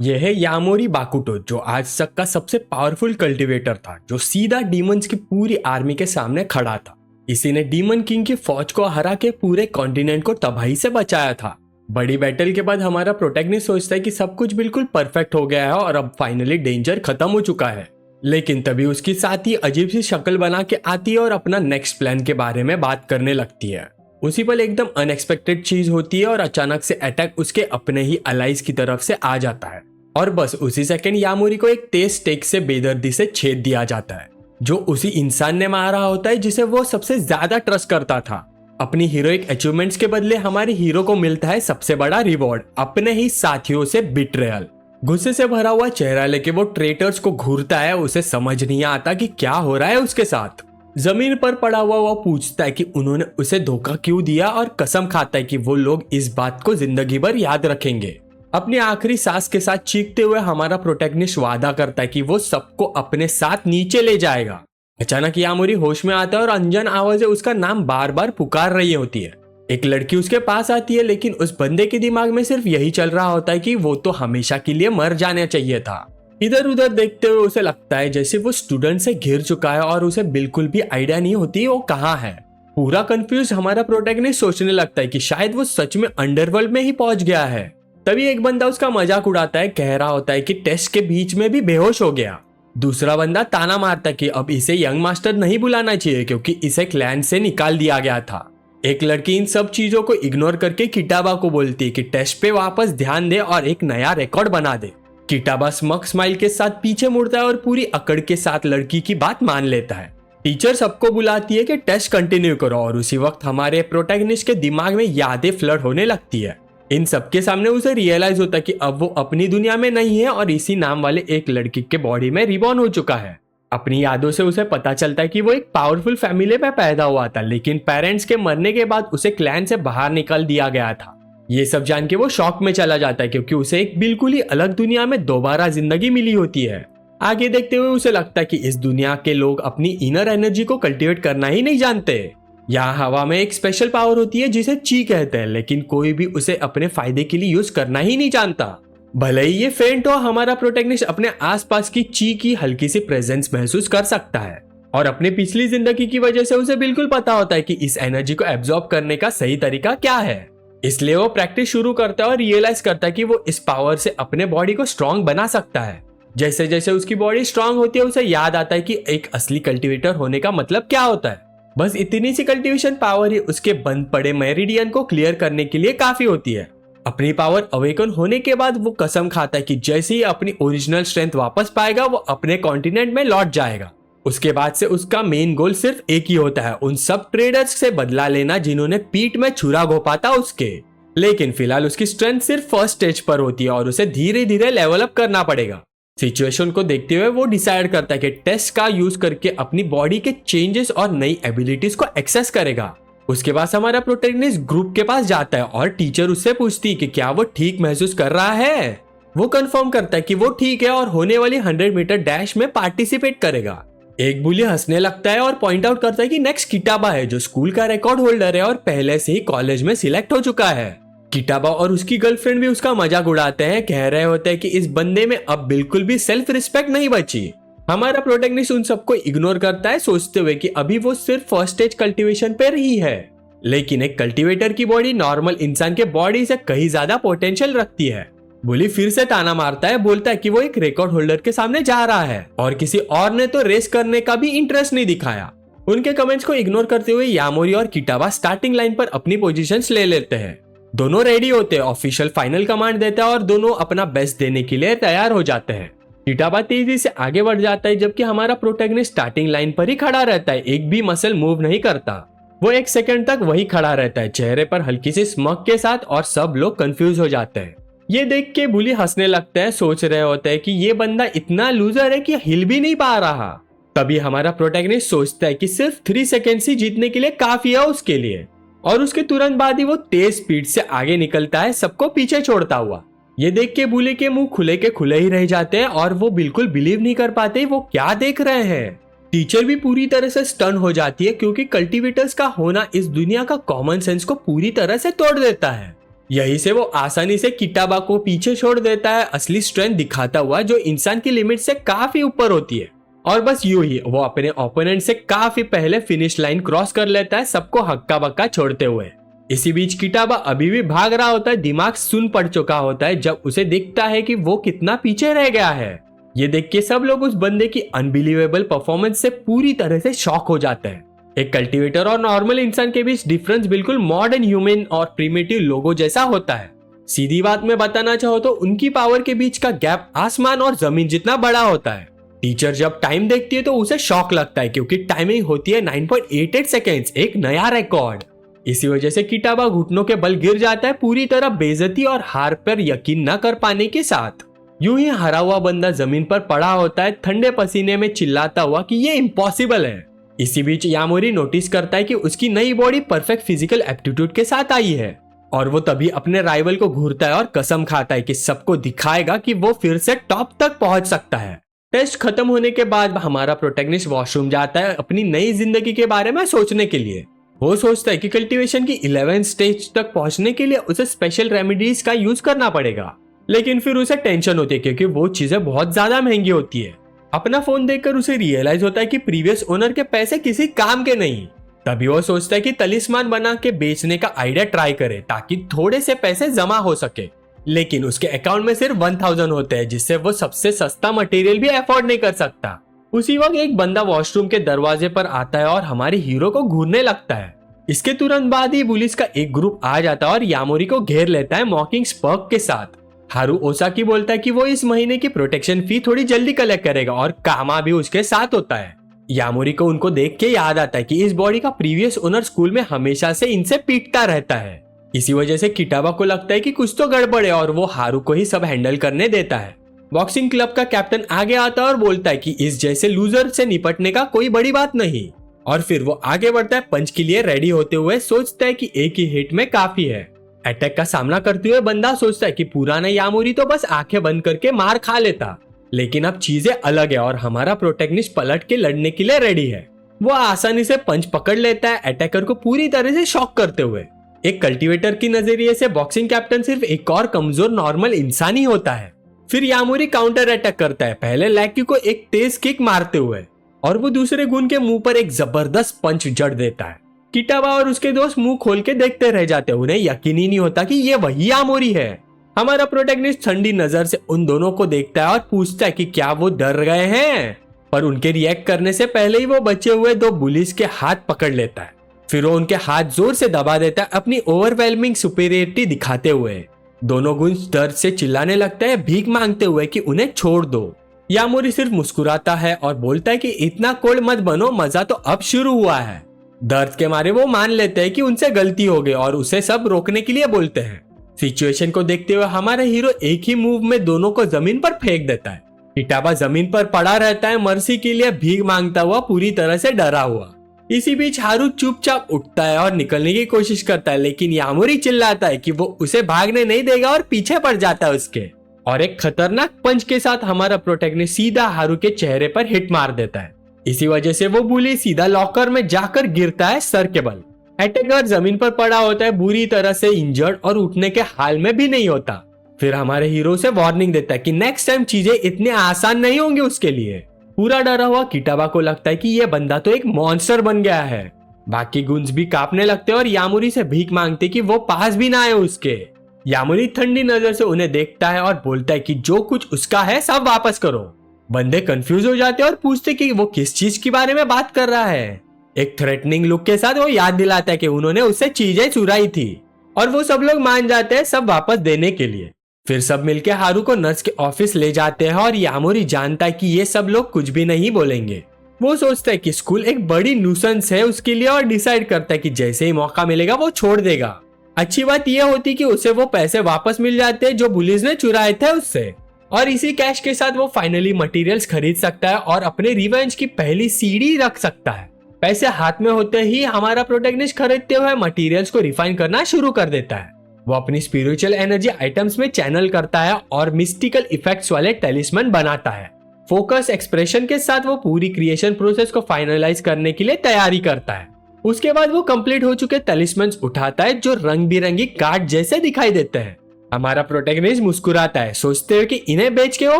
यह है यामोरी बाकुटो, जो आज तक का सबसे पावरफुल कल्टीवेटर था, जो सीधा डीमंस की पूरी आर्मी के सामने खड़ा था। इसी ने डीमन किंग की फौज को हरा के पूरे कॉन्टिनेंट को तबाही से बचाया था। बड़ी बैटल के बाद हमारा प्रोटैगनिस्ट सोचता है कि सब कुछ बिल्कुल परफेक्ट हो गया है और अब फाइनली डेंजर खत्म हो चुका है। लेकिन तभी उसकी साथी अजीब सी शक्ल बना के आती है और अपना नेक्स्ट प्लान के बारे में बात करने लगती है। उसी पल एकदम अनएक्सपेक्टेड चीज होती है और अचानक से अटैक उसके अपने ही अलाइज की तरफ से आ जाता है और बस उसी सेकंड यामोरी को एक तेज स्टेक से बेदर्दी से छेद दिया जाता है, जो उसी इंसान ने मारा होता है जिसे वो सबसे ज्यादा ट्रस्ट करता था। अपनी हीरोइक अचीवमेंट्स के बदले हमारे हीरो को मिलता है सबसे बड़ा रिवॉर्ड, अपने ही साथियों से बिट्रेयल। गुस्से से भरा हुआ चेहरा लेके वो ट्रेटर्स को घूरता है। उसे समझ नहीं आता कि क्या हो रहा है उसके साथ। जमीन पर पड़ा हुआ वो पूछता है कि उन्होंने उसे धोखा क्यों दिया और कसम खाता है कि वो लोग इस बात को जिंदगी भर याद रखेंगे। अपनी आखिरी सांस के साथ चीखते हुए हमारा प्रोटैगनिस्ट वादा करता है कि वो सबको अपने साथ नीचे ले जाएगा। अचानक यामोरी होश में आता है और अनजान आवाजें उसका नाम बार बार पुकार रही होती है। एक लड़की उसके पास आती है, लेकिन उस बंदे के दिमाग में सिर्फ यही चल रहा होता है कि वो तो हमेशा के लिए मर जाना चाहिए था। इधर उधर देखते हुए उसे लगता है जैसे वो स्टूडेंट से घिर चुका है और उसे बिल्कुल भी आइडिया नहीं होती वो कहाँ है। पूरा कंफ्यूज हमारा प्रोटैगनिस्ट सोचने लगता है कि शायद वो सच में अंडरवर्ल्ड में ही पहुंच गया है। तभी एक बंदा उसका मजाक उड़ाता है, कह रहा होता है कि टेस्ट के बीच में भी बेहोश हो गया। दूसरा बंदा ताना मारता है कि अब इसे यंग मास्टर नहीं बुलाना चाहिए क्योंकि इसे क्लैन से निकाल दिया गया था। एक लड़की इन सब चीजों को इग्नोर करके किटाबा को बोलती है कि टेस्ट पे वापस ध्यान दे और एक नया रिकॉर्ड बना दे। किटाबा स्मग स्माइल के साथ पीछे मुड़ता है और पूरी अकड़ के साथ लड़की की बात मान लेता है। टीचर सबको बुलाती है कि टेस्ट कंटिन्यू करो और उसी वक्त हमारे प्रोटैगनिस्ट के दिमाग में यादें फ्लड होने लगती है। इन सबके सामने उसे रियलाइज होता है कि अब वो अपनी दुनिया में नहीं है और इसी नाम वाले एक लड़की के बॉडी में रिबॉर्न हो चुका है। अपनी यादों से उसे पता चलता है कि वो एक पावरफुल फैमिली में पैदा हुआ था, लेकिन पेरेंट्स के मरने के बाद उसे क्लैन से बाहर निकाल दिया गया था। ये सब जान के वो शॉक में चला जाता है क्योंकि उसे एक बिल्कुल ही अलग दुनिया में दोबारा जिंदगी मिली होती है। आगे देखते हुए उसे लगता है कि इस दुनिया के लोग अपनी इनर एनर्जी को कल्टीवेट करना ही नहीं जानते। यहाँ हवा में एक स्पेशल पावर होती है जिसे ची कहते हैं, लेकिन कोई भी उसे अपने फायदे के लिए यूज करना ही नहीं जानता। भले ही ये फेंट हो, हमारा प्रोटैगनिस्ट अपने आसपास की ची की हल्की सी प्रेजेंस महसूस कर सकता है और अपने पिछली जिंदगी की वजह से उसे बिल्कुल पता होता है कि इस एनर्जी को एब्जॉर्ब करने का सही तरीका क्या है। इसलिए वो प्रैक्टिस शुरू करता है और रियलाइज करता है कि वो इस पावर से अपने बॉडी को स्ट्रॉन्ग बना सकता है। जैसे जैसे उसकी बॉडी स्ट्रॉन्ग होती है उसे याद आता है कि एक असली कल्टीवेटर होने का मतलब क्या होता है। बस इतनी सी कल्टीवेशन पावर ही उसके बंद पड़े मेरिडियन को क्लियर करने के लिए काफी होती है। अपनी पावर अवेकन होने के बाद वो कसम खाता है कि जैसे ही अपनी ओरिजिनल स्ट्रेंथ वापस पाएगा वो अपने कॉन्टिनेंट में लौट जाएगा। उसके बाद से उसका मेन गोल सिर्फ एक ही होता है, उन सब ट्रेडर्स से बदला लेना जिन्होंने पीठ में छुरा घोंपा था उसके। लेकिन फिलहाल उसकी स्ट्रेंथ सिर्फ फर्स्ट स्टेज पर होती है और उसे धीरे धीरे लेवल अप करना पड़ेगा। सिचुएशन को देखते हुए वो डिसाइड करता है कि टेस्ट का यूज करके अपनी बॉडी के चेंजेस और नई एबिलिटीज को एक्सेस करेगा। उसके बाद हमारा प्रोटैगनिस्ट ग्रुप के पास जाता है और टीचर उससे पूछती है कि क्या वो ठीक महसूस कर रहा है। वो कंफर्म करता है कि वो ठीक है और होने वाली 100 मीटर डैश में पार्टिसिपेट करेगा। एक बुली हंसने लगता है और पॉइंट आउट करता है कि नेक्स्ट किटाबा है, जो स्कूल का रिकॉर्ड होल्डर है और पहले से ही कॉलेज में सिलेक्ट हो चुका है। किटाबा और उसकी गर्लफ्रेंड भी उसका मजाक उड़ाते हैं, कह रहे होते हैं कि इस बंदे में अब बिल्कुल भी सेल्फ रिस्पेक्ट नहीं बची। हमारा प्रोटैगनिस्ट उन सबको इग्नोर करता है, सोचते हुए कि अभी वो सिर्फ फर्स्ट स्टेज कल्टीवेशन पे ही है, लेकिन एक कल्टीवेटर की बॉडी नॉर्मल इंसान के बॉडी से कहीं ज्यादा पोटेंशियल रखती है। बुली फिर से ताना मारता है, बोलता है कि वो एक रिकॉर्ड होल्डर के सामने जा रहा है और किसी और ने तो रेस करने का भी इंटरेस्ट नहीं दिखाया। उनके कमेंट्स को इग्नोर करते हुए यामोरी और किटाबा स्टार्टिंग लाइन पर अपनी पोजीशंस ले लेते हैं। दोनों रेडी होते हैं, ऑफिशियल फाइनल कमांड देता है और दोनों अपना बेस्ट देने के लिए तैयार हो जाते हैं। किटाबा तेजी से आगे बढ़ जाता है जबकि हमारा प्रोटैगनिस्ट स्टार्टिंग लाइन पर ही खड़ा रहता है, एक भी मसल मूव नहीं करता। वो 1 सेकंड तक वही खड़ा रहता है, चेहरे पर हल्की सी स्मग के साथ, और सब लोग कंफ्यूज हो जाते हैं। ये देख के बुली हंसने लगते हैं, सोच रहे होते हैं कि ये बंदा इतना लूजर है कि हिल भी नहीं पा रहा। तभी हमारा प्रोटैगनिस्ट सोचता है कि सिर्फ 3 सेकंड ही जीतने के लिए काफी है उसके लिए, और उसके तुरंत बाद ही वो तेज स्पीड से आगे निकलता है, सबको पीछे छोड़ता हुआ। ये देख के बुली के मुंह खुले के खुले ही रह जाते हैं और वो बिल्कुल बिलीव नहीं कर पाते वो क्या देख रहे हैं। टीचर भी पूरी तरह से स्टन हो जाती है क्योंकि कल्टीवेटर्स का होना इस दुनिया का कॉमन सेंस को पूरी तरह से तोड़ देता है। यही से वो आसानी से किटाबा को पीछे छोड़ देता है, असली स्ट्रेंथ दिखाता हुआ जो इंसान की लिमिट से काफी ऊपर होती है। और बस यूं ही वो अपने ओपोनेंट से काफी पहले फिनिश लाइन क्रॉस कर लेता है, सबको हक्का बक्का छोड़ते हुए। इसी बीच किटाबा अभी भी भाग रहा होता है, दिमाग सुन पड़ चुका होता है जब उसे दिखता है कि वो कितना पीछे रह गया है। ये देख के सब लोग उस बंदे की अनबिलीवेबल परफॉर्मेंस से पूरी तरह से शॉक हो जाते हैं। एक कल्टीवेटर और नॉर्मल इंसान के बीच डिफरेंस बिल्कुल मॉडर्न ह्यूमन और प्रिमिटिव लोगों जैसा होता है। सीधी बात में बताना चाहो तो उनकी पावर के बीच का गैप आसमान और जमीन जितना बड़ा होता है। टीचर जब टाइम देखती है तो उसे शॉक लगता है क्योंकि टाइमिंग होती है 9.88 सेकेंड्स, एक नया रिकॉर्ड। इसी वजह से किटाबा घुटनों के बल गिर जाता है, पूरी तरह बेइज्जती और हार पर यकीन न कर पाने के साथ। यूं ही हरा हुआ बंदा जमीन पर पड़ा होता है, ठंडे पसीने में चिल्लाता हुआ कि ये इम्पॉसिबल है। इसी बीच यामोरी नोटिस करता है कि उसकी नई बॉडी परफेक्ट फिजिकल एप्टीट्यूड के साथ आई है और वो तभी अपने राइवल को घूरता है और कसम खाता है कि सबको दिखाएगा कि वो फिर से टॉप तक पहुंच सकता है। टेस्ट खत्म होने के बाद हमारा प्रोटैगनिस्ट वॉशरूम जाता है अपनी नई जिंदगी के बारे में सोचने के लिए। वो सोचता है कि कल्टीवेशन की 11th स्टेज तक पहुंचने के लिए उसे स्पेशल रेमेडीज का यूज करना पड़ेगा, लेकिन फिर उसे टेंशन होती है क्योंकि वो चीजें बहुत ज्यादा महंगी होती है। अपना फोन देखकर उसे रियलाइज होता है कि प्रीवियस ओनर के पैसे किसी काम के नहीं। तभी वो सोचता है कि तलिस्मान बना के बेचने का आइडिया ट्राई करे ताकि थोड़े से पैसे जमा हो सके, लेकिन उसके अकाउंट में सिर्फ 1000 होते हैं जिससे वो सबसे सस्ता मटेरियल भी अफोर्ड नहीं कर सकता। उसी वक्त एक बंदा वॉशरूम के दरवाजे पर आता है और हमारे हीरो को घूरने लगता है। इसके तुरंत बाद ही पुलिस का एक ग्रुप आ जाता है और यामोरी को घेर लेता है मॉकिंग स्पर्क के साथ। हारू ओसाकी बोलता है कि वो इस महीने की प्रोटेक्शन फी थोड़ी जल्दी कलेक्ट करेगा और कामा भी उसके साथ होता है। यामोरी को उनको देख के याद आता है कि इस बॉडी का प्रीवियस ओनर स्कूल में हमेशा से इनसे पीटता रहता है। इसी वजह से किटाबा को लगता है कि कुछ तो गड़बड़ है और वो हारू को ही सब हैंडल करने देता है। बॉक्सिंग क्लब का कैप्टन आगे आता है और बोलता है कि इस जैसे लूजर से निपटने का कोई बड़ी बात नहीं, और फिर वो आगे बढ़ता है पंच के लिए रेडी होते हुए। सोचता है कि एक ही हिट में काफी है। अटैक का सामना करते हुए बंदा सोचता है कि पुराना यामोरी तो बस आंखें बंद करके मार खा लेता, लेकिन अब चीजें अलग है और हमारा प्रोटैगनिस्ट पलट के लड़ने के लिए रेडी है। वो आसानी से पंच पकड़ लेता है, अटैकर को पूरी तरह से शॉक करते हुए। एक कल्टीवेटर की नजरिए से बॉक्सिंग कैप्टन सिर्फ एक और कमजोर नॉर्मल इंसान ही होता है। फिर यामोरी काउंटर अटैक करता है, पहले लैकी को एक तेज किक मारते हुए और वो दूसरे गुन के मुंह पर एक जबरदस्त पंच जड़ देता है। किटाबा और उसके दोस्त मुंह खोल के देखते रह जाते हैं, उन्हें यकीन ही नहीं होता कि ये वही यामोरी है। हमारा प्रोटैगनिस्ट ठंडी नजर से उन दोनों को देखता है और पूछता है कि क्या वो डर गए हैं, पर उनके रिएक्ट करने से पहले ही वो बचे हुए दो बुलिस के हाथ पकड़ लेता है। फिर वो उनके हाथ जोर से दबा देता है, अपनी ओवरवेलमिंग सुपीरियरिटी दिखाते हुए। दोनों गुंज दर्द से चिल्लाने लगता है, भीख मांगते हुए कि उन्हें छोड़ दो। यामोरी सिर्फ मुस्कुराता है और बोलता है कि इतना कोल्ड मत बनो, मजा तो अब शुरू हुआ है। दर्द के मारे वो मान लेते हैं कि उनसे गलती हो गई और उसे सब रोकने के लिए बोलते हैं। सिचुएशन को देखते हुए हमारा हीरो एक ही मूव में दोनों को जमीन पर फेंक देता है। किटाबा जमीन पर पड़ा रहता है, मर्सी के लिए भीख मांगता हुआ, पूरी तरह से डरा हुआ। इसी बीच हारू चुपचाप उठता है और निकलने की कोशिश करता है, लेकिन यामोरी चिल्लाता है कि वो उसे भागने नहीं देगा और पीछे पड़ जाता है उसके। और एक खतरनाक पंच के साथ हमारा प्रोटैगनिस्ट सीधा हारू के चेहरे पर हिट मार देता है। इसी वजह से वो बुली सीधा लॉकर में जाकर गिरता है सर के बल। अटैकर जमीन पर पड़ा होता है, बुरी तरह से इंजर्ड और उठने के हाल में भी नहीं होता। फिर हमारे हीरो से वार्निंग देता है कि नेक्स्ट टाइम चीजें इतनी आसान नहीं होंगी उसके लिए। पूरा डरा हुआ किटाबा को लगता है कि ये बंदा तो एक मॉन्स्टर बन गया है। बाकी गुंज भी कांपने लगते हैं और यामोरी से भीख मांगते कि वो पास भी ना आए उसके। यामोरी ठंडी नजर से उन्हें देखता है और बोलता है कि जो कुछ उसका है सब वापस करो। बंदे कंफ्यूज हो जाते हैं और पूछते कि वो किस चीज के बारे में बात कर रहा है। एक थ्रेटनिंग लुक के साथ वो याद दिलाता है कि उन्होंने उससे चीजें चुराई थी और वो सब लोग मान जाते हैं सब वापस देने के लिए। फिर सब मिलके हारू को नर्स के ऑफिस ले जाते हैं और यामोरी जानता है कि ये सब लोग कुछ भी नहीं बोलेंगे। वो सोचता है कि स्कूल एक बड़ी न्यूसेंस है उसके लिए और डिसाइड करता है कि जैसे ही मौका मिलेगा वो छोड़ देगा। अच्छी बात यह होती कि उसे वो पैसे वापस मिल जाते हैं जो पुलिस ने चुराए थे उससे, और इसी कैश के साथ वो फाइनली मटेरियल्स खरीद सकता है और अपने रिवेंज की पहली सीढ़ी रख सकता है। पैसे हाथ में होते ही हमारा प्रोटैगनिस्ट खरीदते हुए मटेरियल्स को रिफाइन करना शुरू कर देता है। वो अपनी स्पिरिचुअल एनर्जी आइटम्स में चैनल करता है और मिस्टिकल इफेक्ट्स वाले टेलिस्मैन बनाता है। फोकस एक्सप्रेशन के साथ वो पूरी क्रिएशन प्रोसेस को फाइनलाइज करने के लिए तैयारी करता है। उसके बाद वो कंप्लीट हो चुके तलिस्मन्स उठाता है जो रंग बिरंगी कार्ड जैसे दिखाई देते हैं। हमारा प्रोटैगनिस्ट मुस्कुराता है, सोचते हुए कि इन्हें बेच के वो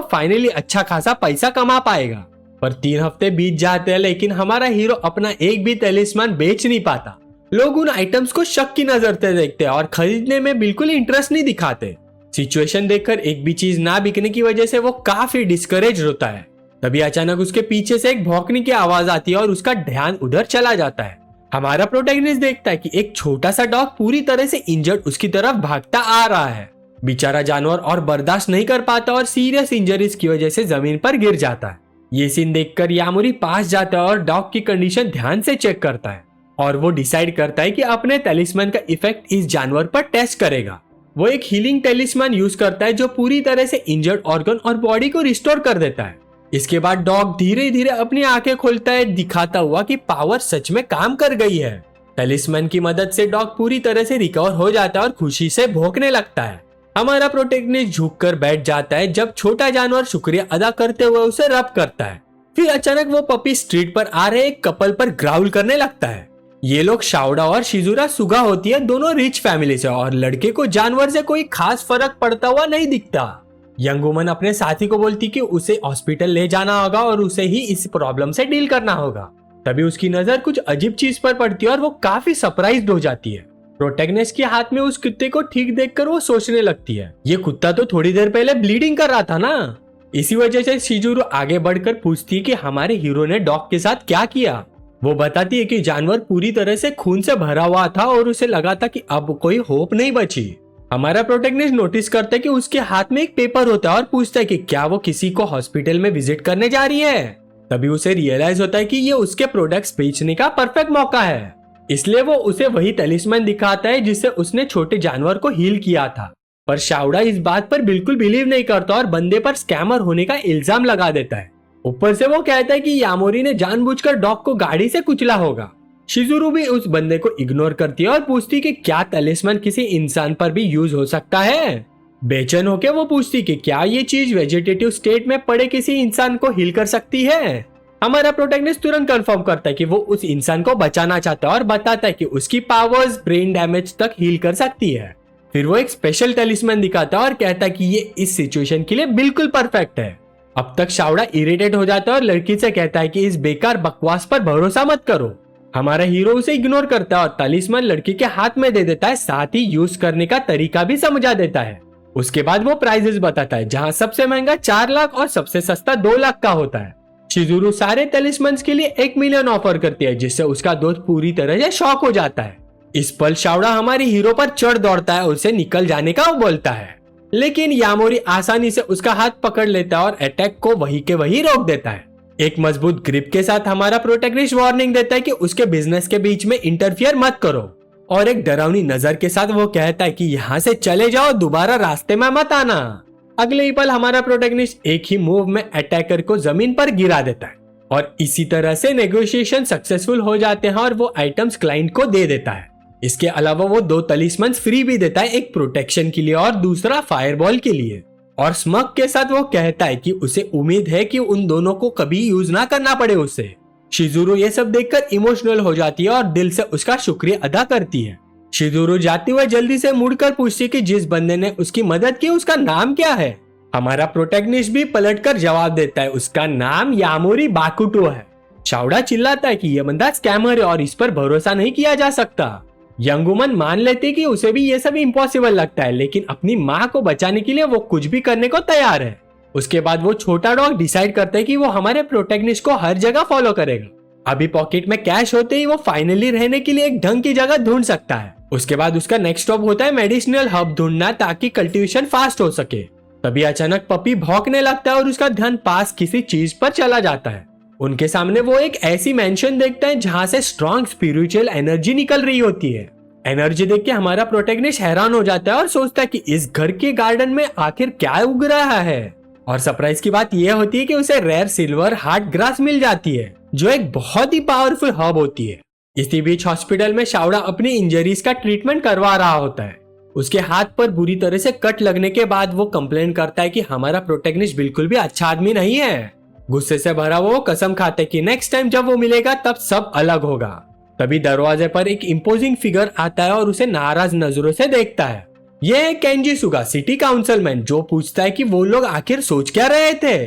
फाइनली अच्छा खासा पैसा कमा पाएगा। पर 3 हफ्ते बीत जाते हैं लेकिन हमारा हीरो अपना एक भी तलिस्मान बेच नहीं पाता। लोग उन आइटम्स को शक की नजर से देखते हैं और खरीदने में बिल्कुल इंटरेस्ट नहीं दिखाते। सिचुएशन देखकर एक भी चीज ना बिकने की वजह से वो काफी डिस्करेज होता है। तभी अचानक उसके पीछे से एक भौंकने की आवाज आती है और उसका ध्यान उधर चला जाता है। हमारा प्रोटैगनिस्ट देखता है कि एक छोटा सा डॉग पूरी तरह से इंजर्ड उसकी तरफ भागता आ रहा है। बेचारा जानवर और बर्दाश्त नहीं कर पाता और सीरियस इंजरीज की वजह से जमीन पर गिर जाता है। ये सीन देखकर यामोरी पास जाता है और डॉग की कंडीशन ध्यान से चेक करता है और वो डिसाइड करता है कि अपने तलिस्मान का इफेक्ट इस जानवर पर टेस्ट करेगा। वो एक हीलिंग तलिस्मान यूज करता है जो पूरी तरह से इंजर्ड ऑर्गन और बॉडी को रिस्टोर कर देता है। इसके बाद डॉग धीरे धीरे अपनी आंखें खोलता है, दिखाता हुआ कि पावर सच में काम कर गई है। तलिस्मान की मदद से डॉग पूरी तरह से रिकवर हो जाता है और खुशी से भौंकने लगता है। हमारा प्रोटैगनिस्ट झुककर बैठ जाता है जब छोटा जानवर शुक्रिया अदा करते हुए उसे रब करता है। फिर अचानक वो पपी स्ट्रीट पर आ रहे एक कपल पर ग्राउल करने लगता है। ये लोग शाओडा और शिजुरा सुगा होती है, दोनों रिच फैमिली से, और लड़के को जानवर से कोई खास फर्क पड़ता हुआ नहीं दिखता। यंग वुमन अपने साथी को बोलती कि उसे हॉस्पिटल ले जाना होगा और उसे ही इस प्रॉब्लम से डील करना होगा। तभी उसकी नजर कुछ अजीब चीज पर पड़ती है और वो काफी सरप्राइज्ड हो जाती है। प्रोटैगनिस्ट के हाथ में उस कुत्ते को ठीक देखकर वो सोचने लगती है, ये कुत्ता तो थोड़ी देर पहले ब्लीडिंग कर रहा था ना। इसी वजह से शिजुरो आगे बढ़कर पूछती है कि हमारे हीरो ने डॉग के साथ क्या किया। वो बताती है कि जानवर पूरी तरह से खून से भरा हुआ था और उसे लगा था कि अब कोई होप नहीं बची। हमारा प्रोटैगनिस्ट नोटिस करता है कि उसके हाथ में एक पेपर होता है और पूछता है कि क्या वो किसी को हॉस्पिटल में विजिट करने जा रही है। तभी उसे रियलाइज होता है कि ये उसके प्रोडक्ट्स बेचने का परफेक्ट मौका है, इसलिए वो उसे वही तलिस्मान दिखाता है जिससे उसने छोटे जानवर को हील किया था। पर शाओडा इस बात पर बिल्कुल बिलीव नहीं करता और बंदे पर स्कैमर होने का इल्जाम लगा देता है। ऊपर से वो कहता है कि यामोरी ने जानबूझकर डॉग को गाड़ी से कुचला होगा। शिजुरू भी उस बंदे को इग्नोर करती है और पूछती कि क्या तलिस्मान किसी इंसान पर भी यूज हो सकता है। बेचैन होकर वो पूछती कि क्या ये चीज वेजिटेटिव स्टेट में पड़े किसी इंसान को हील कर सकती है। हमारा प्रोटैगनिस्ट तुरंत कंफर्म करता है कि वो उस इंसान को बचाना चाहता है और बताता है कि उसकी पावर्स ब्रेन डैमेज तक हील कर सकती है। फिर वो एक स्पेशल तलिस्मान दिखाता है और कहता है कि ये इस सिचुएशन के लिए बिल्कुल परफेक्ट है। अब तक शाओडा इरिटेट हो जाता है और लड़की से कहता है कि इस बेकार बकवास पर भरोसा मत करो। हमारा हीरो उसे इग्नोर करता है और तलिस्मान लड़की के हाथ में दे देता है, साथ ही यूज करने का तरीका भी समझा देता है। उसके बाद वो प्राइजेस बताता है, जहाँ सबसे महंगा 4 लाख और सबसे सस्ता 2 लाख का होता है। शिजुरू सारे तलिस्मान्स के लिए 1 मिलियन ऑफर करती है, जिससे उसका दोस्त पूरी तरह से शॉक हो जाता है। इस पल शाओडा हमारे हीरो पर चढ़ दौड़ता है और उसे निकल जाने का बोलता है, लेकिन यामोरी आसानी से उसका हाथ पकड़ लेता है और अटैक को वही के वही रोक देता है। एक मजबूत ग्रिप के साथ हमारा प्रोटैगनिस्ट वार्निंग देता है कि उसके बिजनेस के बीच में इंटरफियर मत करो, और एक डरावनी नजर के साथ वो कहता है कि यहाँ से चले जाओ, दोबारा रास्ते में मत आना। अगले ही पल हमारा प्रोटैगनिस्ट एक ही मूव में अटैकर को जमीन पर गिरा देता है और इसी तरह से नेगोशिएशन सक्सेसफुल हो जाते हैं और वो आइटम्स क्लाइंट को दे देता है। इसके अलावा वो 2 तलिस्मान्स फ्री भी देता है, एक प्रोटेक्शन के लिए और दूसरा फायरबॉल के लिए। और स्मग के साथ वो कहता है कि उसे उम्मीद है कि उन दोनों को कभी यूज ना करना पड़े उसे। शिजुरू ये सब देखकर इमोशनल हो जाती है और दिल से उसका शुक्रिया अदा करती है। शिजुरू जाते हुए जल्दी से मुड़कर पूछती कि जिस बंदे ने उसकी मदद की उसका नाम क्या है। हमारा प्रोटैगनिस्ट भी पलटकर जवाब देता है, उसका नाम यामोरी बाकुटो है। शाओडा चिल्लाता है कि यह बंदा स्कैमर है और इस पर भरोसा नहीं किया जा सकता। यंग वुमन मान लेती कि उसे भी ये सब इम्पॉसिबल लगता है, लेकिन अपनी माँ को बचाने के लिए वो कुछ भी करने को तैयार है। उसके बाद वो छोटा डॉग डिसाइड करता है कि वो हमारे प्रोटैगनिस्ट को हर जगह फॉलो करेगा। अभी पॉकेट में कैश होते ही वो फाइनली रहने के लिए एक ढंग की जगह ढूंढ सकता है। उसके बाद उसका नेक्स्ट स्टॉप होता है मेडिसिनल हब ढूंढना, ताकि कल्टीवेशन फास्ट हो सके। तभी अचानक पपी भौंकने लगता है और उसका ध्यान पास किसी चीज पर चला जाता है। उनके सामने वो एक ऐसी मैंशन देखता है जहां से स्ट्रॉन्ग स्पिरिचुअल एनर्जी निकल रही होती है। एनर्जी देख के हमारा प्रोटैगनिस्ट हैरान हो जाता है और सोचता है कि इस घर के गार्डन में आखिर क्या उग रहा है। और सरप्राइज की बात यह होती है कि उसे रेयर सिल्वर हार्ट ग्रास मिल जाती है, जो एक बहुत ही पावरफुल हर्ब होती है। इसी बीच हॉस्पिटल में शाओडा अपनी इंजरीज का ट्रीटमेंट करवा रहा होता है। उसके हाथ पर बुरी तरह से कट लगने के बाद वो कंप्लेन करता है कि हमारा प्रोटैगनिस्ट बिल्कुल भी अच्छा आदमी नहीं है। गुस्से से भरा वो कसम खाता है कि नेक्स्ट टाइम जब वो मिलेगा तब सब अलग होगा। तभी दरवाजे पर एक इम्पोजिंग फिगर आता है और उसे नाराज नजरों से देखता है। यह है केंजी सुगा, सिटी काउंसिलमैन, जो पूछता है कि वो लोग आखिर सोच क्या रहे थे।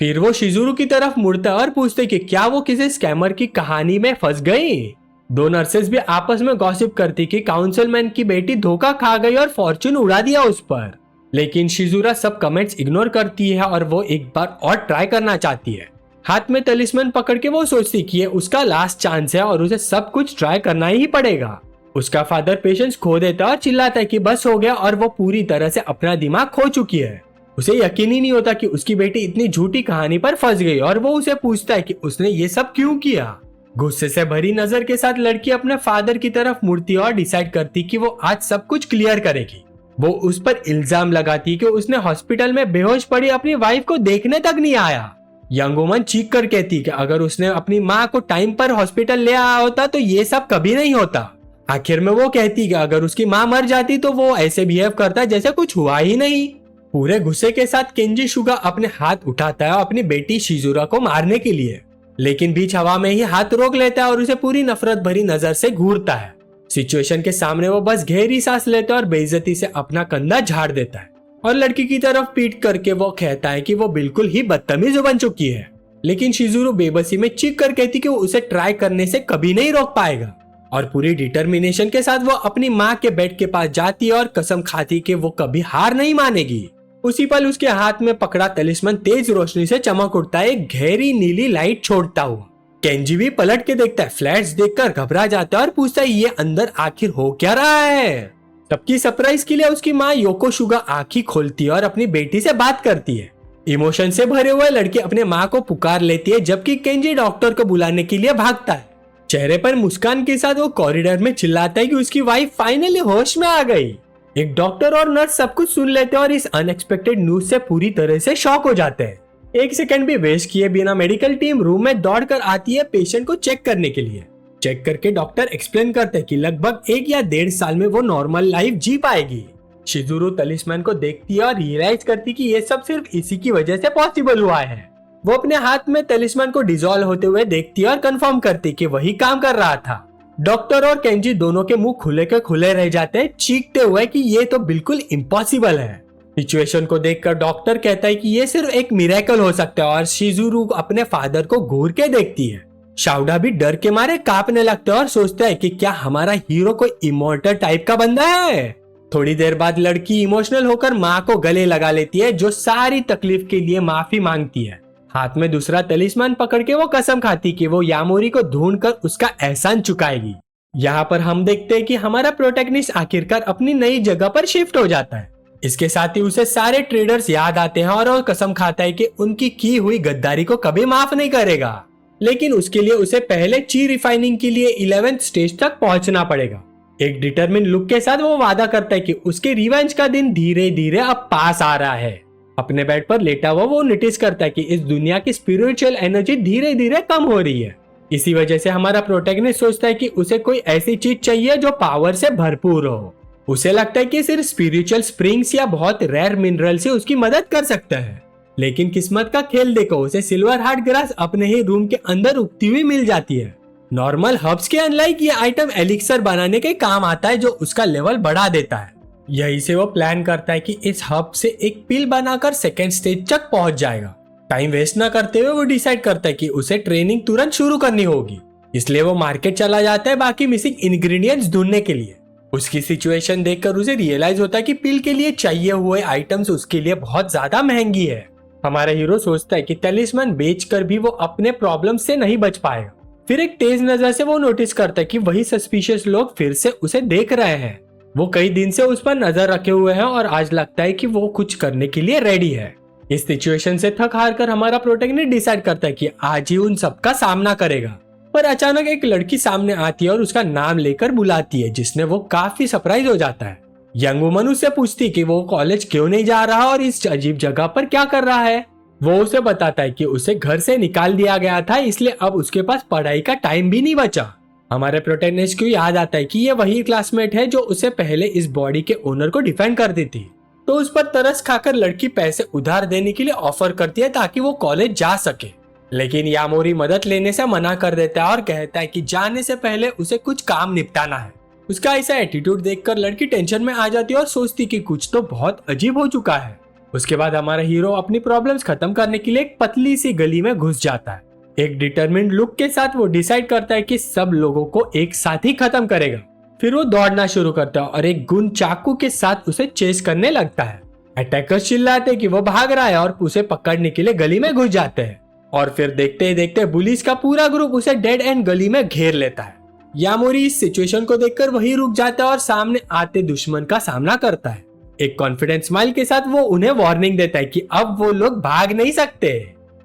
फिर वो शिजुरू की तरफ मुड़ता है और पूछते कि क्या वो किसी स्कैमर की कहानी में फंस गई। दो नर्सेस भी आपस में गॉसिप करती कि काउंसिलमैन की बेटी धोखा खा गई और फॉर्चून उड़ा दिया उस पर। लेकिन शिजुरा सब कमेंट्स इग्नोर करती है और वो एक बार और ट्राई करना चाहती है। हाथ में तलिस्मन पकड़ के वो सोचती कि ये उसका लास्ट चांस है और उसे सब कुछ ट्राई करना ही पड़ेगा। उसका फादर पेशेंस खो देता और चिल्लाता है कि बस हो गया और वो पूरी तरह से अपना दिमाग खो चुकी है। उसे यकीन ही नहीं होता कि उसकी बेटी इतनी झूठी कहानी पर फंस गई और वो उसे पूछता है कि उसने ये सब क्यों किया। गुस्से से भरी नजर के साथ लड़की अपने फादर की तरफ मुड़ती और डिसाइड करती कि वो आज सब कुछ क्लियर करेगी। वो उस पर इल्जाम लगाती कि उसने हॉस्पिटल में बेहोश पड़ी अपनी वाइफ को देखने तक नहीं आया। यंग वुमन चीख कर कहती कि अगर उसने अपनी माँ को टाइम पर हॉस्पिटल ले आया होता तो ये सब कभी नहीं होता। आखिर में वो कहती कि अगर उसकी माँ मर जाती तो वो ऐसे बिहेव करता जैसे कुछ हुआ ही नहीं। पूरे गुस्से के साथ केंजी सुगा अपने हाथ उठाता है अपनी बेटी शिजुरा को मारने के लिए, लेकिन बीच हवा में ही हाथ रोक लेता है और उसे पूरी नफरत भरी नजर से घूरता है। सिचुएशन के सामने वो बस गहरी सांस लेता है और बेइज्जती से अपना कंधा झाड़ देता है और लड़की की तरफ पीट करके वो कहता है कि वो बिल्कुल ही बदतमीज बन चुकी है। लेकिन शिजुरू बेबसी में चीख कर कहती कि वो उसे ट्राई करने से कभी नहीं रोक पाएगा और पूरी डिटर्मिनेशन के साथ वो अपनी माँ के बेड के पास जाती है और कसम खाती कि वो कभी हार नहीं मानेगी। उसी पल उसके हाथ में पकड़ा तलिस्मन तेज रोशनी से चमक उठता है, एक गहरी नीली लाइट छोड़ता हुआ। केंजी भी पलट के देखता है, फ्लैश देखकर घबरा जाता है और पूछता है ये अंदर आखिर हो क्या रहा है। सबकी सरप्राइज के लिए उसकी माँ योको सुगा आंखें खोलती है और अपनी बेटी से बात करती है। इमोशन से भरे हुए लड़की अपने माँ को पुकार लेती है जबकि केंजी डॉक्टर को बुलाने के लिए भागता है। चेहरे पर मुस्कान के साथ वो कॉरिडोर में चिल्लाता है कि उसकी वाइफ फाइनली होश में आ गई। एक डॉक्टर और नर्स सब कुछ सुन लेते हैं और इस अनएक्सपेक्टेड न्यूज से पूरी तरह से शॉक हो जाते हैं। एक सेकंड भी वेस्ट किए बिना मेडिकल टीम रूम में दौड़कर आती है पेशेंट को चेक करने के लिए। चेक करके डॉक्टर एक्सप्लेन करते हैं कि लगभग 1 या 1.5 साल में वो नॉर्मल लाइफ जी पाएगी। शिजुरू तलिस्मैन को देखती है और रियलाइज करती कि ये सब सिर्फ इसी की वजह से पॉसिबल हुआ है। वो अपने हाथ में तलिस्मैन को डिसॉल्व होते हुए देखती है और कंफर्म करती कि वही काम कर रहा था। डॉक्टर और केंजी दोनों के मुंह खुले के खुले रह जाते हैं, चीखते हुए कि ये तो बिल्कुल इम्पॉसिबल है। सिचुएशन को देखकर डॉक्टर कहता है कि ये सिर्फ एक मिरेकल हो सकता है और शिजुरू अपने फादर को घूर के देखती है। शाउडा भी डर के मारे कांपने लगता है और सोचता है कि क्या हमारा हीरो कोई इमोर्टल टाइप का बंदा है। थोड़ी देर बाद लड़की इमोशनल होकर माँ को गले लगा लेती है, जो सारी तकलीफ के लिए माफी मांगती है। हाथ में दूसरा तलिस्मान पकड़ के वो कसम खाती कि वो यामोरी को ढूंढकर उसका एहसान चुकाएगी। यहाँ पर हम देखते हैं कि हमारा प्रोटैगनिस्ट आखिरकार अपनी नई जगह पर शिफ्ट हो जाता है। इसके साथ ही उसे सारे ट्रेडर्स याद आते हैं और वो कसम खाता है कि उनकी की हुई गद्दारी को कभी माफ नहीं करेगा। लेकिन उसके लिए उसे पहले ची रिफाइनिंग के लिए 11th स्टेज तक पहुंचना पड़ेगा। एक डिटरमिन लुक के साथ वो वादा करता है कि उसके रिवेंज का दिन धीरे धीरे अब पास आ रहा है। अपने बेड पर लेटा हुआ वो नोटिस करता है कि इस दुनिया की स्पिरिचुअल एनर्जी धीरे धीरे कम हो रही है। इसी वजह से हमारा प्रोटैगनिस्ट सोचता है कि उसे कोई ऐसी चीज चाहिए जो पावर से भरपूर हो। उसे लगता है कि सिर्फ स्पिरिचुअल स्प्रिंग्स या बहुत रेयर मिनरल से उसकी मदद कर सकता है। लेकिन किस्मत का खेल देखो, उसे सिल्वर हार्ट ग्रास अपने ही रूम के अंदर उगती हुई मिल जाती है। नॉर्मल हर्ब्स के अनलाइक ये आइटम एलिक्सर बनाने के काम आता है, जो उसका लेवल बढ़ा देता है। यही से वो प्लान करता है कि इस हर्ब से एक पिल बनाकर 2nd स्टेज तक पहुंच जाएगा। टाइम वेस्ट न करते हुए वो डिसाइड करता है कि उसे ट्रेनिंग तुरंत शुरू करनी होगी। इसलिए वो मार्केट चला जाता है बाकी मिसिंग इंग्रेडिएंट्स ढूंढने के लिए। उसकी सिचुएशन देखकर उसे रियलाइज होता है कि पिल के लिए चाहिए हुए आइटम्स उसके लिए बहुत ज्यादा महंगी है। हमारा हीरो सोचता है कि तलिस्मान बेचकर भी वो अपने प्रॉब्लम से नहीं बच पाएगा। फिर एक तेज नजर से वो नोटिस करता है कि वही सस्पिशियस लोग फिर से उसे देख रहे हैं। वो कई दिन से उस पर नजर रखे हुए हैं और आज लगता है कि वो कुछ करने के लिए रेडी है। इस सिचुएशन से थक हार कर हमारा प्रोटैगनिस्ट डिसाइड करता है कि आज ही उन सबका सामना करेगा। पर अचानक एक लड़की सामने आती है और उसका नाम लेकर बुलाती है, जिसने वो काफी सरप्राइज हो जाता है। यंग वुमन उससे पूछती कि वो कॉलेज क्यों नहीं जा रहा और इस अजीब जगह पर क्या कर रहा है। वो उसे बताता है कि उसे घर से निकाल दिया गया था, इसलिए अब उसके पास पढ़ाई का टाइम भी नहीं बचा। हमारे प्रोटैगनिस्ट को याद आता है कि ये वही क्लासमेट है जो उसे पहले इस बॉडी के ओनर को डिफेंड करती थी। तो उस पर तरस खाकर लड़की पैसे उधार देने के लिए ऑफर करती है ताकि वो कॉलेज जा सके। लेकिन यामोरी मदद लेने से मना कर देता है और कहता है कि जाने से पहले उसे कुछ काम निपटाना है। उसका ऐसा एटीट्यूड देखकर लड़की टेंशन में आ जाती है और सोचती कि कुछ तो बहुत अजीब हो चुका है। उसके बाद हमारा हीरो अपनी प्रॉब्लम्स खत्म करने के लिए एक पतली सी गली में घुस जाता है। एक डिटरमिन्ड लुक के साथ वो डिसाइड करता है कि सब लोगों को एक साथ ही खत्म करेगा। फिर वो दौड़ना शुरू करता है और एक गुंड चाकू के साथ उसे चेस करने लगता है। अटैकर्स चिल्लाते हैं कि वो भाग रहा है और उसे पकड़ने के लिए गली में घुस जाते हैं। और फिर देखते ही देखते पुलिस का पूरा ग्रुप उसे डेड एंड गली में घेर लेता है। यामोरी इस सिचुएशन को देखकर वहीं रुक जाता है और सामने आते दुश्मन का सामना करता है। एक कॉन्फिडेंट स्माइल के साथ वो उन्हें वार्निंग देता है कि अब वो लोग भाग नहीं सकते।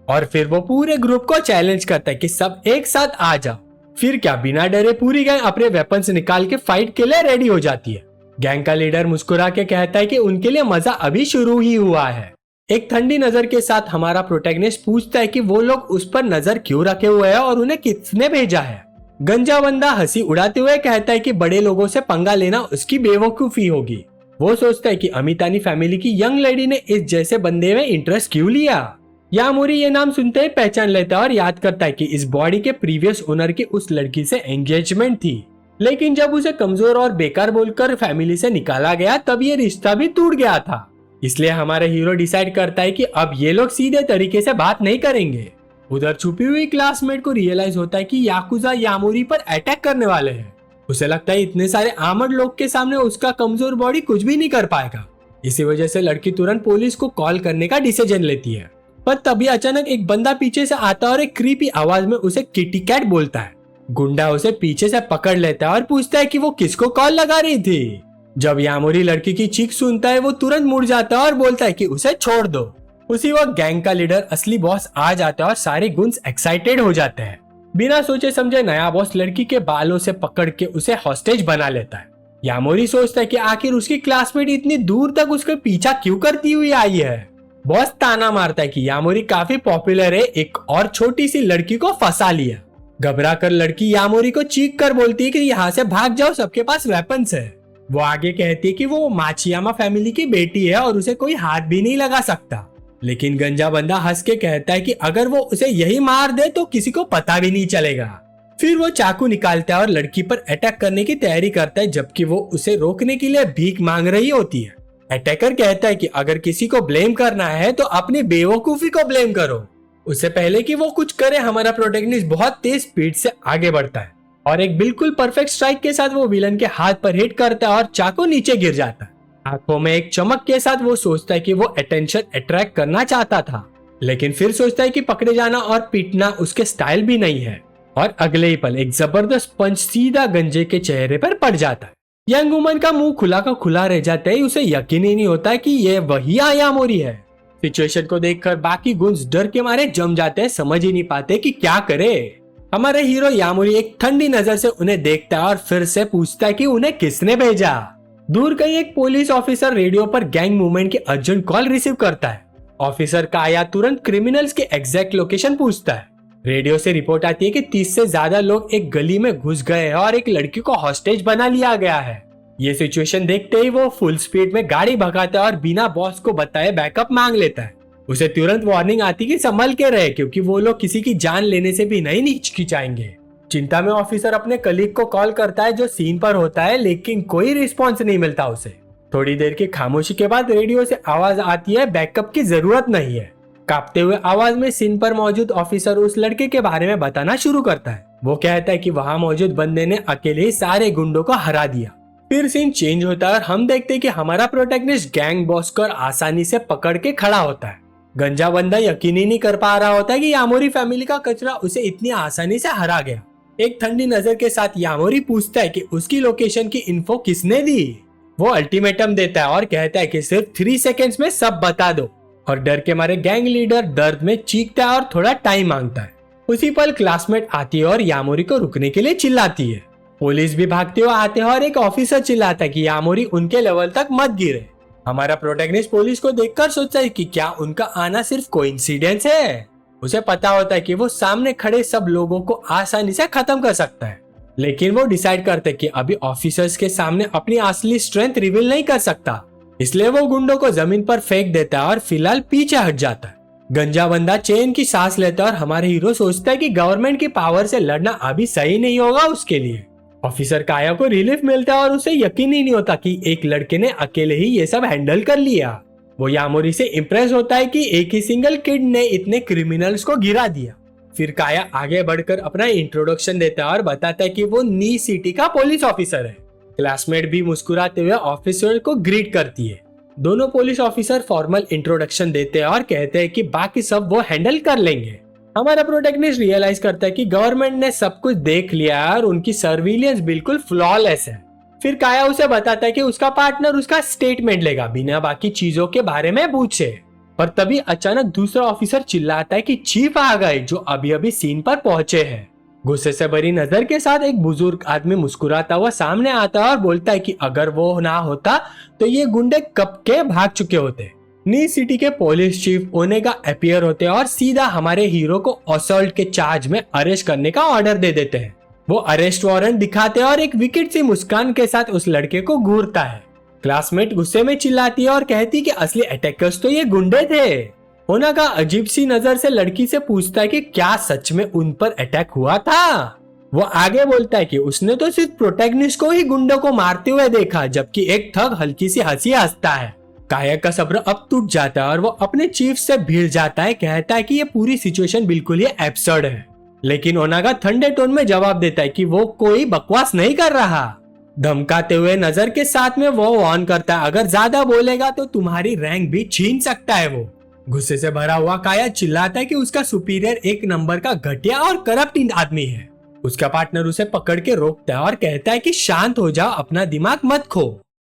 और फिर वो पूरे ग्रुप को चैलेंज करता है कि सब एक साथ आ जाओ। फिर क्या, बिना डरे पूरी गैंग अपने वेपन्स निकाल के फाइट के लिए रेडी हो जाती है। गैंग का लीडर मुस्कुरा के कहता है कि उनके लिए मजा अभी शुरू ही हुआ है। एक ठंडी नजर के साथ हमारा प्रोटैगनिस्ट पूछता है कि वो लोग उस पर नजर क्यों रखे हुए हैं और उन्हें किसने भेजा है। गंजा बंदा हंसी उड़ाते हुए कहता है कि बड़े लोगों से पंगा लेना उसकी बेवकूफी होगी। वो सोचता है कि अमितानी फैमिली की यंग लेडी ने इस जैसे बंदे में इंटरेस्ट क्यों लिया। यामोरी ये नाम सुनते ही पहचान लेता है और याद करता है कि इस बॉडी के प्रीवियस ओनर की उस लड़की से एंगेजमेंट थी, लेकिन जब उसे कमजोर और बेकार बोलकर फैमिली से निकाला गया तब ये रिश्ता भी टूट गया था। इसलिए हमारा हीरो डिसाइड करता है कि अब ये लोग सीधे तरीके से बात नहीं करेंगे। उधर छुपी हुई क्लासमेट को रियलाइज होता है कि याकुजा यामोरी पर अटैक करने वाले हैं। उसे लगता है इतने सारे आर्मर्ड लोग के सामने उसका कमजोर बॉडी कुछ भी नहीं कर पाएगा। इसी वजह से लड़की तुरंत पुलिस को कॉल करने का डिसीजन लेती है। पर तभी अचानक एक बंदा पीछे से आता है और एक क्रीपी आवाज में उसे किटी कैट बोलता है। गुंडा उसे पीछे से पकड़ लेता है और पूछता है कि वो किसको कॉल लगा रही थी। जब यामोरी लड़की की चीख सुनता है वो तुरंत मुड़ जाता है और बोलता है कि उसे छोड़ दो। उसी वक्त गैंग का लीडर असली बॉस आ जाता है और सारे गुंड्स एक्साइटेड हो जाते हैं। बिना सोचे समझे नया बॉस लड़की के बालों से पकड़ के उसे हॉस्टेज बना लेता है। यामोरी सोचता है कि आखिर उसकी क्लासमेट इतनी दूर तक उसके पीछा क्यों करती हुई आई है। बॉस ताना मारता है कि यामोरी काफी पॉपुलर है, एक और छोटी सी लड़की को फंसा लिया। घबरा कर लड़की यामोरी को चीख कर बोलती है कि यहाँ से भाग जाओ, सबके पास वेपन्स है। वो आगे कहती है कि वो माचियामा फैमिली की बेटी है और उसे कोई हाथ भी नहीं लगा सकता। लेकिन गंजा बंदा हंस के कहता है कि अगर वो उसे यही मार दे तो किसी को पता भी नहीं चलेगा। फिर वो चाकू निकालता है और लड़की पर अटैक करने की तैयारी करता है, जबकि वो उसे रोकने के लिए भीख मांग रही होती है। अटैकर कहता है कि अगर किसी को ब्लेम करना है तो अपनी बेवकूफी को ब्लेम करो। उससे पहले कि वो कुछ करे हमारा प्रोटैगनिस्ट बहुत तेज स्पीड से आगे बढ़ता है और एक बिल्कुल परफेक्ट स्ट्राइक के साथ वो विलन के हाथ पर हिट करता है और चाकू नीचे गिर जाता है। आंखों में एक चमक के साथ वो सोचता है कि वो अटेंशन अट्रैक्ट करना चाहता था, लेकिन फिर सोचता है कि पकड़े जाना और पीटना उसके स्टाइल भी नहीं है। और अगले ही पल एक जबरदस्त पंच सीधा गंजे के चेहरे पर पड़ जाता है। यंग वुमन का मुंह खुला का खुला रह जाता है। उसे यकीन ही नहीं होता है कि ये वही यामोरी है। सिचुएशन को देखकर बाकी गुंड्स डर के मारे जम जाते हैं, समझ ही नहीं पाते कि क्या करे। हमारे हीरो यामोरी एक ठंडी नजर से उन्हें देखता है और फिर से पूछता है कि उन्हें किसने भेजा। दूर कहीं एक पुलिस ऑफिसर रेडियो पर गैंग मूवमेंट की अर्जेंट कॉल रिसीव करता है। ऑफिसर का आया तुरंत क्रिमिनल्स के एग्जैक्ट लोकेशन पूछता है। रेडियो से रिपोर्ट आती है कि 30 से ज्यादा लोग एक गली में घुस गए हैं और एक लड़की को हॉस्टेज बना लिया गया है। ये सिचुएशन देखते ही वो फुल स्पीड में गाड़ी भगाता है और बिना बॉस को बताए बैकअप मांग लेता है। उसे तुरंत वार्निंग आती कि संभल के रहे, क्योंकि वो लोग किसी की जान लेने से भी नहीं हिचकिचाएंगे। चिंता में ऑफिसर अपने कलीग को कॉल करता है जो सीन पर होता है, लेकिन कोई रिस्पॉन्स नहीं मिलता उसे। थोड़ी देर की खामोशी के बाद रेडियो से आवाज आती है बैकअप की जरूरत नहीं है। कांपते हुए आवाज में सीन पर मौजूद ऑफिसर उस लड़के के बारे में बताना शुरू करता है। वो कहता है कि वहाँ मौजूद बंदे ने अकेले ही सारे गुंडों को हरा दिया। फिर सीन चेंज होता है और हम देखते हैं कि हमारा प्रोटैगनिस्ट गैंग बॉस को आसानी से पकड़ के खड़ा होता है। गंजा बंदा यकीन ही नहीं कर पा रहा होता है कि यामोरी फैमिली का कचरा उसे इतनी आसानी से हरा गया। एक ठंडी नजर के साथ यामोरी पूछता है कि उसकी लोकेशन की इन्फो किसने दी। वो अल्टीमेटम देता है और कहता है कि सिर्फ 3 सेकेंड्स में सब बता दो। और डर के मारे गैंग लीडर दर्द में चीखता है और थोड़ा टाइम मांगता है। उसी पल क्लासमेट आती है और यामोरी को रुकने के लिए चिल्लाती है। पुलिस भी भागते हुए आते हैं और एक ऑफिसर चिल्लाता है कि यामोरी उनके लेवल तक मत गिरे। हमारा प्रोटैगनिस्ट पुलिस को देखकर सोचता है कि क्या उनका आना सिर्फ कोइंसिडेंस है। उसे पता होता है कि वो सामने खड़े सब लोगों को आसानी से खत्म कर सकता है, लेकिन वो डिसाइड करते हैं कि अभी ऑफिसर्स के सामने अपनी असली स्ट्रेंथ रिवील नहीं कर सकता। इसलिए वो गुंडों को जमीन पर फेंक देता है और फिलहाल पीछे हट जाता है। गंजा बंदा चैन की सांस लेता है और हमारे हीरो सोचता है कि गवर्नमेंट की पावर से लड़ना अभी सही नहीं होगा उसके लिए। ऑफिसर काया को रिलीफ मिलता है और उसे यकीन ही नहीं होता कि एक लड़के ने अकेले ही ये सब हैंडल कर लिया। वो यामोरी से इम्प्रेस होता है कि एक ही सिंगल किड ने इतने क्रिमिनल्स को गिरा दिया। फिर काया आगे बढ़कर अपना इंट्रोडक्शन देता है और बताता है कि वो नी सिटी का पुलिस ऑफिसर है। क्लासमेट भी मुस्कुराते हुए ऑफिसर को ग्रीट करती है। दोनों पुलिस ऑफिसर फॉर्मल इंट्रोडक्शन देते हैं और कहते हैं कि बाकी सब वो हैंडल कर लेंगे। हमारा प्रोटैगनिस्ट रियलाइज करता है कि गवर्नमेंट ने सब कुछ देख लिया है और उनकी सर्विलियंस बिल्कुल फ्लॉलेस है। फिर काया उसे बताता है कि उसका पार्टनर उसका स्टेटमेंट लेगा बिना बाकी चीजों के बारे में पूछे। पर तभी अचानक दूसरा ऑफिसर चिल्लाता है कि चीफ आ गए जो अभी अभी सीन पर पहुंचे हैं। गुस्से से भरी नजर के साथ एक बुजुर्ग आदमी मुस्कुराता हुआ सामने आता है और बोलता है कि अगर वो ना होता तो ये गुंडे कब के भाग चुके होते। नी सिटी के पुलिस चीफ ओनेगा अपीयर होते हैं और सीधा हमारे हीरो को असॉल्ट के चार्ज में अरेस्ट करने का ऑर्डर दे देते हैं। वो अरेस्ट वारंट दिखाते हैं और एक विकेट सी मुस्कान के साथ उस लड़के को घूरता है। क्लासमेट गुस्से में चिल्लाती है और कहती कि असली अटैकर्स तो ये गुंडे थे। ओनेगा अजीब सी नजर से लड़की से पूछता है कि क्या सच में उन पर अटैक हुआ था। वो आगे बोलता है कि उसने तो सिर्फ प्रोटैगनिस्ट को ही गुंडों को मारते हुए देखा, जबकि एक थग हल्की सी हंसी हंसता है। काया का सब्र अब टूट जाता है और वो अपने चीफ से भिड़ जाता है, कहता है कि ये पूरी सिचुएशन बिल्कुल ही एब्सर्ड है। लेकिन ओनेगा ठंडे टोन में जवाब देता है कि वो कोई बकवास नहीं कर रहा। धमकाते हुए नजर के साथ में वो वार्न करता है, अगर ज्यादा बोलेगा तो तुम्हारी रैंक भी छीन सकता है। वो गुस्से से भरा हुआ काया चिल्लाता है कि उसका सुपीरियर एक नंबर का घटिया और करप्ट आदमी है। उसका पार्टनर उसे पकड़ के रोकता है और कहता है कि शांत हो जाओ, अपना दिमाग मत खो।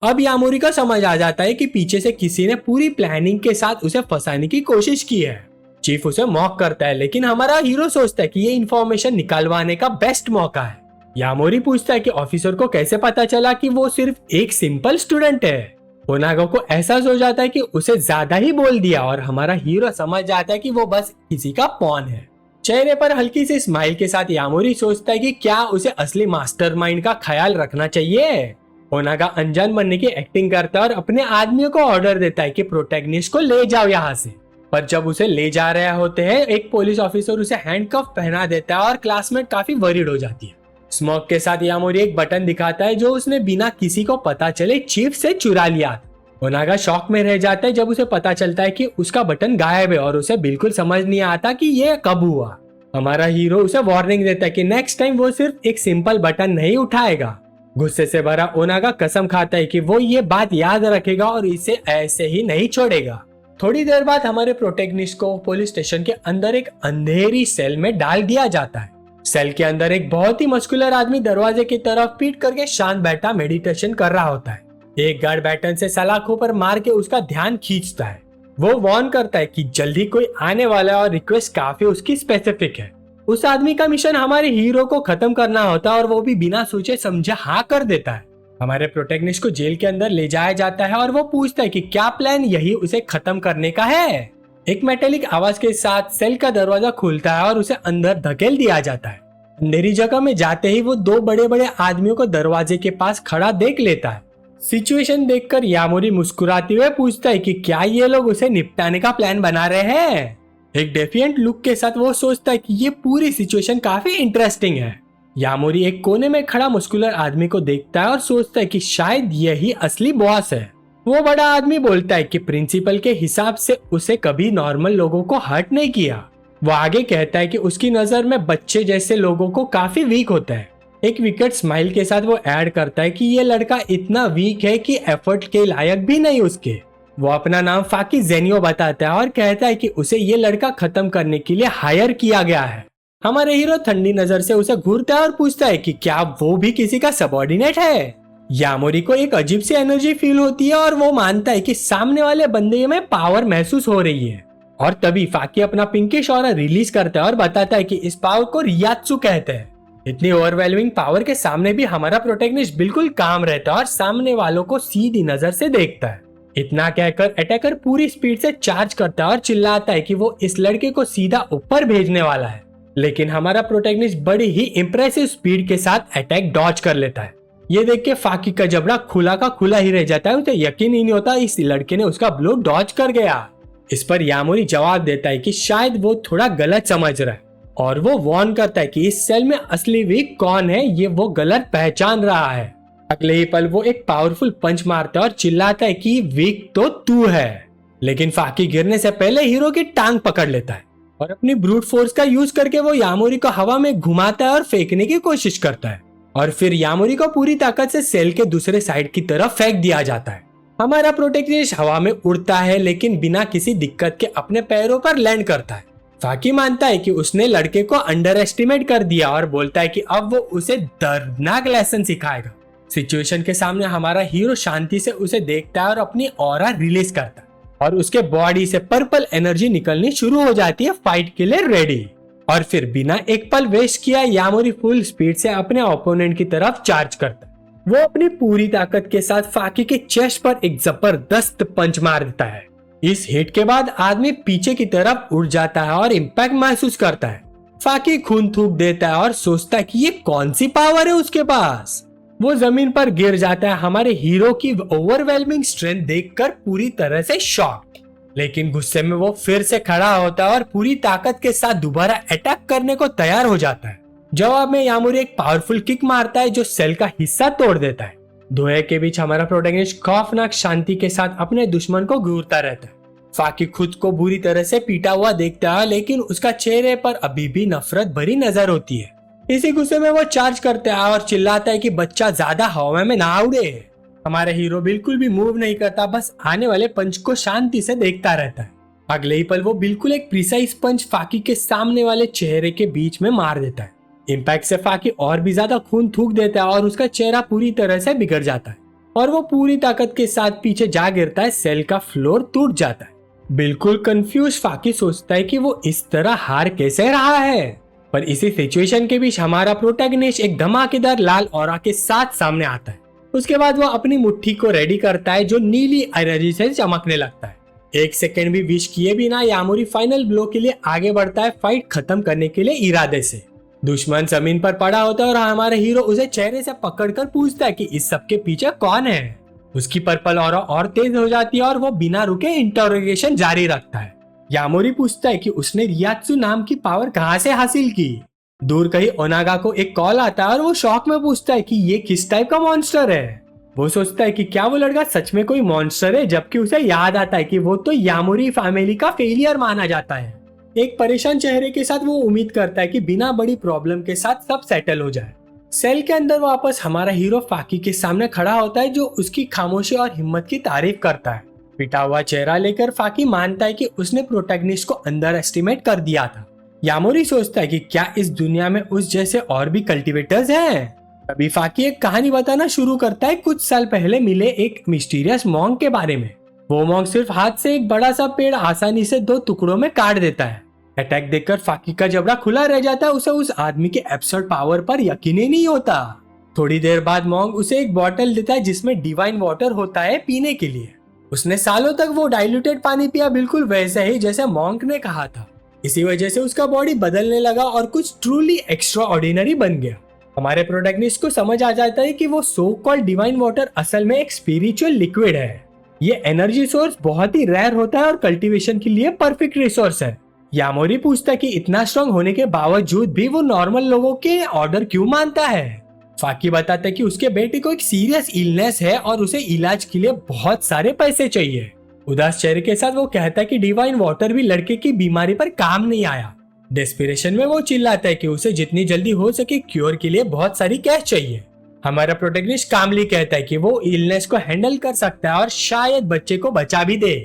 अब यामोरी को समझ आ जाता है कि पीछे से किसी ने पूरी प्लानिंग के साथ उसे फंसाने की कोशिश की है। चीफ उसे मॉक करता है, लेकिन हमारा हीरो सोचता है कि ये इन्फॉर्मेशन निकालवाने का बेस्ट मौका है। यामोरी पूछता है कि ऑफिसर को कैसे पता चला कि वो सिर्फ एक सिंपल स्टूडेंट है। ओनेगा को एहसास हो जाता है कि उसे ज्यादा ही बोल दिया और हमारा हीरो समझ जाता है कि वो बस किसी का पॉन है। चेहरे पर हल्की सी स्माइल के साथ यामोरी सोचता है कि क्या उसे असली मास्टरमाइंड का ख्याल रखना चाहिए। ओनेगा अनजान बनने की एक्टिंग करता है और अपने आदमियों को ऑर्डर देता है कि प्रोटैगनिस्ट को ले जाओ यहाँ से। पर जब उसे ले जा रहे होते हैं, एक पुलिस ऑफिसर उसे हैंडकफ पहना देता है और क्लासमेट काफी वरीड हो जाती है। स्मोक के साथ यामोरी एक बटन दिखाता है जो उसने बिना किसी को पता चले चीफ से चुरा लिया। ओनेगा शॉक में रह जाता है जब उसे पता चलता है कि उसका बटन गायब है और उसे बिल्कुल समझ नहीं आता कि ये कब हुआ। हमारा हीरो उसे वार्निंग देता है कि नेक्स्ट टाइम वो सिर्फ एक सिंपल बटन नहीं उठाएगा। गुस्से से भरा ओनेगा कसम खाता है कि वो ये बात याद रखेगा और इसे ऐसे ही नहीं छोड़ेगा। थोड़ी देर बाद हमारे प्रोटैगनिस्ट को पुलिस स्टेशन के अंदर एक अंधेरी सेल में डाल दिया जाता है। सेल के अंदर एक बहुत ही मस्कुलर आदमी दरवाजे की तरफ पीठ करके शांत बैठा मेडिटेशन कर रहा होता है। एक गार्ड बैटन से सलाखों पर मार के उसका ध्यान खींचता है। वो वार्न करता है कि जल्दी कोई आने वाला है और रिक्वेस्ट काफी उसकी स्पेसिफिक है। उस आदमी का मिशन हमारे हीरो को खत्म करना होता है और वो भी बिना सोचे समझे हाँ कर देता है। हमारे प्रोटैगनिस्ट को जेल के अंदर ले जाया जाता है और वो पूछता है कि क्या प्लान यही उसे खत्म करने का है। एक मेटेलिक आवाज के साथ सेल का दरवाजा खुलता है और उसे अंदर धकेल दिया जाता है। अंधेरी जगह में जाते ही वो दो बड़े बड़े आदमियों को दरवाजे के पास खड़ा देख लेता है। सिचुएशन देखकर यामोरी मुस्कुराते हुए पूछता है कि क्या ये लोग उसे निपटाने का प्लान बना रहे हैं। एक डेफिएंट लुक के साथ वो सोचता है कि ये पूरी सिचुएशन काफी इंटरेस्टिंग है। यामोरी एक कोने में खड़ा मुस्कुलर आदमी को देखता है और सोचता है कि शायद यही असली बॉस है। वो बड़ा आदमी बोलता है कि प्रिंसिपल के हिसाब से उसे कभी नॉर्मल लोगों को हर्ट नहीं किया। वो आगे कहता है कि उसकी नजर में बच्चे जैसे लोगों को काफी वीक होता है। एक विकेट स्माइल के साथ वो ऐड करता है कि ये लड़का इतना वीक है कि एफर्ट के लायक भी नहीं उसके। वो अपना नाम फाकी जेनियो बताता है और कहता है कि उसे ये लड़का खत्म करने के लिए हायर किया गया है। हमारे हीरो ठंडी नजर से उसे घूरता है और पूछता है कि क्या वो भी किसी का सबऑर्डिनेट है। यामोरी को एक अजीब सी एनर्जी फील होती है और वो मानता है कि सामने वाले बंदे में पावर महसूस हो रही है। और तभी फाकी अपना पिंकिश ऑरा रिलीज करता है और बताता है कि इस पावर को रियात्सु कहते हैं। इतनी ओवरवेलमिंग पावर के सामने भी हमारा प्रोटैगनिस्ट बिल्कुल काम रहता है और सामने वालों को सीधी नजर से देखता है। इतना कहकर अटैकर पूरी स्पीड से चार्ज करता है और चिल्लाता है कि वो इस लड़के को सीधा ऊपर भेजने वाला है। लेकिन हमारा प्रोटैगनिस्ट बड़ी ही इंप्रेसिव स्पीड के साथ अटैक डॉज कर लेता है। ये देख के फाकी का जबड़ा खुला का खुला ही रह जाता है। उसे यकीन ही नहीं होता इस लड़के ने उसका ब्लो डॉज कर गया। इस पर यामोरी जवाब देता है कि शायद वो थोड़ा गलत समझ रहा है और वो वार्न करता है कि इस सेल में असली वीक कौन है ये वो गलत पहचान रहा है। अगले ही पल वो एक पावरफुल पंच मारता है और चिल्लाता है कि वीक तो तू है, लेकिन फाकी गिरने से पहले हीरो की टांग पकड़ लेता है और अपनी ब्रूट फोर्स का यूज करके वो यामोरी को हवा में घुमाता है और फेंकने की कोशिश करता है और फिर यामोरी को पूरी ताकत से सेल के दूसरे साइड की तरफ फेंक दिया जाता है। हमारा प्रोटैगनिस्ट हवा में उड़ता है लेकिन बिना किसी दिक्कत के अपने पैरों पर लैंड करता है। फाकी मानता है कि उसने लड़के को अंडर एस्टिमेट कर दिया और बोलता है कि अब वो उसे दर्दनाक लेसन सिखाएगा। सिचुएशन के सामने हमारा हीरो शांति से उसे देखता है और अपनी ऑरा रिलीज करता है और उसके बॉडी से पर्पल एनर्जी निकलनी शुरू हो जाती है फाइट के लिए रेडी। और फिर बिना एक पल वेस्ट किया यामोरी फुल स्पीड से अपने ओपोनेंट की तरफ चार्ज करता है। वो अपनी पूरी ताकत के साथ फाकी के चेस्ट पर एक जबरदस्त पंच मार देता है। इस हिट के बाद आदमी पीछे की तरफ उड़ जाता है और इम्पैक्ट महसूस करता है। फाकी खून थूक देता है और सोचता है कि ये कौन सी पावर है उसके पास। वो जमीन पर गिर जाता है हमारे हीरो की ओवरवेलमिंग स्ट्रेंथ देखकर पूरी तरह से शॉक्ड, लेकिन गुस्से में वो फिर से खड़ा होता है और पूरी ताकत के साथ दोबारा अटैक करने को तैयार हो जाता है। जवाब में यामोरी एक पावरफुल किक मारता है जो सेल का हिस्सा तोड़ देता है। धुएं के बीच हमारा प्रोटैगनिस्ट खौफनाक शांति के साथ अपने दुश्मन को घूरता रहता है। फाकी खुद को बुरी तरह से पीटा हुआ देखता है लेकिन उसका चेहरे पर अभी भी नफरत भरी नजर होती है। इसी गुस्से में वो चार्ज करता है और चिल्लाता है कि बच्चा ज्यादा हवा में ना उड़े। हमारा हीरो बिल्कुल भी मूव नहीं करता, बस आने वाले पंच को शांति से देखता रहता है। अगले ही पल वो बिल्कुल एक प्रिसाइज पंच फाकी के सामने वाले चेहरे के बीच में मार देता है। इम्पैक्ट से फाकी और भी ज्यादा खून थूक देता है और उसका चेहरा पूरी तरह से बिगड़ जाता है और वो पूरी ताकत के साथ पीछे जा गिरता है। सेल का फ्लोर टूट जाता है। बिल्कुल कंफ्यूज फाकी सोचता है कि वो इस तरह हार कैसे रहा है, पर इसी सिचुएशन के बीच हमारा प्रोटैगनिस्ट एक धमाकेदार लाल ऑरा के साथ सामने आता है। उसके बाद वो अपनी मुट्ठी को रेडी करता है जो नीली एनर्जी से चमकने लगता है। एक सेकंड भी विश किए बिना यामोरी फाइनल ब्लो के लिए आगे बढ़ता है, फाइट खत्म करने के लिए इरादे से। दुश्मन जमीन पर पड़ा होता है और हमारा हीरो उसे चेहरे से पकड़कर पूछता है कि इस सब के पीछे कौन है। उसकी पर्पल ऑरा और तेज हो जाती है और वो बिना रुके इंटरोगेशन जारी रखता है। यामोरी पूछता है कि उसने रियात्सु नाम की पावर कहां से हासिल की। दूर कहीं ओनागा को एक कॉल आता है और वो शॉक में पूछता है कि ये किस टाइप का मॉन्स्टर है। वो सोचता है कि क्या वो लड़का सच में कोई मॉन्स्टर है, जबकि उसे याद आता है कि वो तो यामोरी फैमिली का फेलियर माना जाता है। एक परेशान चेहरे के साथ वो उम्मीद करता है कि बिना बड़ी प्रॉब्लम के साथ सब सेटल हो जाए। सेल के अंदर वापस हमारा हीरो फाकी के सामने खड़ा होता है जो उसकी खामोशी और हिम्मत की तारीफ करता है। पिटा हुआ चेहरा लेकर फाकी मानता है कि उसने प्रोटैगनिस्ट को अंडर एस्टिमेट कर दिया था। यामोरी सोचता है कि क्या इस दुनिया में उस जैसे और भी कल्टिवेटर्स हैं। तभी फाकी एक कहानी बताना शुरू करता है कुछ साल पहले मिले एक मिस्टीरियस मॉन्क के बारे में। वो मॉन्क सिर्फ हाथ से एक बड़ा सा पेड़ आसानी से 2 टुकड़ों में काट देता है। अटैक देखकर फाकी का जबड़ा खुला रह जाता है। उसे उस आदमी के एब्सर्ड पावर पर यकीन ही नहीं होता। थोड़ी देर बाद मॉन्क उसे एक बॉटल देता है जिसमें डिवाइन वाटर होता है पीने के लिए। उसने सालों तक वो डाइल्यूटेड पानी पिया, बिल्कुल वैसे ही जैसे मॉन्क ने कहा था। इसी वजह से उसका बॉडी बदलने लगा और कुछ ट्रूली एक्स्ट्रा ऑर्डिनरी बन गया। हमारे प्रोटैगनिस्ट को समझ आ जाता है कि वो सो कॉल्ड डिवाइन वाटर असल में एक स्पिरिचुअल लिक्विड है। ये एनर्जी सोर्स बहुत ही रेयर होता है और कल्टीवेशन के लिए परफेक्ट रिसोर्स है। यामोरी पूछता है कि इतना स्ट्रॉन्ग होने के बावजूद भी वो नॉर्मल लोगों के ऑर्डर क्यों मानता है। फाकी बताता है कि उसके बेटे को एक सीरियस इलनेस है और उसे इलाज के लिए बहुत सारे पैसे चाहिए। उदास चेहरे के साथ वो कहता है कि डिवाइन वाटर भी लड़के की बीमारी पर काम नहीं आया। डेस्पिरेशन में वो चिल्लाता है कि उसे जितनी जल्दी हो सके क्योर के लिए बहुत सारी कैश चाहिए। हमारा प्रोटैगनिस्ट कामली कहता है कि वो इलनेस को हैंडल कर सकता है और शायद बच्चे को बचा भी दे।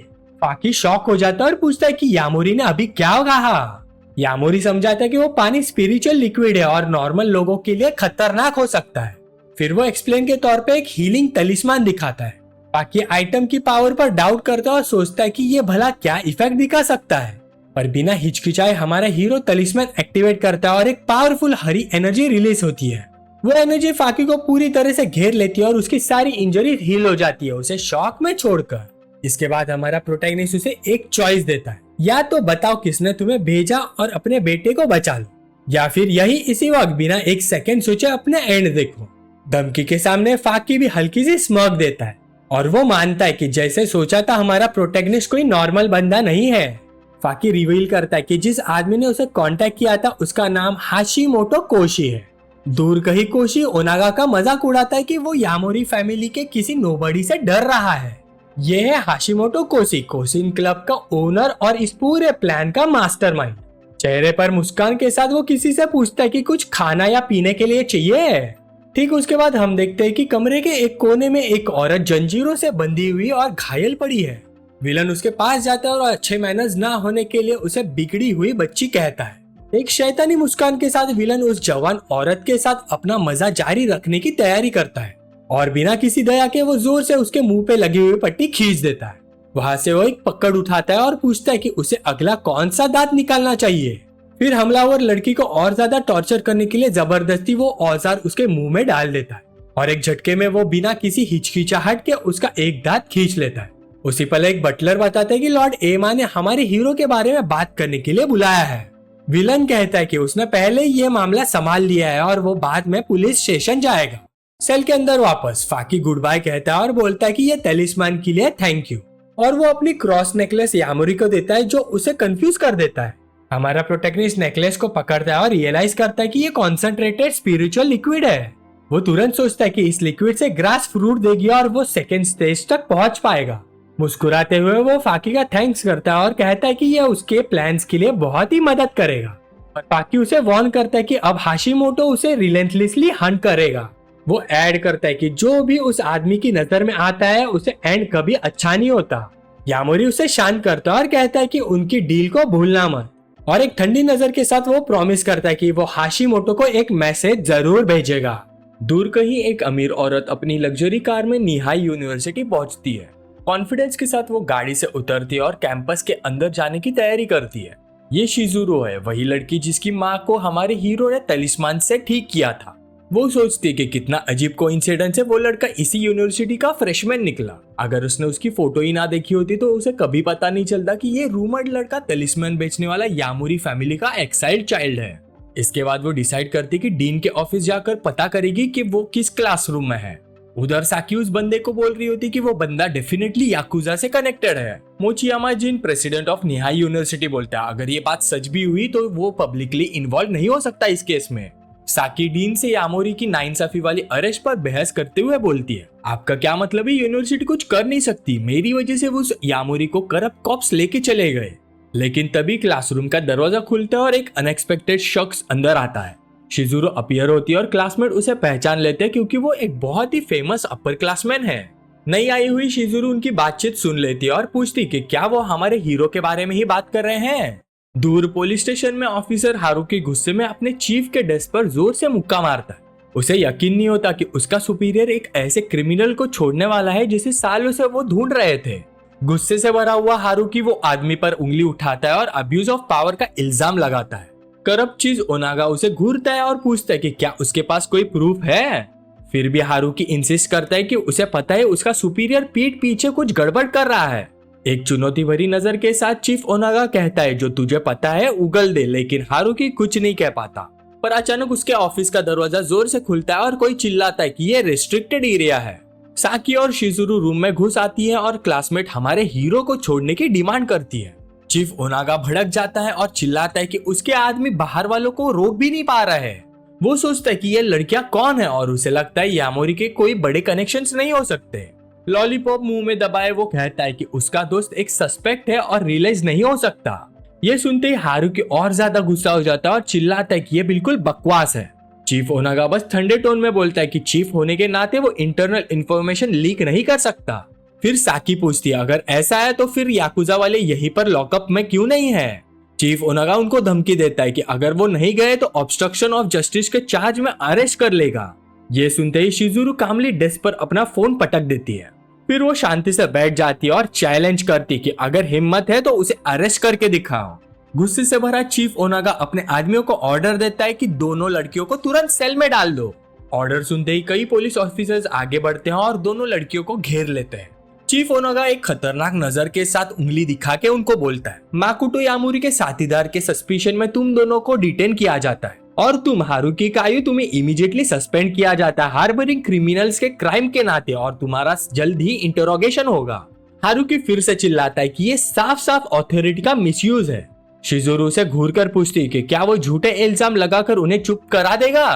फाकी शॉक हो जाता है और पूछता है कि यामोरी ने अभी क्या कहा। यामोरी समझाता है कि वो पानी स्पिरिचुअल लिक्विड है और नॉर्मल लोगों के लिए खतरनाक हो सकता है। फिर वो एक्सप्लेन के तौर पे एक हीलिंग तलिस्मान दिखाता है। फाकी आइटम की पावर पर डाउट करता है और सोचता है कि ये भला क्या इफेक्ट दिखा सकता है, पर बिना हिचकिचाए हमारा हीरो तलिस्मान एक्टिवेट करता है और एक पावरफुल हरी एनर्जी रिलीज होती है। वो एनर्जी फाकी को पूरी तरह से घेर लेती है और उसकी सारी इंजरी हील हो जाती है, उसे शॉक में छोड़कर। इसके बाद हमारा प्रोटैगनिस्ट उसे एक चॉइस देता है, या तो बताओ किसने तुम्हें भेजा और अपने बेटे को बचा लो, या फिर यही इसी वक्त बिना एक सेकंड सोचे अपने एंड देखो। धमकी के सामने फाकी भी हल्की सी स्मर्क देता है और वो मानता है कि जैसे सोचा था हमारा प्रोटैगनिस्ट कोई नॉर्मल बंदा नहीं है। फाकी रिवील करता है कि जिस आदमी ने उसे कांटेक्ट किया था उसका नाम हाशिमोटो कोशी है। दूर कहीं कोशी ओनागा का मजाक उड़ाता है कि वो यामोरी फैमिली के किसी नोबडी से डर रहा है। ये है हाशिमोटो कोशी, कोशिन क्लब का ओनर और इस पूरे प्लान का मास्टरमाइंड। चेहरे पर मुस्कान के साथ वो किसी से पूछता है कि कुछ खाना या पीने के लिए चाहिए। ठीक उसके बाद हम देखते हैं कि कमरे के एक कोने में एक औरत जंजीरों से बंधी हुई और घायल पड़ी है। विलन उसके पास जाता है और अच्छे मैनर्स ना होने के लिए उसे बिगड़ी हुई बच्ची कहता है। एक शैतानी मुस्कान के साथ विलन उस जवान औरत के साथ अपना मजा जारी रखने की तैयारी करता है और बिना किसी दया के वो जोर से उसके मुंह पे लगी हुई पट्टी खींच देता है। वहां से वो एक पकड़ उठाता है और पूछता है कि उसे अगला कौन सा दांत निकालना चाहिए। फिर हमलावर लड़की को और ज्यादा टॉर्चर करने के लिए जबरदस्ती वो औजार उसके मुंह में डाल देता है और एक झटके में वो बिना किसी हिचकिचाहट के उसका एक दांत खींच लेता है। उसी पल एक बटलर बताता है कि लॉर्ड एमा ने हमारे हीरो के बारे में बात करने के लिए बुलाया है। विलन कहता है कि उसने पहले ये मामला संभाल लिया है और वो बाद में पुलिस स्टेशन जाएगा। सेल के अंदर वापस फाकी गुड बाय कहता है और बोलता है कि ये तलिस्मान के लिए थैंक यू, और वो अपनी क्रॉस नेकलेस यामोरी को देता है जो उसे कंफ्यूज कर देता है। हमारा प्रोटैगनिस्ट नेकलेस को पकड़ता है और रियलाइज करता है कि ये कॉन्सेंट्रेटेड स्पिरिचुअल लिक्विड है। वो तुरंत सोचता है कि इस लिक्विड से ग्रास फ्रूट देगी और वो सेकेंड स्टेज तक पहुंच पाएगा। मुस्कुराते हुए वो फाकी का थैंक्स करता है और कहता है कि यह उसके प्लान्स के लिए बहुत ही मदद करेगा। और फाकी उसे वार्न करता है कि अब हाशिमोटो उसे रिलेंटलेसली हंट करेगा। वो ऐड करता है कि जो भी उस आदमी की नजर में आता है उसे एंड कभी अच्छा नहीं होता। यामोरी उसे शांत करता है और कहता है कि उनकी डील को भूलना मत, और एक ठंडी नजर के साथ वो प्रॉमिस करता है कि वो हाशिमोटो को एक मैसेज जरूर भेजेगा। दूर कहीं एक अमीर औरत अपनी लग्जरी कार में निहाई यूनिवर्सिटी पहुंचती है। कॉन्फिडेंस के साथ वो गाड़ी से उतरती है और कैंपस के अंदर जाने की तैयारी करती है। ये शिजुरो है, वही लड़की जिसकी माँ को हमारे हीरो ने तलिस्मान से ठीक किया था। वो सोचती है कि कितना अजीब कोइंसिडेंस है, वो लड़का इसी यूनिवर्सिटी का फ्रेशमैन निकला। अगर उसने उसकी फोटो ही ना देखी होती तो उसे कभी पता नहीं चलता कि ये रूमर्ड लड़का तलिस्मान बेचने वाला यामोरी फैमिली का एक्साइल्ड चाइल्ड है। इसके बाद वो डिसाइड करती कि डीन के ऑफिस जाकर पता करेगी कि वो किस क्लासरूम में है। उधर साकी उस बंदे को बोल रही होती कि वो बंदा डेफिनेटली याकुजा से कनेक्टेड है। मोचियामा जिन, प्रेसिडेंट ऑफ निहाई यूनिवर्सिटी, बोलता है अगर ये बात सच भी हुई तो वो पब्लिकली इन्वॉल्व नहीं हो सकता इस केस में। साकी डीन से यामोरी की नाइंसाफी वाली अरेस्ट पर बहस करते हुए बोलती है, आपका क्या मतलब है, यूनिवर्सिटी कुछ कर नहीं सकती, मेरी वजह से वो उस यामोरी को करप्ट कॉप्स लेके चले गए। लेकिन तभी क्लासरूम का दरवाजा खुलता है और एक अनएक्सपेक्टेड शख्स अंदर आता है। शिजुरो अपीयर होती है और क्लासमेट उसे पहचान लेते हैं क्योंकि वो एक बहुत ही फेमस अपर क्लासमैन है। नई आई हुई शिजुरो उनकी बातचीत सुन लेती है और पूछती कि क्या वो हमारे हीरो के बारे में ही बात कर रहे हैं। दूर पुलिस स्टेशन में ऑफिसर हारुकी गुस्से में अपने चीफ के डेस्क पर जोर से मुक्का मारता है। उसे यकीन नहीं होता कि उसका सुपीरियर एक ऐसे क्रिमिनल को छोड़ने वाला है जिसे सालों से वो ढूंढ रहे थे। गुस्से से भरा हुआ हारुकी वो आदमी पर उंगली उठाता है और अब्यूज ऑफ पावर का इल्जाम लगाता है। करप्ट चीज ओनागा उसे घूरता है और पूछता है कि क्या उसके पास कोई प्रूफ है। फिर भी हारुकी इंसिस्ट करता है कि उसे पता है उसका सुपीरियर पीठ पीछे कुछ गड़बड़ कर रहा है। एक चुनौती भरी नजर के साथ चीफ ओनागा कहता है जो तुझे पता है उगल दे, लेकिन हारुकी कुछ नहीं कह पाता। पर अचानक उसके ऑफिस का दरवाजा जोर से खुलता है और कोई चिल्लाता है कि ये रिस्ट्रिक्टेड एरिया है। साकी और शिजुरो रूम में घुस आती है और क्लासमेट हमारे हीरो को छोड़ने की डिमांड करती है। चीफ ओनागा भड़क जाता है और चिल्लाता है कि उसके आदमी बाहर वालों को रोक भी नहीं पा रहा है। वो सोचता है कि ये लड़कियां कौन है और उसे लगता है यामोरी के कोई बड़े कनेक्शंस नहीं हो सकते। लॉलीपॉप मुंह में दबाए वो कहता है कि उसका दोस्त एक सस्पेक्ट है और रियलाइज नहीं हो सकता। ये सुनते ही हारुकी और ज्यादा गुस्सा हो जाता है और चिल्लाता है कि ये बिल्कुल बकवास है। चीफ ओनागा बस ठंडे टोन में बोलता है कि चीफ होने के नाते वो इंटरनल इंफॉर्मेशन लीक नहीं कर सकता। फिर साकी पूछती है अगर ऐसा है तो फिर याकुजा वाले यहीं पर लॉकअप में क्यों नहीं है। चीफ ओनागा उनको धमकी देता है कि अगर वो नहीं गए तो ऑब्स्ट्रक्शन ऑफ जस्टिस के चार्ज में अरेस्ट कर लेगा। ये सुनते ही शिजुरो कामली डेस्क पर अपना फोन पटक देती है। फिर वो शांति से बैठ जाती है और चैलेंज करती कि अगर हिम्मत है तो उसे अरेस्ट करके दिखाओ। गुस्से से भरा चीफ ओनागा अपने आदमियों को ऑर्डर देता है कि दोनों लड़कियों को तुरंत सेल में डाल दो। ऑर्डर सुनते ही कई पुलिस ऑफिसर्स आगे बढ़ते हैं और दोनों लड़कियों को घेर लेते हैं। चीफ ओनागा एक खतरनाक नजर के साथ उंगली दिखा के उनको बोलता है, माकुटो यामोरी के साथीदार के सस्पिशन में तुम दोनों को डिटेन किया जाता है। और तुम हारुकी कायु, तुम्हें इमीडिएटली सस्पेंड किया जाता है हार्बरिंग क्रिमिनल्स के क्राइम के नाते, और तुम्हारा जल्द ही इंटरोगेशन होगा। हारुकी फिर से चिल्लाता है कि ये साफ साफ अथॉरिटी का मिसयूज है। शिजुरू से घूर कर पूछती है कि क्या वो झूठे इल्जाम लगाकर उन्हें चुप करा देगा।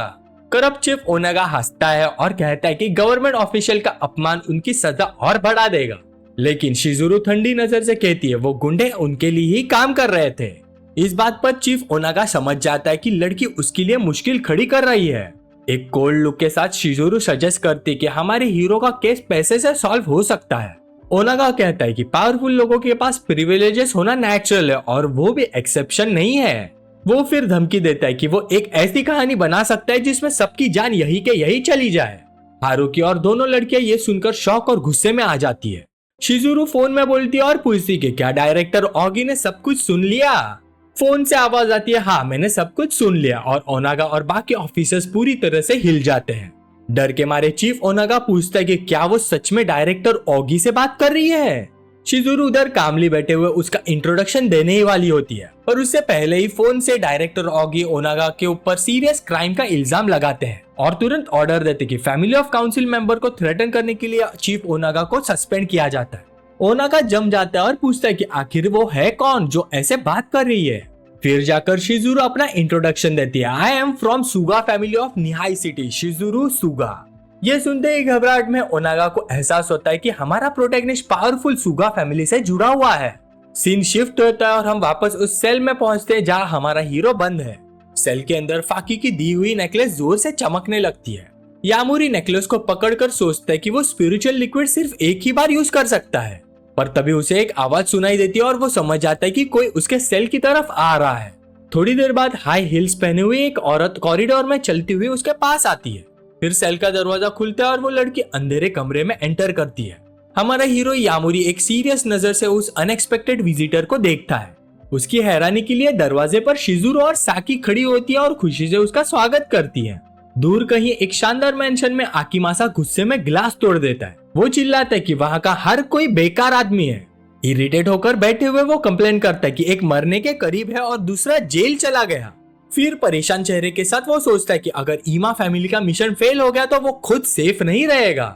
करप्ट चीफ ओनागा हंसता है और कहता है कि गवर्नमेंट ऑफिशियल का अपमान उनकी सजा और बढ़ा देगा। लेकिन शिजुरू ठंडी नजर से कहती है वो गुंडे उनके लिए ही काम कर रहे थे। इस बात पर चीफ ओनागा समझ जाता है कि लड़की उसके लिए मुश्किल खड़ी कर रही है। एक कोल्ड लुक के साथ शिजुरू सजेस्ट करती है कि हमारे हीरो का केस पैसे से सॉल्व हो सकता है। ओनागा कहता है कि पावरफुल लोगों के पास प्रिविलेजेस होना नेचुरल है और वो भी एक्सेप्शन नहीं है। वो फिर धमकी देता है कि वो एक ऐसी कहानी बना सकता है जिसमें सबकी जान यही के यही चली जाए। हारुकी और दोनों लड़कियां ये सुनकर शौक और गुस्से में आ जाती है। शिजुरू फोन में बोलती है और पूछती है कि क्या डायरेक्टर ऑगी ने सब कुछ सुन लिया। फोन से आवाज आती है हाँ मैंने सब कुछ सुन लिया, और ओनागा और बाकी ऑफिसर्स पूरी तरह से हिल जाते हैं। डर के मारे चीफ ओनागा पूछता है कि क्या वो सच में डायरेक्टर ऑगी से बात कर रही है। शिजुरू उधर कामली बैठे हुए उसका इंट्रोडक्शन देने ही वाली होती है, पर उससे पहले ही फोन से डायरेक्टर ऑगी ओनागा के ऊपर सीरियस क्राइम का इल्जाम लगाते हैं और तुरंत ऑर्डर देते कि फैमिली ऑफ काउंसिल मेंबर को थ्रेटन करने के लिए चीफ ओनागा को सस्पेंड किया जाता है। ओनागा जम जाता है और पूछता है कि आखिर वो है कौन जो ऐसे बात कर रही है। फिर जाकर शिजुरू अपना इंट्रोडक्शन देती है, I am from Suga family of Nihai city, Shizuru Suga. ये सुनते ही घबराहट में ओनागा को एहसास होता है कि हमारा प्रोटैगनिस्ट पावरफुल सुगा फैमिली से जुड़ा हुआ है। सीन शिफ्ट होता है और हम वापस उस सेल में पहुंचते हैं जहां हमारा हीरो बंद है। सेल के अंदर फाकी की दी हुई नेकलेस जोर से चमकने लगती है। यामुरी नेकलेस को पकड़कर सोचता है कि वो स्पिरिचुअल लिक्विड सिर्फ एक ही बार यूज कर सकता है, पर तभी उसे एक आवाज सुनाई देती है और वो समझ जाता है कि कोई उसके सेल की तरफ आ रहा है। थोड़ी देर बाद हाई हील्स पहने हुई एक औरत कॉरिडोर में चलती हुई उसके पास आती है। फिर सेल का दरवाजा खुलता है और वो लड़की अंधेरे कमरे में एंटर करती है। हमारा हीरो यामुरी एक सीरियस नजर से उस अनएक्सपेक्टेड विजिटर को देखता है। उसकी हैरानी के लिए दरवाजे पर शिजुरू और साकी खड़ी होती है और खुशी से उसका स्वागत करती है। दूर कहीं एक शानदार मेंशन में आकिमासा गुस्से में ग्लास तोड़ देता है। वो चिल्लाता है कि वहाँ का हर कोई बेकार आदमी है। इरिटेट होकर बैठे हुए वो कंप्लेन करता है कि एक मरने के करीब है और दूसरा जेल चला गया। फिर परेशान चेहरे के साथ वो सोचता है कि अगर ईमा फैमिली का मिशन फेल हो गया तो वो खुद सेफ नहीं रहेगा।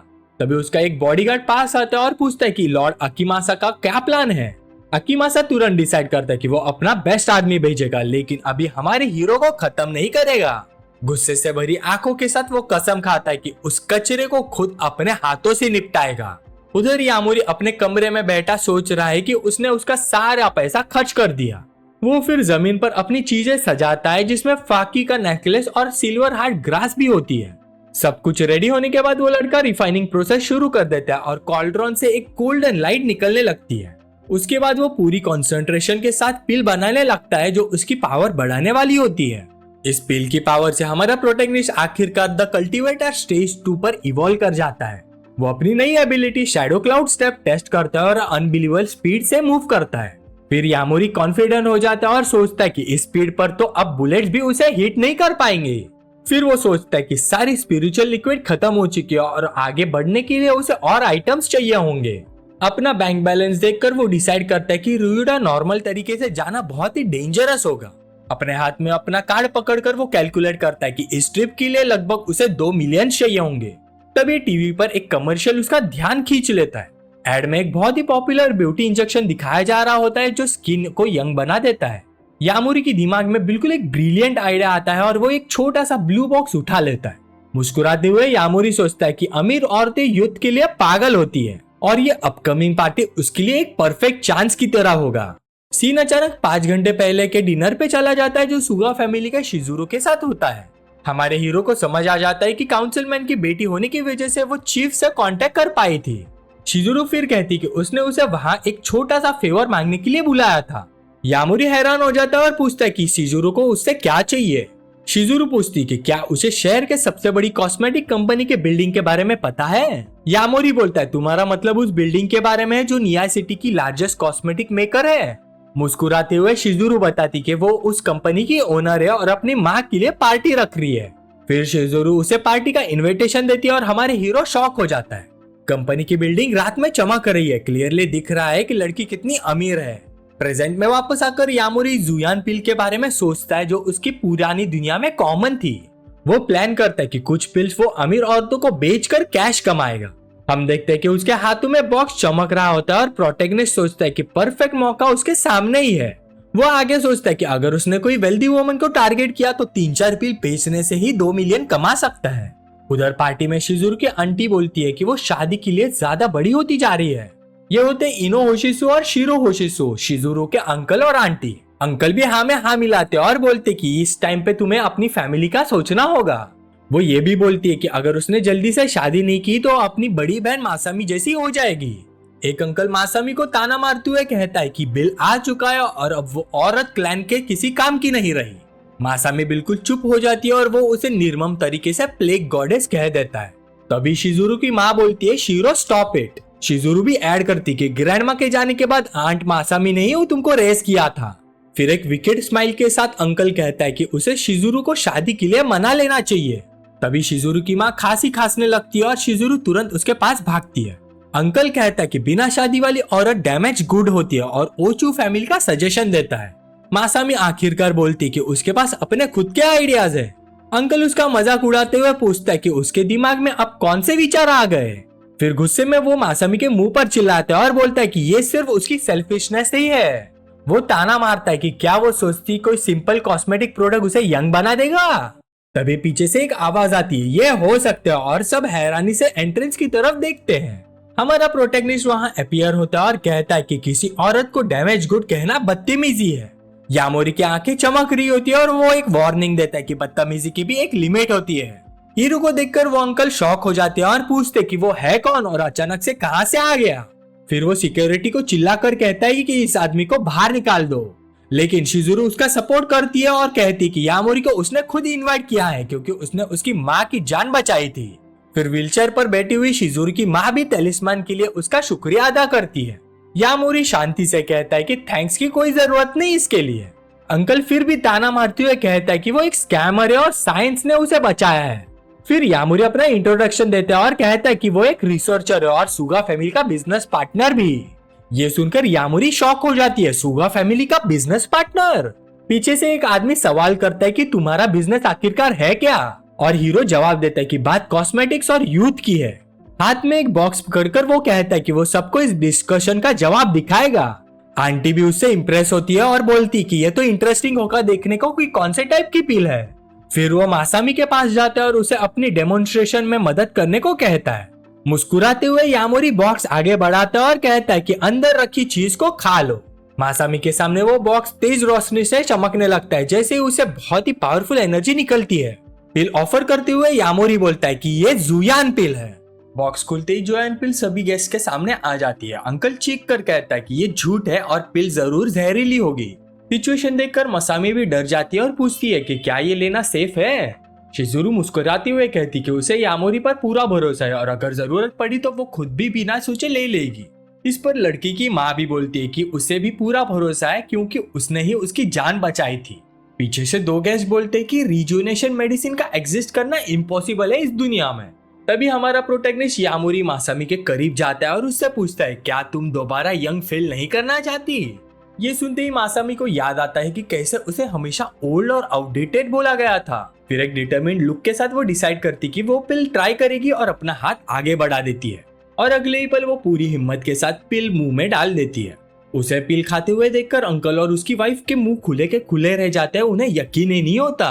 तभी उसका एक बॉडीगार्ड पास आता है और पूछता है कि लॉर्ड अकिमासा का क्या प्लान है। अकिमासा तुरंत डिसाइड करता है कि वो अपना बेस्ट आदमी भेजेगा, लेकिन अभी हमारे हीरो को खत्म नहीं करेगा। गुस्से से भरी आंखों के साथ वो कसम खाता है कि उस कचरे को खुद अपने हाथों से निपटाएगा। उधर यामुरी अपने कमरे में बैठा सोच रहा है कि उसने उसका सारा पैसा खर्च कर दिया। वो फिर जमीन पर अपनी चीजें सजाता है जिसमें फाकी का नेकलेस और सिल्वर हार्ट ग्रास भी होती है। सब कुछ रेडी होने के बाद वो लड़का रिफाइनिंग प्रोसेस शुरू कर देता है और कॉल्ड्रॉन से एक गोल्डन लाइट निकलने लगती है। उसके बाद वो पूरी कंसंट्रेशन के साथ पिल बनाने लगता है जो उसकी पावर बढ़ाने वाली होती है। इस पिल की पावर से हमारा प्रोटैगनिस्ट आखिरकार द कल्टीवेटर स्टेज 2 पर इवॉल्व कर जाता है। वो अपनी नई ability shadow cloud step test करता है और अनबिलीवेबल स्पीड से मूव करता है। फिर यामुरी कॉन्फिडेंट हो जाता है और सोचता है कि इस स्पीड पर तो अब बुलेट्स भी उसे हिट नहीं कर पाएंगे। फिर वो सोचता है कि सारी स्पिरिचुअल लिक्विड खत्म हो चुकी है और आगे बढ़ने के लिए उसे और आइटम्स चाहिए होंगे। अपना बैंक बैलेंस देखकर वो डिसाइड करता है कि रुयुडा नॉर्मल तरीके से जाना बहुत ही डेंजरस होगा। अपने हाथ में अपना कार्ड पकड़कर वो कैलकुलेट करता है कि इस ट्रिप के लिए लगभग उसे 2 मिलियन चाहिए होंगे। तभी टीवी पर एक कमर्शियल उसका ध्यान खींच लेता है। एड में एक बहुत ही पॉपुलर ब्यूटी इंजेक्शन दिखाया जा रहा होता है जो स्किन को यंग बना देता है। यामुरी के दिमाग में बिल्कुल एक ब्रिलियंट आइडिया आता है और वो एक छोटा सा ब्लू बॉक्स उठा लेता है। मुस्कुराते हुए यामुरी सोचता है कि अमीर औरतें युद्ध के लिए पागल होती है और ये अपकमिंग पार्टी उसके लिए एक परफेक्ट चांस की तरह होगा। सीन अचानक 5 घंटे पहले के डिनर पे चला जाता है जो सुगा फैमिली के शिजुरो के साथ होता है। हमारे हीरो को समझ आ जाता है कि काउंसिलमैन की बेटी होने की वजह से वो चीफ से कांटेक्ट कर पाई थी। शिजुरो फिर कहती कि उसने उसे वहां एक छोटा सा फेवर मांगने के लिए बुलाया था। यामुरी हैरान हो जाता है और पूछता है कि शिजुरो को उससे क्या चाहिए। शिजुरो पूछती कि क्या उसे शहर के सबसे बड़ी कॉस्मेटिक कंपनी के बिल्डिंग के बारे में पता है। यामुरी बोलता है तुम्हारा मतलब उस बिल्डिंग के बारे में है जो निया सिटी की लार्जेस्ट कॉस्मेटिक मेकर है। मुस्कुराते हुए शिजुरो बताती कि वो उस कंपनी की ओनर है और अपनी माँ के लिए पार्टी रख रही है। फिर शिजुरो उसे पार्टी का इनविटेशन देती है और हमारे हीरो शॉक हो जाता है। कंपनी की बिल्डिंग रात में चमक रही है। क्लियरली दिख रहा है कि लड़की कितनी अमीर है। प्रेजेंट में वापस आकर यामोरी जुयान पिल के बारे में सोचता है जो उसकी पुरानी दुनिया में कॉमन थी। वो प्लान करता है कि कुछ पिल्स वो अमीर औरतों को बेचकर कैश कमाएगा। हम देखते हैं कि उसके हाथों में बॉक्स चमक रहा होता है और प्रोटैगनिस्ट सोचता है कि परफेक्ट मौका उसके सामने ही है। वो आगे सोचता है कि अगर उसने कोई वेल्दी वुमन को टारगेट किया तो 3-4 पिल बेचने से ही 2 मिलियन कमा सकता है। उधर पार्टी में शिजुरू की आंटी बोलती है कि वो शादी के लिए ज्यादा बड़ी होती जा रही है। ये होते इनो होशिसु और शिरो होशिसु, शिजुरू के अंकल और आंटी। अंकल भी हाँ में हाँ मिलाते और बोलते कि इस टाइम पे तुम्हें अपनी फैमिली का सोचना होगा। वो ये भी बोलती है कि अगर उसने जल्दी से शादी नहीं की तो अपनी बड़ी बहन मासामी जैसी हो जाएगी। एक अंकल मासामी को ताना मारते हुए कहता है कि बिल आ चुका है और अब वो औरत क्लैन के किसी काम की नहीं रही। मासामी बिल्कुल चुप हो जाती है और वो उसे निर्मम तरीके से प्लेग गॉडेस कह देता है। तभी शिजुरू की माँ बोलती है शिरो स्टॉप इट। शिजुरू भी ऐड करती कि ग्रैंडमा के जाने के बाद आंट मासामी ने ही तुमको रेस किया था। फिर एक विकेट स्माइल के साथ अंकल कहता है कि उसे शिजुरू को शादी के लिए मना लेना चाहिए। तभी शिजुरू की माँ खांसी खांसने लगती है और शिजुरू तुरंत उसके पास भागती है। अंकल कहता है कि बिना शादी वाली औरत डैमेज गुड होती है और ओचू फैमिली का सजेशन देता है। मासामी आखिरकार बोलती है कि उसके पास अपने खुद के आइडियाज है। अंकल उसका मजाक उड़ाते हुए पूछता है कि उसके दिमाग में अब कौन से विचार आ गए। फिर गुस्से में वो मासामी के मुंह पर चिल्लाता है और बोलता है कि ये सिर्फ उसकी सेल्फिशनेस ही है। वो ताना मारता है कि क्या वो सोचती कोई सिंपल कॉस्मेटिक प्रोडक्ट उसे यंग बना देगा। तभी पीछे से एक आवाज आती है, ये हो सकता है, और सब हैरानी से एंट्रेंस की तरफ देखते हैं। हमारा प्रोटैगनिस्ट वहां अपीयर होता है और कहता है कि किसी औरत को डैमेज गुड कहना बदतमीजी है। यामोरी की आंखें चमक रही होती है और वो एक वार्निंग देता है कि बदतमीजी की भी एक लिमिट होती है। हीरो को देखकर वो अंकल शॉक हो जाते हैं और पूछते कि वो है कौन और अचानक से कहां से आ गया। फिर वो सिक्योरिटी को चिल्लाकर कहता है कि इस आदमी को बाहर निकाल दो, लेकिन शिजुरू उसका सपोर्ट करती है और कहती कि यामोरी को उसने खुद इनवाइट किया है क्योंकि उसने उसकी माँ की जान बचाई थी। फिर व्हीलचेयर पर बैठी हुई शिजुरू की माँ भी तलिस्मान के लिए उसका शुक्रिया अदा करती है। यामोरी शांति से कहता है कि थैंक्स की कोई जरूरत नहीं इसके लिए। अंकल फिर भी ताना मारते हुए कहता है कि वो एक स्कैमर है और साइंस ने उसे बचाया है। फिर यामोरी अपना इंट्रोडक्शन देता है और कहता है कि वो एक रिसर्चर है और सुगा फैमिली का बिजनेस पार्टनर भी। ये सुनकर यामोरी शॉक हो जाती है, सुगा फैमिली का बिजनेस पार्टनर। पीछे से एक आदमी सवाल करता है कि तुम्हारा बिजनेस आखिरकार है क्या, और हीरो जवाब देता है कि बात कॉस्मेटिक्स और यूथ की है। हाथ में एक बॉक्स पकड़कर वो कहता है कि वो सबको इस डिस्कशन का जवाब दिखाएगा। आंटी भी उससे इम्प्रेस होती है और बोलती कि ये तो इंटरेस्टिंग होगा देखने को कि कौन से टाइप की पिल है। फिर वो मासामी के पास जाता है और उसे अपनी डेमोन्स्ट्रेशन में मदद करने को कहता है। मुस्कुराते हुए यामोरी बॉक्स आगे बढ़ाता है और कहता है कि अंदर रखी चीज को खा लो। मासामी के सामने वो बॉक्स तेज रोशनी से चमकने लगता है जैसे उसे बहुत ही पावरफुल एनर्जी निकलती है। पिल ऑफर करते हुए यामोरी बोलता है कि ये जुयान पिल है। बॉक्स खुलते ही जुयान पिल सभी गेस्ट के सामने आ जाती है। अंकल चीख कर कहता है कि ये झूठ है और पिल जरूर जहरीली होगी। सिचुएशन देखकर मासामी भी डर जाती है और पूछती है कि क्या ये लेना सेफ है। शिजुरू मुस्कुराते हुए कहती कि उसे यामोरी पर पूरा भरोसा है और अगर जरूरत पड़ी तो वो खुद भी बिना सोचे ले लेगी। इस पर लड़की की माँ भी बोलती है कि उसे भी पूरा भरोसा है क्योंकि उसने ही उसकी जान बचाई थी। पीछे से दो गेस्ट बोलते हैं कि रिजुनेशन मेडिसिन का एग्जिस्ट करना इम्पॉसिबल है इस दुनिया में। तभी हमारा प्रोटैगनिस्ट यामोरी मासामी के करीब जाता है और उससे पूछता है क्या तुम दोबारा यंग फील नहीं करना चाहती। ये सुनते ही मासामी को याद आता है कि कैसे उसे हमेशा ओल्ड और आउटडेटेड बोला गया था। फिर एक डिटरमिन्ड लुक के साथ वो डिसाइड करती कि वो पिल ट्राई करेगी और अपना हाथ आगे बढ़ा देती है और अगले ही पल वो पूरी हिम्मत के साथ पिल मुंह में डाल देती है। उसे पिल खाते हुए देखकर अंकल और उसकी वाइफ के मुंह खुले के खुले रह जाते हैं, उन्हें यकीन ही नहीं होता।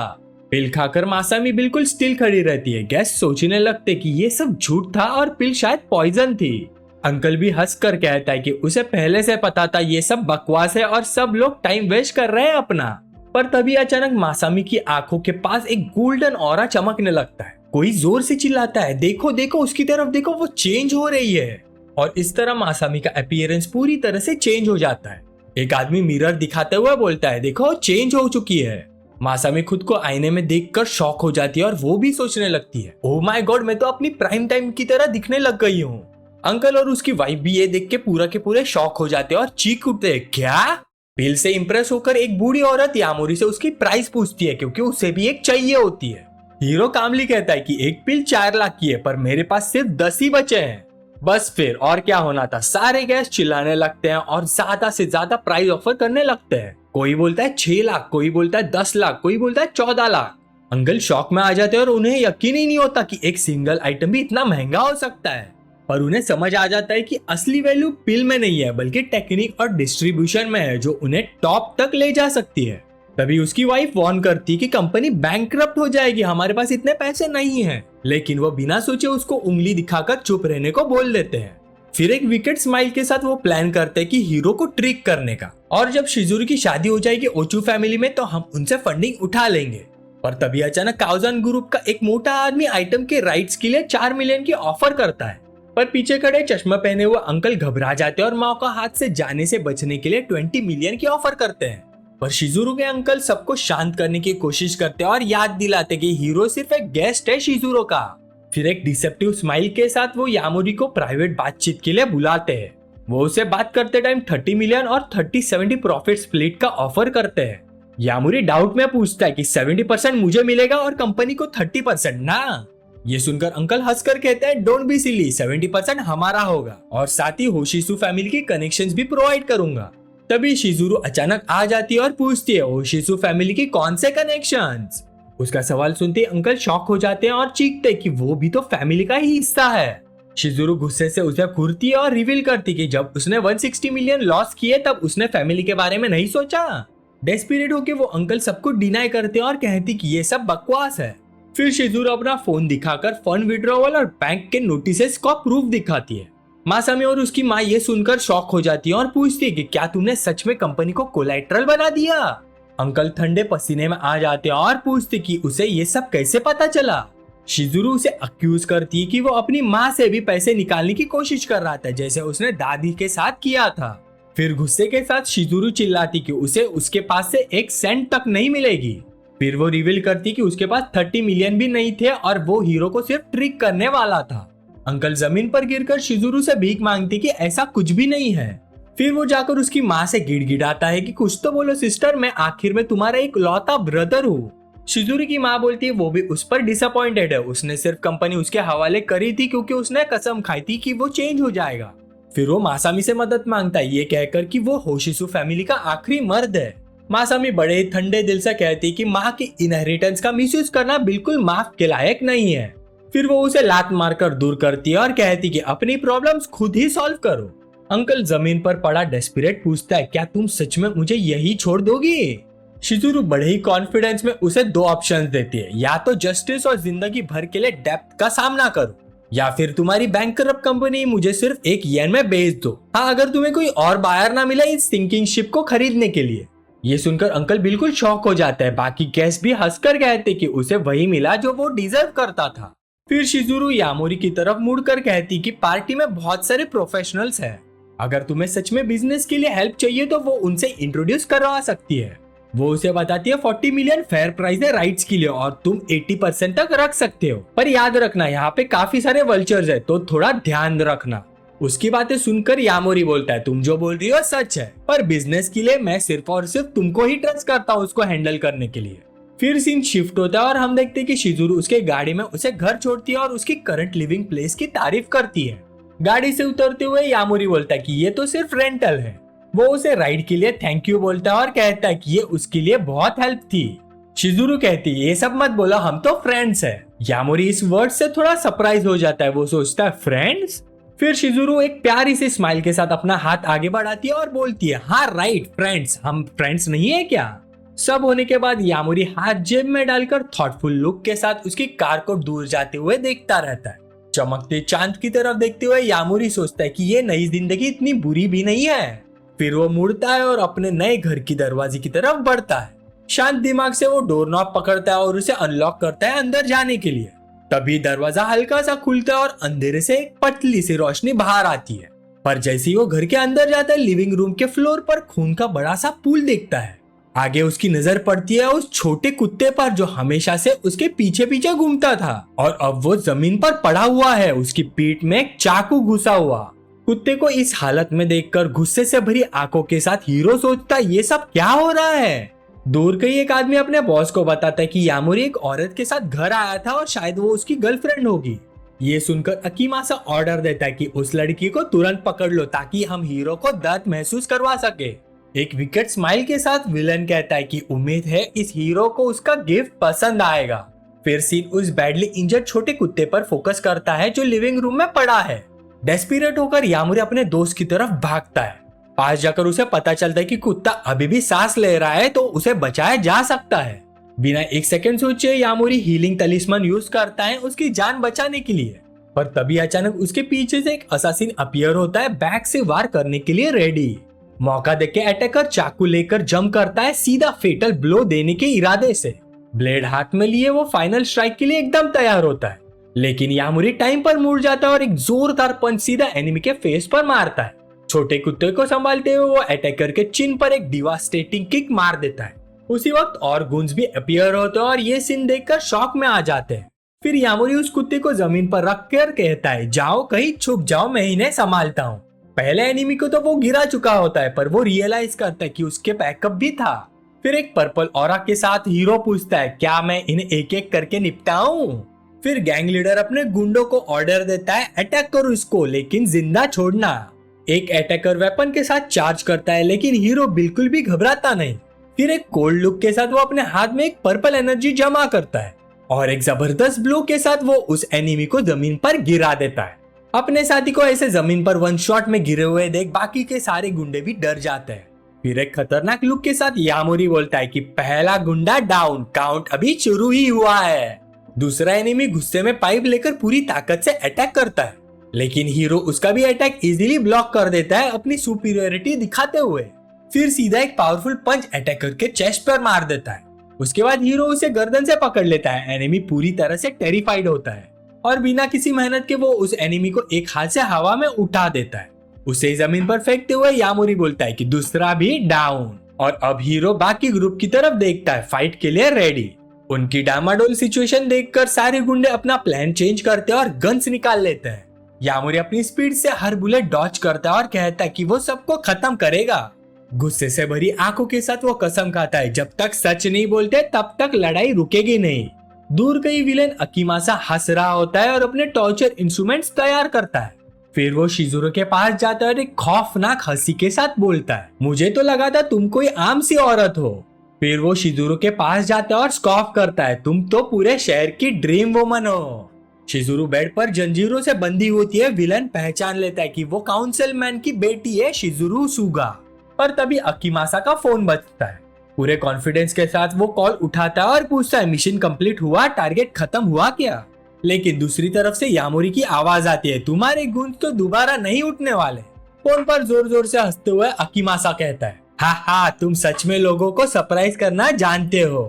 पिल खाकर मासामी बिल्कुल स्टिल खड़ी रहती है। गेस्ट सोचने लगते कि ये सब झूठ था और पिल शायद पॉइजन थी। अंकल भी हंस कर कहता है कि उसे पहले से पता था ये सब बकवास है और सब लोग टाइम वेस्ट कर रहे हैं अपना। पर तभी अचानक मासामी की आंखों के पास एक गोल्डन ऑरा चमकने लगता है। कोई जोर से चिल्लाता है, देखो देखो उसकी तरफ देखो, वो चेंज हो रही है। और इस तरह मासामी का अपीयरेंस पूरी तरह से चेंज हो जाता है। एक आदमी मिरर दिखाते हुए बोलता है, देखो चेंज हो चुकी है। मासामी खुद को आईने में देखकर शॉक हो जाती है और वो भी सोचने लगती है, ओह माय गॉड, मैं तो अपनी प्राइम टाइम की तरह दिखने लग गई हूँ। अंकल और उसकी वाइफ भी ये देख के पूरा के पूरे शॉक हो जाते हैं और चीख उठते हैं, क्या? पिल से इंप्रेस होकर एक बूढ़ी औरत यामोरी से उसकी प्राइस पूछती है क्योंकि उसे भी एक चाहिए होती है। हीरो कामली कहता है कि एक पिल 4 लाख की है पर मेरे पास सिर्फ 10 ही बचे हैं। बस फिर और क्या होना था, सारे गैस चिल्लाने लगते हैं और ज्यादा से ज्यादा प्राइस ऑफर करने लगते हैं। कोई बोलता है 6 लाख, कोई बोलता है 10 लाख, कोई बोलता है 14 लाख। अंकल शॉक में आ जाते हैं और उन्हें यकीन ही नहीं होता कि एक सिंगल आइटम भी इतना महंगा हो सकता है। पर उन्हें समझ आ जाता है कि असली वैल्यू पिल में नहीं है बल्कि टेक्निक और डिस्ट्रीब्यूशन में है, जो उन्हें टॉप तक ले जा सकती है। तभी उसकी वाइफ वार्न करती कि कंपनी बैंकरप्ट हो जाएगी, हमारे पास इतने पैसे नहीं हैं। लेकिन वो बिना सोचे उसको उंगली दिखाकर चुप रहने को बोल देते हैं। फिर एक विकेट स्माइल के साथ वो प्लान करते हैं कि हीरो को ट्रिक करने का, और जब शिजुरू की शादी हो जाएगी ओचू फैमिली में तो हम उनसे फंडिंग उठा लेंगे। पर तभी अचानक काउजान ग्रुप का एक मोटा आदमी आइटम के राइट्स के लिए 4 मिलियन की ऑफर करता है। पर पीछे खड़े चश्मा पहने हुए अंकल घबरा जाते हैं और माँ का हाथ से जाने से बचने के लिए 20 मिलियन की ऑफर करते हैं। पर शिजुरू के अंकल सबको शांत करने की कोशिश करते हैं और याद दिलाते कि हीरो सिर्फ एक गेस्ट है शिजुरू का। फिर एक डिसेप्टिव स्माइल के साथ वो यामुरी को प्राइवेट बातचीत के लिए बुलाते हैं। वो उसे बात करते टाइम 30 मिलियन और 30-70 प्रॉफिट स्प्लिट का ऑफर करते हैं। यामुरी डाउट में पूछता है कि 70% मुझे मिलेगा और कंपनी को 30% ना। ये सुनकर अंकल हंसकर कहते हैं डोंट बी सिली, 70% हमारा होगा और साथ ही होशिसु फैमिली की कनेक्शंस भी प्रोवाइड करूंगा। तभी शिजुरू अचानक आ जाती है और पूछती है होशिसु फैमिली की कौन से कनेक्शंस। उसका सवाल सुनते अंकल शॉक हो जाते हैं और चीखते कि वो भी तो फैमिली का ही हिस्सा है। शिजुरू गुस्से से उसे घूरती है और रिवील करती कि जब उसने 160 मिलियन लॉस किए तब उसने फैमिली के बारे में नहीं सोचा। डेस्परेट होकर वो अंकल सबको डिनाई करते हैं और कहती कि ये सब बकवास है। फिर शिजुरू अपना फोन दिखाकर फंड विड्रॉवल और बैंक के नोटिसेस का प्रूफ दिखाती है। मासामी और उसकी माँ ये सुनकर शॉक हो जाती है और पूछती है कि क्या तुमने सच में कंपनी को कोलैटरल बना दिया। अंकल ठंडे पसीने में आ जाते हैं और पूछते कि उसे ये सब कैसे पता चला। शिजुरू उसे अक्यूज करती है कि वो अपनी माँ से भी पैसे निकालने की कोशिश कर रहा था जैसे उसने दादी के साथ किया था। फिर गुस्से के साथ शिजुरू चिल्लाती कि उसे उसके पास से 1 सेंट तक नहीं मिलेगी। फिर वो रिवील करती कि उसके पास 30 मिलियन भी नहीं थे और वो हीरो को सिर्फ ट्रिक करने वाला था। अंकल जमीन पर गिरकर शिजुरू से भीख मांगती कि ऐसा कुछ भी नहीं है। फिर वो जाकर उसकी माँ से गिड़गिड़ाता है कि कुछ तो बोलो सिस्टर, मैं आखिर में तुम्हारा एक लौता ब्रदर हूँ। शिजुरू की माँ बोलती है वो भी उस पर डिसअपॉइंटेड है, उसने सिर्फ कंपनी उसके हवाले करी थी क्योंकि उसने कसम खाई थी कि वो चेंज हो जाएगा। फिर वो मासामी से मदद मांगता है ये कहकर कि वो होशिसु फैमिली का आखिरी मर्द है। मासामी बड़े ही ठंडे दिल से कहती कि माँ की इनहेरिटेंस का मिसयूज करना बिल्कुल माफ के लायक नहीं है। फिर वो उसे लात मारकर दूर करती है और कहती कि अपनी प्रॉब्लम्स खुद ही सॉल्व करो। अंकल जमीन पर पड़ा डेस्परेट पूछता है क्या तुम सच में मुझे यही छोड़ दोगी। शिजुरू बड़े ही कॉन्फिडेंस में उसे 2 ऑप्शंस देती है, या तो जस्टिस और जिंदगी भर के लिए डेप्थ का सामना करो या फिर तुम्हारी बैंकरप्ट कंपनी मुझे सिर्फ 1 येन में बेच दो। हाँ, अगर तुम्हें कोई और बायर ना मिला इस सिंकिंग शिप को खरीदने के लिए। ये सुनकर अंकल बिल्कुल शॉक हो जाता है। बाकी गेस्ट भी हंसकर कहते कि उसे वही मिला जो वो डिजर्व करता था। फिर शिजुरू यामोरी की तरफ मुड़कर कहती कि पार्टी में बहुत सारे प्रोफेशनल्स हैं, अगर तुम्हें सच में बिजनेस के लिए हेल्प चाहिए तो वो उनसे इंट्रोड्यूस करवा सकती है। वो उसे बताती है 40 मिलियन फेयर प्राइस है राइट्स के लिए और तुम 80% तक रख सकते हो, पर याद रखना यहाँ पे काफी सारे वल्चर्स है तो थोड़ा ध्यान रखना। उसकी बातें सुनकर यामोरी बोलता है तुम जो बोल रही हो सच है, पर बिजनेस के लिए मैं सिर्फ और सिर्फ तुमको ही ट्रस्ट करता हूँ उसको हैंडल करने के लिए। फिर सीन शिफ्ट होता है और हम देखते हैं कि शिजुरू उसके गाड़ी में उसे घर छोड़ती है और उसकी करंट लिविंग प्लेस की तारीफ करती है। गाड़ी से उतरते हुए यामोरी बोलता है कि ये तो सिर्फ रेंटल है। वो उसे राइड के लिए थैंक यू बोलता है और कहता है कि ये उसके लिए बहुत हेल्प थी। शिजुरू कहती है ये सब मत बोला, हम तो फ्रेंड्स हैं। यामोरी इस वर्ड से थोड़ा सरप्राइज हो जाता है, वो सोचता है फ्रेंड्स। फिर शिजुरू एक प्यारी सी स्माइल के साथ अपना हाथ आगे बढ़ाती है और बोलती है हाँ राइट फ्रेंड्स, हम फ्रेंड्स नहीं है क्या। सब होने के बाद यामोरी हाथ जेब में डालकर थॉटफुल लुक के साथ उसकी कार को दूर जाते हुए देखता रहता है। चमकते चांद की तरफ देखते हुए यामोरी सोचता है कि ये नई जिंदगी इतनी बुरी भी नहीं है। फिर वो मुड़ता है और अपने नए घर की दरवाजे की तरफ बढ़ता है। शांत दिमाग से वो डोर नॉब पकड़ता है और उसे अनलॉक करता है अंदर जाने के लिए। तभी दरवाजा हल्का सा खुलता है और अंधेरे से एक पतली सी रोशनी बाहर आती है। पर जैसे ही वो घर के अंदर जाता है लिविंग रूम के फ्लोर पर खून का बड़ा सा पूल देखता है। आगे उसकी नजर पड़ती है उस छोटे कुत्ते पर जो हमेशा से उसके पीछे पीछे घूमता था और अब वो जमीन पर पड़ा हुआ है, उसकी पीठ में एक चाकू घुसा हुआ। कुत्ते को इस हालत में देखकर गुस्से से भरी आंखों के साथ हीरो सोचता ये सब क्या हो रहा है। दूर कहीं एक आदमी अपने बॉस को बताता है कि यामोरी एक औरत के साथ घर आया था और शायद वो उसकी गर्लफ्रेंड होगी। ये सुनकर अकीमासा ऑर्डर देता है कि उस लड़की को तुरंत पकड़ लो ताकि हम हीरो को दर्द महसूस करवा सके। एक विकेट स्माइल के साथ विलन कहता है कि उम्मीद है इस हीरो को उसका गिफ्ट पसंद आएगा। फिर सीन उस बैडली इंजर्ड छोटे कुत्ते पर फोकस करता है जो लिविंग रूम में पड़ा है। डेस्परेट होकर यामुरी अपने दोस्त की तरफ भागता है। पास जाकर उसे पता चलता है कि कुत्ता अभी भी सांस ले रहा है तो उसे बचाया जा सकता है। बिना एक सेकंड सोचे यामुरी हीलिंग तलिस्मान यूज करता है उसकी जान बचाने के लिए। पर तभी अचानक उसके पीछे से एक असासिन अपीयर होता है बैक से वार करने के लिए रेडी। मौका देख के अटैकर चाकू लेकर जंप करता है सीधा फेटल ब्लो देने के इरादे से। ब्लेड हाथ में लिए वो फाइनल स्ट्राइक के लिए एकदम तैयार होता है, लेकिन यामुरी टाइम पर मुड़ जाता है और एक जोरदार पंच सीधा एनिमी के फेस पर मारता है। छोटे कुत्ते को संभालते हुए वो अटैकर के चिन पर एक डिवास्टेटिंग किक मार देता है। उसी वक्त और गुन्स भी अपीयर होते हैं और ये सीन देखकर शॉक में आ जाते हैं। फिर यामुरी उस कुत्ते को जमीन पर रख कर कहता है जाओ कहीं छुप जाओ, मैं इन्हें संभालता हूँ। पहले एनिमी को तो वो गिरा चुका होता है पर वो रियलाइज करता है कि उसके बैकअप भी था। फिर एक पर्पल ऑरा के साथ हीरो पूछता है क्या मैं इन्हें एक एक करके निपटाऊं। फिर गैंग लीडर अपने गुंडों को ऑर्डर देता है अटैक करो इसको लेकिन जिंदा छोड़ना। एक अटैकर वेपन के साथ चार्ज करता है लेकिन हीरो बिल्कुल भी घबराता नहीं। फिर एक कोल्ड लुक के साथ वो अपने हाथ में एक पर्पल एनर्जी जमा करता है और एक जबरदस्त ब्लो के साथ वो उस एनिमी को जमीन पर गिरा देता है। अपने साथी को ऐसे जमीन पर वन शॉट में गिरे हुए देख बाकी के सारे गुंडे भी डर जाते हैं। फिर एक खतरनाक लुक के साथ यामुरी बोलता है कि पहला गुंडा डाउन, काउंट अभी शुरू ही हुआ है। दूसरा एनिमी गुस्से में पाइप लेकर पूरी ताकत से अटैक करता है, लेकिन हीरो उसका भी अटैक इजीली ब्लॉक कर देता है अपनी सुपीरियरिटी दिखाते हुए। फिर सीधा एक पावरफुल पंच अटैकर के चेस्ट पर मार देता है। उसके बाद हीरो उसे गर्दन से पकड़ लेता है। एनिमी पूरी तरह से टेरिफाइड होता है और बिना किसी मेहनत के वो उस एनिमी को एक हाथ से हवा में उठा देता है। उसे जमीन पर फेंकते हुए यामुरी बोलता है कि दूसरा भी डाउन। और अब हीरो बाकी ग्रुप की तरफ देखता है फाइट के लिए रेडी। उनकी डामाडोल सिचुएशन देखकर सारे गुंडे अपना प्लान चेंज करते हैं और गन्स निकाल लेते हैं। यामुरी अपनी स्पीड से हर बुलेट डॉच करता है और कहता है कि वो सबको खत्म करेगा। गुस्से से भरी आंखों के साथ वो कसम खाता है जब तक सच नहीं बोलते तब तक लड़ाई रुकेगी नहीं। दूर कहीं विलेन अकीमासा हंस रहा होता है और अपने टॉर्चर इंस्ट्रूमेंट्स तैयार करता है। फिर वो शिजुरो के पास जाता है और एक खौफनाक हंसी के साथ बोलता है मुझे तो लगा था तुम कोई आम सी औरत हो। फिर वो शिजुरो के पास जाता है और स्कॉफ करता है तुम तो पूरे शहर की ड्रीम वुमन हो। शिजुरो बेड पर जंजीरों से बंधी होती है। विलन पहचान लेता है कि वो काउंसिल मैन की बेटी है शिजुरो सुगा। पर तभी अकीमासा का फोन बजता है। पूरे कॉन्फिडेंस के साथ वो कॉल उठाता है और पूछता है मिशन कंप्लीट हुआ, टारगेट खत्म हुआ क्या। लेकिन दूसरी तरफ से यामुरी की आवाज आती है तुम्हारे गुंज तो दोबारा नहीं उठने वाले। फोन पर जोर जोर से हंसते हुए अकीमासा कहता है हा तुम सच में लोगों को सरप्राइज करना जानते हो।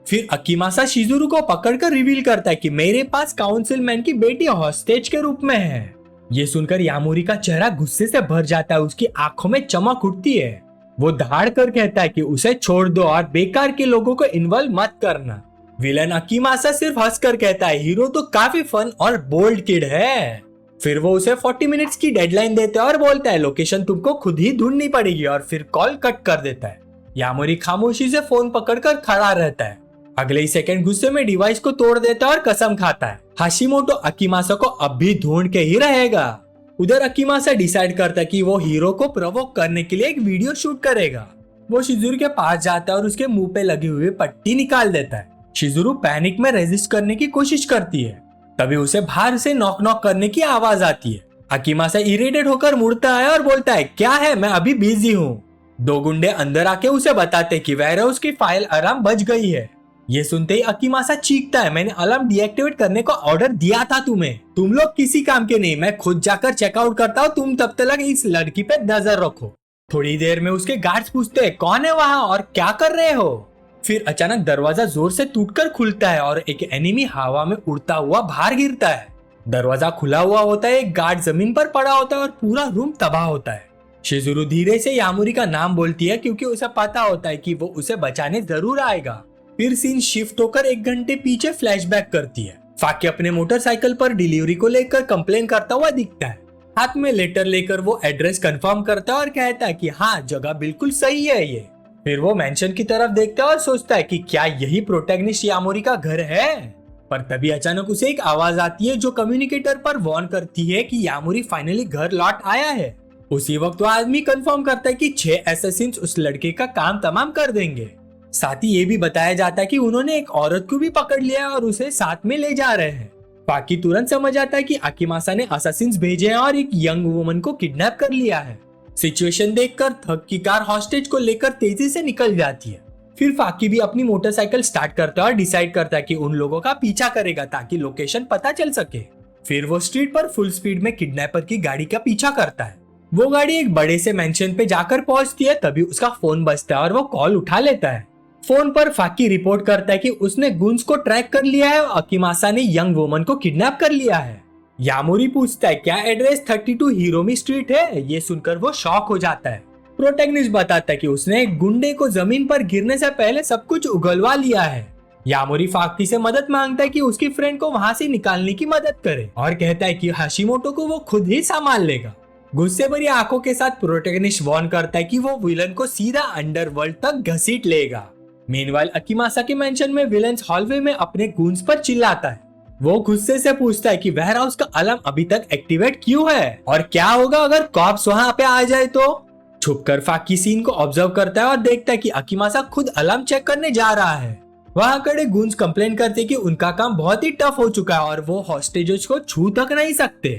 फिर अकीमासा शिजुरो को पकड़कर रिवील करता है कि मेरे पास काउंसिल मैन की बेटी हॉस्टेज के रूप में है। ये सुनकर यामुरी का चेहरा गुस्से से भर जाता है, उसकी आंखों में चमक उठती है। वो धाड़ कर कहता है कि उसे छोड़ दो और बेकार के लोगों को इन्वॉल्व मत करना। विलन अकीमासा सिर्फ हंसकर कहता है हीरो तो काफी फन और बोल्ड किड है। फिर वो उसे 40 मिनट्स की डेडलाइन देता है और बोलता है लोकेशन तुमको खुद ही ढूंढनी पड़ेगी और फिर कॉल कट कर देता है। यामुरी खामोशी से फोन पकड़कर खड़ा रहता है। अगले ही सेकंड गुस्से में डिवाइस को तोड़ देता है और कसम खाता है हाशिमोटो अकीमासा को अब भी ढूंढ के ही रहेगा। उधर अकीमासा डिसाइड करता है कि वो हीरो को प्रोवोक करने के लिए एक वीडियो शूट करेगा। वो शिजुरो के पास जाता है और उसके मुंह पे लगी हुई पट्टी निकाल देता है। शिजुरो पैनिक में रेजिस्ट करने की कोशिश करती है। तभी उसे बाहर से नॉक नॉक करने की आवाज आती है। अकीमासा इरिटेट होकर मुड़ता है और बोलता है क्या है, मैं अभी बिजी हूँ। दो गुंडे अंदर आके उसे बताते कि वेयरहाउस की फाइल अलार्म बज गई है। ये सुनते ही अकीमासा चीखता है मैंने अलार्म डीएक्टिवेट करने का ऑर्डर दिया था तुम्हें, तुम लोग किसी काम के नहीं, मैं खुद जाकर चेकआउट करता हूँ, तुम तब तक इस लड़की पे नजर रखो। थोड़ी देर में उसके गार्ड्स पूछते हैं कौन है वहाँ और क्या कर रहे हो। फिर अचानक दरवाजा जोर से टूटकर खुलता है और एक एनिमी हवा में उड़ता हुआ बाहर गिरता है। दरवाजा खुला हुआ होता है, एक गार्ड जमीन पर पड़ा होता है और पूरा रूम तबाह होता है। शिजुरो धीरे से यामुरी का नाम बोलती है क्योंकि उसे पता होता है कि वो उसे बचाने जरूर आएगा। फिर सीन शिफ्ट होकर 1 घंटे पीछे फ्लैशबैक करती है। फाके अपने मोटरसाइकिल पर डिलीवरी को लेकर कंप्लेन करता हुआ दिखता है। हाथ में लेटर लेकर वो एड्रेस कंफर्म करता है और कहता है कि हाँ जगह बिल्कुल सही है ये। फिर वो मेंशन की तरफ देखता है और सोचता है कि क्या यही प्रोटैगनिस्ट यामुरी का घर है। पर तभी अचानक उसे एक आवाज आती है जो कम्युनिकेटर पर वार्न करती है कि यामुरी फाइनली घर लौट आया है। उसी वक्त वो आदमी कंफर्म करता है कि 6 एसेसिन्स उस लड़के का काम तमाम कर देंगे। साथ ही ये भी बताया जाता है कि उन्होंने एक औरत को भी पकड़ लिया और उसे साथ में ले जा रहे हैं। फाकी तुरंत समझ आता है कि अकीमासा ने असासिन्स भेजे हैं और एक यंग वुमन को किडनैप कर लिया है। सिचुएशन देखकर थक की कार हॉस्टेज को लेकर तेजी से निकल जाती है। फिर फाकी भी अपनी मोटरसाइकिल स्टार्ट करता है और डिसाइड करता है कि उन लोगों का पीछा करेगा ताकि लोकेशन पता चल सके। फिर वो स्ट्रीट पर फुल स्पीड में किडनैपर की गाड़ी का पीछा करता है। वो गाड़ी एक बड़े से मेंशन पे जाकर पहुंचती है, तभी उसका फोन बजता है और वो कॉल उठा लेता है। फोन पर फाकी रिपोर्ट करता है कि उसने गुन्स को ट्रैक कर लिया है और अकीमासा ने यंग वुमन को किडनैप कर लिया है। यामुरी पूछता है क्या एड्रेस 32 हिरोमी स्ट्रीट है। ये सुनकर वो शॉक हो जाता है। प्रोटैगनिस्ट बताता है कि उसने एक गुंडे को जमीन पर गिरने से पहले सब कुछ उगलवा लिया है। यामुरी फाकी से मदद मांगता है कि उसकी फ्रेंड को वहां से निकालने की मदद करे और कहता है कि हाशिमोटो को वो खुद ही संभाल लेगा। गुस्से भरी आंखों के साथ प्रोटैगनिस्ट वार्न करता है कि वो विलन को सीधा अंडरवर्ल्ड तक घसीट लेगा। मीनवाइल अकीमासा के मेंशन में विलेंस हॉलवे में अपने गूंस पर चिल्लाता है। वो गुस्से से पूछता है कि वेयरहाउस का अलार्म अभी तक एक्टिवेट क्यों है और क्या होगा अगर कॉप्स वहां पे आ जाए तो। छुपकर फाकी सीन को ऑब्जर्व करता है और देखता है कि अकीमासा खुद अलार्म चेक करने जा रहा है। वहां खड़े गूंस कंप्लेन करते कि उनका काम बहुत ही टफ हो चुका है और वो हॉस्टेजेस को छू तक नहीं सकते।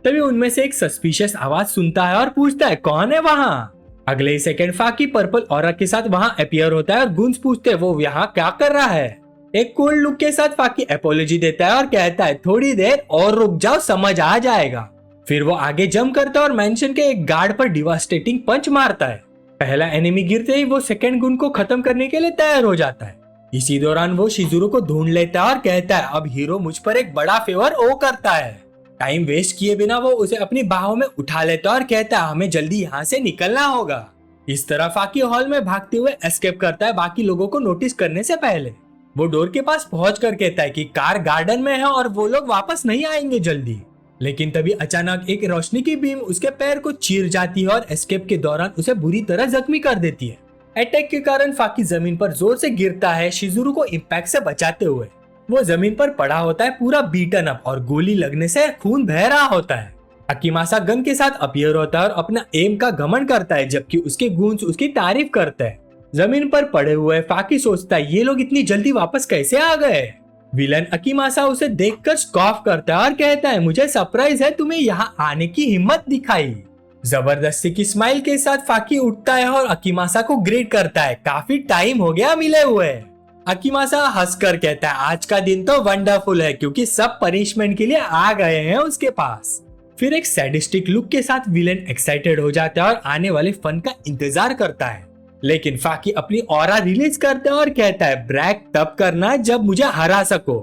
तभी उनमें से एक सस्पिशियस आवाज सुनता है और पूछता है कौन है वहां। अगले ही सेकंड फाकी पर्पल ऑरा के साथ वहां अपीयर होता है और गूंस पूछते हैं वो यहाँ क्या कर रहा है। एक कोल्ड लुक के साथ फाकी अपोलॉजी देता है और कहता है थोड़ी देर और रुक जाओ, समझ आ जाएगा। फिर वो आगे जंप करता है और मेंशन के एक गार्ड पर डिवास्टेटिंग पंच मारता है। पहला एनिमी गिरते ही वो सेकंड गुन को खत्म करने के लिए तैयार हो जाता है। इसी दौरान वो शिजुरो को ढूंढ लेता है और कहता है अब हीरो मुझ पर एक बड़ा फेवर ओ करता है। टाइम वेस्ट किए बिना वो उसे अपनी बाहों में उठा लेता है और कहता है हमें जल्दी यहाँ से निकलना होगा। इस तरह फाकी हॉल में भागते हुए एस्केप करता है बाकी लोगों को नोटिस करने से पहले। वो डोर के पास पहुंचकर कहता है कि कार गार्डन में है और वो लोग वापस नहीं आएंगे जल्दी। लेकिन तभी अचानक एक रोशनी की बीम उसके पैर को चीर जाती है और एस्केप के दौरान उसे बुरी तरह जख्मी कर देती है। अटैक के कारण फाकी जमीन पर जोर से गिरता है शिजुरो को इम्पैक्ट से बचाते हुए। वो जमीन पर पड़ा होता है पूरा बीटन अप और गोली लगने से खून बह रहा होता है। अकीमासा गन के साथ अपीयर होता है और अपना एम का घमंड करता है जबकि उसके गूंस उसकी तारीफ करते हैं। जमीन पर पड़े हुए फाकी सोचता है ये लोग इतनी जल्दी वापस कैसे आ गए। विलन अकीमासा उसे देखकर स्कॉफ करता है और कहता है मुझे सरप्राइज है तुम्हें यहाँ आने की हिम्मत दिखाई। जबरदस्ती की स्माइल के साथ फाकी उठता है और अकीमासा को ग्रीट करता है काफी टाइम हो गया मिले हुए। अकीमासा हंसकर कहता है आज का दिन तो वंडरफुल है क्योंकि सब पनिशमेंट के लिए आ गए हैं उसके पास। फिर एक सैडिस्टिक लुक के साथ विलेन एक्साइटेड हो जाता है और आने वाले फन का इंतजार करता है। लेकिन फाकी अपनी ऑरा रिलीज करता है और कहता है ब्रैक तब करना जब मुझे हरा सको।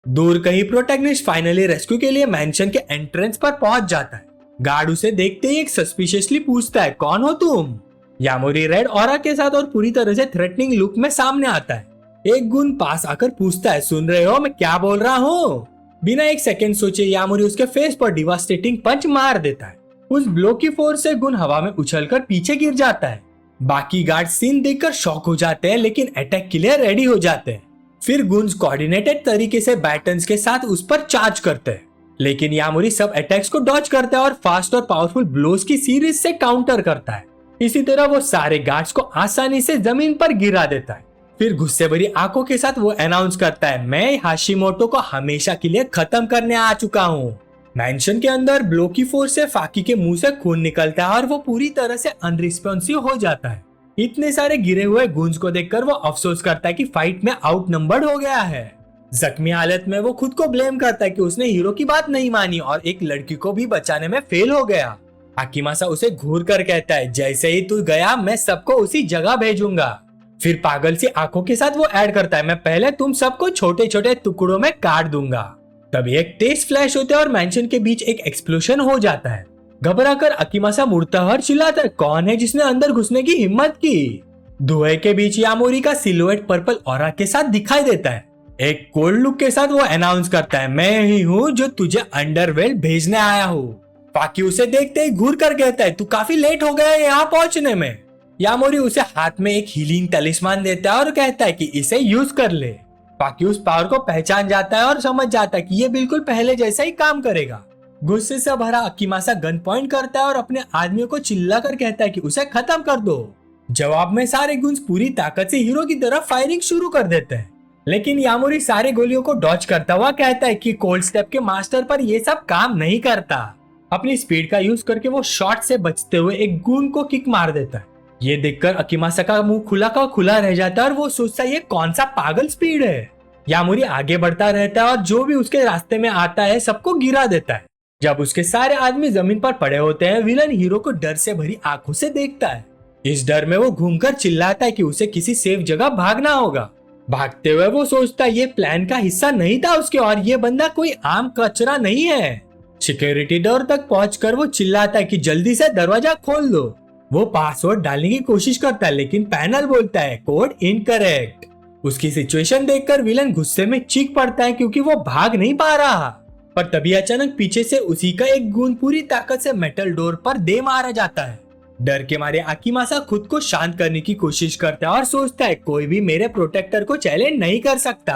दूर कहीं प्रोटैगनिस्ट फाइनली रेस्क्यू के लिए मेंशन के एंट्रेंस पर पहुंच जाता है। गार्ड उसे देखते ही एक सस्पिशियसली पूछता है कौन हो तुम। यामुरी रेड ऑरा के साथ और पूरी तरह से थ्रेटनिंग लुक में सामने आता है। एक गुन पास आकर पूछता है सुन रहे हो मैं क्या बोल रहा हूँ। बिना एक सेकंड सोचे यामुरी उसके फेस पर डिवास्टेटिंग पंच मार देता है। उस ब्लो की फोर्स से गुन हवा में उछलकर पीछे गिर जाता है। बाकी गार्ड सीन देखकर शॉक हो जाते हैं लेकिन अटैक के लिए रेडी हो जाते हैं। फिर गुन्स कोऑर्डिनेटेड तरीके से बैटन्स के साथ उस पर चार्ज करते हैं लेकिन यामुरी सब अटैक्स को डॉज करता है और फास्ट और पावरफुल ब्लोज की सीरीज से काउंटर करता है। इसी तरह वो सारे गार्ड्स को आसानी से जमीन पर गिरा देता है। फिर गुस्से भरी आंखों के साथ वो अनाउंस करता है मैं हाशिमोटो को हमेशा के लिए खत्म करने आ चुका हूँ। मेंशन के अंदर ब्लो की फोर्स से फाकी के मुंह से खून निकलता है और वो पूरी तरह से अनरिस्पॉन्सिव हो जाता है। इतने सारे गिरे हुए गूंज को देखकर वो अफसोस करता है कि फाइट में आउट नंबर्ड हो गया है। जख्मी हालत में वो खुद को ब्लेम करता है कि उसने हीरो की बात नहीं मानी और एक लड़की को भी बचाने में फेल हो गया। अकीमासा उसे घूर कर कहता है जैसे ही तू गया मैं सबको उसी जगह भेजूंगा। फिर पागल सी आंखों के साथ वो ऐड करता है मैं पहले तुम सबको छोटे छोटे टुकड़ों में काट दूंगा। तभी एक तेज फ्लैश होता है और मेंशन के बीच एक एक्सप्लोजन हो जाता है। घबराकर अकीमासा मुड़ता और चिल्लाता है कौन है जिसने अंदर घुसने की हिम्मत की। धुएं के बीच यामुरी का सिलुएट पर्पल ऑरा के साथ दिखाई देता है। एक कोल्ड लुक के साथ वो अनाउंस करता है मैं ही हूँ जो तुझे अंडरवर्ल्ड भेजने आया हूँ। फाकी उसे देखते ही घूर कर कहता है तू काफी लेट हो गया है यहाँ पहुंचने में। यामुरी उसे हाथ में एक हीलिंग तलिस्मान देता है और कहता है कि इसे यूज कर ले। फाकी उस पावर को पहचान जाता है और समझ जाता है कि ये बिल्कुल पहले जैसा ही काम करेगा। गुस्से से भरा अकीमासा गन पॉइंट करता है और अपने आदमियों को चिल्लाकर कहता है कि उसे खत्म कर दो। जवाब में सारे गुंज पूरी ताकत से हीरो की तरफ फायरिंग शुरू कर देते हैं, लेकिन यामुरी सारे गोलियों को डॉज करता हुआ कहता है कि कोल्ड स्टेप के मास्टर पर यह सब काम नहीं करता। अपनी स्पीड का यूज करके वो शॉट से बचते हुए एक गून को किक मार देता है। ये देखकर अकीमासा का मुंह खुला का खुला रह जाता है और वो सोचता है ये कौन सा पागल स्पीड है। यामुरी आगे बढ़ता रहता है और जो भी उसके रास्ते में आता है सबको गिरा देता है। जब उसके सारे आदमी जमीन पर पड़े होते हैं, विलन हीरो को डर से भरी आंखों से देखता है। इस डर में वो घूमकर चिल्लाता है कि उसे किसी सेफ जगह भागना होगा। भागते हुए वो सोचता है ये प्लान का हिस्सा नहीं था उसके, और ये बंदा कोई आम कचरा नहीं है। सिक्योरिटी डोर तक पहुंचकर वो चिल्लाता है कि जल्दी से दरवाजा खोल दो। वो पासवर्ड डालने की कोशिश करता है, लेकिन पैनल बोलता है कोड इनकरेक्ट। उसकी सिचुएशन देखकर विलन गुस्से में चीख पड़ता है क्योंकि वो भाग नहीं पा रहा। पर तभी अचानक पीछे से उसी का एक गूंद पूरी ताकत से मेटल डोर पर दे मारा जाता है। डर के मारे अकीमासा खुद को शांत करने की कोशिश करता है और सोचता है कोई भी मेरे प्रोटेक्टर को चैलेंज नहीं कर सकता।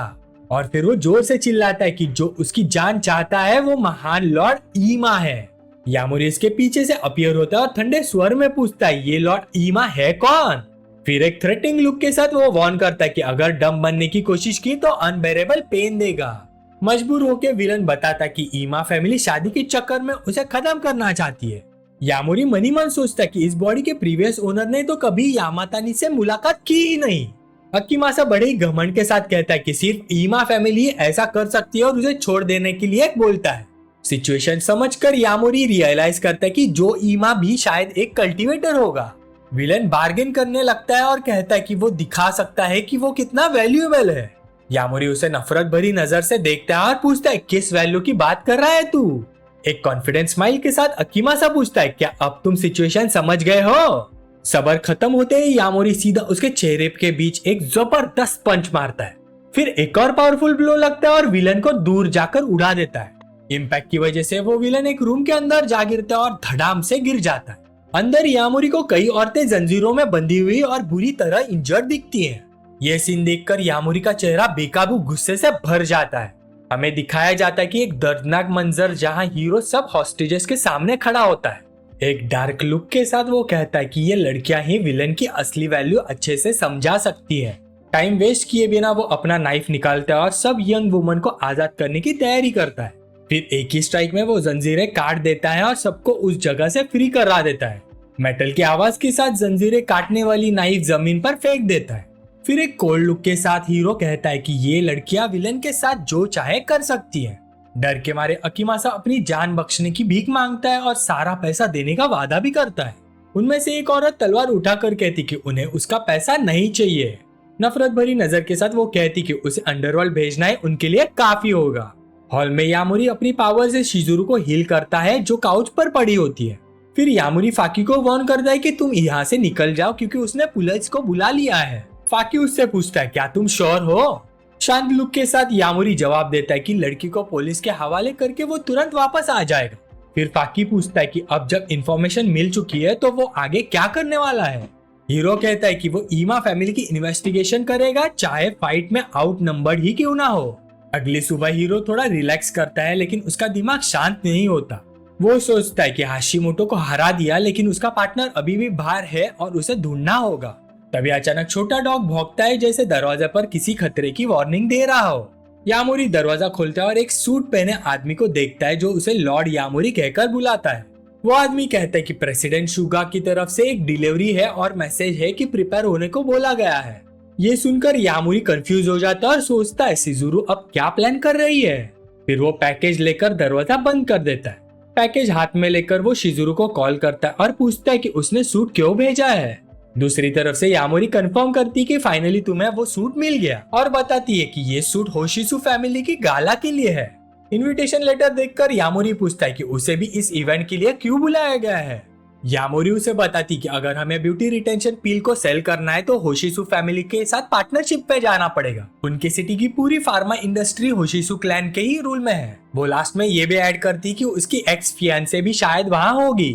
और फिर वो जोर से चिल्लाता है कि जो उसकी जान चाहता है वो महान लॉर्ड ईमा है। यामुरी इसके पीछे से अपीयर होता है और ठंडे स्वर में पूछता है ये लॉर्ड ईमा है कौन। फिर एक थ्रेटनिंग लुक के साथ वो वार्न करता है कि अगर डम बनने की कोशिश की तो अनबेरेबल पेन देगा। मजबूर होकर विलन बताता कि ईमा फैमिली शादी के चक्कर में उसे खत्म करना चाहती है। यामुरी मनी मन सोचता है कि इस बॉडी के प्रीवियस ओनर ने तो कभी यामातानी से मुलाकात की ही नहीं। अकीमासा बड़े ही घमंड के साथ कहता है कि सिर्फ ईमा फैमिली ऐसा कर सकती है और उसे छोड़ देने के लिए बोलता है। सिचुएशन समझकर यामुरी रियलाइज करता है कि जो ईमा भी शायद एक कल्टीवेटर होगा। विलन बार्गेन करने लगता है और कहता है कि वो दिखा सकता है कि वो कितना वैल्यूएबल है। यामुरी उसे नफरत भरी नजर से देखता है और पूछता है किस वैल्यू की बात कर रहा है तू। एक कॉन्फिडेंस स्माइल के साथ अकीमासा पूछता है क्या अब तुम सिचुएशन समझ गए हो। सबर खत्म होते ही यामुरी सीधा उसके चेहरे के बीच एक जबरदस्त पंच मारता है। फिर एक और पावरफुल ब्लो लगता है और विलन को दूर जाकर उड़ा देता है। इम्पैक्ट की वजह से वो विलन एक रूम के अंदर जा गिरता है और धड़ाम से गिर जाता है। अंदर यामुरी को कई औरतें जंजीरों में बंधी हुई और बुरी तरह इंजर्ड दिखती हैं। यह सीन देखकर यामुरी का चेहरा बेकाबू गुस्से से भर जाता है। हमें दिखाया जाता है कि एक दर्दनाक मंजर जहां हीरो सब हॉस्टेजेस के सामने खड़ा होता है। एक डार्क लुक के साथ वो कहता है कि ये लड़कियां ही विलन की असली वैल्यू अच्छे से समझा सकती है। टाइम वेस्ट किए बिना वो अपना नाइफ निकालता है और सब यंग वुमन को आजाद करने की तैयारी करता है। फिर एक ही स्ट्राइक में वो जंजीरें काट देता है और सबको उस जगह से फ्री करा देता है। मेटल की आवाज के साथ जंजीरें काटने वाली नाइफ जमीन पर फेंक देता है। फिर एक कोल्ड लुक के साथ हीरो कहता है कि ये लड़कियां विलन के साथ जो चाहे कर सकती हैं। डर के मारे अकीमासा अपनी जान बख्शने की भीख मांगता है और सारा पैसा देने का वादा भी करता है। उनमें से एक औरत तलवार उठाकर कहती कि उन्हें उसका पैसा नहीं चाहिए। नफरत भरी नजर के साथ वो कहती कि उसे अंडरवर्ल्ड भेजना है उनके लिए काफी होगा। हॉल में यामुरी अपनी पावर से शिजुरू को हील करता है जो काउच पर पड़ी होती है। फिर यामुरी फाकी को वार्न करता है कि तुम यहाँ से निकल जाओ क्योंकि उसने पुलिस को बुला लिया है। फाकी उससे पूछता है क्या तुम श्योर हो। शांत लुक के साथ यामुरी जवाब देता है कि लड़की को पुलिस के हवाले करके वो तुरंत वापस आ जाएगा। फिर फाकी पूछता है कि अब जब इंफॉर्मेशन मिल चुकी है तो वो आगे क्या करने वाला है। हीरो कहता है कि वो ईमा फैमिली की इन्वेस्टिगेशन करेगा चाहे फाइट में आउट नंबर्ड ही क्यों ना हो। अगली सुबह हीरो थोड़ा रिलैक्स करता है लेकिन उसका दिमाग शांत नहीं होता। वो सोचता है कि हाशिमोटो को हरा दिया लेकिन उसका पार्टनर अभी भी बाहर है और उसे ढूंढना होगा। तभी अचानक छोटा डॉग भौंकता है जैसे दरवाजे पर किसी खतरे की वार्निंग दे रहा हो। यामुरी दरवाजा खोलता है और एक सूट पहने आदमी को देखता है जो उसे लॉर्ड यामुरी कहकर बुलाता है। वो आदमी कहता है कि प्रेसिडेंट शुगा की तरफ से एक डिलीवरी है और मैसेज है कि प्रिपेयर होने को बोला गया है। ये सुनकर यामुरी कंफ्यूज हो जाता है और सोचता है शिजुरू अब क्या प्लान कर रही है। फिर वो पैकेज लेकर दरवाजा बंद कर देता है। पैकेज हाथ में लेकर वो शिजुरू को कॉल करता है और पूछता है कि उसने सूट क्यों भेजा है। दूसरी तरफ से यामुरी कंफर्म करती है कि फाइनली तुम्हें वो सूट मिल गया और बताती है कि ये सूट होशिसु फैमिली की गाला के लिए है। इनविटेशन लेटर देखकर यामुरी पूछता है कि उसे भी इस इवेंट के लिए क्यों बुलाया गया है। यामुरी उसे बताती कि अगर हमें ब्यूटी रिटेंशन पील को सेल करना है तो होशिसु फैमिली के साथ पार्टनरशिप पे जाना पड़ेगा। उनकी सिटी की पूरी फार्मा इंडस्ट्री होशिसु क्लैन के ही रूल में है। वो लास्ट में ये भी ऐड करती कि उसकी एक्स फियांसे भी शायद वहाँ होगी।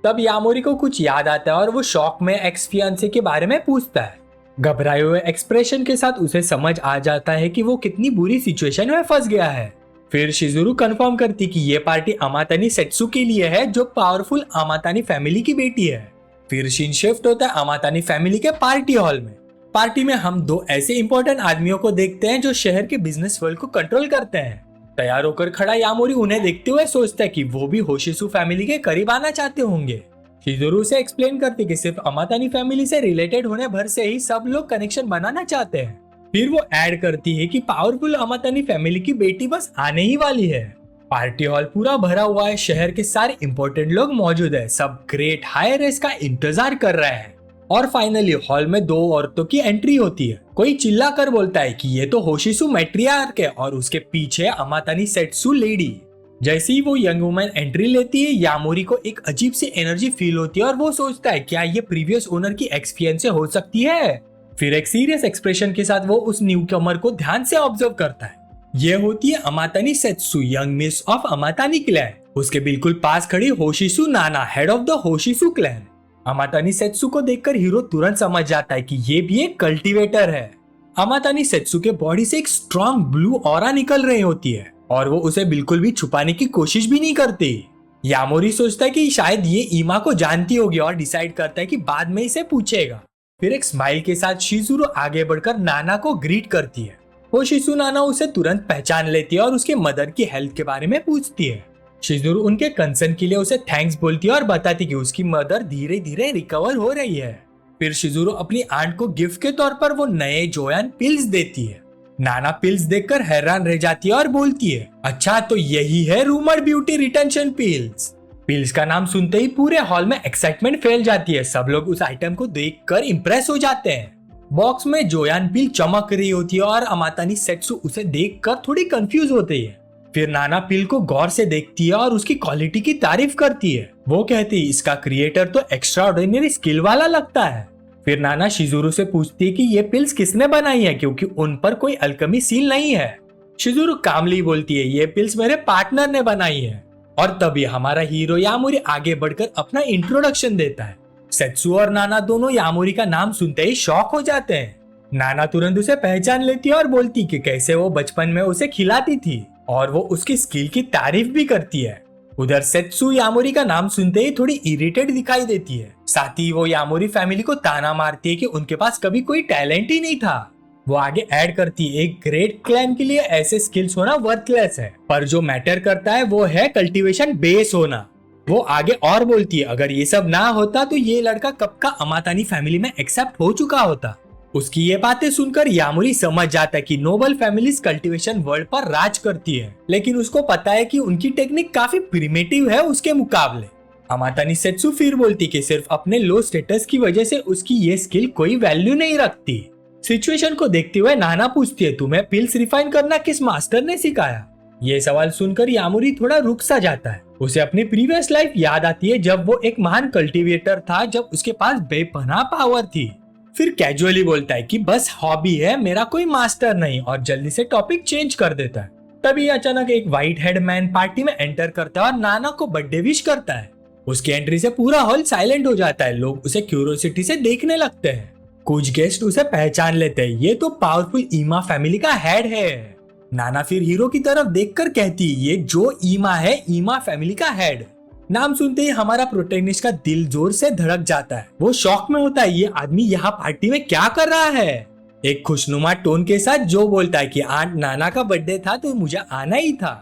तब यामुरी को कुछ याद आता है और वो शॉक में एक्स फियांसे के बारे में पूछता है। घबराए हुए एक्सप्रेशन के साथ उसे समझ आ जाता है कि वो कितनी बुरी सिचुएशन में फंस गया है। फिर शिजुरू कंफर्म करती कि ये पार्टी अमातानी सेत्सु के लिए है, जो पावरफुल अमातानी फैमिली की बेटी है। फिर सीन शिफ्ट होता है अमातानी फैमिली के पार्टी हॉल में। पार्टी में हम दो ऐसे इंपॉर्टेंट आदमियों को देखते हैं जो शहर के बिजनेस वर्ल्ड को कंट्रोल करते हैं। तैयार होकर खड़ा यामोरी उन्हें देखते हुए सोचता है कि वो भी होशिसु फैमिली के करीब आना चाहते होंगे। शिजुरू से एक्सप्लेन करते कि सिर्फ अमातानी फैमिली से रिलेटेड होने भर से ही सब लोग कनेक्शन बनाना चाहते हैं। फिर वो ऐड करती है कि पावरफुल अमातानी फैमिली की बेटी बस आने ही वाली है। पार्टी हॉल पूरा भरा हुआ है, शहर के सारे इंपॉर्टेंट लोग मौजूद है, सब ग्रेट हाई रेस का इंतजार कर रहे हैं। और फाइनली हॉल में दो औरतों की एंट्री होती है। कोई चिल्ला कर बोलता है कि ये तो होशिसु मैट्रियार्क है और उसके पीछे अमातानी सेत्सु लेडी। जैसे ही वो यंग वुमन एंट्री लेती है, यामोरी को एक अजीब सी एनर्जी फील होती है और वो सोचता है क्या ये प्रीवियस ओनर की एक्सपीरियंस हो सकती है। फिर एक सीरियस एक्सप्रेशन के साथ वो उस न्यूकमर को ध्यान से ऑब्जर्व करता है। ये होती है अमातानी सेत्सु, यंग मिस ऑफ अमातानी क्लैन। उसके बिल्कुल पास खड़ी होशिसु नाना, हेड ऑफ द होशिसु क्लैन। अमातानी सेत्सु को देखकर हीरो तुरंत समझ जाता है कि ये भी एक कल्टीवेटर है। अमातानी सेत्सु के बॉडी से एक स्ट्रॉन्ग ब्लू ऑरा निकल रही होती है और वो उसे बिल्कुल भी छुपाने की कोशिश भी नहीं करती। यामोरी सोचता है कि शायद ये ईमा को जानती होगी और डिसाइड करता है कि बाद में इसे पूछेगा। फिर एक स्माइल के साथ शिजुरू आगे बढ़कर नाना को ग्रीट करती है। होशिसु नाना उसे तुरंत पहचान लेती है और उसके मदर की हेल्थ के बारे में पूछती है। शिजुरू उनके कंसर्न के लिए उसे थैंक्स बोलती है और बताती कि उसकी मदर धीरे धीरे रिकवर हो रही है। फिर शिजुरू अपनी आंट को गिफ्ट के तौर पर वो नए जोयान पिल्स देती है। नाना पिल्स देखकर हैरान रह जाती है और बोलती है, अच्छा तो यही है rumour beauty retention pills. Pills का नाम सुनते ही पूरे हॉल में एक्साइटमेंट फैल जाती है। सब लोग उस आइटम को देखकर इंप्रेस हो जाते हैं। बॉक्स में जोयान पिल चमक रही होती है और अमातानी सेत्सु उसे देखकर थोड़ी कंफ्यूज होती है। फिर नाना पिल को गौर से देखती है और उसकी क्वालिटी की तारीफ करती है। वो कहती है इसका क्रिएटर तो एक्स्ट्राऑर्डिनरी स्किल वाला लगता है। फिर नाना शिजुरू से पूछती है कि ये पिल्स किसने बनाई है, क्योंकि उन पर कोई अल्केमी सील नहीं है। शिजुरू कामली बोलती है ये पिल्स मेरे पार्टनर ने बनाई है। और तभी हमारा हीरो यामोरी आगे बढ़कर अपना इंट्रोडक्शन देता है। सेत्सु और नाना दोनों यामोरी का नाम सुनते ही शॉक हो जाते हैं। नाना तुरंत उसे पहचान लेती है और बोलती कि कैसे वो बचपन में उसे खिलाती थी और वो उसकी स्किल की तारीफ भी करती है। उधर सेत्सु यामोरी का नाम सुनते ही थोड़ी इरिटेट दिखाई देती है। साथ ही वो यामोरी फैमिली को ताना मारती है कि उनके पास कभी कोई टैलेंट ही नहीं था। वो आगे ऐड करती है एक ग्रेट क्लैन के लिए ऐसे स्किल्स होना वर्थलेस है, पर जो मैटर करता है वो है कल्टीवेशन बेस होना। वो आगे और बोलती है अगर ये सब ना होता तो ये लड़का कब का अमातानी फैमिली में एक्सेप्ट हो चुका होता। उसकी ये बातें सुनकर यामोरी समझ जाता है कि नोबल फैमिलीज कल्टीवेशन वर्ल्ड पर राज करती है, लेकिन उसको पता है कि उनकी टेक्निक काफी प्रिमिटिव है उसके मुकाबले। अमातानी सेत्सु फिर बोलती कि सिर्फ अपने लो स्टेटस की वजह से उसकी ये स्किल कोई वैल्यू नहीं रखती। सिचुएशन को देखते हुए नाना पूछती है तुम्हें पिल्स रिफाइन करना किस मास्टर ने सिखाया। ये सवाल सुनकर यामोरी थोड़ा रुक सा जाता है। उसे अपनी प्रीवियस लाइफ याद आती है जब वो एक महान कल्टीवेटर था, जब उसके पास बेपनाह पावर थी। फिर कैजुअली बोलता है कि बस हॉबी है, मेरा कोई मास्टर नहीं, और जल्दी से टॉपिक चेंज कर देता है। तभी अचानक एक व्हाइट हेड मैन पार्टी में एंटर करता है और नाना को बर्थडे विश करता है। उसकी एंट्री से पूरा हॉल साइलेंट हो जाता है। लोग उसे क्यूरियोसिटी से देखने लगते हैं। कुछ गेस्ट उसे पहचान लेते हैं, ये तो पावरफुल ईमा फैमिली का हेड है। नाना फिर हीरो की तरफ देखकर कहती है ये जो ईमा है, ईमा फैमिली का हेड। नाम सुनते ही हमारा प्रोटेगनिस्ट का दिल जोर से धड़क जाता है। वो शॉक में होता है, ये आदमी यहाँ पार्टी में क्या कर रहा है। एक खुशनुमा टोन के साथ जो बोलता है कि आंट नाना का बर्थडे था तो मुझे आना ही था।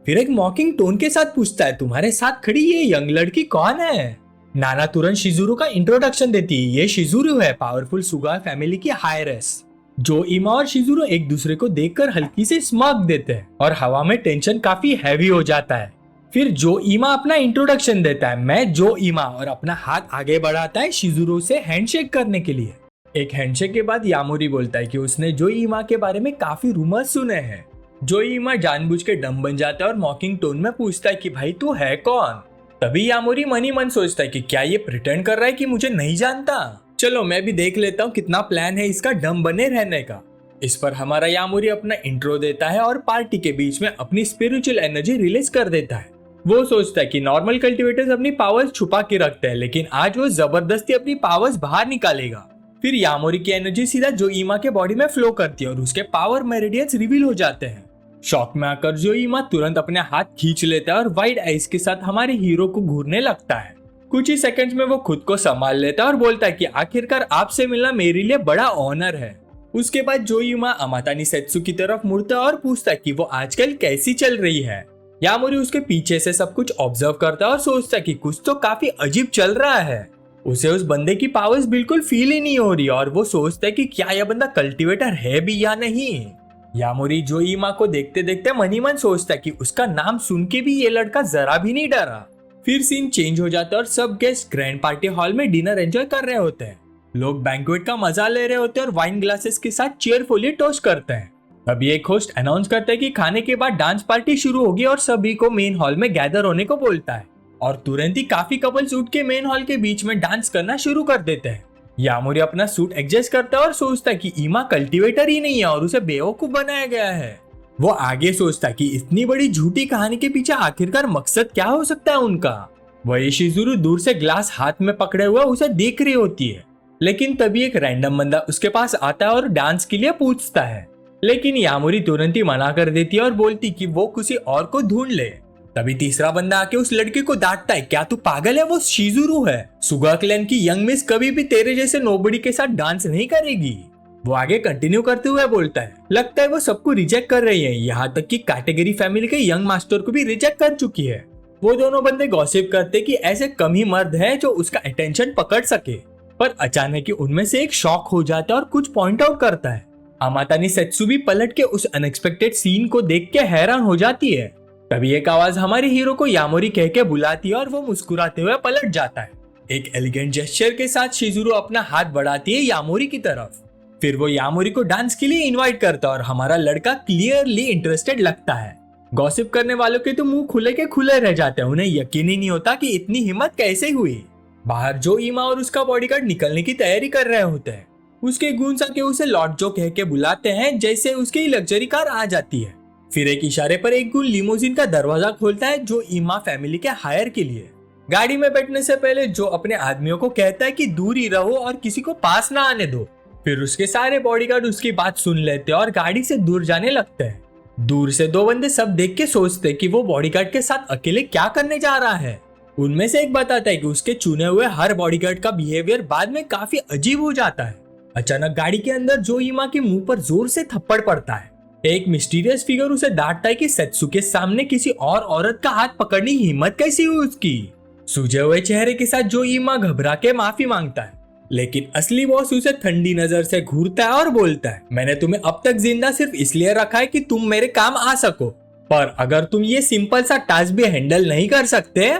फिर एक मॉकिंग टोन के साथ पूछता है तुम्हारे साथ खड़ी ये यंग लड़की कौन है। नाना तुरंत शिजुरू का इंट्रोडक्शन देती है, ये शिजुरू है, पावरफुल सुगा फैमिली की हायरेस। जो ईमा और शिजुरू एक दूसरे को देखकर हल्की से स्मार्क देते हैं और हवा में टेंशन काफी हैवी हो जाता है। फिर जो ईमा अपना इंट्रोडक्शन देता है, मैं जो ईमा, और अपना हाथ आगे बढ़ाता है शिजुरू से हैंडशेक करने के लिए। एक हैंडशेक के बाद यामोरी बोलता है कि उसने जो ईमा के बारे में काफी रूमर्स सुने हैं। जो ईमा जानबूझ के डम बन जाता है और मॉकिंग टोन में पूछता है कि भाई तू है कौन। तभी यामोरी मन ही मन सोचता है कि क्या ये प्रिटेंड कर रहा है कि मुझे नहीं जानता। चलो मैं भी देख लेता हूँ कितना प्लान है इसका डम बने रहने का। इस पर हमारा यामोरी अपना इंट्रो देता है और पार्टी के बीच में अपनी स्पिरिचुअल एनर्जी रिलीज कर देता है। वो सोचता है कि नॉर्मल कल्टीवेटर्स अपनी पावर्स छुपा के रखते हैं, लेकिन आज वो जबरदस्ती अपनी पावर्स बाहर निकालेगा। फिर यामोरी की एनर्जी सीधा जोईमा के बॉडी में फ्लो करती है और उसके पावर मेरिडियंस रिवील हो जाते हैं। शॉक में आकर जोईमा तुरंत अपने हाथ खींच लेता है और वाइड आइज के साथ हमारे हीरो को घूरने लगता है। कुछ ही सेकंड्स में वो खुद को संभाल लेता है और बोलता है कि आखिरकार आपसे मिलना मेरे लिए बड़ा ऑनर है। उसके बाद जोईमा अमातानी सेत्सु की तरफ मुड़ता है और पूछता है कि वो आजकल कैसी चल रही है। यामोरी उसके पीछे से सब कुछ ऑब्जर्व करता है और सोचता है कि कुछ तो काफी अजीब चल रहा है। उसे उस बंदे की पावर्स बिल्कुल फील ही नहीं हो रही और वो सोचता है कि क्या यह बंदा कल्टीवेटर है भी या नहीं। यामोरी जोईमा को देखते देखते मन ही मन सोचता है कि उसका नाम सुन के भी ये लड़का जरा भी नहीं डरा। फिर सीन चेंज हो जाता है और सब गेस्ट ग्रैंड पार्टी हॉल में डिनर एंजॉय कर रहे होते हैं। लोग बैंक्वेट का मजा ले रहे होते हैं और वाइन ग्लासेस के साथ चीयरफुली टोस्ट करते हैं। तभी एक होस्ट अनाउंस करता है कि खाने के बाद डांस पार्टी शुरू होगी और सभी को मेन हॉल में गैदर होने को बोलता है। और तुरंत ही काफी कपल्स उठ के मेन हॉल के बीच में डांस करना शुरू कर देते हैं। यामोरी अपना सूट एडजस्ट करता है और सोचता है कि ईमा कल्टीवेटर ही नहीं है और उसे बेवकूफ बनाया गया है। वो आगे सोचता है कि इतनी बड़ी झूठी कहानी के पीछे आखिरकार मकसद क्या हो सकता है उनका। वही शिजुरु दूर से ग्लास हाथ में पकड़े हुआ उसे देख रही होती है, लेकिन तभी एक रैंडम बंदा उसके पास आता है और डांस के लिए पूछता है। लेकिन यामोरी तुरंत ही मना कर देती है और बोलती कि वो किसी और को ढूंढ ले। तभी तीसरा बंदा आके उस लड़के को डांटता है, क्या तू पागल है, वो शिजुरु है। सुगा क्लैन की यंग मिस कभी भी तेरे जैसे नोबडी के साथ डांस नहीं करेगी। वो आगे कंटिन्यू करते हुए बोलता है, लगता है वो सबको रिजेक्ट कर रही है, यहाँ तक कि कैटेगरी फैमिली के यंग मास्टर को भी रिजेक्ट कर चुकी है। वो दोनों बंदे गॉसिप करते कि ऐसे कम ही मर्द है जो उसका अटेंशन पकड़ सके। पर अचानक ही उनमें से एक शॉक हो जाता है और कुछ पॉइंट आउट करता है। अमातानी सेत्सु भी पलट के उस अनएक्सपेक्टेड सीन को देख के हैरान हो जाती है। तभी एक आवाज हमारे हीरो को यामोरी कह के बुलाती है और वो मुस्कुराते हुए पलट जाता है। एक एलिगेंट जेस्चर के साथ शिजुरु अपना हाथ बढ़ाती है यामोरी की तरफ। फिर वो यामोरी को डांस के लिए इनवाइट करता है और हमारा लड़का क्लियरली इंटरेस्टेड लगता है। गॉसिप करने वालों के तो मुंह खुले के खुले रह जाते हैं, उन्हें यकीन ही नहीं होता कि इतनी हिम्मत कैसे हुई। बाहर जोईमा और उसका बॉडीगार्ड निकलने की तैयारी कर रहे होते हैं। उसके गूंज आके उसे लॉर्ड जो कह के बुलाते हैं, जैसे उसकी लग्जरी कार आ जाती है। फिर एक इशारे पर एक गुण लिमोजिन का दरवाजा खोलता है जो ईमा फैमिली के हायर के लिए। गाड़ी में बैठने से पहले जो अपने आदमियों को कहता है कि दूर ही रहो और किसी को पास ना आने दो। फिर उसके सारे बॉडीगार्ड उसकी बात सुन लेते हैं और गाड़ी से दूर जाने लगते हैं। दूर से दो बंदे सब देख के सोचते कि वो बॉडीगार्ड के साथ अकेले क्या करने जा रहा है। उनमें से एक बताता है कि उसके चुने हुए हर बॉडीगार्ड का बिहेवियर बाद में काफी अजीब हो जाता है। अचानक गाड़ी के अंदर जोईमा के मुंह पर जोर से थप्पड़ पड़ता है। एक मिस्टीरियस फिगर उसे डांटता है कि सेत्सु के सामने किसी और औरत का हाथ पकड़ने की हिम्मत कैसी हुई उसकी। सूजे हुए चेहरे के साथ जोईमा घबरा के माफी मांगता है, लेकिन असली बॉस उसे ठंडी नजर से घूरता है और बोलता है, मैंने तुम्हें अब तक जिंदा सिर्फ इसलिए रखा है कि तुम मेरे काम आ सको, पर अगर तुम ये सिंपल सा टास्क भी हैंडल नहीं कर सकते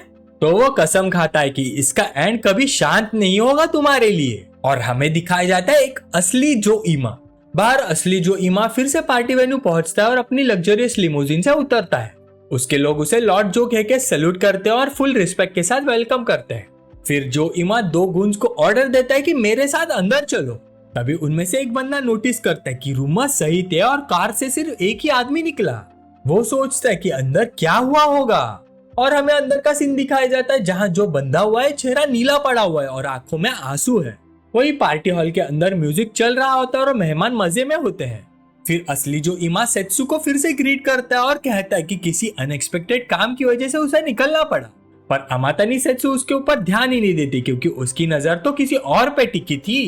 तो वो कसम खाता है कि इसका एंड कभी शांत नहीं होगा तुम्हारे लिए। और हमें दिखाया जाता है एक असली जोईमा। बाहर असली जोईमा फिर से पार्टी वेन्यू पहुंचता है और अपनी लग्जरियस लिमोजिन से उतरता है। उसके लोग उसे लॉर्ड जो कह के सैल्यूट करते हैं और फुल रिस्पेक्ट के साथ वेलकम करते हैं। फिर जोईमा दो गुंज को ऑर्डर देता है कि मेरे साथ अंदर चलो। तभी उनमें से एक बंदा नोटिस करता है कि रूमर सही थे और कार से सिर्फ एक ही आदमी निकला। वो सोचता है कि अंदर क्या हुआ होगा और हमें अंदर का सीन दिखाया जाता है जहाँ जो बंधा हुआ है चेहरा नीला पड़ा हुआ है और आंखों में आंसू है। वही पार्टी हॉल के अंदर म्यूजिक चल रहा होता है और मेहमान मजे में होते हैं। फिर असली जोईमा सेत्सु को फिर से ग्रीट करता है और कहता है कि किसी अनएक्सपेक्टेड काम की वजह से उसे निकलना पड़ा। पर अमातानी सेत्सु उसके ऊपर ध्यान ही नहीं देती क्योंकि उसकी नजर तो किसी और पे टिकी थी।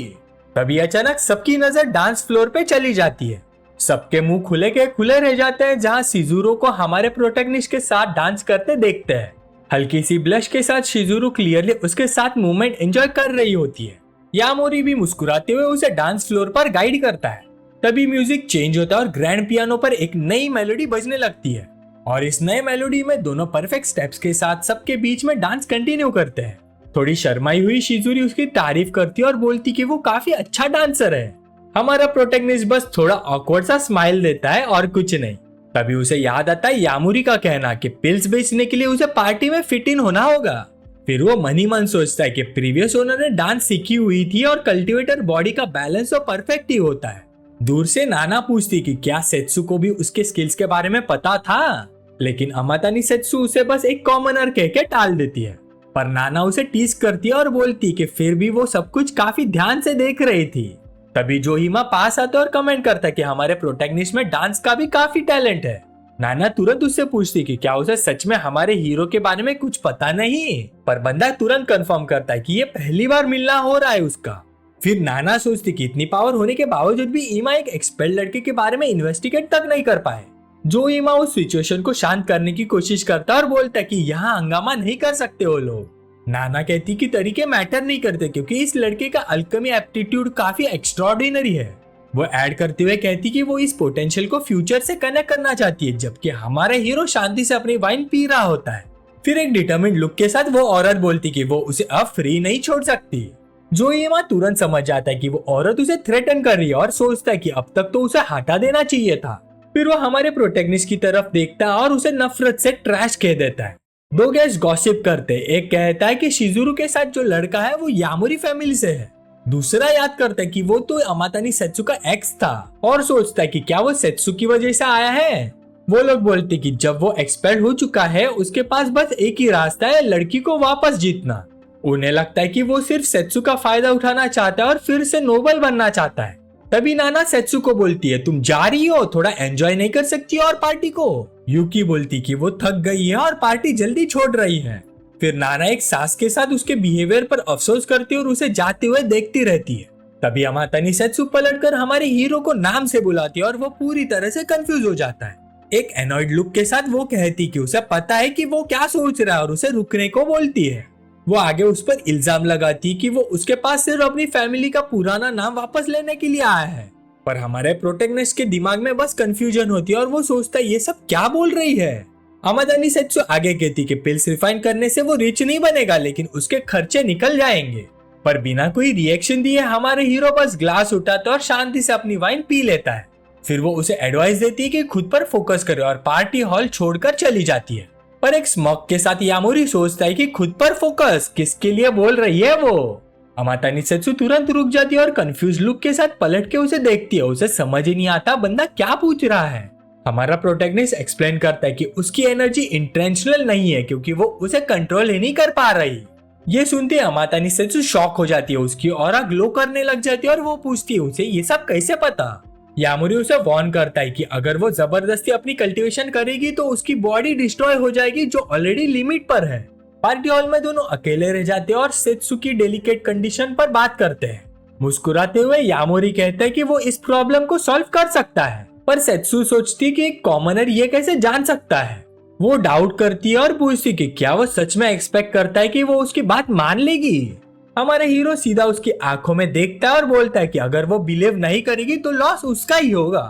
तभी अचानक सबकी नजर डांस फ्लोर पे चली जाती है। सबके मुंह खुले के खुले रह जाते हैं जहाँ शिजुरु को हमारे प्रोटैगनिस्ट के साथ डांस करते देखते हैं। हल्की सी ब्लश के साथ शिजुरु क्लियरली उसके साथ मूवमेंट एंजॉय कर रही होती है। यामोरी भी मुस्कुराते हुए उसे डांस फ्लोर पर गाइड करता है। तभी म्यूजिक चेंज होता है और ग्रैंड पियानो पर एक नई मेलोडी बजने लगती है और इस नए मेलोडी में दोनों परफेक्ट स्टेप्स के साथ सबके बीच में डांस कंटिन्यू करते हैं। थोड़ी शर्माई हुई शिजुरी उसकी तारीफ करती है और बोलती कि वो काफी अच्छा डांसर है। हमारा प्रोटैगनिस्ट बस थोड़ा ऑकवर्ड सा स्माइल देता है और कुछ नहीं। तभी उसे याद आता है यामोरी का कहना कि पिल्स बेचने के लिए उसे पार्टी में फिट इन होना होगा। फिर वो मन ही मन सोचता है कि प्रीवियस ओनर ने डांस सीखी हुई थी और कल्टीवेटर बॉडी का बैलेंस तो परफेक्ट ही होता है। दूर से नाना पूछती कि क्या सेत्सु को भी उसके स्किल्स के बारे में पता था, लेकिन अमातानी सेत्सु उसे बस एक कॉमनर कह के टाल देती है। पर नाना उसे टीज करती है और बोलती कि फिर भी वो सब कुछ काफी ध्यान से देख रही थी। तभी जोहिमा पास आता और कमेंट करता कि हमारे प्रोटैगनिस्ट में डांस का भी काफी टैलेंट है। नाना तुरंत उससे पूछती कि क्या उसे सच में हमारे हीरो के बारे में कुछ पता नहीं, पर बंदा तुरंत कंफर्म करता है कि ये पहली बार मिलना हो रहा है उसका। फिर नाना सोचती कि इतनी पावर होने के बावजूद भी ईमा एक एक्सपर्ट लड़के के बारे में इन्वेस्टिगेट तक नहीं कर पाए। जो ईमा उस सिचुएशन को शांत करने की कोशिश करता और बोलता कि यहाँ हंगामा नहीं कर सकते वो लोग। नाना कहती कि तरीके मैटर नहीं करते क्योंकि इस लड़के का अल्केमी एप्टीट्यूड काफी एक्स्ट्राऑर्डिनरी है। वो ऐड करते हुए कहती कि वो इस पोटेंशियल को फ्यूचर से कनेक्ट करना चाहती है, जबकि हमारा हीरो शांति से अपनी वाइन पी रहा होता है। फिर एक डिटरमिन्ड लुक के साथ वो औरत बोलती कि वो उसे अब फ्री नहीं छोड़ सकती। जो ये माँ तुरंत समझ जाता है कि वो औरत उसे थ्रेटन कर रही है और सोचता है कि अब तक तो उसे हटा देना चाहिए था। फिर वो हमारे प्रोटैगनिस्ट की तरफ देखता है और उसे नफरत से ट्रैश कह देता है। दो गेस्ट गॉसिप करते, एक कहता है कि शिजुरू के साथ जो लड़का है वो यामुरी फैमिली से है, दूसरा याद करता है कि वो तो अमातानी सेत्सु का एक्स था और सोचता है कि क्या वो सेत्सु की वजह से आया है। वो लोग बोलते कि जब वो एक्सपर्ट हो चुका है उसके पास बस एक ही रास्ता है, लड़की को वापस जीतना। उन्हें लगता है कि वो सिर्फ सेत्सु का फायदा उठाना चाहता है और फिर से नोबल बनना चाहता है। तभी नाना सेत्सु को बोलती है तुम जा रही हो, थोड़ा एंजॉय नहीं कर सकती और पार्टी को। यूकी बोलती कि वो थक गई है और पार्टी जल्दी छोड़ रही है। फिर नाना एक सास के साथ उसके बिहेवियर पर अफसोस करती है और उसे जाते हुए देखती रहती है। तभी अमातानी सेत्सु पलटकर हमारे हीरो को नाम से बुलाती है और वो पूरी तरह से कंफ्यूज हो जाता है। एक एनॉयड लुक के साथ वो कहती कि उसे पता है कि वो क्या सोच रहा है और उसे रुकने को बोलती है। वो आगे उस पर इल्जाम लगाती कि वो उसके पास सिर्फ अपनी फैमिली का पुराना नाम वापस लेने के लिए आया है। पर हमारे प्रोटैगनिस्ट के दिमाग में बस कंफ्यूजन होती है और वो सोचता है ये सब क्या बोल रही है। अमातानी सेत्सु आगे कहती कि पिल्स रिफाइन करने से वो रिच नहीं बनेगा, लेकिन उसके खर्चे निकल जाएंगे। पर बिना कोई रिएक्शन दिए हमारे हीरो बस ग्लास उठाता और शांति से अपनी वाइन पी लेता है। फिर वो उसे एडवाइस देती है कि खुद पर फोकस करे और पार्टी हॉल छोड़कर चली जाती है। पर एक स्मॉक के साथ यामुरी सोचता है कि खुद पर फोकस किसके लिए बोल रही है वो। अमातानी सेत्सु तुरंत रुक जाती है और कंफ्यूज लुक के साथ पलट के उसे देखती है। उसे समझ ही नहीं आता बंदा क्या पूछ रहा है। हमारा प्रोटैगनिस्ट एक्सप्लेन करता है कि उसकी एनर्जी इंटेंशनल नहीं है क्योंकि वो उसे कंट्रोल ही नहीं कर पा रही। ये सुनते अमातानी सेत्सु शॉक हो जाती है, उसकी ऑरा ग्लो करने लग जाती है और वो पूछती है उसे ये सब कैसे पता। यामुरी उसे वार्न करता है कि अगर वो जबरदस्ती अपनी कल्टीवेशन करेगी तो उसकी बॉडी डिस्ट्रॉय हो जाएगी जो ऑलरेडी लिमिट पर है। पार्टी हॉल में दोनों अकेले रह जाते हैं और सेत्सु की डेलिकेट कंडीशन पर बात करते हैं। मुस्कुराते हुए यामुरी कहता है कि वो इस प्रॉब्लम को सॉल्व कर सकता है, पर सेत्सु सोचती कि एक कॉमनर ये कैसे जान सकता है। वो डाउट करती है और पूछती कि क्या वो सच में एक्सपेक्ट करता है कि वो उसकी बात मान लेगी। हमारा हीरो सीधा उसकी आंखों में देखता है और बोलता है कि अगर वो बिलीव नहीं करेगी तो लॉस उसका ही होगा।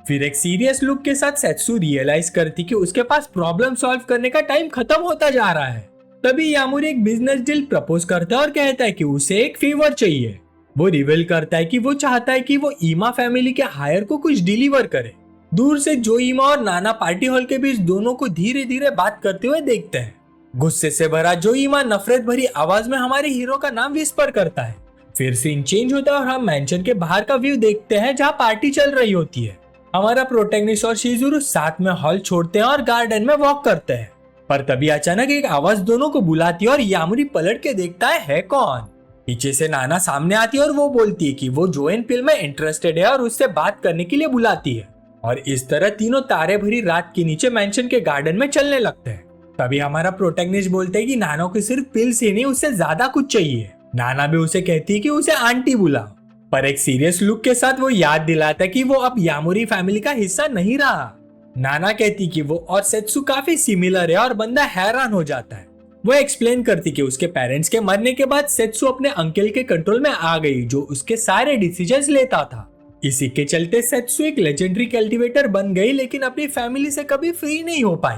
फिर एक सीरियस लुक के साथ सेत्सु रियलाइज करती कि उसके पास प्रॉब्लम सॉल्व करने का टाइम खत्म होता जा रहा है। तभी यामुरी एक बिजनेस डील प्रपोज करता है और कहता है कि उसे एक फेवर चाहिए। वो रिवील करता है कि वो चाहता है कि वो ईमा फैमिली के हायर को कुछ डिलीवर करे। दूर से जो ईमा और नाना पार्टी हॉल के बीच दोनों को धीरे धीरे बात करते हुए देखते हैं। गुस्से से भरा जो ईमा नफरत भरी आवाज में हमारे हीरो का नाम विस्पर करता है। फिर सीन चेंज होता है और हम मैंशन के बाहर का व्यू देखते हैं जहाँ पार्टी चल रही होती है। हमारा प्रोटैगनिस्ट और शिजुरू साथ में हॉल छोड़ते हैं और गार्डन में वॉक करते हैं। पर तभी अचानक एक आवाज दोनों को बुलाती है और यामुरी पलट के देखता है कौन। पीछे से नाना सामने आती है और वो बोलती है कि वो जोएन पिल में इंटरेस्टेड है और उससे बात करने के लिए बुलाती है। और इस तरह तीनों तारे भरी रात के नीचे मैंशन के गार्डन में चलने लगते हैं। तभी हमारा प्रोटैगनिस्ट बोलते है कि नाना को सिर्फ पिल्स ही नहीं उससे ज्यादा कुछ चाहिए। नाना भी उसे कहती है कि उसे आंटी बुलाओ, पर एक सीरियस लुक के साथ वो याद दिलाता है कि वो अब यामुरी फैमिली का हिस्सा नहीं रहा। नाना कहती कि वो और सेत्सु काफी सिमिलर है और बंदा हैरान हो जाता है। वो एक्सप्लेन करती कि उसके पेरेंट्स के मरने के बाद सेत्सु अपने अंकल के कंट्रोल में आ गई जो उसके सारे डिसीजंस लेता था। इसी के चलते सेत्सु एक लेजेंडरी कल्टीवेटर बन गई, लेकिन अपनी फैमिली से कभी फ्री नहीं हो पाई।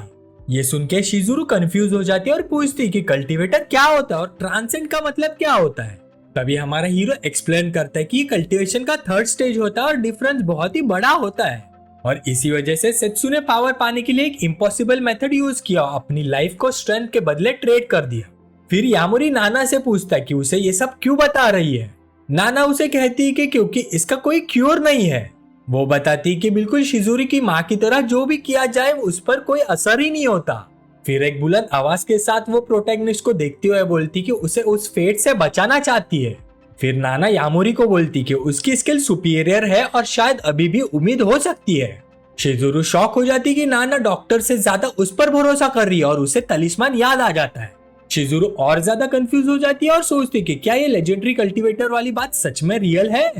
ये सुन के शिजुरू कंफ्यूज हो जाती है और पूछती कि कल्टीवेटर क्या होता है और ट्रांसेंड का मतलब क्या होता है। तभी हमारा हीरो एक्सप्लेन करता है कि कल्टीवेशन का थर्ड स्टेज होता है और डिफरेंस बहुत ही बड़ा होता है। और इसी वजह से सेत्सु ने पावर पाने के लिए एक इम्पॉसिबल मेथड यूज किया, अपनी लाइफ को स्ट्रेंथ के बदले ट्रेड कर दिया। फिर यामुरी नाना से पूछता है कि उसे ये सब क्यों बता रही है। नाना उसे कहती है कि क्योंकि इसका कोई क्योर नहीं है। वो बताती कि बिल्कुल शिजुरी की माँ की तरह जो भी किया जाए उस पर कोई असर ही नहीं होता। फिर एक बुलंद आवाज के साथ वो प्रोटैगनिस्ट को देखते हुए बोलती कि उसे उस फेट से बचाना चाहती है। फिर नाना यामोरी को बोलती कि उसकी स्किल सुपीरियर है और शायद अभी भी उम्मीद हो सकती है। शिजुरू शॉक हो जाती कि नाना डॉक्टर से ज्यादा उस पर भरोसा कर रही है और उसे तलिस्मान याद आ जाता है। शिजुरू और ज्यादा कंफ्यूज हो जाती है और सोचती कि क्या ये लेजेंडरी कल्टीवेटर वाली बात सच में रियल है।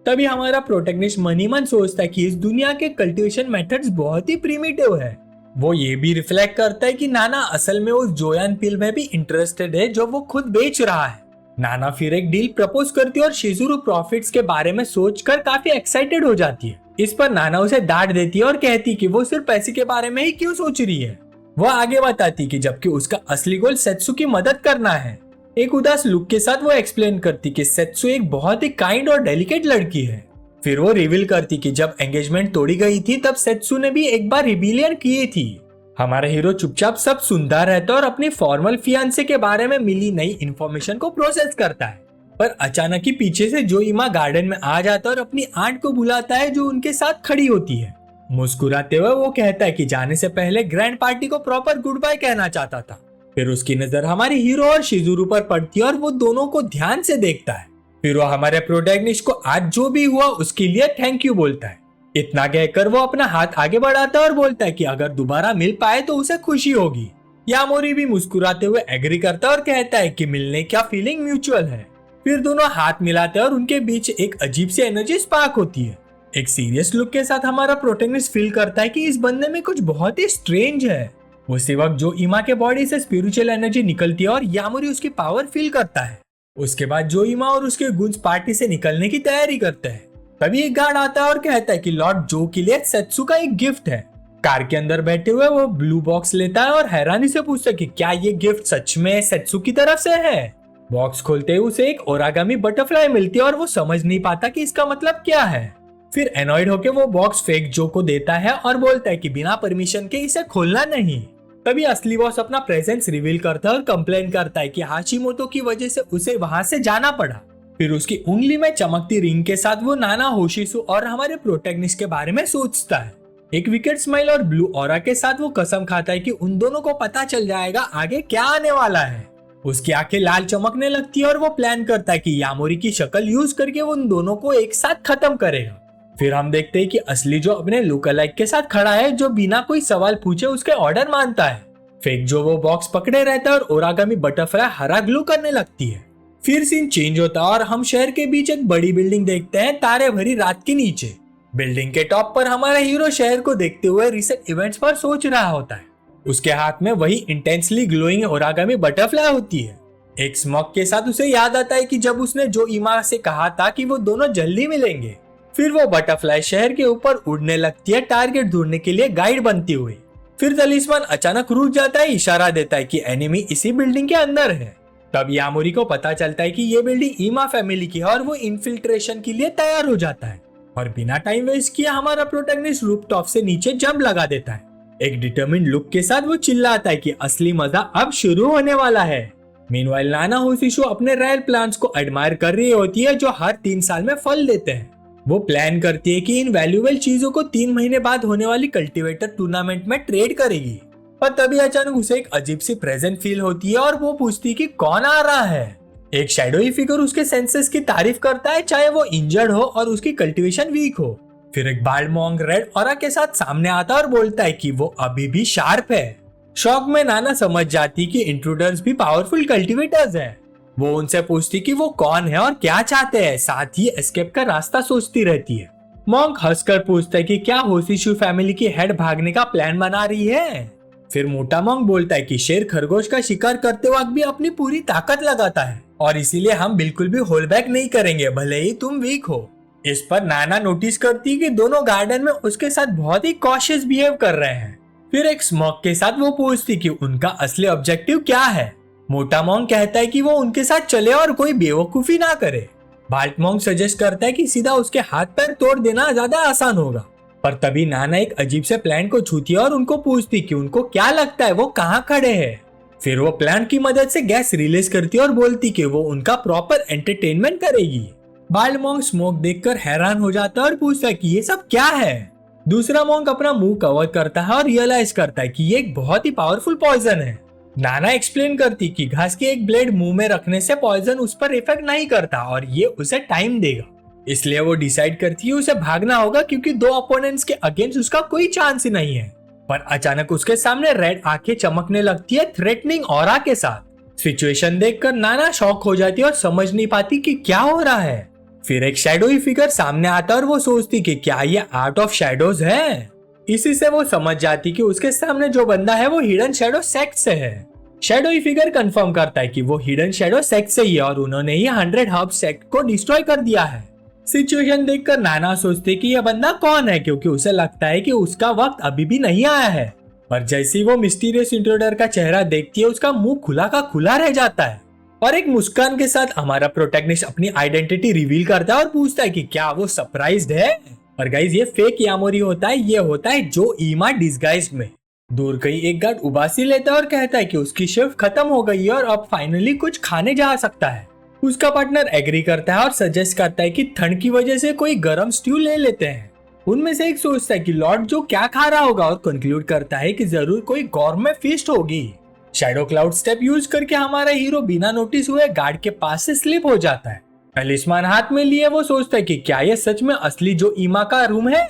तभी हमारा प्रोटैगनिस्ट मन ही मन सोचता है कि इस दुनिया के कल्टीवेशन मेथड्स बहुत ही प्रिमिटिव है। वो ये भी रिफ्लेक्ट करता है कि नाना असल में उस जोयान पिल में भी इंटरेस्टेड है जो वो खुद बेच रहा है। नाना फिर एक डील प्रपोज करती है और शिजुरू प्रॉफिट्स के बारे में सोचकर काफी एक्साइटेड हो जाती है। इस पर नाना उसे डांट देती है और कहती कि वो सिर्फ पैसे के बारे में ही क्यों सोच रही है। वो आगे बताती कि जबकि उसका असली गोल सेत्सु की मदद करना है। एक उदास लुक के साथ वो एक्सप्लेन करती कि सेत्सु एक बहुत ही काइंड और डेलिकेट लड़की है। फिर वो रिवील करती कि जब एंगेजमेंट तोड़ी गई थी तब सेत्सु ने भी एक बार रिबेलियन की थी। हमारा हीरो चुपचाप सब सुनता रहता है और अपनी फॉर्मल फियांसे के बारे में मिली नई इन्फॉर्मेशन को प्रोसेस करता है। पर अचानक ही पीछे से जोइमा गार्डन में आ जाता है और अपनी आंट को बुलाता है जो उनके साथ खड़ी होती है। मुस्कुराते हुए वो कहता है कि जाने से पहले ग्रैंड पार्टी को प्रॉपर गुड बाय कहना चाहता था। फिर उसकी नजर हमारे हीरो और शिजुरू पर पड़ती है और वो दोनों को ध्यान से देखता है। फिर वो हमारे प्रोटैगनिस्ट को आज जो भी हुआ उसके लिए थैंक यू बोलता है। इतना कहकर वो अपना हाथ आगे बढ़ाता है और बोलता है कि अगर दोबारा मिल पाए तो उसे खुशी होगी। यामोरी भी मुस्कुराते हुए एग्री करता है और कहता है कि मिलने का फीलिंग म्यूचुअल है। फिर दोनों हाथ मिलाते हैं और उनके बीच एक अजीब सी एनर्जी स्पार्क होती है। एक सीरियस लुक के साथ हमारा प्रोटैगनिस्ट फील करता है कि इस बंदे में कुछ बहुत ही स्ट्रेंज है। उसी वक्त जो इमा के बॉडी से स्पिरिचुअल एनर्जी निकलती है और यामोरी उसकी पावर फील करता है। उसके बाद जो इमा और उसके गुंज पार्टी से निकलने की तैयारी करते हैं। तभी एक गार्ड आता है और कहता है कि लॉर्ड जो के लिए सेत्सु का एक गिफ्ट है। कार के अंदर बैठे हुए वो ब्लू बॉक्स लेता है और हैरानी से पूछता है कि क्या ये गिफ्ट सच में सेत्सु की तरफ से है। बॉक्स खोलते ही उसे एक ओरागामी बटरफ्लाई मिलती है और वो समझ नहीं पाता कि इसका मतलब क्या है। फिर एनॉयड होकर वो बॉक्स फेक जो को देता है और बोलता है कि बिना परमिशन के इसे खोलना नहीं। तभी असली बॉस अपना प्रेजेंस रिवील करता है और कंप्लेन करता है कि हाशिमोतो की वजह से उसे वहां से जाना पड़ा। फिर उसकी उंगली में चमकती रिंग के साथ वो नाना होशिसु और हमारे प्रोटैगनिस्ट के बारे में सोचता है। एक विकेट स्माइल और ब्लू ऑरा के साथ वो कसम खाता है कि उन दोनों को पता चल जाएगा आगे क्या आने वाला है। उसकी आंखें लाल चमकने लगती है और वो प्लान करता है कि यामोरी की शक्ल यूज करके वो उन दोनों को एक साथ खत्म करेगा। फिर हम देखते हैं कि असली जो अपने लुक अलाइक के साथ खड़ा है जो बिना कोई सवाल पूछे उसके ऑर्डर मानता है। फेक जो वो बॉक्स पकड़े रहता है और ओरागामी बटरफ्लाई हरा ग्लू करने लगती है। फिर सीन चेंज होता है और हम शहर के बीच एक बड़ी बिल्डिंग देखते हैं तारे भरी रात के नीचे। बिल्डिंग के टॉप पर हमारा हीरो शहर को देखते हुए रिसेंट इवेंट्स पर सोच रहा होता है। उसके हाथ में वही इंटेंसली ग्लोइंग ओरागामी बटरफ्लाई होती है। एक स्मॉक के साथ उसे याद आता है कि जब उसने जो इमा से कहा था कि वो दोनों जल्दी मिलेंगे। फिर वो बटरफ्लाई शहर के ऊपर उड़ने लगती है टारगेट ढूंढने के लिए गाइड बनती हुई। फिर तलिस्मान अचानक रुक जाता है, इशारा देता है कि एनिमी इसी बिल्डिंग के अंदर है। तब यामोरी को पता चलता है कि ये बिल्डिंग ईमा फैमिली की है और वो इन्फिल्ट्रेशन के लिए तैयार हो जाता है और बिना टाइम वेस्ट किए हमारा प्रोटैगनिस्ट रूफटॉप से नीचे जंप लगा देता है। एक डिटरमिन्ड लुक के साथ वो चिल्लाता है कि असली मजा अब शुरू होने वाला है। मीनवाइल नाना होशिसु अपने रॉयल प्लांट्स को एडमायर कर रही होती है जो हर 3 साल में फल देते हैं। वो प्लान करती है कि इन वैल्यूएबल चीजों को 3 महीने बाद होने वाली कल्टीवेटर टूर्नामेंट में ट्रेड करेगी। पर तभी अचानक उसे एक अजीब सी प्रेजेंट फील होती है और वो पूछती है कि कौन आ रहा है। एक शैडोई फिगर उसके सेंसेस की तारीफ करता है, चाहे वो इंजर्ड हो और उसकी कल्टीवेशन वीक हो। फिर एक बाल्ड मॉन्ग रेड ऑरा के साथ सामने आता है और बोलता है कि वो अभी भी शार्प है। शॉक में नाना समझ जाती कि इंट्रूडर्स भी पावरफुल कल्टीवेटर्स हैं। वो उनसे पूछती कि वो कौन है और क्या चाहते हैं, साथ ही एस्केप का रास्ता सोचती रहती है। मॉन्क हंसकर पूछता है कि क्या होशिसु फैमिली की हेड भागने का प्लान बना रही है। फिर मोटा मॉन्क बोलता है कि शेर खरगोश का शिकार करते वक्त भी अपनी पूरी ताकत लगाता है और इसीलिए हम बिल्कुल भी होल्ड बैक नहीं करेंगे भले ही तुम वीक हो। इस पर नाना नोटिस करती है कि दोनों गार्डन में उसके साथ बहुत ही कॉशियस बिहेव कर रहे हैं। फिर एक स्मॉक के साथ वो पूछती कि उनका असली ऑब्जेक्टिव क्या है। मोटा मॉन्क कहता है कि वो उनके साथ चले और कोई बेवकूफी ना करे। बाल्ट मॉन्क सजेस्ट करता है कि सीधा उसके हाथ पैर तोड़ देना ज्यादा आसान होगा। पर तभी नाना एक अजीब से प्लान को छूती है और उनको पूछती कि उनको क्या लगता है वो कहाँ खड़े हैं। फिर वो प्लान की मदद से गैस रिलीज करती है और बोलती कि वो उनका प्रॉपर एंटरटेनमेंट करेगी। बाल्ट मॉन्क स्मोक देखकर हैरान हो जाता है और पूछता है कि ये सब क्या है। दूसरा मॉन्क अपना मुंह कवर करता है और रियलाइज करता है कि ये एक बहुत ही पावरफुल पॉइजन है। नाना एक्सप्लेन करती कि घास की एक ब्लेड मुंह में रखने से पॉइजन उस पर इफेक्ट नहीं करता और ये उसे टाइम देगा। इसलिए वो डिसाइड करती है उसे भागना होगा क्योंकि दो अपोनेंट्स के अगेंस्ट उसका कोई चांस ही नहीं है। पर अचानक उसके सामने रेड आंखें चमकने लगती है थ्रेटनिंग ऑरा के साथ। सिचुएशन देखकर नाना शॉक हो जाती है और समझ नहीं पाती कि क्या हो रहा है। फिर एक शैडोई फिगर सामने आता है और वो सोचती कि क्या ये आर्ट ऑफ शैडोज है। इसी से वो समझ जाती कि उसके सामने जो बंदा है वो हिडन शैडो सेक्ट से है। शैडोई फिगर कंफर्म करता है कि वो हिडन शैडो सेक्ट से ही है और उन्होंने ही 100 हर्ब सेक्ट को डिस्ट्रॉय कर दिया है। सिचुएशन देखकर नाना सोचते कि यह बंदा कौन है क्योंकि उसे लगता है कि उसका वक्त अभी भी नहीं आया है। पर जैसे ही वो मिस्टीरियस इंट्रूडर का चेहरा देखती है उसका मुंह खुला का खुला रह जाता है और एक मुस्कान के साथ हमारा प्रोटैगनिस्ट अपनी आइडेंटिटी रिवील करता है और पूछता है कि क्या वो सरप्राइज्ड है। पर गाइस ये फेक यामोरी होता है, ये होता है जो ईमा डिस्गाइज्ड में। दूर कहीं एक गार्ड उबासी लेता है और कहता है कि उसकी शिफ्ट खत्म हो गई है और अब फाइनली कुछ खाने जा सकता है। उसका पार्टनर एग्री करता है और सजेस्ट करता है कि ठंड की वजह से कोई गरम स्ट्यू ले लेते हैं। उनमें से एक सोचता है कि लॉर्ड जो क्या खा रहा होगा और कंक्लूड करता है कि जरूर कोई गॉर्मे फीस्ट होगी। शैडो क्लाउड स्टेप यूज करके हमारा हीरो बिना नोटिस हुए गार्ड के पास से स्लिप हो जाता है। टलिस्मान हाथ में लिए वो सोचता है कि क्या ये सच में असली जो ईमा का रूम है।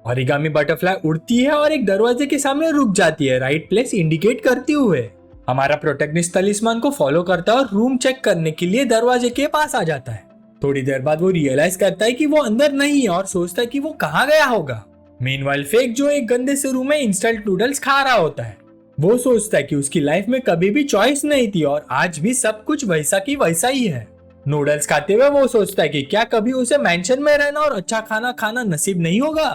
ओरिगामी बटरफ्लाई उड़ती है और एक दरवाजे के सामने रुक जाती है, राइट प्लेस इंडिकेट करते हुए। हमारा प्रोटैगनिस्ट तलिस्मान को फॉलो करता है और रूम चेक करने के लिए दरवाजे के पास आ जाता है। थोड़ी देर बाद वो रियलाइज करता है कि वो अंदर नहीं है और सोचता है कि वो कहाँ गया होगा। मीनवाइल फेक जो एक गंदे से रूम में इंस्टेंट नूडल्स खा रहा होता है। वो सोचता है कि उसकी लाइफ में कभी भी चॉइस नहीं थी और आज भी सब कुछ वैसा की वैसा ही है। नूडल्स खाते हुए वो सोचता है कि क्या कभी उसे मैंशन में रहना और अच्छा खाना खाना नसीब नहीं होगा।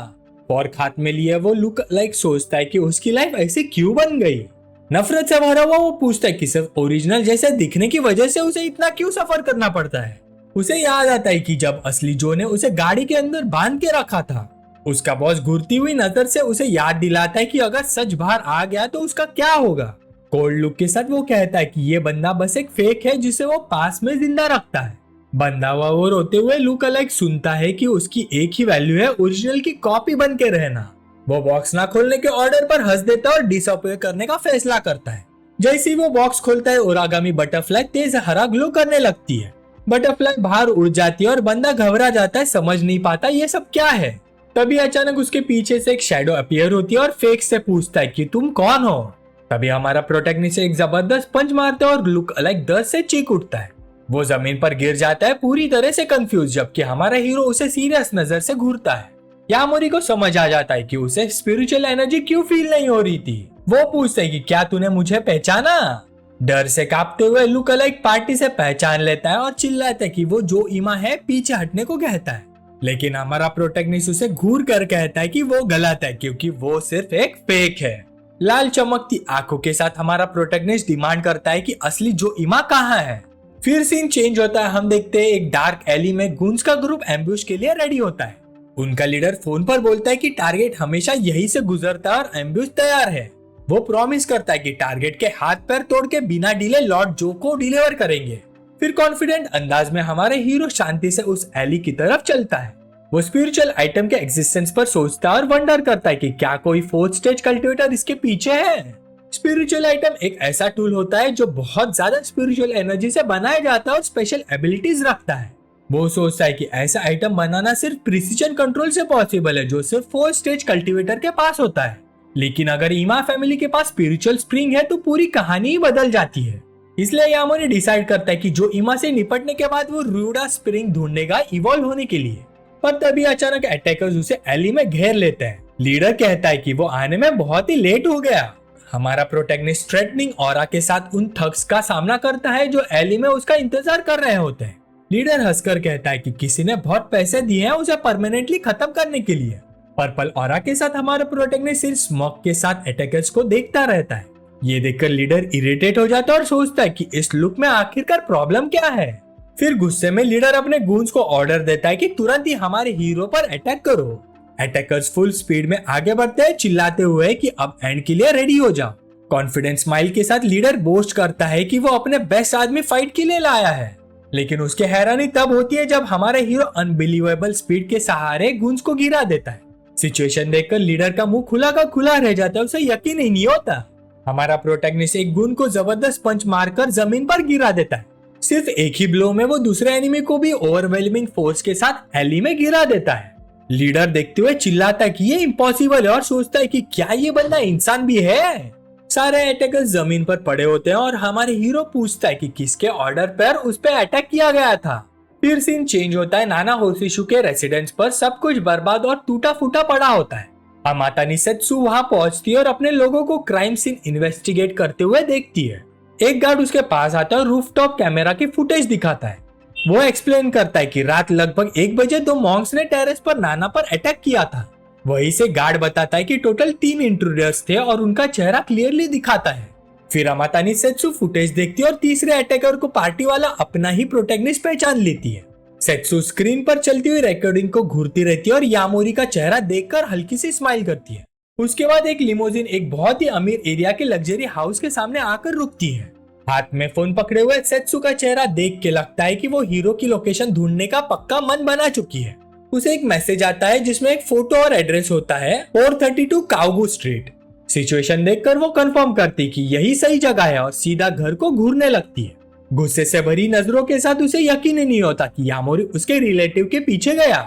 फॉर्क हाथ में लिए वो लुक लाइक सोचता है कि उसकी लाइफ ऐसे क्यों बन गई। नफरत से भरा हुआ वो पूछता है कि सिर्फ ओरिजिनल जैसे दिखने की वजह से उसे इतना क्यों सफर करना पड़ता है। उसे याद आता है कि जब असली जो ने उसे गाड़ी के अंदर बांध के रखा था। उसका बॉस घूरती हुई नजर से उसे याद दिलाता है कि अगर सच बाहर आ गया तो उसका क्या होगा। कोल्ड लुक के साथ वो कहता है कि ये बंदा बस एक फेक है जिसे वो पास में जिंदा रखता है। बंदा हुआ वो रोते हुए लुक अलग सुनता है कि उसकी एक ही वैल्यू है, ओरिजिनल की कॉपी बन के रहना। वो बॉक्स ना खोलने के ऑर्डर पर हंस देता है और डिसअपियर करने का फैसला करता है। जैसे ही वो बॉक्स खोलता है ओरागामी बटरफ्लाई तेज हरा ग्लो करने लगती है। बटरफ्लाई बाहर उड़ जाती है और बंदा घबरा जाता है, समझ नहीं पाता ये सब क्या है। तभी अचानक उसके पीछे से एक शैडो अपीयर होती है और फेक से पूछता है कि तुम कौन हो। तभी हमारा प्रोटैगनिस्ट एक जबरदस्त पंच मारता है और लुक अलग दर्द से चीख उठता है। वो जमीन पर गिर जाता है पूरी तरह से कंफ्यूज, जबकि हमारा हीरो उसे सीरियस नजर से घूरता है। यामोरी को समझ आ जाता है कि उसे स्पिरिचुअल एनर्जी क्यों फील नहीं हो रही थी। वो पूछता है कि क्या तूने मुझे पहचाना। डर से कांपते हुए लुक अलग पार्टी से पहचान लेता है और चिल्लाता है कि वो जो ईमा है पीछे हटने को कहता है। लेकिन हमारा प्रोटैगनिस्ट उसे घूर कर कहता है कि वो गलत है क्योंकि वो सिर्फ एक फेक है। लाल चमकती आंखों के साथ हमारा प्रोटैगनिस्ट डिमांड करता है कि असली जो ईमा कहाँ है। फिर सीन चेंज होता है, हम देखते हैं एक डार्क एली में गुंज का ग्रुप एम्बुश के लिए रेडी होता है। उनका लीडर फोन पर बोलता है कि टारगेट हमेशा यही से गुजरता है और एम्बुश तैयार है। वो प्रॉमिस करता है कि टारगेट के हाथ पैर तोड़ के बिना डिले लॉर्ड जो को डिलीवर करेंगे। फिर कॉन्फिडेंट अंदाज में हमारे हीरो शांति से उस एली की तरफ चलता है। वो स्पिरिचुअल आइटम के एग्जिस्टेंस पर सोचता है और वंडर करता है कि क्या कोई फोर्थ स्टेज कल्टिवेटर इसके पीछे है। स्पिरिचुअल आइटम एक ऐसा टूल होता है जो बहुत ज्यादा स्पिरिचुअल एनर्जी से बनाया जाता है और स्पेशल एबिलिटीज रखता है। वो सोचता है कि ऐसा आइटम बनाना सिर्फ प्रिसीजन कंट्रोल से पॉसिबल है जो सिर्फ फोर्थ स्टेज कल्टिवेटर के पास होता है। लेकिन अगर ईमा फैमिली के पास स्पिरिचुअल स्प्रिंग है तो पूरी कहानी ही बदल जाती है। इसलिए यामोरी डिसाइड करता है कि जो ईमा से निपटने के बाद वो रूडा स्प्रिंग ढूंढेगा इवॉल्व होने के लिए। पर तभी अचानक अटैकर्स उसे एली में घेर लेते हैं। लीडर कहता है कि वो आने में बहुत ही लेट हो गया। हमारा प्रोटैगनिस्ट थ्रेटनिंग ऑरा के साथ उन थग्स का सामना करता है जो एली में उसका इंतजार कर रहे होते हैं। लीडर हंसकर कहता है कि किसी ने बहुत पैसे दिए हैं उसे परमानेंटली खत्म करने के लिए। पर्पल ऑरा के साथ हमारा प्रोटैगनिस्ट सिर्फ स्मोक के साथ अटैकर्स को देखता रहता है। ये देखकर लीडर इरिटेट हो जाता है और सोचता है कि इस लुक में आखिरकार प्रॉब्लम क्या है। फिर गुस्से में लीडर अपने गूंज को ऑर्डर देता है कि तुरंत ही हमारे हीरो पर अटैक करो। अटैकर्स फुल स्पीड में आगे बढ़ते हैं चिल्लाते हुए कि अब एंड के लिए रेडी हो जाओ। कॉन्फिडेंस स्माइल के साथ लीडर बोस्ट करता है कि वो अपने बेस्ट आदमी फाइट के लिए लाया है। लेकिन उसके हैरानी तब होती है जब हमारा हीरो अनबिलीवेबल स्पीड के सहारे गूंज को गिरा देता है। सिचुएशन देखकर लीडर का मुंह खुला का खुला रह जाता है, उसे यकीन ही नहीं होता। हमारा प्रोटैगनिस्ट एक गून को जबरदस्त पंच मारकर जमीन पर गिरा देता है। सिर्फ एक ही ब्लो में वो दूसरे एनिमी को भी ओवरवेलमिंग फोर्स के साथ एली में गिरा देता है। लीडर देखते हुए चिल्लाता है कि ये इम्पॉसिबल है और सोचता है कि क्या ये बंदा इंसान भी है। सारे अटैकर्स जमीन पर पड़े होते हैं और हमारे हीरो पूछता है कि किसके ऑर्डर पर उस पर अटैक किया गया था। फिर सीन चेंज होता है। नाना होशिशु के रेसिडेंस पर सब कुछ बर्बाद और टूटा फूटा पड़ा होता है। अमाता निसेत्सु वहां पहुंचती है और अपने लोगों को क्राइम सीन इन्वेस्टिगेट करते हुए देखती है। एक गार्ड उसके पास आता है और रूफटॉप कैमरा की फुटेज दिखाता है। वो एक्सप्लेन करता है कि रात लगभग 1 बजे 2 मॉन्क्स ने टेरेस पर नाना पर अटैक किया था। वहीं से गार्ड बताता है कि टोटल 3 इंट्रूडर्स थे और उनका चेहरा क्लियरली दिखाता है। फिर अमाता निसेत्सु फुटेज देखती है और तीसरे अटैकर को पार्टी वाला अपना ही प्रोटैगनिस्ट पहचान लेती है। सेत्सु स्क्रीन पर चलती हुई रिकॉर्डिंग को घूरती रहती है और यामोरी का चेहरा देखकर हल्की सी स्माइल करती है। उसके बाद एक लिमोजिन एक बहुत ही अमीर एरिया के लग्जरी हाउस के सामने आकर रुकती है। हाथ में फोन पकड़े हुए सेत्सु का चेहरा देख के लगता है कि वो हीरो की लोकेशन ढूंढने का पक्का मन बना चुकी है। उसे एक मैसेज आता है जिसमें एक फोटो और एड्रेस होता है 432 काउगू स्ट्रीट। सिचुएशन देखकर वो कंफर्म करती कि यही सही जगह है और सीधा घर को घूरने लगती है। गुस्से से भरी नजरों के साथ उसे यकीन ही नहीं होता कि यामोरी उसके रिलेटिव के पीछे गया।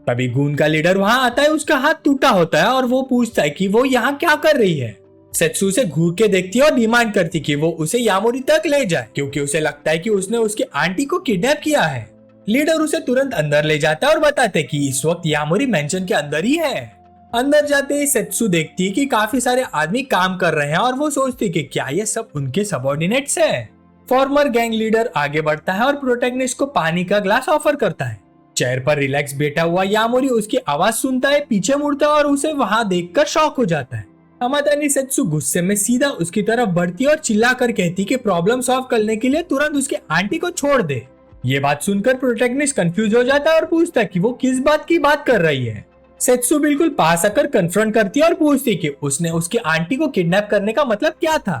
तभी गून का लीडर वहां आता है। उसका हाथ टूटा होता है और वो पूछता है कि वो यहाँ क्या कर रही है। सेत्सु उसे घूर के देखती है और डिमांड करती कि वो उसे यामोरी तक ले जाए क्योंकि उसे लगता है कि उसने उसकी आंटी को किडनैप किया है। लीडर उसे तुरंत अंदर ले जाता है और बताते कि इस वक्त यामोरी मेंशन के अंदर ही है। अंदर जाते ही सेत्सु देखती है कि काफी सारे आदमी काम कर रहे हैं और वो सोचती कि क्या ये सब उनके सबऑर्डिनेट्स हैं। फॉर्मर गैंग लीडर आगे बढ़ता है और प्रोटैगनिस्ट को पानी का ग्लास ऑफर करता है। चेयर पर रिलैक्स बैठा हुआ यामोरी उसकी आवाज सुनता है, पीछे मुड़ता है और उसे वहां देखकर शॉक हो जाता है। अमाता निसेत्सु गुस्से में सीधा उसकी तरफ बढ़ती है और चिल्लाकर कहती कि प्रॉब्लम सॉल्व करने के लिए तुरंत उसके आंटी को छोड़ दे। ये बात सुनकर प्रोटैगनिस्ट कंफ्यूज हो जाता है और पूछता है कि वो किस बात की बात कर रही है। सेत्सु बिल्कुल पास आकर कन्फ्रंट करती है और पूछती कि उसने उसकी आंटी को किडनैप करने का मतलब क्या था।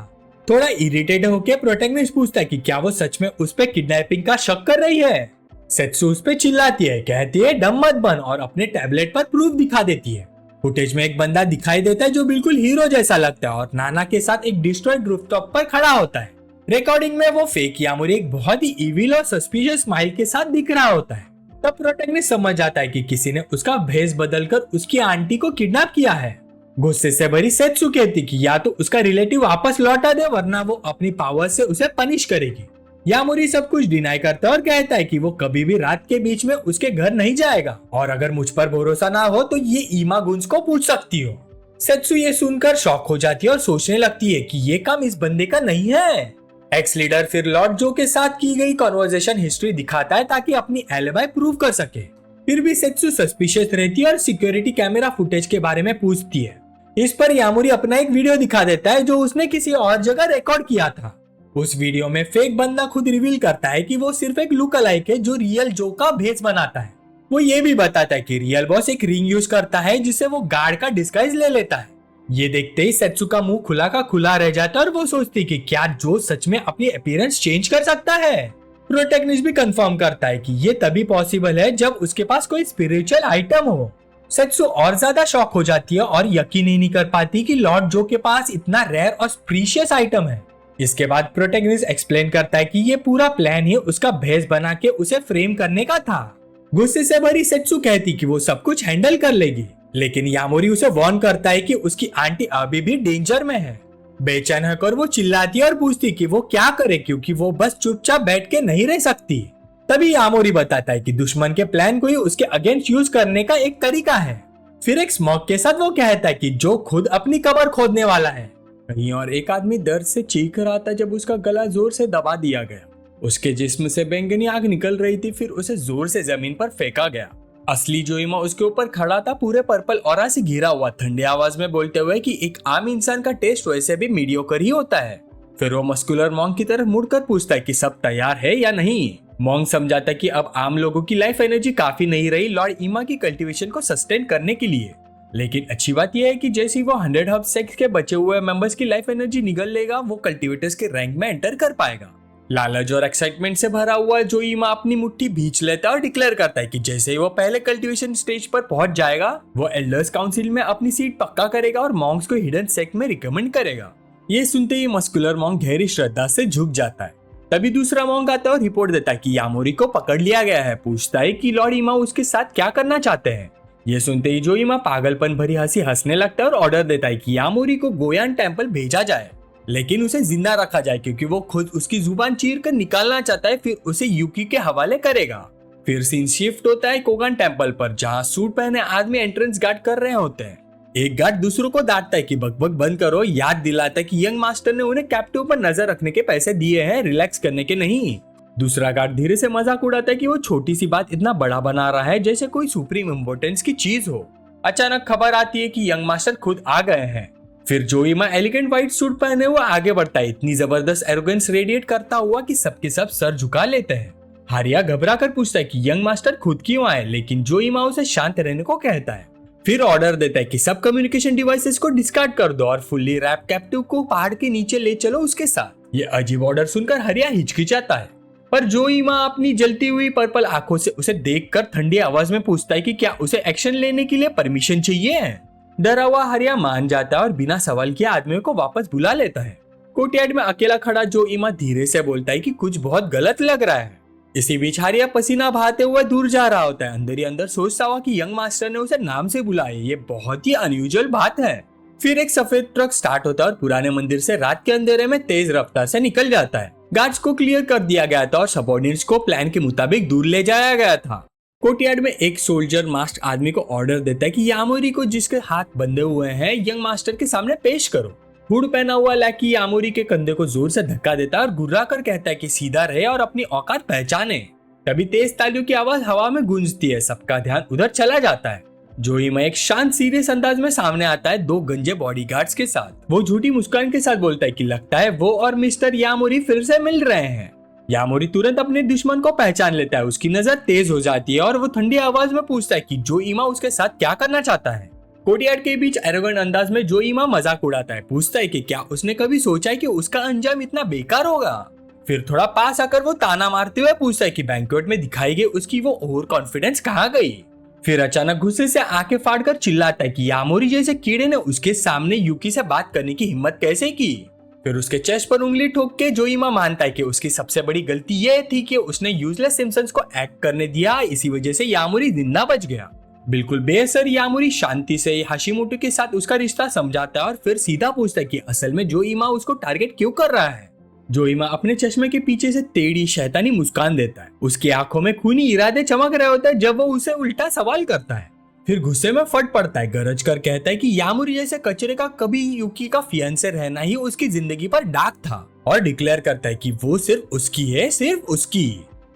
थोड़ा इरिटेट होकर प्रोटैगनिस्ट पूछता है कि क्या वो सच में उस पे किडनैपिंग का शक कर रही है। सेत्सु उस पे चिल्लाती है, कहती है डम मत बन और अपने टैबलेट पर प्रूफ दिखा देती है। फुटेज में एक बंदा दिखाई देता है जो बिल्कुल हीरो जैसा लगता है और नाना के साथ एक डिस्ट्रॉयड रूफटॉप पर खड़ा होता है। रिकॉर्डिंग में वो फेक यामोरी एक बहुत ही इविल और सस्पिशियस स्माइल के साथ दिख रहा होता है। तब प्रोटैगनिस्ट समझ जाता है कि किसी ने उसका भेष बदलकर उसकी आंटी को किडनैप किया है। गुस्से से भरी सेत्सु कहती कि या तो उसका रिलेटिव वापस लौटा दे वरना वो अपनी पावर से उसे पनिश करेगी। यामोरी सब कुछ डिनाई करता है और कहता है कि वो कभी भी रात के बीच में उसके घर नहीं जाएगा और अगर मुझ पर भरोसा ना हो तो ये ईमा गुंज को पूछ सकती हो। सेत्सु ये सुनकर शॉक हो जाती है और सोचने लगती है कि ये काम इस बंदे का नहीं है। एक्स लीडर फिर लॉर्ड जो के साथ की गई कॉन्वर्सेशन हिस्ट्री दिखाता है ताकि अपनी एलिबाई प्रूव कर सके। फिर भी सेत्सु सस्पिशियस रहती है और सिक्योरिटी कैमरा फुटेज के बारे में पूछती है। इस पर यामोरी अपना एक वीडियो दिखा देता है जो उसने किसी और जगह रिकॉर्ड किया था। उस वीडियो में फेक बंदा खुद रिवील करता है कि वो सिर्फ एक लुक अलाइक है जो रियल जो का भेष बनाता है। वो ये भी बताता है कि रियल बॉस एक रिंग यूज करता है जिससे वो गार्ड का डिस्गाइज ले लेता है। ये देखते ही सेत्सु का मुंह खुला का खुला रह जाता है और वो सोचती कि क्या जो सच में अपनी अपीयरेंस चेंज कर सकता है। प्रोटैगनिस्ट भी कंफर्म करता है कि ये तभी पॉसिबल है जब उसके पास कोई स्पिरिचुअल आइटम हो। सेत्सु और ज्यादा शॉक हो जाती है और यकीन ही नहीं कर पाती कि लॉर्ड जो के पास इतना रेयर और प्रीशियस आइटम है। इसके बाद प्रोटैगनिस्ट एक्सप्लेन करता है कि ये पूरा प्लान ही उसका भेष बना के उसे फ्रेम करने का था। गुस्से से भरी सेत्सु कहती कि वो सब कुछ हैंडल कर लेगी, लेकिन यामोरी उसे वार्न करता है कि उसकी आंटी अभी भी डेंजर में है। बेचैन होकर वो चिल्लाती है और पूछती कि वो क्या करे क्योंकि वो बस चुपचाप बैठ के नहीं रह सकती। तभी यामोरी बताता है कि दुश्मन के प्लान को ही उसके अगेंस्ट यूज करने का एक तरीका है। फिर एक स्मोक के साथ वो कहता है कि जो खुद अपनी कब्र खोदने वाला है। कहीं और एक आदमी दर्द से चीख रहा था जब उसका गला जोर से दबा दिया गया। उसके जिस्म से बैंगनी आग निकल रही थी, फिर उसे जोर से जमीन पर फेंका गया। असली जोइमा उसके ऊपर खड़ा था, पूरे पर्पल ऑरा से घिरा हुआ, ठंडी आवाज में बोलते हुए कि एक आम इंसान का टेस्ट वैसे भी मीडियोकर ही होता है। फिर वो मस्कुलर मॉन्क की तरफ मुड़कर पूछता है कि सब तैयार है या नहीं। मॉन्क समझाता कि अब आम लोगों की लाइफ एनर्जी काफी नहीं रही लॉर्ड ईमा की कल्टीवेशन को सस्टेन करने के लिए। लेकिन अच्छी बात यह है कि जैसे ही वो 100 हब सेक्स के बचे हुए मेंबर्स की लाइफ एनर्जी निगल लेगा वो कल्टीवेटर्स के रैंक में एंटर कर पाएगा। लालच और एक्साइटमेंट से भरा हुआ जोईमा अपनी मुट्ठी भींच लेता है और डिक्लेयर करता है कि जैसे ही वो पहले कल्टीवेशन स्टेज पर पहुंच जाएगा वो एल्डर्स काउंसिल में अपनी सीट पक्का करेगा और मॉन्क्स को हिडन सेक्ट में रिकमेंड करेगा। ये सुनते ही मस्कुलर मॉन्क गहरी श्रद्धा से झुक जाता है। तभी दूसरा मॉन्क आता है और रिपोर्ट देता है कि यामोरी को पकड़ लिया गया है। पूछता है कि लॉर्ड इमा उसके साथ क्या करना चाहते हैं। ये सुनते ही जोईमा पागलपन भरी हंसी हंसने लगता है और ऑर्डर देता है कि यामोरी को गोयान टेम्पल भेजा जाए, लेकिन उसे जिंदा रखा जाए क्योंकि वो खुद उसकी जुबान चीर कर निकालना चाहता है, फिर उसे यूकी के हवाले करेगा। फिर सीन शिफ्ट होता है कोगान टेम्पल पर, जहाँ सूट पहने आदमी एंट्रेंस गार्ड कर रहे होते हैं। एक गार्ड दूसरों को डांटता है कि बकबक बंद करो, याद दिलाता है कि यंग मास्टर ने उन्हें कैप्टिव पर नजर रखने के पैसे दिए हैं, रिलैक्स करने के नहीं। दूसरा गार्ड धीरे से मजाक उड़ाता है कि वो छोटी सी बात इतना बड़ा बना रहा है जैसे कोई सुप्रीम इम्पोर्टेंस की चीज हो। अचानक खबर आती है कि यंग मास्टर खुद आ गए हैं। फिर जोईमा एलिगेंट व्हाइट सूट पहने हुए आगे बढ़ता है, इतनी जबरदस्त एरोगेंस रेडिएट करता हुआ कि सबके सब सर झुका लेते हैं। हारिया घबरा कर पूछता है कि यंग मास्टर खुद क्यों आए, लेकिन जोईमा उसे शांत रहने को कहता है। फिर ऑर्डर देता है कि सब कम्युनिकेशन डिवाइसेस को डिस्कार्ड कर दो और फुल्ली रैप कैप्टिव को पहाड़ के नीचे ले चलो उसके साथ। ये अजीब ऑर्डर सुनकर हरिया हिचकिचाता है, पर जोईमा अपनी जलती हुई पर्पल आंखों से उसे देखकर ठंडी आवाज में पूछता है कि क्या उसे एक्शन लेने के लिए परमिशन चाहिए। डरा हुआ हरिया मान जाता है और बिना सवाल किए आदमियों को वापस बुला लेता है। कोर्टयार्ड में अकेला खड़ा जोईमा धीरे से बोलता है कि कुछ बहुत गलत लग रहा है। इसी बीच हरिया पसीना बहाते हुए दूर जा रहा होता है, अंदर ही अंदर सोचता हुआ कि यंग मास्टर ने उसे नाम से बुलाया, ये बहुत ही अनयूजुअल बात है। फिर एक सफेद ट्रक स्टार्ट होता है और पुराने मंदिर से रात के अंधेरे में तेज रफ्तार से निकल जाता है। गार्ड्स को क्लियर कर दिया गया था और सबऑर्डिनेट्स को प्लान के मुताबिक दूर ले जाया गया था। कोर्टयार्ड में एक सोल्जर मास्क आदमी को ऑर्डर देता है कि यामोरी को जिसके हाथ बंधे हुए हैं यंग मास्टर के सामने पेश करो। हुड पहना हुआ लैकी यामोरी के कंधे को जोर से धक्का देता है और गुर्रा कर कहता है कि सीधा रहे और अपनी औकात पहचाने। तभी तेज तालियों की आवाज हवा में गूंजती है, सबका ध्यान उधर चला जाता है। जोईमा एक शांत सीरियस अंदाज में सामने आता है दो गंजे बॉडीगार्ड्स के साथ। वो झूठी मुस्कान के साथ बोलता है कि लगता है वो और मिस्टर यामोरी फिर से मिल रहे हैं। यामोरी तुरंत अपने दुश्मन को पहचान लेता है, उसकी नजर तेज हो जाती है और वो ठंडी आवाज में पूछता है कि जोईमा उसके साथ क्या करना चाहता है। कोर्टयार्ड के बीच एरोगेंट अंदाज में जोईमा मजाक उड़ाता है, पूछता है कि क्या उसने कभी सोचा है कि उसका अंजाम इतना बेकार होगा। फिर थोड़ा पास आकर वो ताना मारते हुए पूछता है कि बैंक्वेट में दिखाई गई उसकी वो ओवर कॉन्फिडेंस कहाँ गई। फिर अचानक गुस्से से आंखें फाड़कर चिल्लाता है कि यामोरी जैसे कीड़े ने उसके सामने यूकी से बात करने की हिम्मत कैसे की। फिर उसके चेस्ट पर उंगली ठोक के जोईमा मानता है कि उसकी सबसे बड़ी गलती यह थी कि उसने यूजलेस सिम्पसन्स को एक्ट करने दिया, इसी वजह से यामोरी जिंदा बच गया। बिल्कुल बेअसर यामोरी शांति से हाशिमोटो के साथ उसका रिश्ता समझाता है और फिर सीधा पूछता है कि असल में जोईमा उसको टारगेट क्यों कर रहा है। जोईमा अपने चश्मे के पीछे से टेढ़ी शैतानी मुस्कान देता है, उसकी आंखों में खूनी इरादे चमक रहे होते हैं जब वो उसे उल्टा सवाल करता है। फिर गुस्से में फट पड़ता है, गरज कर कहता है कि यामोरी जैसे कचरे का कभी यूकी का फियांसे रहना ही उसकी जिंदगी पर दाग था, और डिक्लेयर करता है कि वो सिर्फ उसकी है, सिर्फ उसकी।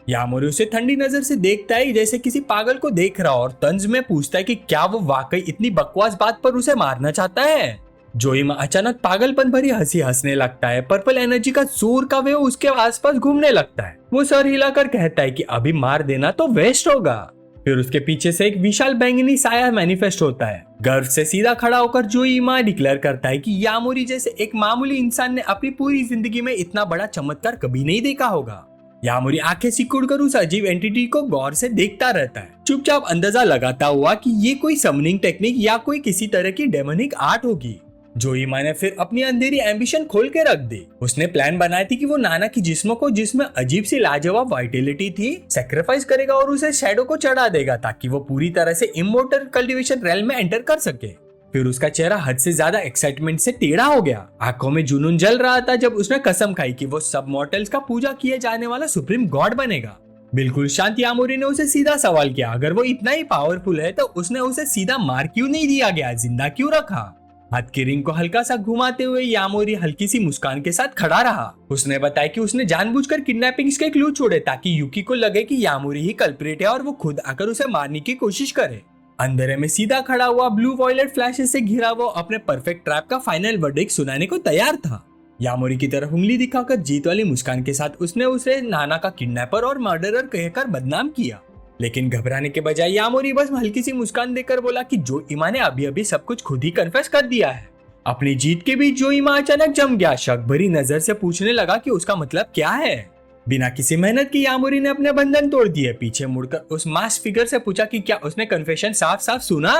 यामोरी उसे ठंडी नजर से देखता है जैसे किसी पागल को देख रहा और तंज में पूछता है कि क्या वो वाकई इतनी बकवास बात पर उसे मारना चाहता है। जोईमा अचानक पागलपन भरी हंसी हंसने लगता है, पर्पल एनर्जी का जोर का वेव उसके आसपास घूमने लगता है। वो सर हिलाकर कहता है कि अभी मार देना तो वेस्ट होगा। फिर उसके पीछे से एक विशाल बैंगनी साया मैनिफेस्ट होता है। गर्व से सीधा खड़ा होकर जोईमा डिक्लेयर करता है कि यामोरी जैसे एक मामूली इंसान ने अपनी पूरी जिंदगी में इतना बड़ा चमत्कार कभी नहीं देखा होगा। यामोरी आंखें सिकुड़कर उस अजीब एंटिटी को गौर से देखता रहता है, चुपचाप अंदाजा लगाता हुआ कि ये कोई समनिंग टेक्निक या कोई किसी तरह की डेमोनिक आर्ट होगी। जोईमा ने फिर अपनी अंधेरी एम्बिशन खोल के रख दी। उसने प्लान बनाया थी कि वो नाना की जिस्म को, जिसमें अजीब सी लाजवाब वाइटलिटी थी, सैक्रिफाइस करेगा और उसे शैडो को चढ़ा देगा ताकि वो पूरी तरह से इमोर्टल कल्टीवेशन रेल में एंटर कर सके। फिर उसका चेहरा हद से ज्यादा एक्साइटमेंट से टेढ़ा हो गया, आंखों में जुनून जल रहा था जब उसने कसम खाई कि वो सब मॉर्टल्स का पूजा किए जाने वाला सुप्रीम गॉड बनेगा। बिल्कुल शांत यामोरी ने उसे सीधा सवाल किया, अगर वो इतना ही पावरफुल है तो उसने उसे सीधा मार क्यों नहीं दिया गया, जिंदा क्यों रखा। हाथ की रिंग को हल्का सा घुमाते हुए यामोरी हल्की सी मुस्कान के साथ खड़ा रहा। उसने बताया कि उसने जानबूझकर किडनैपिंग्स के क्लू छोड़े ताकि यूकी को लगे कि यामोरी ही कल्प्रिट है और वो खुद आकर उसे मारने की कोशिश करे। अंधेरे में सीधा खड़ा हुआ ब्लू वॉयलेट फ्लैशेस से घिरा वो अपने परफेक्ट ट्रैप का फाइनल वर्डिक्ट सुनाने को तैयार था। यामोरी की तरफ उंगली दिखाकर जीत वाली मुस्कान के साथ उसने उसे नाना का किडनैपर और मर्डरर कहकर बदनाम किया, लेकिन घबराने के बजाय यामोरी बस हल्की सी मुस्कान देकर बोला कि जोईमा ने अभी अभी सब कुछ खुद ही कन्फेस कर दिया है। अपनी जीत के बीच जोईमा अचानक जम गया, शक भरी नजर से पूछने लगा कि उसका मतलब क्या है। बिना किसी मेहनत की यामोरी ने अपने बंधन तोड़ दिए। पीछे मुड़कर उस मास फिगर से पूछा कि क्या उसने कन्फेशन साफ साफ सुना।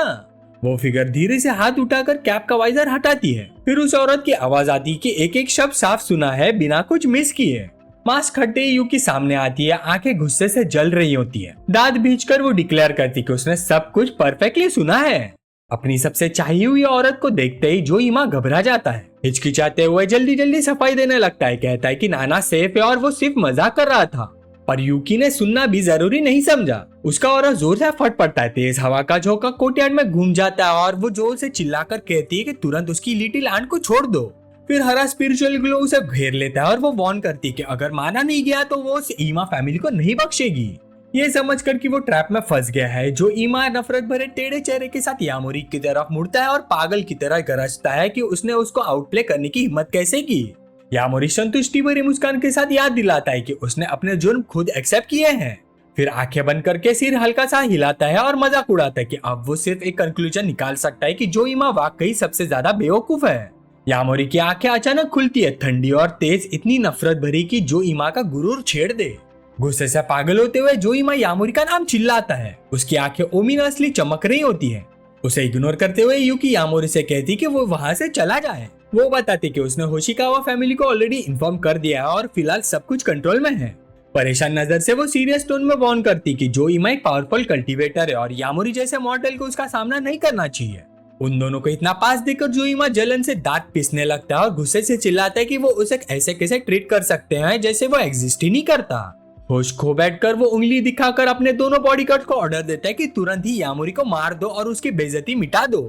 वो फिगर धीरे से हाथ उठाकर कैप का वाइजर हटाती है। फिर उस औरत की आवाज आती कि एक एक शब्द साफ सुना है बिना कुछ मिस किए। मास्क हटते ही यूकी सामने आती है, आंखें गुस्से से जल रही होती है। दांत भींचकर वो डिक्लेयर करती कि उसने सब कुछ परफेक्टली सुना है। अपनी सबसे चाहिए हुई औरत को देखते ही जो इमा घबरा जाता है। हिचकिचाते हुए जल्दी जल्दी सफाई देने लगता है। कहता है कि नाना सेफ है और वो सिर्फ मजाक कर रहा था। पर यूकी ने सुनना भी जरूरी नहीं समझा। उसका औरत जोर से फट पड़ता है। तेज हवा का झोंका कोर्टयार्ड में घूम जाता है और वो जोर से चिल्लाकर कहती है कि तुरंत उसकी लिटिल आंट को छोड़ दो। फिर हरा स्पिरिचुअल ग्लो उसे घेर लेता है और वो वार्न करती है कि अगर माना नहीं गया तो वो उस ईमा फैमिली को नहीं बख्शेगी। ये समझकर कि वो ट्रैप में फंस गया है, जो ईमा नफरत भरे टेढ़े चेहरे के साथ यामोरी की तरफ मुड़ता है और पागल की तरह गरजता है कि उसने उसको आउटप्ले करने की हिम्मत कैसे की। यामोरी संतुष्टि भरी मुस्कान के साथ याद दिलाता है कि उसने अपने जुर्म खुद एक्सेप्ट किए हैं। फिर आंखें बंद करके सिर हल्का सा हिलाता है और मजाक उड़ाता है कि अब वो सिर्फ एक कंक्लूजन निकाल सकता है कि जो ईमा वाकई सबसे ज्यादा बेवकूफ है। यामोरी की आंखें अचानक खुलती है, ठंडी और तेज, इतनी नफरत भरी कि जो ईमा का गुरूर छेड़ दे। गुस्से से पागल होते हुए जो ईमा यामोरी का नाम चिल्लाता है। उसकी आंखें ओमिनसली चमक रही होती है। उसे इग्नोर करते हुए यूकी यामोरी से कहती कि वो वहां से चला जाए। वो बताती कि उसने होशिकावा फैमिली को ऑलरेडी इन्फॉर्म कर दिया है और फिलहाल सब कुछ कंट्रोल में है। परेशान नजर से वो सीरियस टोन में वार्न करती कि जो ईमा एक पावरफुल कल्टीवेटर है और यामोरी जैसे मॉडल को उसका सामना नहीं करना चाहिए। उन दोनों को इतना पास देखकर जो ईमा जलन से दांत पीसने लगता है और गुस्से से चिल्लाता है कि वो उसे ऐसे कैसे ट्रीट कर सकते हैं जैसे वो एग्जिस्ट ही नहीं करता। होश खो बैठकर वो उंगली दिखाकर अपने दोनों बॉडीगार्ड को ऑर्डर देता है कि तुरंत ही यामोरी को मार दो और उसकी बेइज्जती मिटा दो।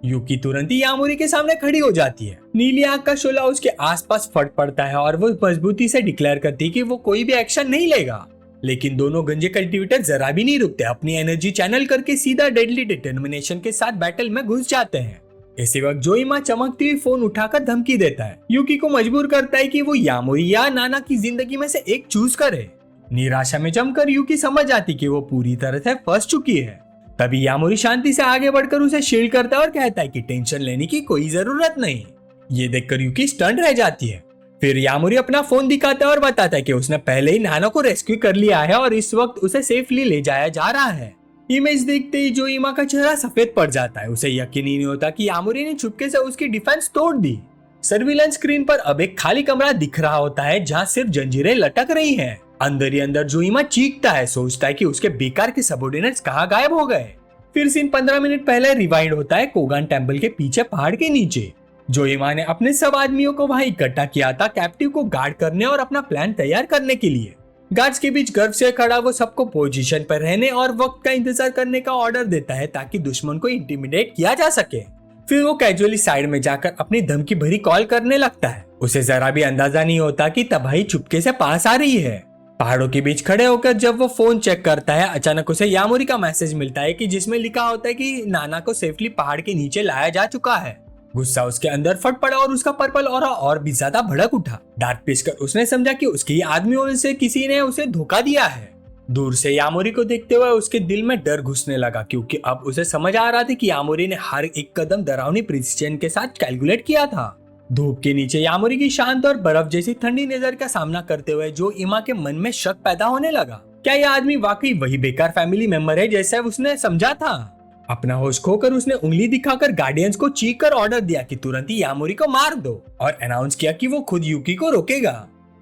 यूकी तुरंत ही यामोरी के सामने खड़ी हो जाती है। नीली आंख का शोला उसके आसपास फट पड़ता है और वो मजबूती से डिक्लेयर करती है कि वो कोई भी एक्शन नहीं लेगा। लेकिन दोनों गंजे कल्टीवेटर जरा भी नहीं रुकते। अपनी एनर्जी चैनल करके सीधा डेडली डिटर्मिनेशन के साथ बैटल में घुस जाते हैं। इसी वक्त जोइमा चमकती हुई फोन उठाकर धमकी देता है। यूकी को मजबूर करता है कि वो यामोरी या नाना की जिंदगी में से एक चूज करे। निराशा में जमकर यूकी समझ आती कि वो पूरी तरह से फंस चुकी है। तभी यामोरी शांति से आगे बढ़कर उसे शील्ड करता है और कहता है कि टेंशन लेने की कोई जरूरत नहीं। ये देखकर यूकी स्टन रह जाती है। फिर यामोरी अपना फोन दिखाता है और बताता है कि उसने पहले ही नाना को रेस्क्यू कर लिया है और इस वक्त उसे सेफली ले जाया जा रहा है। इमेज देखते ही जोइमा का चेहरा सफेद पड़ जाता है। उसे यकीन ही नहीं होता कि यामोरी ने चुपके से उसकी डिफेंस तोड़ दी। सर्विलेंस स्क्रीन पर अब एक खाली कमरा दिख रहा होता है जहाँ सिर्फ जंजीरें लटक रही हैं। अंदर ही अंदर जोइमा चीखता है, सोचता है कि उसके बेकार के सबऑर्डिनेट्स कहाँ गायब हो गए। फिर सीन 15 मिनट पहले रिवाइंड होता है कोगान टेम्पल के पीछे पहाड़ के नीचे। जोइमा ने अपने सब आदमियों को वहां इकट्ठा किया था कैप्टिव को गार्ड करने और अपना प्लान तैयार करने के लिए। गार्ड्स के बीच गर्व से खड़ा वो सबको पोजीशन पर रहने और वक्त का इंतजार करने का ऑर्डर देता है ताकि दुश्मन को इंटिमिडेट किया जा सके। फिर वो कैजुअली साइड में जाकर अपनी धमकी भरी कॉल करने लगता है। उसे जरा भी अंदाजा नहीं होता कि तबाही चुपके से पास आ रही है। पहाड़ों के बीच खड़े होकर जब वो फोन चेक करता है, अचानक उसे यामोरी का मैसेज मिलता है कि जिसमें लिखा होता है कि नाना को सेफली पहाड़ के नीचे लाया जा चुका है। गुस्सा उसके अंदर फट पड़ा और उसका पर्पल ऑरा और भी ज्यादा भड़क उठा। दांत पीसकर उसने समझा कि उसके आदमियों से किसी ने उसे धोखा दिया है। दूर से यामोरी को देखते हुए उसके दिल में डर घुसने लगा, क्योंकि अब उसे समझ आ रहा था कि यामोरी ने हर एक कदम डरावनी प्रिसिजन के साथ कैलकुलेट किया था। धूप के नीचे यामोरी की शांत और बर्फ जैसी ठंडी नजर का सामना करते हुए जो इमा के मन में शक पैदा होने लगा। क्या यह आदमी वाकई वही बेकार फैमिली मेंबर है जैसा उसने समझा था? अपना होश खोकर उसने उंगली दिखाकर गार्डियंस को चीख कर ऑर्डर दिया कि तुरंत ही यामोरी को मार दो और अनाउंस किया कि वो खुद यूकी को रोकेगा।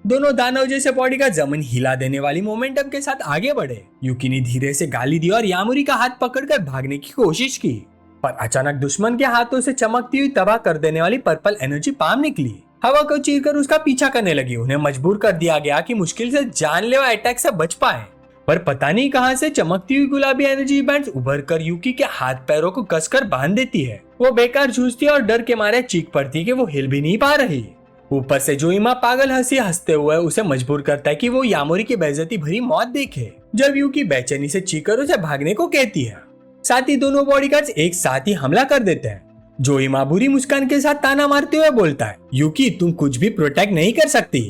दोनों दानव जैसे बॉडी का जमीन हिला देने वाली मोमेंटम के साथ आगे बढ़े। यूकी ने धीरे से गाली दी और यामोरी का हाथ पकड़कर भागने की कोशिश की, पर अचानक दुश्मन के हाथों से चमकती हुई तबाह कर देने वाली पर्पल एनर्जी पाम निकली। हवा को चीरकर उसका पीछा करने लगी। उन्हें मजबूर कर दिया गया कि मुश्किल से जानलेवा अटैक से बच पाए, पर पता नहीं कहां से चमकती हुई गुलाबी एनर्जी बैंड्स उभर कर यूकी के हाथ पैरों को कसकर बांध देती है। वो बेकार जूझती और डर के मारे चीख पड़ती कि वो हिल भी नहीं पा रही। ऊपर से जोइमा पागल हंसी हंसते हुए उसे मजबूर करता है कि वो यामोरी की बेइज्जती भरी मौत देखे, जब यूकी बेचैनी से चीखकर उसे भागने को कहती है। साथ ही दोनों बॉडीगार्ड्स एक साथ ही हमला कर देते हैं। जोइमा बुरी मुस्कान के साथ ताना मारते हुए बोलता है, यूकी तुम कुछ भी प्रोटेक्ट नहीं कर सकती।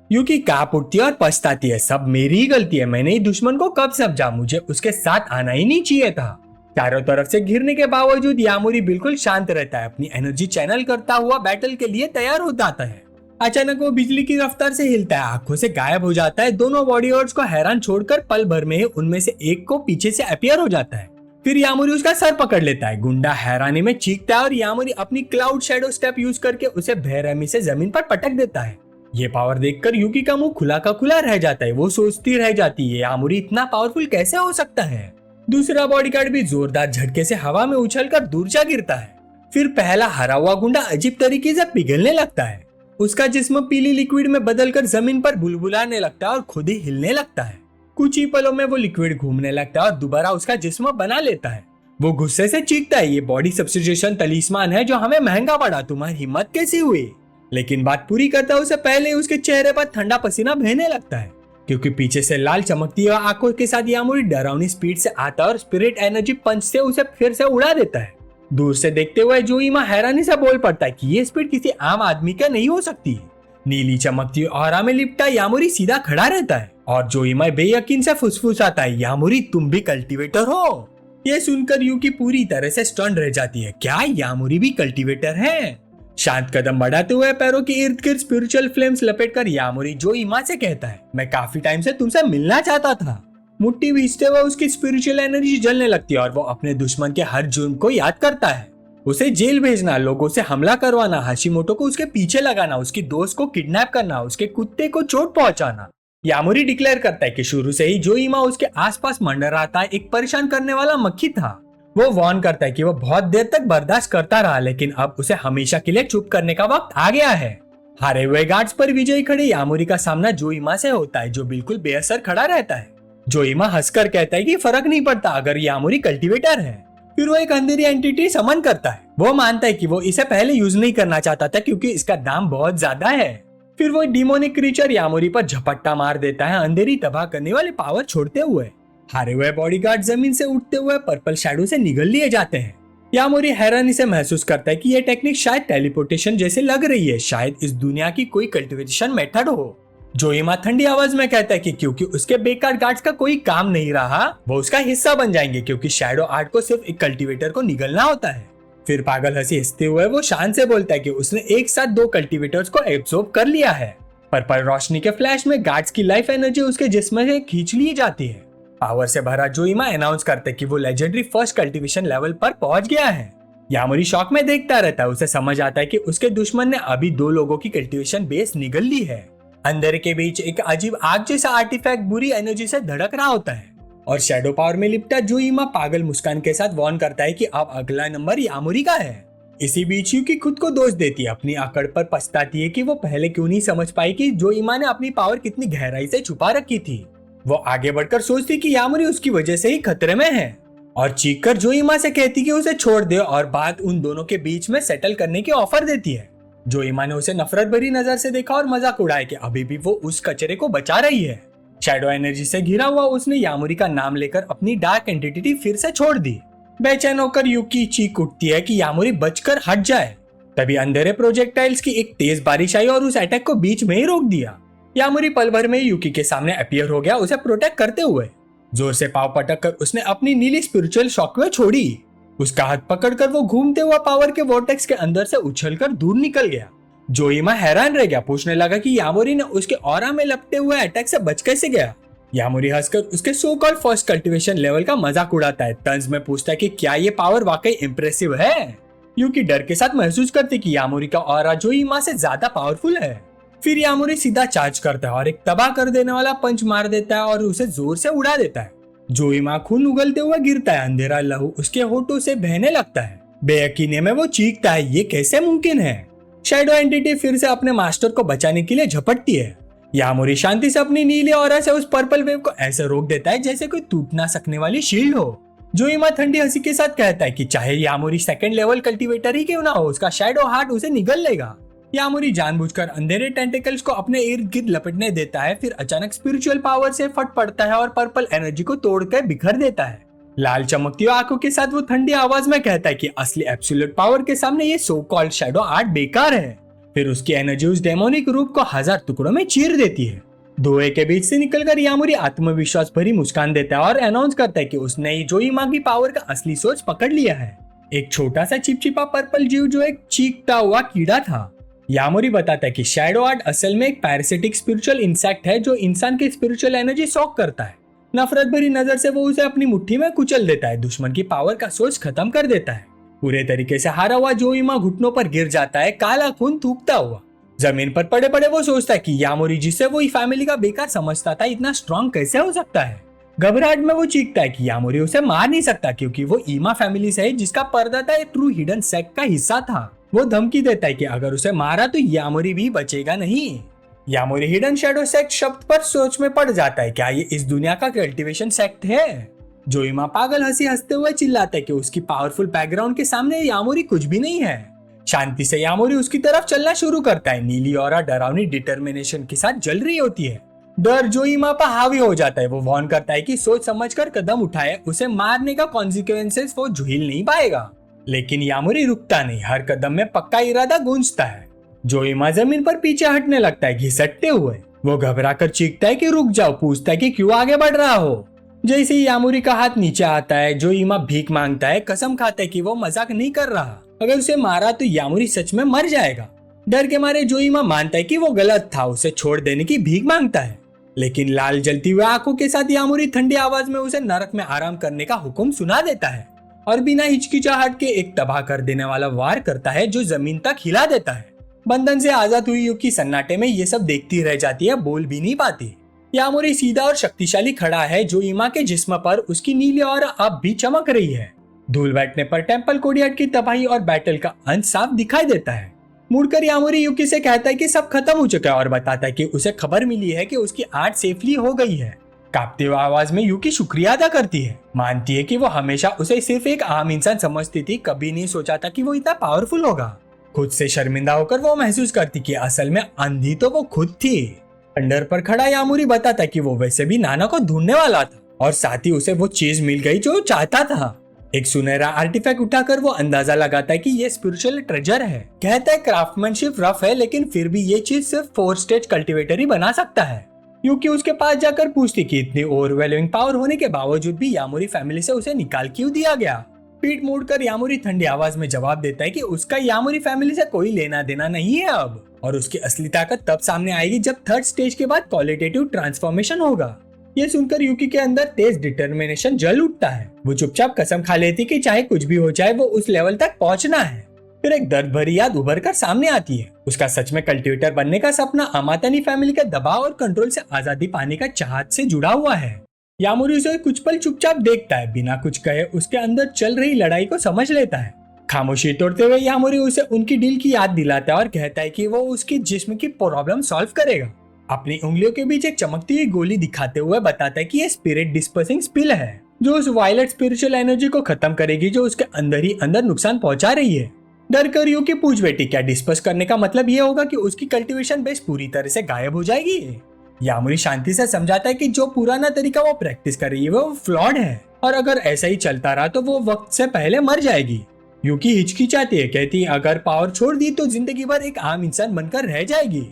यूकी कांप उठती है और पछताती है, सब मेरी ही गलती है, मैंने ही दुश्मन को कब समझा, मुझे उसके साथ आना ही नहीं चाहिए था। चारों तरफ से घिरने के बावजूद यामोरी बिल्कुल शांत रहता है। अपनी एनर्जी चैनल करता हुआ बैटल के लिए तैयार हो जाता है। अचानक वो बिजली की रफ्तार से हिलता है, आंखों से गायब हो जाता है। दोनों बॉडी गार्ड्स को हैरान छोड़कर पल भर में ही उनमें से एक को पीछे से अपीयर हो जाता है। फिर यामुरी उसका सर पकड़ लेता है। गुंडा हैरानी में चीखता है और यामुरी अपनी क्लाउड शैडो स्टेप यूज करके उसे बेरहमी से जमीन पर पटक देता है। ये पावर देखकर यूकी का मुंह खुला का खुला रह जाता है। वो सोचती रह जाती है यामुरी इतना पावरफुल कैसे हो सकता है। दूसरा बॉडीगार्ड भी जोरदार झटके से हवा में उछलकर दूर जा गिरता है। फिर पहला हरा हुआ गुंडा अजीब तरीके से पिघलने लगता है। उसका जिस्म पीली लिक्विड में बदलकर जमीन पर बुलबुलाने लगता है और खुद ही हिलने लगता है। कुछ ही पलों में वो लिक्विड घूमने लगता है और दोबारा उसका जिस्म बना लेता है। वो गुस्से से चीखता है, ये बॉडी सब्स्टिट्यूशन तलीस्मान है जो हमें महंगा पड़ा, तुम्हारी हिम्मत कैसी हुई। लेकिन बात पूरी करता उससे पहले उसके चेहरे पर ठंडा पसीना बहने लगता है, क्योंकि पीछे से लाल चमकती हुई आंखों के साथ यामुरी डरावनी स्पीड से आता है और स्पिरिट एनर्जी पंच से उसे फिर से उड़ा देता है। दूर से देखते हुए जोइमा हैरानी से बोल पड़ता है कि ये स्पीड किसी आम आदमी का नहीं हो सकती। नीली चमकती ऑरा में लिपटा यामुरी सीधा खड़ा रहता है और जोइमा बेयकीन से फुसफुसाता है, यामुरी तुम भी कल्टीवेटर हो। ये सुनकर यूकी पूरी तरह से स्टन रह जाती है, क्या यामुरी भी कल्टीवेटर है। शांत कदम बढ़ाते हुए पैरों के इर्द गिर्द स्पिरिचुअल फ्लेम्स लपेटकर यामुरी जोइमा से कहता है, मैं काफी टाइम से तुमसे मिलना चाहता था। मुट्ठी भींचते हुए उसकी स्पिरिचुअल एनर्जी जलने लगती है और वो अपने दुश्मन के हर जुर्म को याद करता है। उसे जेल भेजना, लोगों से हमला करवाना, हाशिमोटो को उसके पीछे लगाना, उसकी दोस्त को किडनैप करना, उसके कुत्ते को चोट पहुंचाना। यामुरी डिक्लेयर करता है कि शुरू से ही जोइमा उसके आसपास मंडराता एक परेशान करने वाला मक्खी था। वो वार्न करता है कि वो बहुत देर तक बर्दाश्त करता रहा, लेकिन अब उसे हमेशा के लिए चुप करने का वक्त आ गया है। हारे हुए गार्ड्स पर विजयी खड़े यामुरी का सामना जोइमा से होता है, जो बिल्कुल बेअसर खड़ा रहता है। जोइमा हंसकर कहता है कि फर्क नहीं पड़ता अगर यामुरी कल्टीवेटर है। फिर वो एक अंधेरी एंटिटी समन करता है। वो मानता है कि वो इसे पहले यूज नहीं करना चाहता था क्योंकि इसका दाम बहुत ज्यादा है। फिर वो डिमोनिक क्रीचर यामुरी पर झपट्टा मार देता है, अंधेरी तबाह करने वाले पावर छोड़ते हुए। हारे हुए बॉडीगार्ड जमीन से उठते हुए पर्पल शैडो से निगल लिए जाते हैं। यामुरी हैरानी से महसूस करता है कि यह टेक्निक शायद टेलीपोर्टेशन जैसे लग रही है, शायद इस दुनिया की कोई कल्टीवेशन मेथड हो। जोइमा ठंडी आवाज में कहता है कि क्योंकि उसके बेकार गार्ड्स का कोई काम नहीं रहा, वो उसका हिस्सा बन जाएंगे, क्योंकि शैडो आर्ट को सिर्फ एक कल्टीवेटर को निगलना होता है। फिर पागल हंसी हंसते हुए वो शान से बोलता है कि उसने एक साथ 2 कल्टीवेटर्स को एब्सॉर्ब कर लिया है। पर्पल रोशनी के फ्लैश में गार्ड्स की लाइफ एनर्जी उसके जिस्म से खींच ली जाती है। पावर से भरा जोइमा अनाउंस करता है कि वो लेजेंडरी फर्स्ट कल्टीवेशन लेवल पर पहुंच गया है। यामुरी शॉक में देखता रहता है। उसे समझ आता है कि उसके दुश्मन ने अभी 2 लोगों की कल्टीवेशन बेस निगल ली है। अंधेरे के बीच एक अजीब आग जैसा आर्टिफैक्ट बुरी एनर्जी से धड़क रहा होता है और शैडो पावर में लिपटा जोइमा पागल मुस्कान के साथ वार्न करता है कि अब अगला नंबर यामुरी का है। इसी बीच यूकी खुद को दोष देती है, अपनी अकड़ पर पछताती है कि वो पहले क्यों नहीं समझ पाई कि जोइमा ने अपनी पावर कितनी गहराई से छुपा रखी थी। वो आगे बढ़कर सोचती कि यामुरी उसकी वजह से ही खतरे में है और चीखकर जोइमा से कहती कि उसे छोड़ दे और बात उन दोनों के बीच में सेटल करने की ऑफर देती है। जोइमा ने उसे नफरत भरी नजर से देखा और मजाक उड़ाया कि अभी भी वो उस कचरे को बचा रही है। शैडो एनर्जी से घिरा हुआ उसने यामुरी का नाम लेकर अपनी डार्क एंटिटी फिर से छोड़ दी। बेचैन होकर यूकी चीख उठती है कि यामुरी बचकर हट जाए। तभी अंधेरे प्रोजेक्टाइल्स की एक तेज बारिश आई और उस अटैक को बीच में ही रोक दिया। यामुरी पल भर में यूकी के सामने अपीयर हो गया, उसे प्रोटेक्ट करते हुए। जोर से पाव पटक कर उसने अपनी नीली स्पिरिचुअल शॉकवेव छोड़ी। उसका हाथ पकड़कर वो घूमते हुआ पावर के वोर्टेक्स के अंदर से उछलकर दूर निकल गया। जोइमा हैरान रह गया, पूछने लगा कि यामुरी ने उसके ऑरा में लपटे हुए अटैक से बच कैसे गया। यामुरी हंसकर उसके so called first cultivation level का मजाक उड़ाता है। तंज में पूछता है कि क्या ये पावर वाकई इंप्रेसिव है। यूकी डर के साथ महसूस करती कि यामुरी का ऑरा जोइमा से ज्यादा पावरफुल है। फिर यामुरी सीधा चार्ज करता है और एक तबाह कर देने वाला पंच मार देता है और उसे जोर से उड़ा देता है। जोइमा खून उगलते हुए गिरता है, अंधेरा लहू उसके होठों से बहने लगता है। बेयकीनी में वो चीखता है, ये कैसे मुमकिन है। शैडो एंटिटी फिर से अपने मास्टर को बचाने के लिए झपटती है। यामुरी शांति से अपनी नीले ऑरा से उस पर्पल वेव को ऐसे रोक देता है जैसे कोई टूट ना सकने वाली शील्ड हो। जोइमा ठंडी हंसी के साथ कहता है कि चाहे यामुरी सेकंड लेवल कल्टीवेटर ही क्यों ना हो, उसका शैडो हार्ट उसे निगल लेगा। यामुरी जानबूझकर अंधेरे टेंटिकल्स को अपने इर्द गिर्द लपेटने देता है, फिर अचानक स्पिरिचुअल पावर से फट पड़ता है और पर्पल एनर्जी को तोड़कर बिखर देता है। लाल चमकती आंखों के साथ वो ठंडी आवाज में कहता है कि असली एब्सोल्यूट पावर के सामने ये सो कॉल्ड शैडो आर्ट बेकार है। फिर उसकी एनर्जी उस डेमोनिक रूप को 1000 टुकड़ों में चीर देती है। धुएं के बीच से निकलकर यामुरी आत्मविश्वास भरी मुस्कान देता है और अनाउंस करता है कि उसने ही जोइमा की पावर का असली सोच पकड़ लिया है। एक छोटा सा चिपचिपा पर्पल जीव जो एक चीखता हुआ कीड़ा था। यामोरी बताता है कि शैडो आर्ट असल में एक पैरासिटिक स्पिरिचुअल इंसेक्ट है जो इंसान की स्पिरिचुअल एनर्जी सॉक करता है। नफरत भरी नजर से वो उसे अपनी मुट्ठी में कुचल देता है, दुश्मन की पावर का सोर्स खत्म कर देता है। पूरे तरीके से हारा हुआ जोइमा घुटनों पर गिर जाता है, काला खून थूकता हुआ। जमीन पर पड़े पड़े वो सोचता है कि यामोरी जिसे वो फैमिली का बेकार समझता था इतना स्ट्रांग कैसे हो सकता है। घबराहट में वो चीखता है कि यामोरी उसे मार नहीं सकता क्योंकि वो ईमा फैमिली से है जिसका परदादा एक ट्रू हिडन सेक्ट का हिस्सा था। वो धमकी देता है कि अगर उसे मारा तो यामोरी भी बचेगा नहीं। यामोरी हिडन शैडो सेक्ट शब्द पर सोच में पड़ जाता है, क्या ये इस दुनिया का कल्टीवेशन सेक्ट है? जोइमा पागल हंसी हंसते हुए चिल्लाता है कि उसकी पावरफुल बैकग्राउंड के सामने यामोरी कुछ भी नहीं है। शांति से यामोरी उसकी तरफ चलना शुरू करता है। नीली और डरावनी डिटर्मिनेशन के साथ जल रही होती है। डर जोइमा पर हावी हो जाता है। वो वार्न करता है कि सोच समझकर कदम उठाए, उसे मारने का कॉन्सिक्वेंसेस वो झेल नहीं पाएगा। लेकिन यामोरी रुकता नहीं, हर कदम में पक्का इरादा गूंजता है। जोइमा जमीन पर पीछे हटने लगता है घिसटते हुए। वो घबराकर चीखता है कि रुक जाओ, पूछता है कि क्यों आगे बढ़ रहा हो। जैसे ही यामोरी का हाथ नीचे आता है, जोइमा भीख मांगता है, कसम खाता है कि वो मजाक नहीं कर रहा। अगर उसे मारा तो यामोरी सच में मर जाएगा। डर के मारे जोइमा मानता है कि वो गलत था, उसे छोड़ देने की भीख मांगता है। लेकिन लाल जलती हुई आंखों के साथ यामोरी ठंडी आवाज में उसे नरक में आराम करने का हुक्म सुना देता है और बिना हिचकिचाहट के एक तबाह कर देने वाला वार करता है जो जमीन तक हिला देता है। बंधन से आजाद हुई युकी सन्नाटे में ये सब देखती रह जाती है, बोल भी नहीं पाती। यामोरी सीधा और शक्तिशाली खड़ा है। जोइमा के जिस्म पर उसकी नीली और अब भी चमक रही है। धूल बैठने पर टेम्पल कोर्टयार्ड की तबाही और बैटल का अंत साफ दिखाई देता है। मुड़कर यामोरी युकी से कहता है कि सब खत्म हो चुका है और बताता है कि उसे खबर मिली है कि उसकी आर्ट सेफली हो गई है। कांपते हुए आवाज में युकी शुक्रिया अदा करती है, मानती है कि वो हमेशा उसे सिर्फ एक आम इंसान समझती थी, कभी नहीं सोचा था कि वो इतना पावरफुल होगा। खुद से शर्मिंदा होकर वो महसूस करती कि असल में अंधी तो वो खुद थी। खंडर पर खड़ा यामोरी बताता कि वो वैसे भी नाना को ढूंढने वाला था और साथ ही उसे वो चीज मिल गई जो चाहता था। एक सुनहरा आर्टिफैक्ट उठाकर वो अंदाजा लगाता है कि ये स्पिरिचुअल ट्रेजर है। कहता है क्राफ्टमैनशिप रफ है लेकिन फिर भी ये चीज सिर्फ 4 स्टेज कल्टीवेटर ही बना सकता है। युकी उसके पास जाकर पूछती कि इतनी ओवरवेलमिंग पावर होने के बावजूद भी यामोरी फैमिली से उसे निकाल क्यों दिया गया। पीठ मोड़कर यामोरी ठंडी आवाज में जवाब देता है कि उसका यामोरी फैमिली से कोई लेना देना नहीं है अब, और उसकी असली ताकत तब सामने आएगी जब 3rd स्टेज के बाद क्वालिटेटिव ट्रांसफॉर्मेशन होगा। ये सुनकर युकी के अंदर तेज डिटर्मिनेशन जल उठता है। वो चुपचाप कसम खा लेती कि चाहे कुछ भी हो जाए वो उस लेवल तक पहुंचना है। फिर एक दर्द भरी याद उभर कर सामने आती है। उसका सच में कल्टीवेटर बनने का सपना अमातानी फैमिली के दबाव और कंट्रोल से आजादी पाने का चाहत से जुड़ा हुआ है। यामोरी उसे कुछ पल चुपचाप देखता है, बिना कुछ कहे उसके अंदर चल रही लड़ाई को समझ लेता है। खामोशी तोड़ते हुए यामोरी उसे उनकी डील की याद दिलाता है और कहता है कि वो उसकी जिस्म की प्रॉब्लम सॉल्व करेगा। अपनी उंगलियों के बीच एक चमकती हुई गोली दिखाते हुए बताता है कि ये स्पिरिट डिस्पर्सिंग स्पिल है जो उस वायलेट स्पिरिचुअल एनर्जी को खत्म करेगी जो उसके अंदर ही अंदर नुकसान पहुंचा रही है। डर कर युकी पूछ बैठी, क्या डिस्पर्स करने का मतलब ये होगा कि उसकी कल्टीवेशन बेस पूरी तरह से गायब हो जाएगी? यामोरी शांति से समझाता है कि जो पुराना तरीका वो प्रैक्टिस कर रही है वो फ्लॉड है और अगर ऐसा ही चलता रहा तो वो वक्त से पहले मर जाएगी। युकी हिचकिचाती है, कहती है अगर पावर छोड़ दी तो जिंदगी भर एक आम इंसान बनकर रह जाएगी।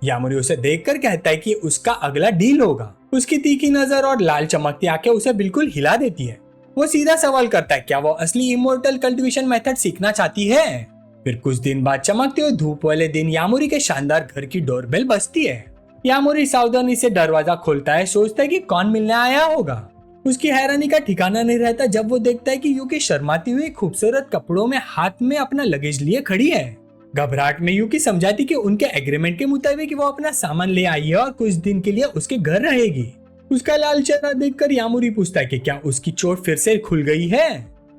यामोरी उसे देखकर कहता है कि उसका अगला डील होगा। उसकी तीखी नजर और लाल चमकती आंखें उसे बिल्कुल हिला देती है। वो सीधा सवाल करता है, क्या वो असली इमोर्टल कल्टीवेशन मेथड सीखना चाहती है? फिर कुछ दिन बाद चमकते हुए धूप वाले दिन यामोरी के शानदार घर की डोरबेल बजती है। यामोरी सावधानी से दरवाजा खोलता है, सोचता है कि कौन मिलने आया होगा। उसकी हैरानी का ठिकाना नहीं रहता जब वो देखता है कि युकी शर्माती हुई खूबसूरत कपड़ों में हाथ में अपना लगेज लिए खड़ी है। घबराहट में युकी समझाती कि उनके एग्रीमेंट के मुताबिक वो अपना सामान ले आई है और कुछ दिन के लिए उसके घर रहेगी। उसका लाल चेहरा देखकर यामोरी पूछता है कि क्या उसकी चोट फिर से खुल गई है।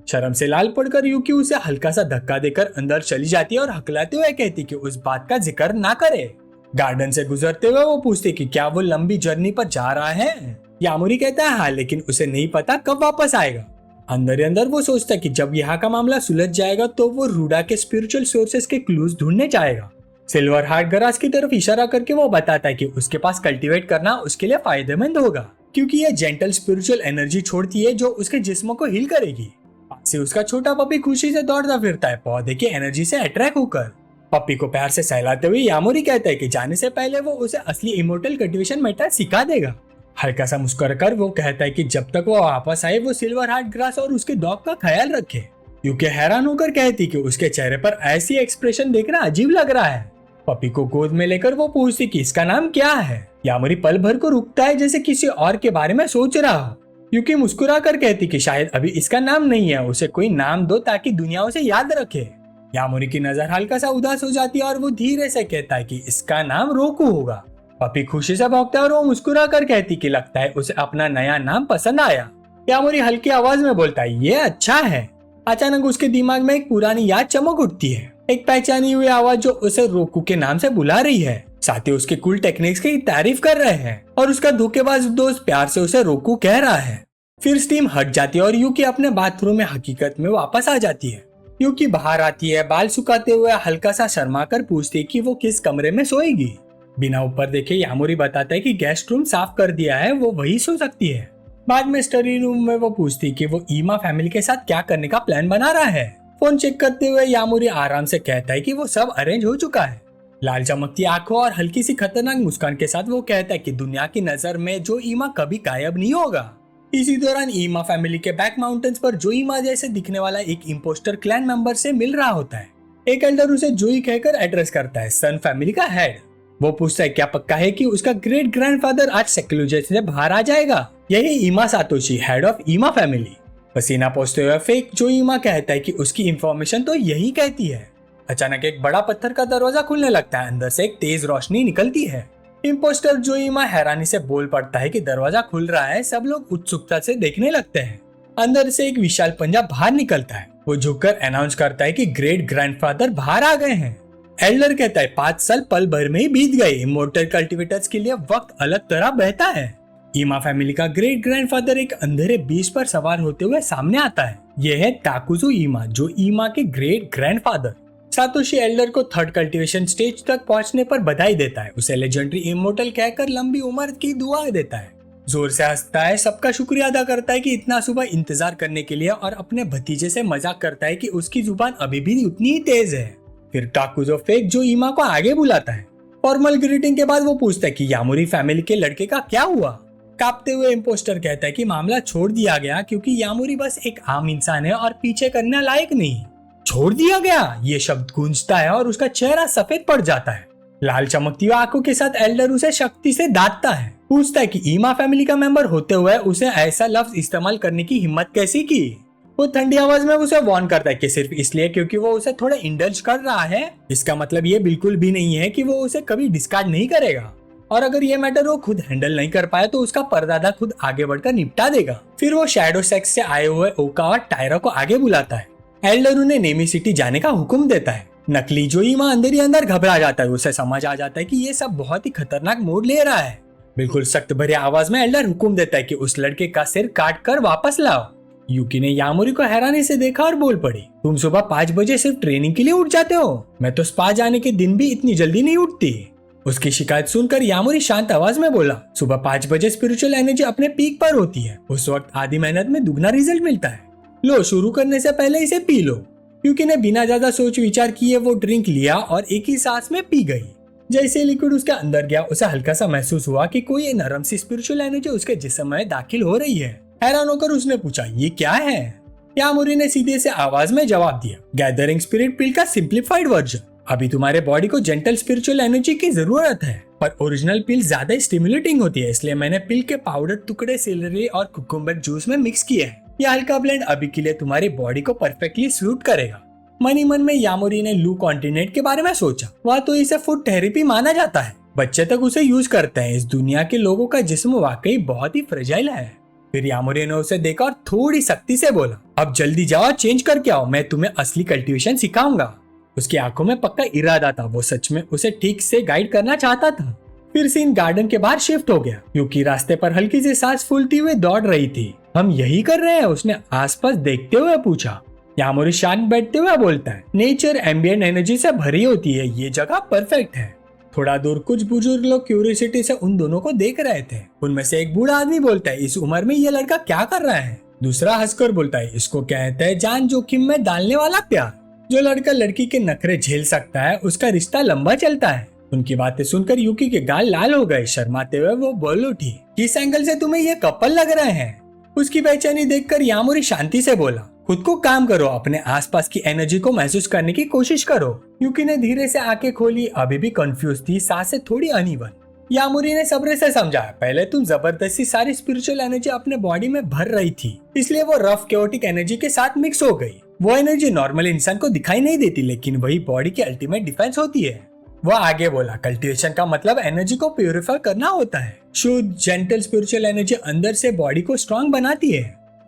शर्म से लाल पड़कर युकी उसे हल्का सा धक्का देकर अंदर चली जाती है और हकलाते हुए कहती कि उस बात का जिक्र ना करे। गार्डन से गुजरते हुए वो पूछते कि क्या वो लंबी जर्नी पर जा रहा है। यामोरी कहता है हाँ, लेकिन उसे नहीं पता कब वापस आएगा। अंदर ही अंदर वो सोचता है कि जब यहाँ का मामला सुलझ जाएगा तो वो रूडा के स्पिरिचुअल सोर्सेस के क्लूज ढूंढने जाएगा। सिल्वर हार्ट गराज की तरफ इशारा करके वो बताता है कि उसके पास कल्टीवेट करना उसके लिए फायदेमंद होगा क्योंकि ये जेंटल स्पिरिचुअल एनर्जी छोड़ती है जो उसके जिस्म को हील करेगी। पास से उसका छोटा पपी खुशी से दौड़ता फिरता है, पौधे की एनर्जी से अट्रैक्ट होकर। पपी को प्यार से सहलाते हुए यामोरी कहता है कि जाने से पहले वो उसे असली इमोर्टल कल्टीवेशन मेथड सिखा देगा। हल्का सा मुस्कुरा कर वो कहता है कि जब तक वो वापस आए वो सिल्वर हार्ट ग्रास और उसके डॉग का ख्याल रखे। युकी हैरान होकर कहती कि उसके चेहरे पर ऐसी एक्सप्रेशन देखना अजीब लग रहा है। पपी को गोद में लेकर वो पूछती कि इसका नाम क्या है। यामोरी पल भर को रुकता है जैसे किसी और के बारे में सोच रहा हो। यूकी मुस्कुरा कर कहती कि शायद अभी इसका नाम नहीं है, उसे कोई नाम दो ताकि दुनिया उसे याद रखे। यामोरी की नजर हल्का सा उदास हो जाती है और वो धीरे से कहता है कि इसका नाम रोकू होगा। पपी खुशी से भौंकता है और वो मुस्कुरा कर कहती कि लगता है उसे अपना नया नाम पसंद आया। यामोरी हल्की आवाज में बोलता है ये अच्छा है। अचानक उसके दिमाग में एक पुरानी याद चमक उठती है, एक पहचानी हुई आवाज जो उसे रोकू के नाम से बुला रही है। साथ ही उसके कूल टेक्निक्स की तारीफ कर रहे हैं और उसका धोखेबाज दोस्त प्यार से उसे रोकू कह रहा है। फिर स्टीम हट जाती है और यूकी अपने बाथरूम में हकीकत में वापस आ जाती है। यूकी बाहर आती है, बाल सुखाते हुए हल्का सा शर्मा कर पूछती है कि वो किस कमरे में सोएगी। बिना ऊपर देखे यामोरी बताता है कि गेस्ट रूम साफ कर दिया है, वो वही सो सकती है। बाद में स्टडी रूम में वो पूछती है कि वो ईमा फैमिली के साथ क्या करने का प्लान बना रहा है। फोन चेक करते हुए यामोरी आराम से कहता है कि वो सब अरेंज हो चुका है। लाल चमकती आंखों और हल्की सी खतरनाक मुस्कान के साथ वो कहता है कि दुनिया की नजर में जो ईमा कभी गायब नहीं होगा। इसी दौरान ईमा फैमिली के बैक माउंटेन्स पर जो ईमा जैसे दिखने वाला एक इम्पोस्टर क्लैन मेंबर से मिल रहा होता है। एक एल्डर उसे जोई कहकर एड्रेस करता है, सन फैमिली का हेड। वो पूछता है क्या पक्का है कि उसका ग्रेट ग्रैंडफादर आज सेक्लूजन से बाहर आ जाएगा। यही ईमा सातोशी, हेड ऑफ ईमा फैमिली। पसीना पोंछते हुए फेक जो ईमा कहता है कि उसकी इंफॉर्मेशन तो यही कहती है। अचानक एक बड़ा पत्थर का दरवाजा खुलने लगता है, अंदर से एक तेज रोशनी निकलती है। इम्पोस्टर जो ईमा हैरानी से बोल पड़ता है कि दरवाजा खुल रहा है। सब लोग उत्सुकता से देखने लगते हैं। अंदर से एक विशाल पंजा बाहर निकलता है। वो झुककर अनाउंस करता है कि ग्रेट ग्रैंडफादर बाहर आ गए हैं। एल्डर कहता है 5 साल पल भर में ही बीत गए। इमोर्टल कल्टिवेटर्स के लिए वक्त अलग तरह बहता है। ईमा फैमिली का ग्रेट ग्रैंडफादर एक अंधेरे बीच पर सवार होते हुए सामने आता है। यह है ताकुजो ईमा, जो ईमा के ग्रेट ग्रैंडफादर। सातोशी एल्डर को 3rd कल्टीवेशन स्टेज तक पहुंचने पर बधाई देता है। उसे लेजेंडरी इमोर्टल कहकर लंबी उम्र की दुआ देता है। जोर से हंसता है, सबका शुक्रिया अदा करता है कि इतना सुबह इंतजार करने के लिए, और अपने भतीजे से मजाक करता है कि उसकी जुबान अभी भी उतनी ही तेज है। फिर ताकुजो फेक जो ईमा को आगे बुलाता है। फॉर्मल ग्रीटिंग के बाद वो पूछता है कि यामोरी फैमिली के लड़के का क्या हुआ। कांपते हुए इम्पोस्टर कहता है कि मामला छोड़ दिया गया क्योंकि यामोरी बस एक आम इंसान है और पीछे करने लायक नहीं। छोड़ दिया गया, ये शब्द गूंजता है और उसका चेहरा सफेद पड़ जाता है। लाल चमकती हुई आंखों के साथ एल्डर उसे शक्ति से दांतता है। पूछता है कि ईमा फैमिली का मेंबर होते हुए उसे ऐसा लफ्ज इस्तेमाल करने की हिम्मत कैसी की। वो ठंडी आवाज में उसे वार्न करता है कि सिर्फ इसलिए क्योंकि वो उसे थोड़ा इंडल्ज कर रहा है, इसका मतलब ये बिल्कुल भी नहीं है कि वो उसे कभी डिस्कार्ड नहीं करेगा। और अगर ये मैटर वो खुद हैंडल नहीं कर पाया तो उसका परदादा खुद आगे बढ़कर निपटा देगा। फिर वो शैडो सेक्स से आए हुए ओका और टायरा को आगे बुलाता है। एल्डर उन्हें नेमी सिटी जाने का हुक्म देता है। नकली जो ईमा अंदर ही अंदर घबरा जाता है। उसे समझ आ जाता है कि ये सब बहुत ही खतरनाक मोड़ ले रहा है। बिल्कुल सख्त भरी आवाज में एल्डर हुक्म देता है कि उस लड़के का सिर काट कर वापस लाओ। यूकी ने यामोरी को हैरानी से देखा और बोल पड़ी, तुम सुबह 5 बजे सिर्फ ट्रेनिंग के लिए उठ जाते हो? मैं तो स्पा जाने के दिन भी इतनी जल्दी नहीं उठती। उसकी शिकायत सुनकर यामोरी शांत आवाज में बोला, सुबह 5 बजे स्पिरिचुअल एनर्जी अपने पीक पर होती है। उस वक्त आधी मेहनत में दुगना रिजल्ट मिलता है। लो, शुरू करने से पहले इसे पी लो। यूकी ने बिना ज्यादा सोच विचार किए वो ड्रिंक लिया और एक ही सांस में पी गई। जैसे लिक्विड उसके अंदर गया, उसे हल्का सा महसूस हुआ कि कोई नरम सी स्पिरिचुअल एनर्जी उसके जिस्म में दाखिल हो रही है। हैरान होकर उसने पूछा, ये क्या है? यामोरी ने सीधे से आवाज में जवाब दिया, गैदरिंग स्पिरिट पिल का सिंप्लीफाइड वर्जन। अभी तुम्हारे बॉडी को जेंटल स्पिरिचुअल एनर्जी की जरूरत है, पर ओरिजिनल पिल ज्यादा स्टिमुलेटिंग होती है, इसलिए मैंने पिल के पाउडर टुकड़े सेलेरी और कुकुम्बर जूस में मिक्स किए हैं। यह हल्का ब्लेंड अभी के लिए तुम्हारी बॉडी को परफेक्टली सूट करेगा। मनी मन में यामोरी ने लू कॉन्टिनेंट के बारे में सोचा। वह तो इसे फूड थेरेपी माना जाता है, बच्चे तक उसे यूज करते हैं। इस दुनिया के लोगों का जिस्म वाकई बहुत ही फ्रेजाइल है। फिर यामोरी ने उसे देखा और थोड़ी सख्ती से बोला, अब जल्दी जाओ, चेंज करके आओ, मैं तुम्हें असली कल्टीवेशन सिखाऊंगा। उसकी आंखों में पक्का इरादा था, वो सच में उसे ठीक से गाइड करना चाहता था। फिर सीन गार्डन के बाहर शिफ्ट हो गया, क्योंकि रास्ते पर हल्की सी सांस फूलती हुई दौड़ रही थी। हम यही कर रहे हैं? उसने आसपास देखते हुए पूछा। यामोरी शांत बैठते हुए बोलता है, नेचर एम्बिएंट एनर्जी से भरी होती है, ये जगह परफेक्ट है। थोड़ा दूर कुछ बुजुर्ग लोग क्यूरियोसिटी से उन दोनों को देख रहे थे। उनमें से एक बूढ़ा आदमी बोलता है, इस उम्र में ये लड़का क्या कर रहा है? दूसरा हंसकर बोलता है, इसको कहते हैं जान जोखिम में डालने वाला प्यार। जो लड़का लड़की के नखरे झेल सकता है, उसका रिश्ता लंबा चलता है। उनकी बातें सुनकर यूकी के गाल लाल हो गए। शर्माते हुए वो बोल उठी, किस एंगल से तुम्हें ये कपल लग रहे हैं? उसकी बेचैनी देखकर यामोरी शांति से बोला, खुद को काम करो, अपने आसपास की एनर्जी को महसूस करने की कोशिश करो। यूकी ने धीरे से आंखें खोली, अभी भी कंफ्यूज थी, सांसें थोड़ी अनइवन। यामुरी ने सब्र से समझाया, पहले तुम जबरदस्ती सारी स्पिरिचुअल एनर्जी अपने बॉडी में भर रही थी, इसलिए वो रफ केओटिक एनर्जी के साथ मिक्स हो गई। वो एनर्जी नॉर्मल इंसान को दिखाई नहीं देती, लेकिन वही बॉडी की अल्टीमेट डिफेंस होती है। वो आगे बोला, कल्टीवेशन का मतलब एनर्जी को प्यूरिफाई करना होता है। शुद्ध जेंटल स्पिरिचुअल एनर्जी अंदर से बॉडी को स्ट्रांग बनाती है।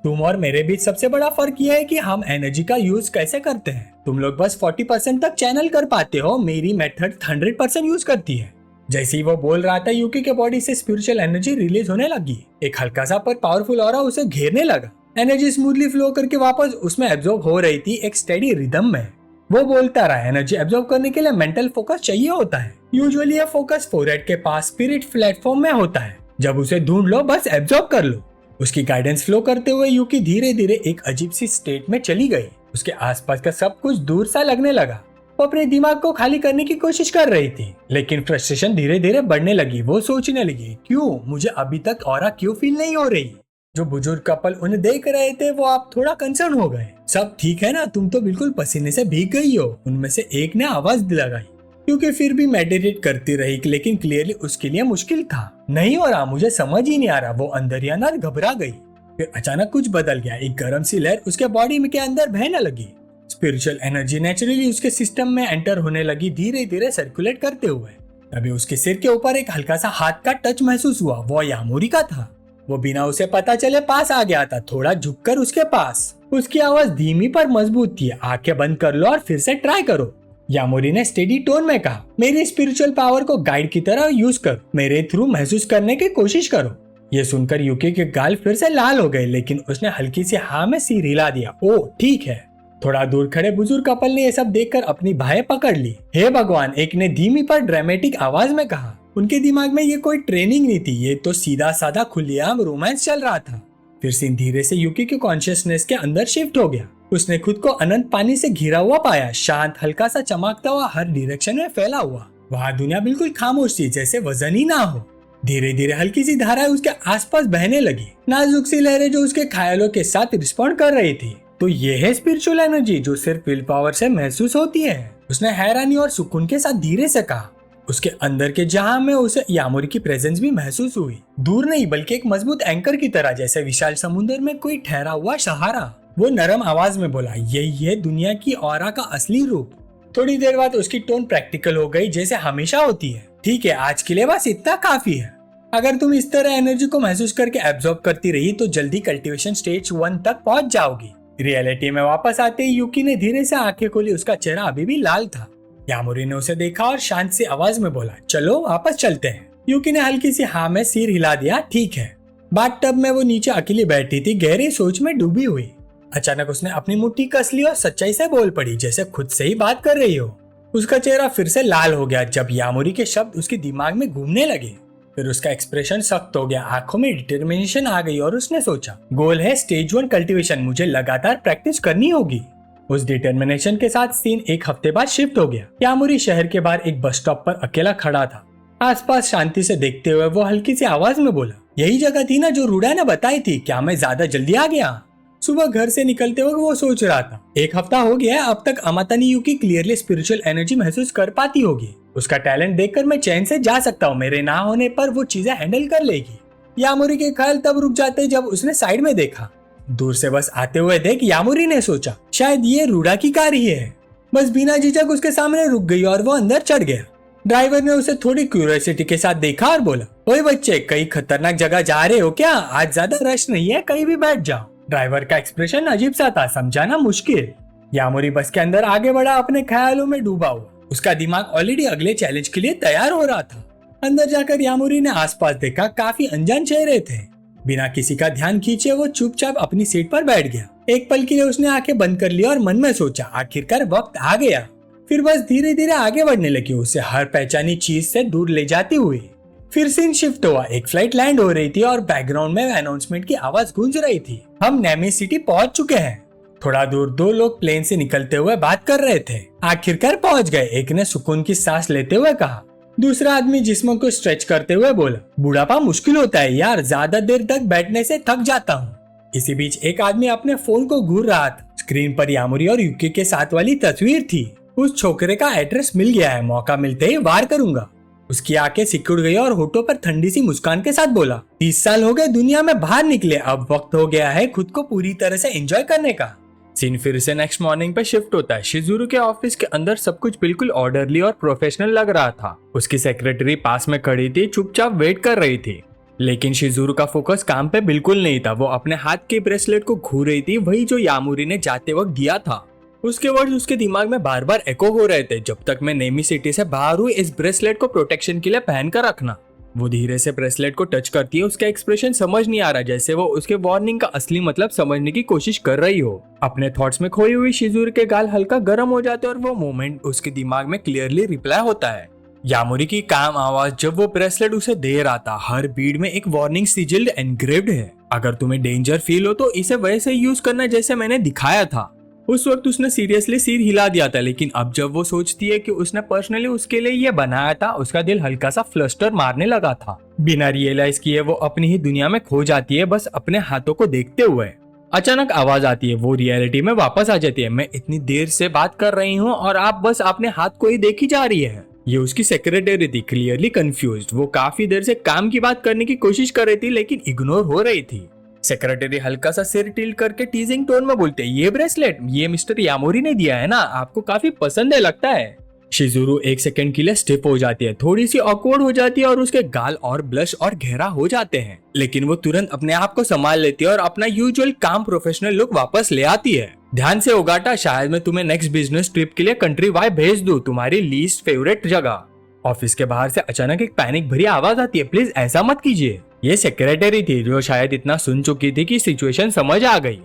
तुम और मेरे बीच सबसे बड़ा फर्क यह है कि हम एनर्जी का यूज कैसे करते हैं। तुम लोग बस 40% तक चैनल कर पाते हो, मेरी मेथड 100% यूज करती है। जैसे ही वो बोल रहा था, यूकी के बॉडी से स्पिरिचुअल एनर्जी रिलीज होने लगी। एक हल्का सा पर पावरफुल ऑरा उसे घेरने लगा। एनर्जी स्मूथली फ्लो करके वापस उसमें एब्जॉर्ब हो रही थी, एक स्टेडी रिदम में। वो बोलता रहा, एनर्जी एब्जॉर्ब करने के लिए मेंटल फोकस चाहिए होता है। यूजुअली ये फोकस फोरहेड के पास स्पिरिट प्लेटफॉर्म में होता है। जब उसे ढूंढ लो, बस एब्जॉर्ब कर लो। उसकी गाइडेंस फ्लो करते हुए यूकी धीरे धीरे एक अजीब सी स्टेट में चली गई। उसके आसपास का सब कुछ दूर सा लगने लगा। वो अपने दिमाग को खाली करने की कोशिश कर रही थी, लेकिन फ्रस्ट्रेशन धीरे धीरे बढ़ने लगी। वो सोचने लगी, क्यों मुझे अभी तक ऑरा क्यों फील नहीं हो रही। जो बुजुर्ग कपल उन्हें देख रहे थे, वो आप थोड़ा कंसर्न हो गए। सब ठीक है ना, तुम तो बिल्कुल पसीने से भीग गई हो, उनमें से एक ने आवाज लगाई। क्योंकि फिर भी मेडिटेट करती रही, लेकिन क्लियरली उसके लिए मुश्किल था। नहीं हो रहा, मुझे समझ ही नहीं आ रहा। वो अंदर ही अंदर घबरा गई। फिर अचानक कुछ बदल गया। एक गर्म सी लहर उसके बॉडी में के अंदर बहने लगी। स्पिरिचुअल एनर्जी नेचुरली उसके सिस्टम में एंटर होने लगी, धीरे धीरे सर्कुलेट करते हुए। तभी उसके सिर के ऊपर एक हल्का सा हाथ का टच महसूस हुआ। वो यामुरी का था। वो बिना उसे पता चले पास आ गया था, थोड़ा झुककर उसके पास। उसकी आवाज धीमी पर मजबूत थी, आंखें बंद कर लो और फिर से ट्राई करो। यामुरी ने स्टेडी टोन में कहा, मेरी स्पिरिचुअल पावर को गाइड की तरह यूज करो, मेरे थ्रू महसूस करने की कोशिश करो। ये सुनकर यूकी के गाल फिर से लाल हो गए, लेकिन उसने हल्की सी हाँ में सिर हिला दिया। ओ ठीक है। थोड़ा दूर खड़े बुजुर्ग कपल ने ये सब देखकर अपनी बाहें पकड़ ली। हे भगवान, एक ने धीमी पर ड्रामेटिक आवाज में कहा। उनके दिमाग में ये कोई ट्रेनिंग नहीं थी, ये तो सीधा साधा खुलेआम रोमांस चल रहा था। फिर सीन धीरे से यूकी के कॉन्शियसनेस के अंदर शिफ्ट हो गया। उसने खुद को अनंत पानी से घिरा हुआ पाया, शांत, हल्का सा चमकता हुआ, हर डायरेक्शन में फैला हुआ। वहाँ दुनिया बिल्कुल खामोश थी, जैसे वजन ही ना हो। धीरे धीरे हल्की सी धाराएं उसके आसपास बहने लगी, नाजुक सी लहरें जो उसके ख्यालों के साथ रिस्पॉन्ड कर रही थी। तो ये है स्पिरिचुअल एनर्जी जो सिर्फ विल पावर से महसूस होती है, उसने हैरानी और सुकून के साथ धीरे से कहा। उसके अंदर के जहां में उसे यामुरी की प्रेजेंस भी महसूस हुई, दूर नहीं बल्कि एक मजबूत एंकर की तरह, जैसे विशाल समुद्र में कोई ठहरा हुआ सहारा। वो नरम आवाज में बोला, यही है दुनिया की ऑरा का असली रूप। थोड़ी देर बाद उसकी टोन प्रैक्टिकल हो गई, जैसे हमेशा होती है। ठीक है, आज के लिए बस इतना काफी है। अगर तुम इस तरह एनर्जी को महसूस करके एब्जॉर्ब करती रही तो जल्दी कल्टीवेशन स्टेज 1 तक पहुंच जाओगी। रियलिटी में वापस आते ही यूकी ने धीरे से आंखें खोली। उसका चेहरा अभी भी लाल था। यामुरी ने उसे देखा और शांत सी आवाज में बोला, चलो वापस चलते हैं। यूकी ने हल्की सी हाँ में सिर हिला दिया। ठीक है। बाथ टब में वो नीचे अकेली बैठी थी, गहरी सोच में डूबी हुई। अचानक उसने अपनी मुट्ठी कस ली और सच्चाई से बोल पड़ी, जैसे खुद से ही बात कर रही हो। उसका चेहरा फिर से लाल हो गया जब यामुरी के शब्द उसके दिमाग में घूमने लगे। फिर उसका एक्सप्रेशन सख्त हो गया, आंखों में डिटर्मिनेशन आ गई और उसने सोचा, गोल है स्टेज 1 कल्टीवेशन, मुझे लगातार प्रैक्टिस करनी होगी। उस डिटर्मिनेशन के साथ सीन एक हफ्ते बाद शिफ्ट हो गया। यामुरी शहर के बाहर एक बस स्टॉप पर अकेला खड़ा था। आसपास शांति से देखते हुए वो हल्की सी आवाज में बोला, यही जगह थी ना जो रूडा ने बताई थी, क्या मैं ज्यादा जल्दी आ गया? सुबह घर से निकलते वक्त वो सोच रहा था, एक हफ्ता हो गया है, अब तक अमातानी यूकी क्लियरली स्पिरिचुअल एनर्जी महसूस कर पाती होगी। उसका टैलेंट देखकर मैं चैन से जा सकता हूँ, मेरे ना होने पर वो चीजें हैंडल कर लेगी। यामुरी के ख्याल तब रुक जाते जब उसने साइड में देखा। दूर से बस आते हुए देख यामुरी ने सोचा, शायद ये रूडा की कार ही है। बस बिना झिझक उसके सामने रुक गई और वो अंदर चढ़ गया। ड्राइवर ने उसे थोड़ी क्यूरियोसिटी के साथ देखा और बोला, ओए बच्चे, कई खतरनाक जगह जा रहे हो क्या? आज ज्यादा रश नहीं है, कहीं भी बैठ जाओ। ड्राइवर का एक्सप्रेशन अजीब सा था, समझाना मुश्किल। यामुरी बस के अंदर आगे बढ़ा, अपने ख्यालों में डूबा हुआ। उसका दिमाग ऑलरेडी अगले चैलेंज के लिए तैयार हो रहा था। अंदर जाकर यामुरी ने आसपास देखा, काफी अनजान चेहरे थे। बिना किसी का ध्यान खींचे वो चुपचाप अपनी सीट पर बैठ गया। एक पल के लिए उसने आंखें बंद कर ली और मन में सोचा, आखिरकार वक्त आ गया। फिर बस धीरे धीरे आगे बढ़ने लगी, उसे हर पहचानी चीज से दूर ले जाती हुई। फिर सीन शिफ्ट हुआ, एक फ्लाइट लैंड हो रही थी और बैकग्राउंड में अनाउंसमेंट की आवाज गूंज रही थी, हम नेमी सिटी पहुंच चुके हैं। थोड़ा दूर दो लोग प्लेन से निकलते हुए बात कर रहे थे। आखिरकार पहुंच गए, एक ने सुकून की सांस लेते हुए कहा। दूसरा आदमी जिस्म को स्ट्रेच करते हुए बोला, बुढ़ापा मुश्किल होता है यार, ज्यादा देर तक बैठने से थक जाता हूँ। इसी बीच एक आदमी अपने फोन को घूर रहा था। स्क्रीन पर यामुरी और युकी के साथ वाली तस्वीर थी। उस छोकरे का एड्रेस मिल गया है, मौका मिलते ही वार करूंगा। उसकी आंखें सिकुड़ गई और होठों पर ठंडी सी मुस्कान के साथ बोला, 30 साल हो गए दुनिया में बाहर निकले, अब वक्त हो गया है खुद को पूरी तरह से एंजॉय करने का। सीन फिर से नेक्स्ट मॉर्निंग पे शिफ्ट होता है। शिजुरू के ऑफिस के अंदर सब कुछ बिल्कुल ऑर्डरली और प्रोफेशनल लग रहा था। उसकी सेक्रेटरी पास में खड़ी थी, चुपचाप वेट कर रही थी। लेकिन शिजुरू का फोकस काम पे बिल्कुल नहीं था। वो अपने हाथ के ब्रेसलेट को घूर रही थी, वही जो यामुरी ने जाते वक्त दिया था। उसके वर्ड्स उसके दिमाग में बार बार एको हो रहे थे, जब तक मैं नेमी सिटी से बाहर हूँ इस ब्रेसलेट को प्रोटेक्शन के लिए पहन कर रखना। वो धीरे से ब्रेसलेट को टच करती है। उसका एक्सप्रेशन समझ नहीं आ रहा, जैसे वो उसके वार्निंग का असली मतलब समझने की कोशिश कर रही हो। अपने थॉट्स में खोई हुई शिजुरू के गाल हल्का गर्म हो जाते और वो मोमेंट उसके दिमाग में क्लियरली रिप्लाई होता है। यामुरी की काम आवाज जब वो ब्रेसलेट उसे दे रहा था, हर बीड में एक वार्निंग सिजिल्ड एनग्रेव्ड है। अगर तुम्हें डेंजर फील हो तो इसे वैसे यूज करना जैसे मैंने दिखाया था। उस वक्त उसने सीरियसली सिर हिला दिया था, लेकिन अब जब वो सोचती है कि उसने पर्सनली उसके लिए ये बनाया था, उसका दिल हल्का सा फ्लस्टर मारने लगा था। बिना रियलाइज किए वो अपनी ही दुनिया में खो जाती है, बस अपने हाथों को देखते हुए। अचानक आवाज आती है, वो रियलिटी में वापस आ जाती है। मैं इतनी देर से बात कर रही हूँ और आप बस अपने हाथ को ही देखी जा रही है। ये उसकी सेक्रेटरी थी, क्लियरली कंफ्यूज्ड। वो काफी देर से काम की बात करने की कोशिश कर रही थी, लेकिन इग्नोर हो रही थी। सेक्रेटरी हल्का सा सिर टिल्ट करके टीजिंग टोन में बोलते, ये ब्रेसलेट ये मिस्टर यामुरी ने दिया है ना, आपको काफी पसंद है लगता है। शिजुरू एक सेकंड के लिए स्टिफ हो जाती है, थोड़ी सी ऑकवर्ड हो जाती है और उसके गाल और ब्लश और गहरा हो जाते हैं। लेकिन वो तुरंत अपने आप को संभाल लेती है और अपना यूजुअल काम प्रोफेशनल लुक वापस ले आती है। ध्यान से उगाटा, शायद मैं तुम्हें नेक्स्ट बिजनेस ट्रिप के लिए कंट्री वाई भेज दूं, तुम्हारी लीस्ट फेवरेट जगह। ऑफिस के बाहर से अचानक एक पैनिक भरी आवाज आती है, प्लीज ऐसा मत कीजिए। ये सेक्रेटरी थी जो शायद इतना सुन चुकी थी कि सिचुएशन समझ आ गई।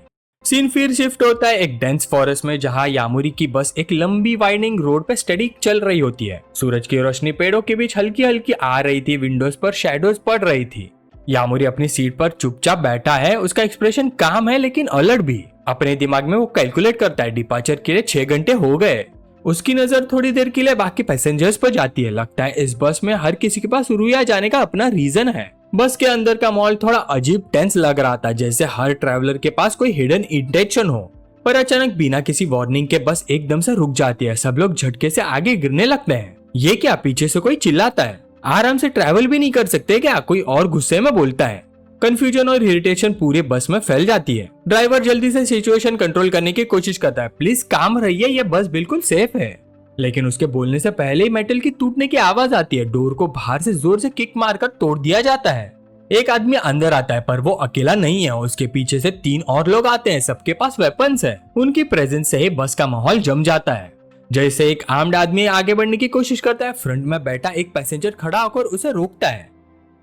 सीन फिर शिफ्ट होता है एक डेंस फॉरेस्ट में, जहां यामुरी की बस एक लंबी वाइडिंग रोड पे स्टडी चल रही होती है। सूरज की रोशनी पेड़ों के बीच हल्की हल्की आ रही थी, विंडोज पर शैडोज पड़ रही थी। यामुरी अपनी सीट पर चुपचाप बैठा है, उसका एक्सप्रेशन काम है लेकिन अलर्ट भी। अपने दिमाग में वो कैलकुलेट करता है, डिपार्चर के लिए 6 घंटे हो गए। उसकी नजर थोड़ी देर के लिए बाकी पैसेंजर्स पर जाती है। लगता है इस बस में हर किसी के पास रुया जाने का अपना रीजन है। बस के अंदर का माहौल थोड़ा अजीब टेंस लग रहा था, जैसे हर ट्रैवलर के पास कोई हिडन इंटेंशन हो। पर अचानक बिना किसी वार्निंग के बस एकदम से रुक जाती है। सब लोग झटके से आगे गिरने लगते हैं। ये क्या, पीछे से कोई चिल्लाता है, आराम से ट्रैवल भी नहीं कर सकते क्या, कोई और गुस्से में बोलता है। कंफ्यूजन और इरिटेशन पूरे बस में फैल जाती है। ड्राइवर जल्दी से सिचुएशन कंट्रोल करने की कोशिश करता है, प्लीज काम रहिए, ये बस बिल्कुल सेफ है। लेकिन उसके बोलने से पहले ही मेटल की टूटने की आवाज आती है। डोर को बाहर से जोर से किक मारकर तोड़ दिया जाता है। एक आदमी अंदर आता है, पर वो अकेला नहीं है, उसके पीछे से 3 और लोग आते हैं, सबके पास वेपन्स है। उनकी प्रेजेंस से ही बस का माहौल जम जाता है। जैसे एक आर्म्ड आदमी आगे बढ़ने की कोशिश करता है, फ्रंट में बैठा एक पैसेंजर खड़ा होकर उसे रोकता है।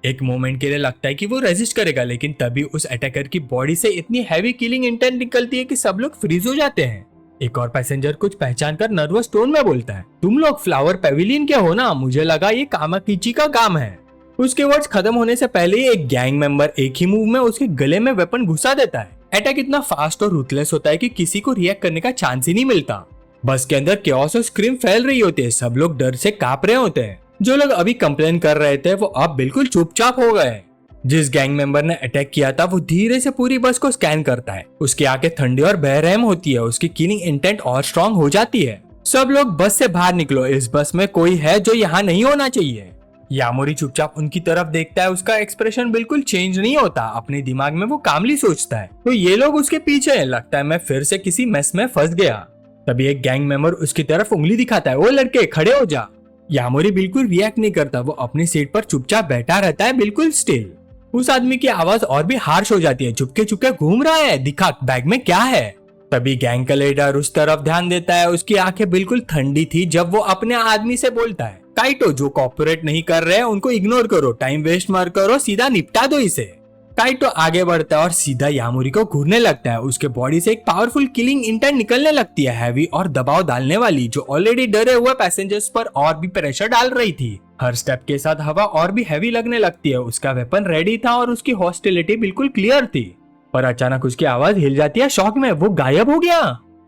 एक मोमेंट के लिए लगता है कि वो रेजिस्ट करेगा, लेकिन तभी उस अटैकर की बॉडी से इतनी हैवी किलिंग इंटेंट निकलती है कि सब लोग फ्रीज हो जाते हैं। एक और पैसेंजर कुछ पहचान कर नर्वस टोन में बोलता है, तुम लोग फ्लावर पेविलियन के हो ना, मुझे लगा ये कामाकिची का काम है। उसके वर्ड्स खत्म होने से पहले ही एक गैंग मेंबर एक ही मूव में उसके गले में वेपन घुसा देता है। अटैक इतना फास्ट और रूथलेस होता है कि किसी को रिएक्ट करने का चांस ही नहीं मिलता। बस के अंदर केओस और स्क्रीम फैल रही होती है, सब लोग डर से कांप रहे होते हैं। जो लोग अभी कंप्लेन कर रहे थे वो अब बिल्कुल चुपचाप हो गए। जिस गैंग मेंबर ने अटैक किया था वो धीरे से पूरी बस को स्कैन करता है। उसकी आंखें ठंडी और बेरहम होती है, उसकी किलिंग इंटेंट और स्ट्रांग हो जाती है। सब लोग बस से बाहर निकलो, इस बस में कोई है जो यहाँ नहीं होना चाहिए। यामुरी चुपचाप उनकी तरफ देखता है, उसका एक्सप्रेशन बिल्कुल चेंज नहीं होता। अपने दिमाग में वो कामली सोचता है, तो ये लोग उसके पीछे हैं, लगता है मैं फिर से किसी मेस में फंस गया। तभी एक गैंग मेंबर उसकी तरफ उंगली दिखाता है, वो लड़के खड़े हो जा। यामुरी बिल्कुल रिएक्ट नहीं करता, वो अपनी सीट पर चुपचाप बैठा रहता है, बिल्कुल स्टिल। उस आदमी की आवाज और भी हार्श हो जाती है, चुपके चुपके घूम रहा है, दिखा बैग में क्या है। तभी गैंग का लीडर उस तरफ ध्यान देता है। उसकी आंखें बिल्कुल ठंडी थी जब वो अपने आदमी से बोलता है, काइटो, जो कॉपरेट नहीं कर रहे हैं उनको इग्नोर करो, टाइम वेस्ट मत करो, सीधा निपटा दो इसे। काइटो आगे बढ़ता है और सीधा यामुरी को घूरने लगता है। उसके बॉडी से एक पावरफुल किलिंग इंटेंट निकलने लगती है, हैवी और दबाव डालने वाली, जो ऑलरेडी डरे हुए पैसेंजर्स पर और भी प्रेशर डाल रही थी। हर स्टेप के साथ हवा और भी हैवी लगने लगती है। उसका वेपन रेडी था और उसकी हॉस्टिलिटी बिल्कुल क्लियर थी। पर अचानक उसकी आवाज हिल जाती है, शॉक में वो गायब हो गया।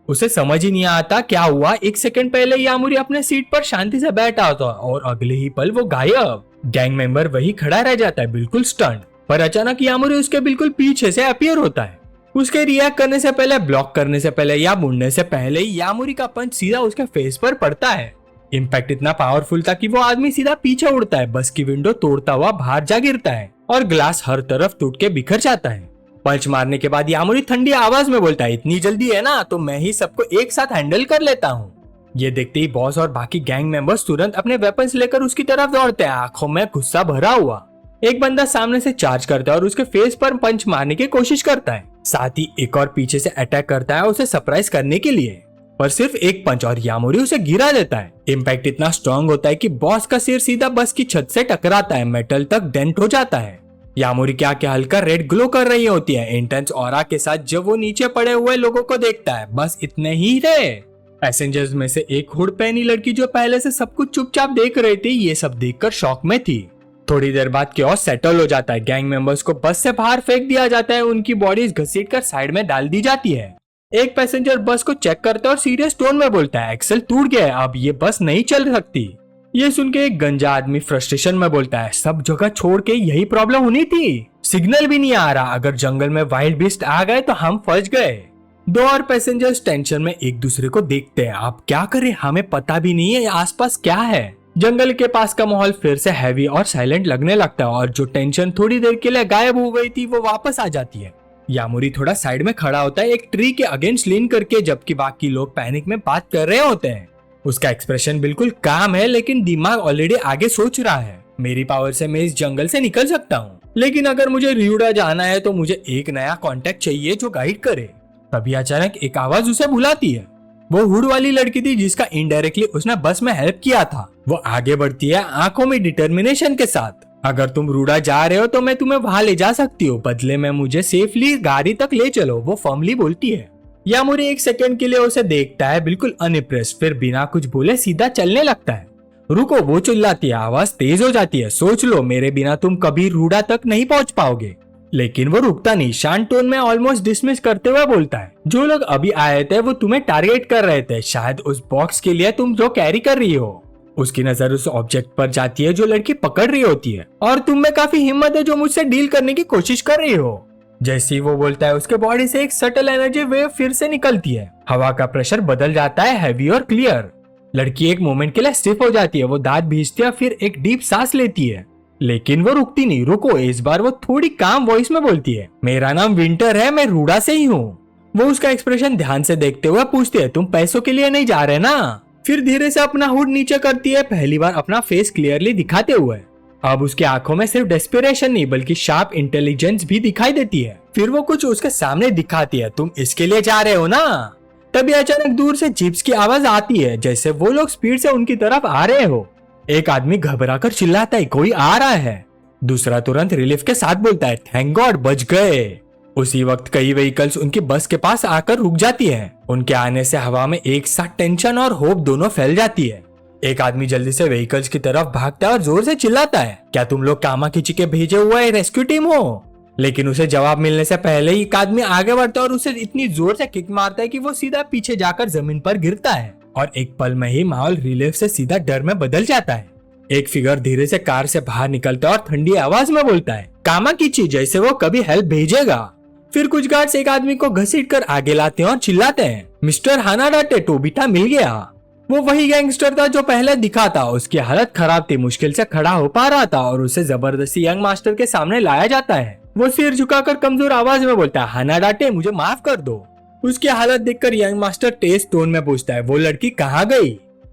उसे समझ ही नहीं आता क्या हुआ। एक सेकंड पहले यामुरी अपने सीट पर शांति से बैठा होता और अगले ही पल वो गायब। गैंग मेंबर वही खड़ा रह जाता है, बिल्कुल स्टन्ड। पर अचानक यामुरी उसके बिल्कुल पीछे से अपीयर होता है। उसके रिएक्ट करने से पहले, ब्लॉक करने से पहले या मुड़ने से पहले ही यामुरी का पंच सीधा उसके फेस पर पड़ता है। इम्पैक्ट इतना पावरफुल था कि वो आदमी सीधा पीछे उड़ता है, बस की विंडो तोड़ता हुआ बाहर जा गिरता है और ग्लास हर तरफ टूट के बिखर जाता है। पंच मारने के बाद यामुरी ठंडी आवाज में बोलता है, इतनी जल्दी है ना तो मैं ही सबको एक साथ हैंडल कर लेता हूँ। ये देखते ही बॉस और बाकी गैंग मेंबर्स तुरंत अपने वेपन्स लेकर उसकी तरफ दौड़ते हैं, आंखों में गुस्सा भरा हुआ। एक बंदा सामने से चार्ज करता है और उसके फेस पर पंच मारने की कोशिश करता है, साथ ही एक और पीछे से अटैक करता है उसे सरप्राइज करने के लिए, पर सिर्फ एक पंच और यामुरी उसे गिरा देता है। इम्पैक्ट इतना स्ट्रॉन्ग होता है कि बॉस का सिर सीधा बस की छत से टकराता है, मेटल तक डेंट हो जाता है। यामुरी क्या क्या हल्का रेड ग्लो कर रही होती है इंटेंस ऑरा के साथ जब वो नीचे पड़े हुए लोगों को देखता है। बस इतने ही थे। पैसेंजर्स में से एक हुड पहनी लड़की जो पहले से सब कुछ चुपचाप देख रही थी, ये सब देखकर शॉक में थी। थोड़ी देर बाद chaos सेटल हो जाता है। गैंग मेंबर्स को बस से बाहर फेंक दिया जाता है, उनकी बॉडीज घसीटकर साइड में डाल दी जाती है। एक पैसेंजर बस को चेक करता है और सीरियस टोन में बोलता है, एक्सेल टूट गया है, अब ये बस नहीं चल सकती। ये सुन के एक गंजा आदमी फ्रस्ट्रेशन में बोलता है, सब जगह छोड़ के यही प्रॉब्लम होनी थी, सिग्नल भी नहीं आ रहा, अगर जंगल में वाइल्ड बीस्ट आ गए तो हम फंस गए। दो और पैसेंजर्स टेंशन में एक दूसरे को देखते हैं, अब क्या करें, हमें पता भी नहीं है आसपास क्या है। जंगल के पास का माहौल फिर से हैवी और साइलेंट लगने लगता है और जो टेंशन थोड़ी देर के लिए गायब हो गई थी वो वापस आ जाती है। यामुरी थोड़ा साइड में खड़ा होता है, एक ट्री के अगेंस्ट लीन करके, जबकि बाकी लोग पैनिक में बात कर रहे होते हैं। उसका एक्सप्रेशन बिल्कुल काम है लेकिन दिमाग ऑलरेडी आगे सोच रहा है, मेरी पावर से मैं इस जंगल से निकल सकता हूँ, लेकिन अगर मुझे रियूडा जाना है तो मुझे एक नया कॉन्टेक्ट चाहिए जो गाइड करे। तभी अचानक एक आवाज उसे बुलाती है। वो हुड वाली लड़की थी जिसका इनडायरेक्टली उसने बस में हेल्प किया था। वो आगे बढ़ती है आंखों में डिटर्मिनेशन के साथ, अगर तुम रूडा जा रहे हो तो मैं तुम्हें वहां ले जा सकती हूँ, बदले में मुझे सेफली गाड़ी तक ले चलो, वो फर्मली बोलती है। यामुरी एक सेकंड के लिए उसे देखता है, बिल्कुल अनइम्प्रेस्ड, फिर बिना कुछ बोले सीधा चलने लगता है। रुको, वो चिल्लाती है, आवाज तेज हो जाती है, सोच लो मेरे बिना तुम कभी रूडा तक नहीं पहुंच पाओगे। लेकिन वो रुकता नहीं, शांत टोन में ऑलमोस्ट डिसमिस करते हुए बोलता है, जो लोग अभी आए थे वो तुम्हें टारगेट कर रहे थे, शायद उस बॉक्स के लिए तुम जो कैरी कर रही हो। उसकी नजर उस ऑब्जेक्ट पर जाती है जो लड़की पकड़ रही होती है, और तुम में काफी हिम्मत है जो मुझसे डील करने की कोशिश कर रही हो। जैसे ही वो बोलता है उसके बॉडी से एक सटल एनर्जी वेव फिर से निकलती है, हवा का प्रेशर बदल जाता है हैवी और क्लियर। लड़की एक मोमेंट के लिए स्टिफ हो जाती है, वो दांत भींचती है, फिर एक डीप सांस लेती है, लेकिन वो रुकती नहीं। रुको, इस बार वो थोड़ी काम वॉइस में बोलती है, मेरा नाम विंटर है, मैं रूडा से ही हूँ। वो उसका एक्सप्रेशन ध्यान से देखते हुए पूछती है, तुम पैसों के लिए नहीं जा रहे ना? फिर धीरे से अपना हुड नीचे करती है, पहली बार अपना फेस क्लियरली दिखाते हुए। अब उसकी आंखों में सिर्फ डेस्पिरेशन नहीं बल्कि शार्प इंटेलिजेंस भी दिखाई देती है। फिर वो कुछ उसके सामने दिखाती है, तुम इसके लिए जा रहे हो ना? तभी अचानक दूर से जीप्स की आवाज आती है, जैसे वो लोग स्पीड से उनकी तरफ आ रहे हो। एक आदमी घबराकर चिल्लाता है, कोई आ रहा है। दूसरा तुरंत रिलीफ के साथ बोलता है, थैंक गॉड बच गए। उसी वक्त कई व्हीकल्स उनकी बस के पास आकर रुक जाती है। उनके आने से हवा में एक साथ टेंशन और होप दोनों फैल जाती है। एक आदमी जल्दी से व्हीकल्स की तरफ भागता है और जोर से चिल्लाता है, क्या तुम लोग कामाकिची के भेजे हुए रेस्क्यू टीम हो? लेकिन उसे जवाब मिलने से पहले ही एक आदमी आगे बढ़ता है और उसे इतनी जोर से किक मारता है कि वो सीधा पीछे जाकर जमीन पर गिरता है, और एक पल में ही माहौल रिलीफ से सीधा डर में बदल जाता है। एक फिगर धीरे से कार से बाहर निकलता है और ठंडी आवाज में बोलता है, कामाकिची, जैसे वो कभी हेल्प भेजेगा। फिर कुछ गार्ड्स एक आदमी को घसीटकर आगे लाते हैं और चिल्लाते हैं, मिस्टर हानाडाटे, टोबिटा मिल गया। वो वही गैंगस्टर था जो पहले दिखा था। उसकी हालत खराब थी, मुश्किल से खड़ा हो पा रहा था और उसे जबरदस्ती यंग मास्टर के सामने लाया जाता है। वो सिर झुकाकर कमजोर आवाज में बोलता है, हानाडाटे, मुझे माफ कर दो। उसकी हालत देखकर यंग मास्टर तेज टोन में पूछता है, वो लड़की कहाँ गई?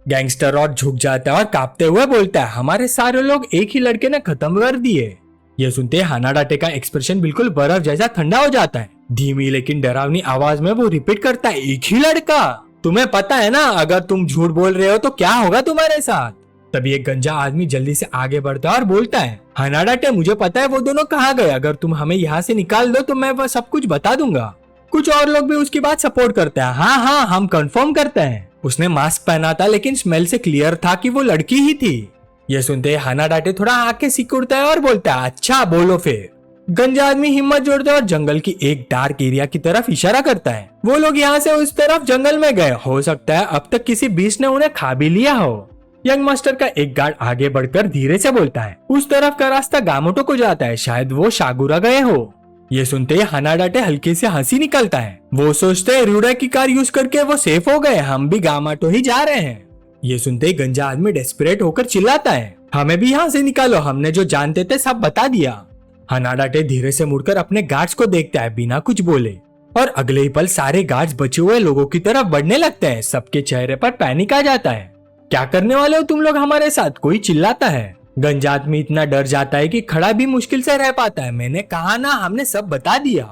गैंगस्टर और झुक जाता है और कांपते हुए बोलता है, हमारे सारे लोग एक ही लड़के ने खत्म कर दिए। ये सुनते हानाडाटे का एक्सप्रेशन बिल्कुल बर्फ जैसा ठंडा हो जाता है। धीमी लेकिन डरावनी आवाज में वो रिपीट करता है, एक ही लड़का? तुम्हें पता है ना अगर तुम झूठ बोल रहे हो तो क्या होगा तुम्हारे साथ? तभी एक गंजा आदमी जल्दी से आगे बढ़ता है और बोलता है, हानाडाटे, मुझे पता है वो दोनों कहाँ गए, अगर तुम हमें यहाँ से निकाल दो तो मैं वह सब कुछ बता दूंगा। कुछ और लोग भी उसकी बात सपोर्ट करते हैं, हाँ हाँ हम कंफर्म करते हैं। उसने मास्क पहना था लेकिन स्मेल से क्लियर था कि वो लड़की ही थी। ये सुनते हानाडाटे थोड़ा आंखें सिकुड़ता है और बोलता है, अच्छा बोलो फिर। गंजा आदमी हिम्मत जोड़ता है और जंगल की एक डार्क एरिया की तरफ इशारा करता है। वो लोग यहाँ से उस तरफ जंगल में गए, हो सकता है अब तक किसी बीस्ट ने उन्हें खा भी लिया हो। यंग मास्टर का एक गार्ड आगे बढ़कर धीरे से बोलता है, उस तरफ का रास्ता गामोटो को जाता है, शायद वो शागुरा गए हो। ये सुनते ही हनाडाटे हल्के से हंसी निकलता है। वो सोचते हैं रूडा की कार यूज करके वो सेफ हो गए, हम भी गामाटो ही जा रहे हैं। ये सुनते ही गंजा आदमी डेस्परेट होकर चिल्लाता है, हमें भी यहाँ से निकालो, हमने जो जानते थे सब बता दिया। हनाडाटे धीरे से मुड़कर अपने गार्ड्स को देखता है बिना कुछ बोले, और अगले ही पल सारे गार्ड्स बचे हुए लोगों की तरफ बढ़ने लगते हैं। सबके चेहरे पर पैनिक आ जाता है। क्या करने वाले हो तुम लोग हमारे साथ, कोई चिल्लाता है। गंजा आदमी इतना डर जाता है कि खड़ा भी मुश्किल से रह पाता है। मैंने कहा ना, हमने सब बता दिया।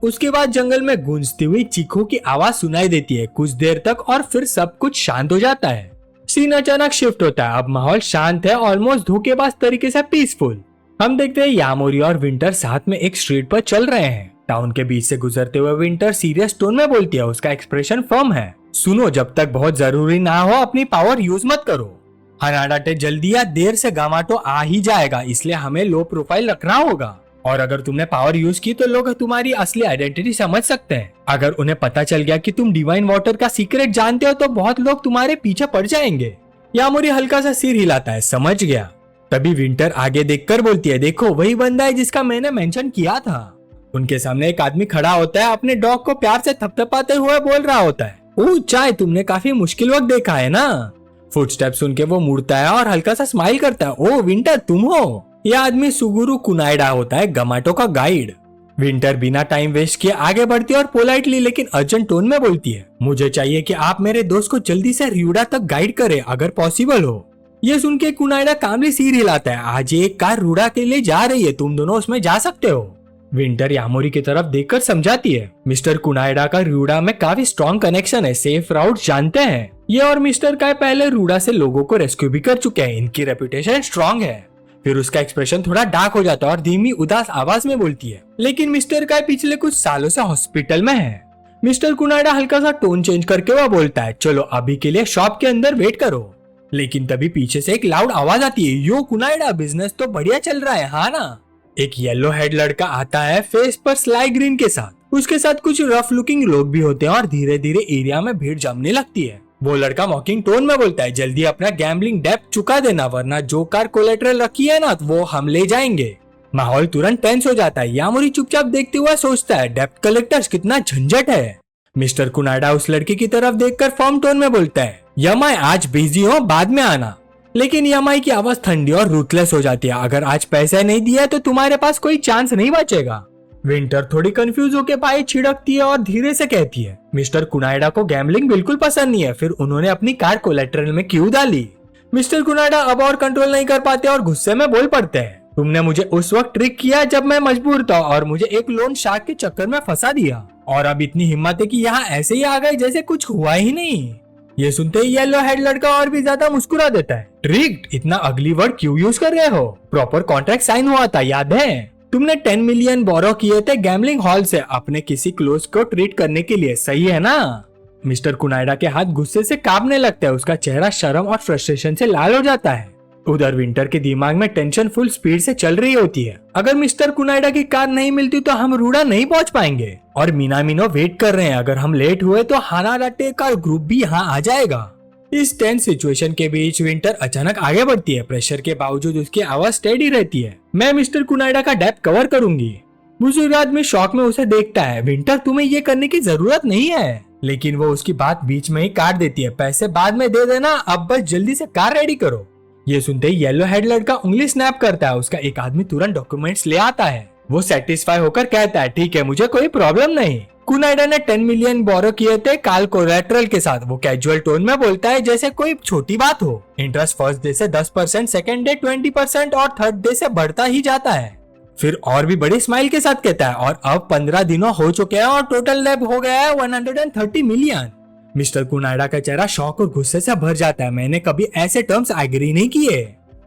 उसके बाद जंगल में गूंजती हुई चीखों की आवाज सुनाई देती है कुछ देर तक, और फिर सब कुछ शांत हो जाता है। सीन अचानक शिफ्ट होता है। अब माहौल शांत है, ऑलमोस्ट धोखेबाज तरीके से पीसफुल। हम देखते हैं यामोरी और विंटर साथ में एक स्ट्रीट पर चल रहे हैं। टाउन के बीच से गुजरते हुए विंटर सीरियस टोन में बोलती है, उसका एक्सप्रेशन फर्म है। सुनो, जब तक बहुत जरूरी ना हो अपनी पावर यूज मत करो। हनाडाटे जल्दी या देर से गामाटो आ ही जाएगा, इसलिए हमें लो प्रोफाइल रखना होगा। और अगर तुमने पावर यूज की तो लोग तुम्हारी असली आइडेंटिटी समझ सकते हैं। अगर उन्हें पता चल गया कि तुम डिवाइन वाटर का सीक्रेट जानते हो तो बहुत लोग तुम्हारे पीछे पड़ जाएंगे। यामोरी हल्का सा सिर हिलाता है, समझ गया। तभी विंटर आगे देखकर बोलती है, देखो वही बंदा है जिसका मैंने मेंशन किया था। उनके सामने एक आदमी खड़ा होता है, अपने डॉग को प्यार से थपथपाते हुए बोल रहा होता है, ओह चाय, तुमने काफी मुश्किल वक्त देखा है ना। फुटस्टेप सुन के वो मुड़ता है और हल्का सा स्माइल करता है, ओह विंटर तुम हो। यह आदमी सुगुरु कुनाइडा होता है, गामाटो का गाइड। विंटर बिना टाइम वेस्ट किए आगे बढ़ती है और पोलाइटली लेकिन अर्जेंट टोन में बोलती है, मुझे चाहिए कि आप मेरे दोस्त को जल्दी से रियूडा तक गाइड करें अगर पॉसिबल हो। ये सुन के कुनाइडा कामली सिर हिलाता है, आज एक कार रूडा के लिए जा रही है, तुम दोनों उसमें जा सकते हो। विंटर यामोरी की तरफ देखकर समझाती है, मिस्टर कुनाइडा का रूडा में काफी स्ट्रॉन्ग कनेक्शन है, सेफ राउट जानते हैं। ये और मिस्टर काय पहले रूडा से लोगों को रेस्क्यू भी कर चुके हैं, इनकी रेपुटेशन स्ट्रॉन्ग है। फिर उसका एक्सप्रेशन थोड़ा डार्क हो जाता है और धीमी उदास आवाज में बोलती है, लेकिन मिस्टर काय पिछले कुछ सालों से हॉस्पिटल में है। मिस्टर कुनाइडा हल्का सा टोन चेंज करके वह बोलता है, चलो अभी के लिए शॉप के अंदर वेट करो। लेकिन तभी पीछे से एक लाउड आवाज आती है, यो कुनाइडा, बिजनेस तो बढ़िया चल रहा है हाँ ना। एक येलो हेड लड़का आता है, फेस पर स्लाई ग्रीन के साथ। उसके साथ कुछ रफ लुकिंग लोग भी होते हैं और धीरे धीरे एरिया में भीड़ जमने लगती है। वो लड़का मॉकिंग टोन में बोलता है, जल्दी अपना गैम्बलिंग डेब्ट चुका देना, वरना जो कार कोलेटरल रखी है ना वो हम ले जाएंगे। माहौल तुरंत टेंस हो जाता है। यामोरी चुपचाप देखते हुए सोचता है, डेब्ट कलेक्टर्स कितना झंझट है। मिस्टर कुनाइडा उस लड़के की तरफ देखकर फर्म टोन में बोलता है, यमाई आज बिजी हो, बाद में आना। लेकिन यमाई की आवाज ठंडी और रूथलेस हो जाती है, अगर आज पैसे नहीं दिया तो तुम्हारे पास कोई चांस नहीं बचेगा। विंटर थोड़ी कंफ्यूज होकर पाए छिड़कती है और धीरे से कहती है, मिस्टर कुनाइडा को गैम्बलिंग बिल्कुल पसंद नहीं है, फिर उन्होंने अपनी कार कोलेटरल में क्यों डाली। मिस्टर कुनाइडा अब और कंट्रोल नहीं कर पाते और गुस्से में बोल पड़ते हैं, तुमने मुझे उस वक्त ट्रिक किया जब मैं मजबूर था और मुझे एक लोन शार्क के चक्कर में फंसा दिया, और अब इतनी हिम्मत है कि यहाँ ऐसे ही आ गए जैसे कुछ हुआ ही नहीं। ये सुनते ही येलो हेड लड़का और भी ज्यादा मुस्कुरा देता है, ट्रिक्ड, इतना अगली वर्ड क्यों यूज कर रहे हो, प्रॉपर कॉन्ट्रैक्ट साइन हुआ था याद है, तुमने 10 मिलियन बोरो किए थे गैम्बलिंग हॉल से अपने किसी क्लोज को ट्रीट करने के लिए, सही है ना। मिस्टर कुनाइडा के हाथ गुस्से से कांपने लगते हैं, उसका चेहरा शर्म और फ्रस्ट्रेशन से लाल हो जाता है। उधर विंटर के दिमाग में टेंशन फुल स्पीड से चल रही होती है, अगर मिस्टर कुनाइडा की कार नहीं मिलती तो हम रूडा नहीं पहुंच पाएंगे, और मिनामिनो वेट कर रहे हैं, अगर हम लेट हुए तो हानाडाटे का ग्रुप भी यहाँ आ जाएगा। इस टेंस सिचुएशन के बीच विंटर अचानक आगे बढ़ती है, प्रेशर के बावजूद उसकी आवाज स्टेडी रहती है, मैं मिस्टर कुनाइडा का डेप्थ कवर करूंगी। बुजुर्ग आदमी शॉक में उसे देखता है, विंटर तुम्हें ये करने की जरूरत नहीं है, लेकिन वो उसकी बात बीच में ही काट देती है, पैसे बाद में दे देना, अब बस जल्दी से कार रेडी करो। ये सुनते ही येलो हेड लड़का उंगली स्नैप करता है, उसका एक आदमी तुरंत डॉक्यूमेंट्स ले आता है। वो सेटिस्फाई होकर कहता है, ठीक है मुझे कोई प्रॉब्लम नहीं। कुनाइडा ने 10 मिलियन बोरो किए थे काल कोलेटरल के साथ, वो कैजुअल टोन में बोलता है जैसे कोई छोटी बात हो। इंटरेस्ट फर्स्ट डे से 10%, सेकेंड डे 20% और थर्ड डे से बढ़ता ही जाता है। फिर और भी बड़ी स्माइल के साथ कहता है, और अब 15 दिनों हो चुके हैं और टोटल डेब्ट हो गया है 130 मिलियन। मिस्टर कुनाइडा का चेहरा शौक और गुस्से से भर जाता है, मैंने कभी ऐसे टर्म्स एग्री नहीं किए।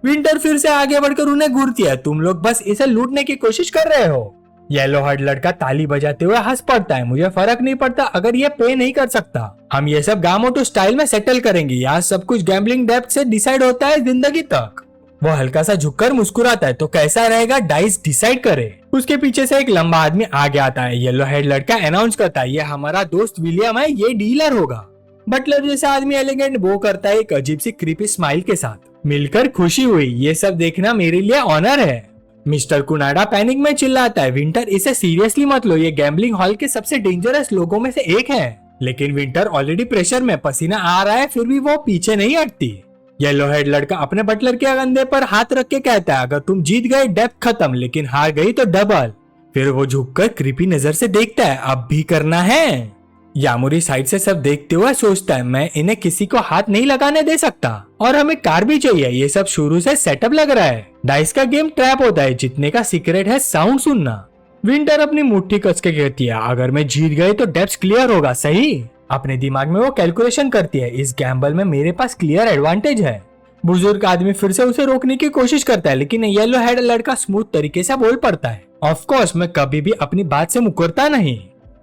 विंटर फिर से आगे बढ़कर उन्हें घूरती है, तुम लोग बस इसे लूटने की कोशिश कर रहे हो। येलो हेड लड़का ताली बजाते हुए हंस पड़ता है, मुझे फर्क नहीं पड़ता अगर ये पे नहीं कर सकता, हम ये सब गामोटो स्टाइल में सेटल करेंगे, यहाँ सब कुछ गैम्बलिंग डेब्ट से डिसाइड होता है जिंदगी तक। वो हल्का सा झुककर मुस्कुराता है, तो कैसा रहेगा डाइस डिसाइड करे। उसके पीछे से एक लंबा आदमी आगे आता है, येलो हेड लड़का अनाउंस करता है, ये हमारा दोस्त विलियम है, ये डीलर होगा। बटलर जैसा आदमी एलिगेंट बो करता है एक अजीब सी क्रीपी स्माइल के साथ, मिलकर खुशी हुई, ये सब देखना मेरे लिए ऑनर है। मिस्टर कुनाडा पैनिक में चिल्लाता है, विंटर इसे सीरियसली मत लो, ये गैम्बलिंग हॉल के सबसे डेंजरस लोगों में से एक है। लेकिन विंटर ऑलरेडी प्रेशर में, पसीना आ रहा है, फिर भी वो पीछे नहीं हटती। येलो हेड लड़का अपने बटलर के कंधे पर हाथ रख के कहता है, अगर तुम जीत गए डेप्थ खत्म, लेकिन हार गई तो डबल। फिर वो झुककर क्रीपी नजर से देखता है, अब भी करना है। यामुरी साइड से सब देखते हुए सोचता है, मैं इन्हें किसी को हाथ नहीं लगाने दे सकता और हमें कार भी चाहिए। ये सब शुरू से सेटअप लग रहा है। डाइस का गेम ट्रैप होता है, जीतने का सीक्रेट है साउंड सुनना। विंटर अपनी मुट्ठी कस के कहती है, अगर मैं जीत गई तो डेप्थ क्लियर होगा, सही। अपने दिमाग में वो कैलकुलेशन करती है, इस गैम्बल में मेरे पास क्लियर एडवांटेज है। बुजुर्ग आदमी फिर से उसे रोकने की कोशिश करता है, लेकिन येलो हेड लड़का स्मूथ तरीके से बोल पड़ता है, ऑफ कोर्स मैं कभी भी अपनी बात से मुकरता नहीं।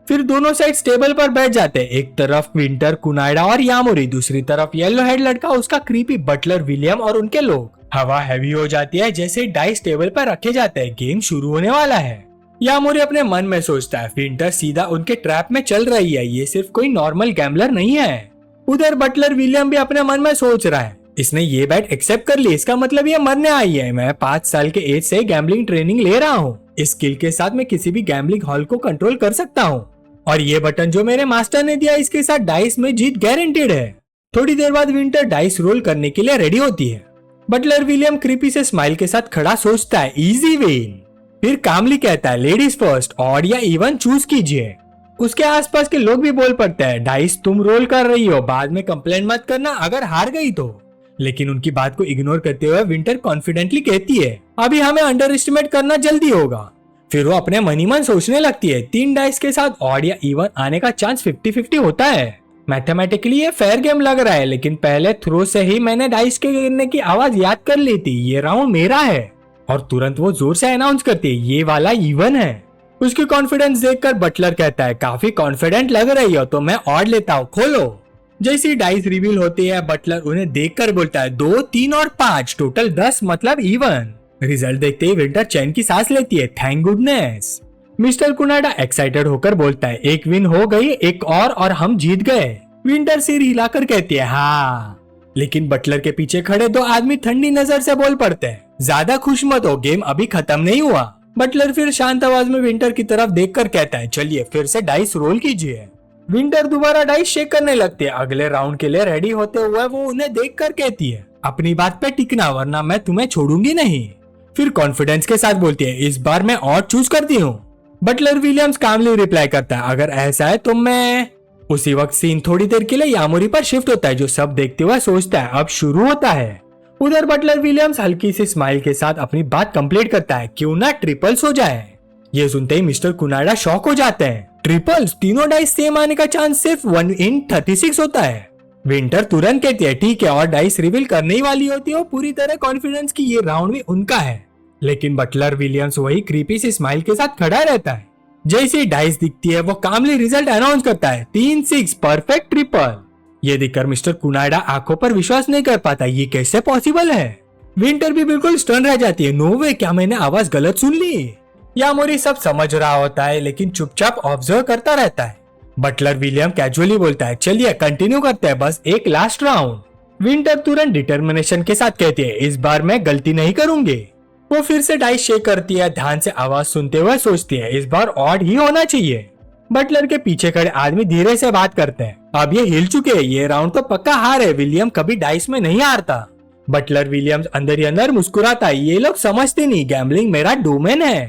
फिर दोनों साइड टेबल पर बैठ जाते हैं, एक तरफ विंटर, कुनाडा और यामुरी, दूसरी तरफ येलो हेड लड़का, उसका क्रीपी बटलर विलियम और उनके लोग। हवा हैवी हो जाती है जैसे डाइस टेबल पर रखे जाते हैं, गेम शुरू होने वाला है। यामुरी अपने मन में सोचता है, विंटर सीधा उनके ट्रैप में चल रही है, ये सिर्फ कोई नॉर्मल गैम्बलर नहीं है। उधर बटलर विलियम भी अपने मन में सोच रहा है, इसने ये बैट एक्सेप्ट कर ली, इसका मतलब ये मरने आई है। मैं 5 साल के एज से गैम्बलिंग ट्रेनिंग ले रहा हूँ, इस स्किल के साथ मैं किसी भी गैम्बलिंग हॉल को कंट्रोल कर सकता हूँ, और ये बटन जो मेरे मास्टर ने दिया, इसके साथ डाइस में जीत गारंटेड है। थोड़ी देर बाद विंटर डाइस रोल करने के लिए रेडी होती है। बटलर विलियम क्रीपी से स्माइल के साथ खड़ा सोचता है, इजी विन। फिर कामली कहता है, लेडीज फर्स्ट, ऑड या इवन चूज कीजिए। उसके आसपास के लोग भी बोल पड़ते हैं, डाइस तुम रोल कर रही हो, बाद में कंप्लेन मत करना अगर हार गई तो। लेकिन उनकी बात को इग्नोर करते हुए विंटर कॉन्फिडेंटली कहती है, अभी हमें अंडर एस्टिमेट करना जल्दी होगा। फिर वो अपने मन ही मन सोचने लगती है, 3 डाइस के साथ ऑड या इवन आने का चांस 50-50 होता है। मैथमेटिकली ये फेयर गेम लग रहा है, लेकिन पहले थ्रो से ही मैंने डाइस के गिरने की आवाज याद कर ली थी, ये राउंड मेरा है। और तुरंत वो जोर से अनाउंस करती है, ये वाला इवन है। उसकी कॉन्फिडेंस देखकर बटलर कहता है, काफी कॉन्फिडेंट लग रही हो, तो मैं ऑड लेता हूँ, खोलो। जैसी डाइस रिवील होती है, बटलर उन्हें देखकर बोलता है, 2, 3 और 5, टोटल 10 मतलब इवन। रिजल्ट देखते ही विंटर चैन की सांस लेती है, थैंक गुडनेस। मिस्टर कुनाडा एक्साइटेड होकर बोलता है, एक विन हो गई, एक और हम जीत गए। विंटर सिर हिलाकर कहती है, हाँ। लेकिन बटलर के पीछे खड़े 2 आदमी ठंडी नजर से बोल पड़ते हैं, ज्यादा खुश मत हो, गेम अभी खत्म नहीं हुआ। बटलर फिर शांत आवाज में विंटर की तरफ देखकर कहता है, चलिए फिर से डाइस रोल कीजिए। विंटर दोबारा डाइस शेक करने लगती है। अगले राउंड के लिए रेडी होते हुए वो उन्हें देखकर कहती है, अपनी बात पे टिकना, वरना मैं तुम्हें छोड़ूंगी नहीं। फिर कॉन्फिडेंस के साथ बोलती है, इस बार मैं और चूज करती हूँ। बटलर विलियम्स कामली रिप्लाई करता है, अगर ऐसा है तो मैं। उसी वक्त सीन थोड़ी देर के लिए यामुरी पर शिफ्ट होता है, जो सब देखते हुए सोचता है अब शुरू होता है। उधर बटलर विलियम्स हल्की सी स्माइल के साथ अपनी बात कंप्लीट करता है, क्यों ना ट्रिपल्स हो जाए। ये सुनते ही मिस्टर कुनाडा शॉक हो जाते हैं, ट्रिपल्स, तीनों डाइस सेम आने का चांस सिर्फ 1 in 36 होता है। विंटर तुरंत कहती है, ठीक है, और डाइस रिवील करने ही वाली होती है, पूरी तरह कॉन्फिडेंस की ये राउंड भी उनका है। लेकिन बटलर विलियम्स वही क्रीपी सी स्माइल के साथ खड़ा रहता है। जैसे डाइस दिखती है वो कामली रिजल्ट अनाउंस करता है, 3-6 परफेक्ट ट्रिपल। ये देखकर मिस्टर कुनाडा आंखों पर विश्वास नहीं कर पाता, ये कैसे पॉसिबल है। विंटर भी बिल्कुल स्टन रह जाती है, नो वे, क्या मैंने आवाज गलत सुन ली। यामुरी सब समझ रहा होता है, लेकिन चुपचाप ऑब्जर्व करता रहता है। बटलर विलियम कैजुअली बोलता है, चलिए कंटिन्यू करते हैं, बस एक लास्ट राउंड। विंटर तुरंत डिटर्मिनेशन के साथ कहती है, इस बार मैं गलती नहीं करूंगी। वो फिर से डाइस शेक करती है, ध्यान से आवाज सुनते हुए सोचती है, इस बार ऑड ही होना चाहिए। बटलर के पीछे खड़े आदमी धीरे से बात करते हैं, अब ये हिल चुके हैं, ये राउंड तो पक्का हार है, विलियम कभी डाइस में नहीं हारता। बटलर विलियम्स अंदर ही अंदर मुस्कुराता है, ये लोग समझते नहीं, गैम्बलिंग मेरा डोमेन है।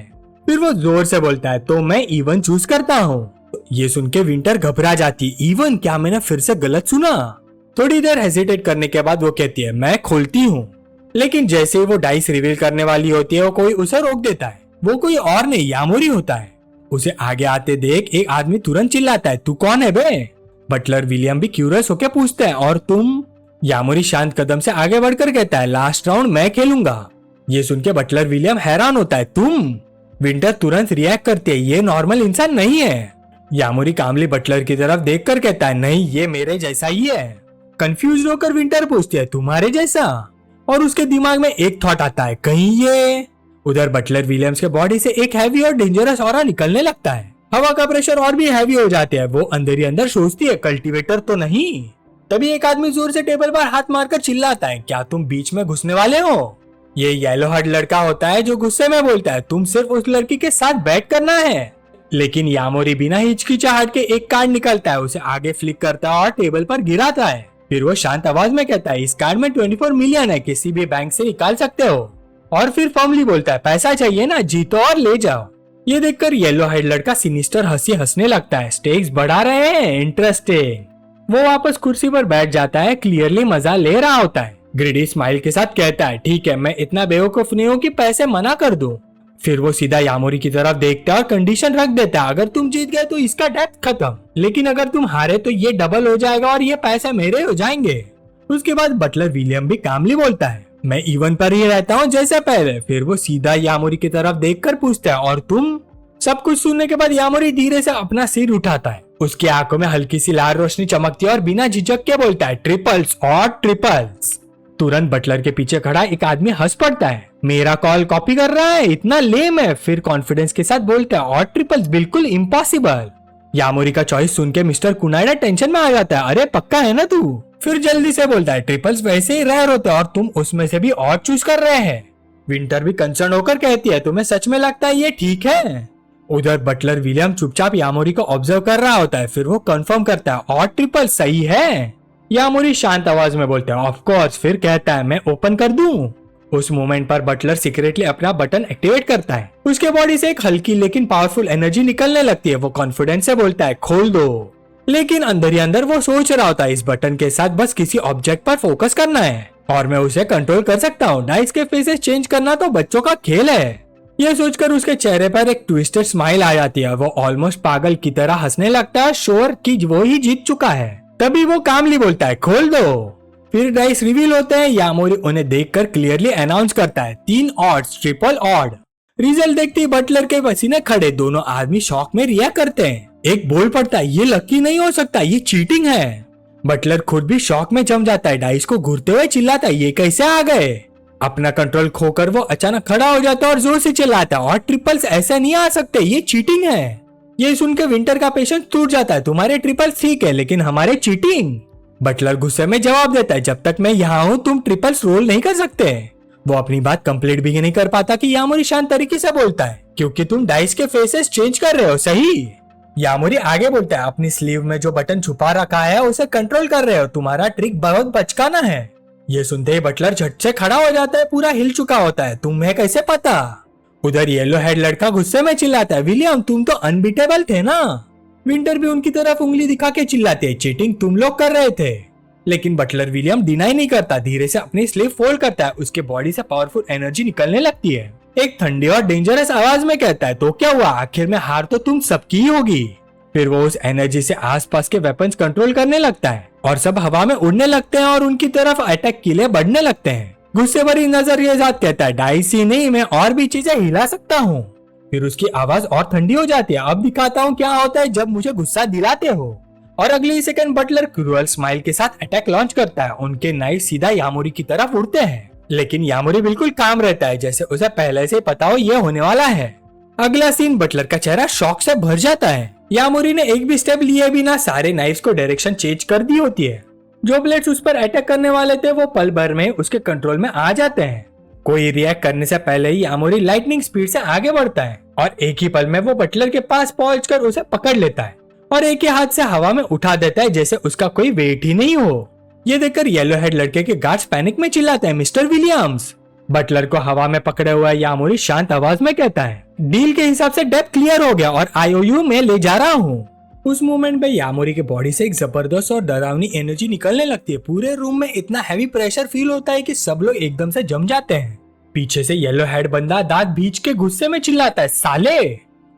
फिर वो जोर से बोलता है, तो मैं इवन चूज करता हूँ। ये सुन के विंटर घबरा जाती है, इवन, क्या मैंने फिर से गलत सुना। थोड़ी देर हेजिटेट करने के बाद वो कहती है, मैं खोलती हूँ। लेकिन जैसे ही वो डाइस रिवील करने वाली होती है, वो कोई उसे रोक देता है। वो कोई और नहीं, यामुरी होता है। उसे आगे आते देख एक आदमी तुरंत चिल्लाता है, तू कौन है बे? बटलर विलियम भी क्यूरियस होकर पूछता है, और तुम? यामुरी शांत कदम से आगे बढ़कर कहता है, लास्ट राउंड मैं खेलूंगा। ये सुन के बटलर विलियम हैरान होता है, तुम? विंटर तुरंत रिएक्ट करती है, ये नॉर्मल इंसान नहीं है। यामुरी कामली बटलर की तरफ देखकर कहता है, नहीं, ये मेरे जैसा ही है। कंफ्यूज होकर विंटर पूछती है, तुम्हारे जैसा? और उसके दिमाग में एक थॉट आता है, कहीं ये। उधर बटलर विलियम्स के बॉडी से एक हैवी और डेंजरस ऑरा निकलने लगता है। हवा का प्रेशर और भी हैवी हो जाता है। वो अंदर ही अंदर सोचती है, कल्टीवेटर तो नहीं। तभी एक आदमी जोर से टेबल पर हाथ मारकर चिल्लाता है, क्या तुम बीच में घुसने वाले हो? ये येलो हर्ड लड़का होता है जो गुस्से में बोलता है तुम सिर्फ उस लड़की के साथ बैट करना है। लेकिन यामोरी बिना हिचकिचाहट के एक कार्ड निकलता है, उसे आगे फ्लिक करता है और टेबल पर गिराता है। फिर वो शांत आवाज में कहता है इस कार्ड में 24 मिलियन है, किसी भी बैंक से निकाल सकते हो। और फिर फॉर्मली बोलता है पैसा चाहिए ना, जीतो और ले जाओ। ये देखकर येलो हेड लड़का सिनिस्टर हंसी हंसने लगता है। स्टेक्स बढ़ा रहे हैं, इंटरेस्टिंग। वो वापस कुर्सी पर बैठ जाता है, क्लियरली मजा ले रहा होता है। ग्रीडी स्माइल के साथ कहता है ठीक है, मैं इतना बेवकूफ नहीं हूँ कि पैसे मना कर दूं। फिर वो सीधा यामोरी की तरफ देखता है और कंडीशन रख देता है अगर तुम जीत गए तो इसका डेप्थ खत्म, लेकिन अगर तुम हारे तो ये डबल हो जाएगा और ये पैसे मेरे हो जाएंगे। उसके बाद बटलर विलियम भी कामली बोलता है मैं इवन पर ही रहता हूँ जैसे पहले। फिर वो सीधा यामोरी की तरफ देखकर पूछता है और तुम? सब कुछ सुनने के बाद यामोरी धीरे से अपना सिर उठाता है। उसकी आंखों में हल्की सी लाल रोशनी चमकती है और बिना झिझक के बोलता है ट्रिपल्स और ट्रिपल्स। तुरंत बटलर के पीछे खड़ा एक आदमी हंस पड़ता है, मेरा कॉल कॉपी कर रहा है, इतना लेम है। फिर कॉन्फिडेंस के साथ बोलता है और ट्रिपल्स बिल्कुल इम्पॉसिबल। यामोरी का चॉइस सुन के मिस्टर कुनाइडा टेंशन में आ जाता है, अरे पक्का है ना तू? फिर जल्दी से बोलता है ट्रिपल्स वैसे ही रेयर होते और तुम उसमें से भी और चूज कर रहे हैं। विंटर भी कंसर्न होकर कहती है तुम्हें सच में लगता है ये ठीक है? उधर बटलर विलियम चुपचाप यामोरी को ऑब्जर्व कर रहा होता है। फिर वो कंफर्म करता है और ट्रिपल्स सही है। यामोरी शांत आवाज में बोलते हैं ऑफ कोर्स। फिर कहता है मैं ओपन कर दूं। उस मोमेंट पर बटलर सीक्रेटली अपना बटन एक्टिवेट करता है। उसके बॉडी से एक हल्की लेकिन पावरफुल एनर्जी निकलने लगती है। वो कॉन्फिडेंस से बोलता है खोल दो। लेकिन अंदर ही अंदर वो सोच रहा होता है इस बटन के साथ बस किसी ऑब्जेक्ट पर फोकस करना है और मैं उसे कंट्रोल कर सकता हूँ। डाइस के फेसेस चेंज करना तो बच्चों का खेल है। यह सोचकर उसके चेहरे पर एक ट्विस्टेड स्माइल आ जाती है। वो ऑलमोस्ट पागल की तरह हंसने लगता है, श्योर कि वो ही जीत चुका है। तभी वो कामली बोलता है खोल दो। फिर डाइस रिवील होते हैं। यामोरी उन्हें देखकर क्लियरली अनाउंस करता है 3 ऑड्स, ट्रिपल ऑड। रिजल्ट देखते ही बटलर के पसीने खड़े। दोनों आदमी शॉक में रिएक्ट करते हैं। एक बोल पड़ता है ये लकी नहीं हो सकता, ये चीटिंग है। बटलर खुद भी शॉक में जम जाता है। डाइस को घूरते हुए चिल्लाता है ये कैसे आ गए। अपना कंट्रोल खोकर वो अचानक खड़ा हो जाता है और जोर से चिल्लाता है और ट्रिपल्स ऐसे नहीं आ सकते, ये चीटिंग है। ये सुनकर विंटर का पेशेंस टूट जाता है, तुम्हारे ट्रिपल्स ठीक है लेकिन हमारे चीटिंग। बटलर गुस्से में जवाब देता है जब तक मैं यहाँ हूँ तुम ट्रिपल्स रोल नहीं कर सकते। वो अपनी बात कंप्लीट भी नहीं कर पाता कि यामोरी शांत तरीके से बोलता है क्योंकि तुम डाइस के फेसेस चेंज कर रहे हो, सही। यामोरी आगे बोलता है अपनी स्लीव में जो बटन छुपा रखा है उसे कंट्रोल कर रहे हो, तुम्हारा ट्रिक बहुत बचकाना है। ये सुनते ही बटलर झट से खड़ा हो जाता है, पूरा हिल चुका होता है, तुम्हें कैसे पता? उधर येलो हेड लड़का गुस्से में चिल्लाता है विलियम तुम तो अनबीटेबल थे ना। विंटर भी उनकी तरफ उंगली दिखा के चिल्लाते हैं चीटिंग तुम लोग कर रहे थे। लेकिन बटलर विलियम डिनाई नहीं करता, धीरे से अपनी स्लीव फोल्ड करता है। उसके बॉडी से पावरफुल एनर्जी निकलने लगती है। एक ठंडी और डेंजरस आवाज में कहता है तो क्या हुआ, आखिर में हार तो तुम सबकी ही होगी। फिर वो उस एनर्जी से आसपास के वेपन्स कंट्रोल करने लगता है और सब हवा में उड़ने लगते हैं और उनकी तरफ अटैक के लिए बढ़ने लगते हैं। गुस्से भरी नजर ये जात कहता है डाइस ही नहीं मैं और भी चीजें हिला सकता हूँ। फिर उसकी आवाज और ठंडी हो जाती है, अब दिखाता हूँ क्या होता है जब मुझे गुस्सा दिलाते हो। और अगली सेकंड बटलर क्रूअल स्माइल के साथ अटैक लॉन्च करता है। उनके नाइफ सीधा यामोरी की तरफ उड़ते हैं लेकिन यामोरी बिल्कुल काम रहता है जैसे उसे पहले से पता हो ये होने वाला है। अगला सीन बटलर का चेहरा शॉक से भर जाता है। यामोरी ने एक भी स्टेप लिए बिना सारे नाइफ्स को डायरेक्शन चेंज कर दी होती है। जो ब्लेड्स उस पर अटैक करने वाले थे वो पल भर में उसके कंट्रोल में आ जाते हैं। कोई रिएक्ट करने से पहले ही यामोरी लाइटनिंग स्पीड से आगे बढ़ता है और एक ही पल में वो बटलर के पास पहुंचकर उसे पकड़ लेता है और एक ही हाथ से हवा में उठा देता है जैसे उसका कोई वेट ही नहीं हो। ये देखकर येलो हेड लड़के के गार्ड्स पैनिक में चिल्लाते हैं मिस्टर विलियम्स। बटलर को हवा में पकड़े हुआ यामोरी शांत आवाज में कहता है डील के हिसाब से डेप्थ क्लियर हो गया और IOU में ले जा रहा हूँ। उस मोमेंट में यामोरी के बॉडी से एक जबरदस्त और डरावनी एनर्जी निकलने लगती है। पूरे रूम में इतना हैवी प्रेशर फील होता है कि सब लोग एकदम से जम जाते हैं। पीछे से येलो हेड बंदा दांत भींच के गुस्से में चिल्लाता है साले।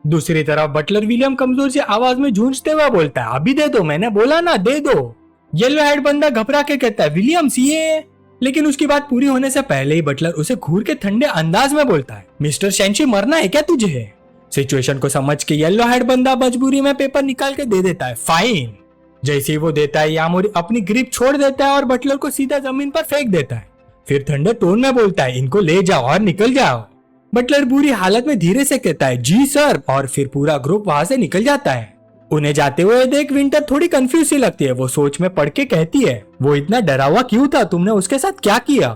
दूसरी तरफ बटलर विलियम कमजोर सी आवाज में जूझते हुए बोलता है अभी दे दो, मैंने बोला ना दे दो। येलो हेड बंदा घबरा के कहता है विलियम्स ये, लेकिन उसकी बात पूरी होने से पहले ही बटलर उसे घूर के ठंडे अंदाज में बोलता है मिस्टर शेंशी मरना है क्या तुझे? सिचुएशन को समझ के येलो हेड बंदा मजबूरी में पेपर निकाल के दे देता है फाइन। जैसे ही वो देता है यामोरी अपनी ग्रिप छोड़ देता है और बटलर को सीधा जमीन पर फेंक देता है। फिर ठंडे टोन में बोलता है इनको ले जाओ और निकल जाओ। बटलर बुरी हालत में धीरे से कहता है जी सर और फिर पूरा ग्रुप वहां से निकल जाता है। उन्हें जाते हुए देख विंटर थोड़ी कंफ्यूज सी लगती है। वो सोच में पड़ के कहती है वो इतना डरा हुआ क्यों था, तुमने उसके साथ क्या किया?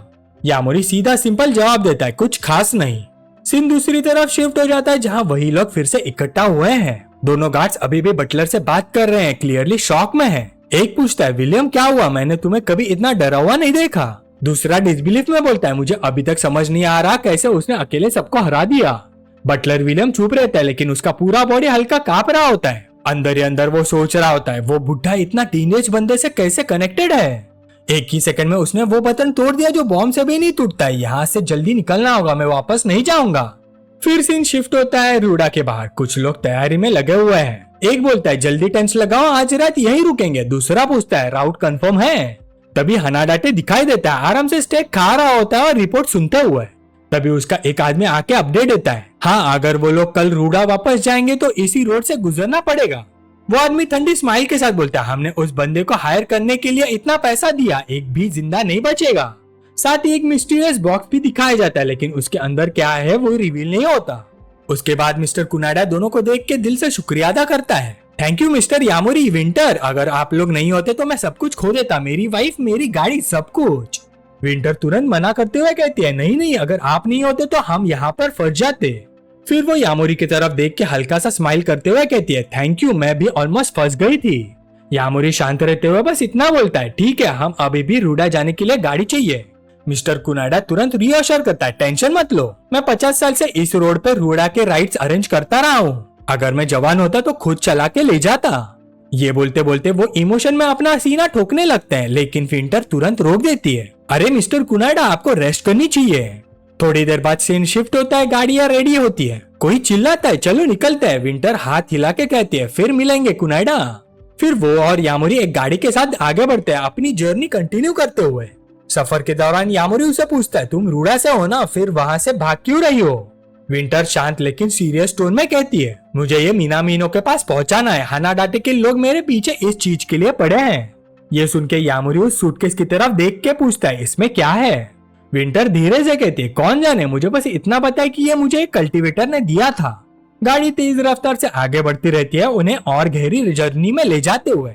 यामोरी सीधा सिंपल जवाब देता है, कुछ खास नहीं। सीन दूसरी तरफ शिफ्ट हो जाता है जहाँ वही लोग फिर से इकट्ठा हुए हैं। दोनों गार्ड्स अभी भी बटलर से बात कर रहे हैं, क्लियरली शॉक में है। एक पूछता है, विलियम क्या हुआ, मैंने तुम्हें कभी इतना डरा हुआ नहीं देखा। दूसरा डिसबिलीफ में बोलता है, मुझे अभी तक समझ नहीं आ रहा कैसे उसने अकेले सबको हरा दिया। बटलर विलियम चुप रहता है, लेकिन उसका पूरा बॉडी हल्का कांप रहा होता है। अंदर ही अंदर वो सोच रहा होता है, वो बुढ़ा इतना टीनेज बंदे से कैसे कनेक्टेड है। एक ही सेकंड में उसने वो बटन तोड़ दिया जो बॉम्ब से भी नहीं टूटता है। यहाँ से जल्दी निकलना होगा, मैं वापस नहीं जाऊंगा। फिर सीन शिफ्ट होता है रूडा के बाहर। कुछ लोग तैयारी में लगे हुए हैं। एक बोलता है, जल्दी टेंट लगाओ, आज रात यहीं रुकेंगे। दूसरा पूछता है, राउट कंफर्म है। तभी हनाडाटे दिखाई देता है, आराम से स्टेक खा रहा होता है और रिपोर्ट सुनते हुए। तभी उसका एक आदमी आके अपडेट देता है, हाँ अगर वो लोग कल रूडा वापस जाएंगे तो इसी रोड से गुजरना पड़ेगा। वो आदमी ठंडी स्माइल के साथ बोलता है, हमने उस बंदे को हायर करने के लिए इतना पैसा दिया, एक भी जिंदा नहीं बचेगा। साथ ही एक मिस्टीरियस बॉक्स भी दिखाया जाता है, लेकिन उसके अंदर क्या है वो रिवील नहीं होता। उसके बाद मिस्टर कुनाडा दोनों को देख के दिल से शुक्रिया अदा करता है। थैंक यू मिस्टर यामोरी विंटर, अगर आप लोग नहीं होते तो मैं सब कुछ खो देता, मेरी वाइफ, मेरी गाड़ी, सब कुछ। विंटर तुरंत मना करते हुए कहती है, नहीं नहीं, अगर आप नहीं होते तो हम यहाँ पर फंस जाते। फिर वो यामोरी की तरफ देख के हल्का सा स्माइल करते हुए कहती है, थैंक यू, मैं भी ऑलमोस्ट फंस गई थी। यामोरी शांत रहते हुए बस इतना बोलता है, ठीक है, हम अभी भी रूडा जाने के लिए गाड़ी चाहिए। मिस्टर कुनाडा तुरंत रीअश्योर करता है, टेंशन मत लो, मैं 50 साल से इस रोड पर रूडा के राइड्स अरेंज करता रहा हूँ। अगर मैं जवान होता तो खुद चला के ले जाता। ये बोलते बोलते वो इमोशन में अपना सीना ठोकने लगते हैं, लेकिन विंटर तुरंत रोक देती है, अरे मिस्टर कुनाडा, आपको रेस्ट करनी चाहिए। थोड़ी देर बाद सीन शिफ्ट होता है, गाड़ियां रेडी होती है। कोई चिल्लाता है, चलो निकलते हैं। विंटर हाथ हिला के कहती है, फिर मिलेंगे कुनाडा। फिर वो और यामोरी एक गाड़ी के साथ आगे बढ़ते हैं, अपनी जर्नी कंटिन्यू करते हुए। सफर के दौरान यामोरी उसे पूछता है, तुम रूडा से हो ना, फिर वहाँ से भाग क्यों रही हो। विंटर शांत लेकिन सीरियस टोन में कहती है, मुझे ये मीनामीनो के पास पहुंचाना है, हनाडाटे के लोग मेरे पीछे इस चीज के लिए पड़े हैं। ये सुन के यामोरी उस सूटकेस की तरफ देख के पूछता है, इसमें क्या है। विंटर धीरे से कहती है, कौन जाने, मुझे बस इतना पता है कि ये मुझे एक कल्टीवेटर ने दिया था। गाड़ी तेज रफ्तार से आगे बढ़ती रहती है, उन्हें और गहरी जर्नी में ले जाते हुए।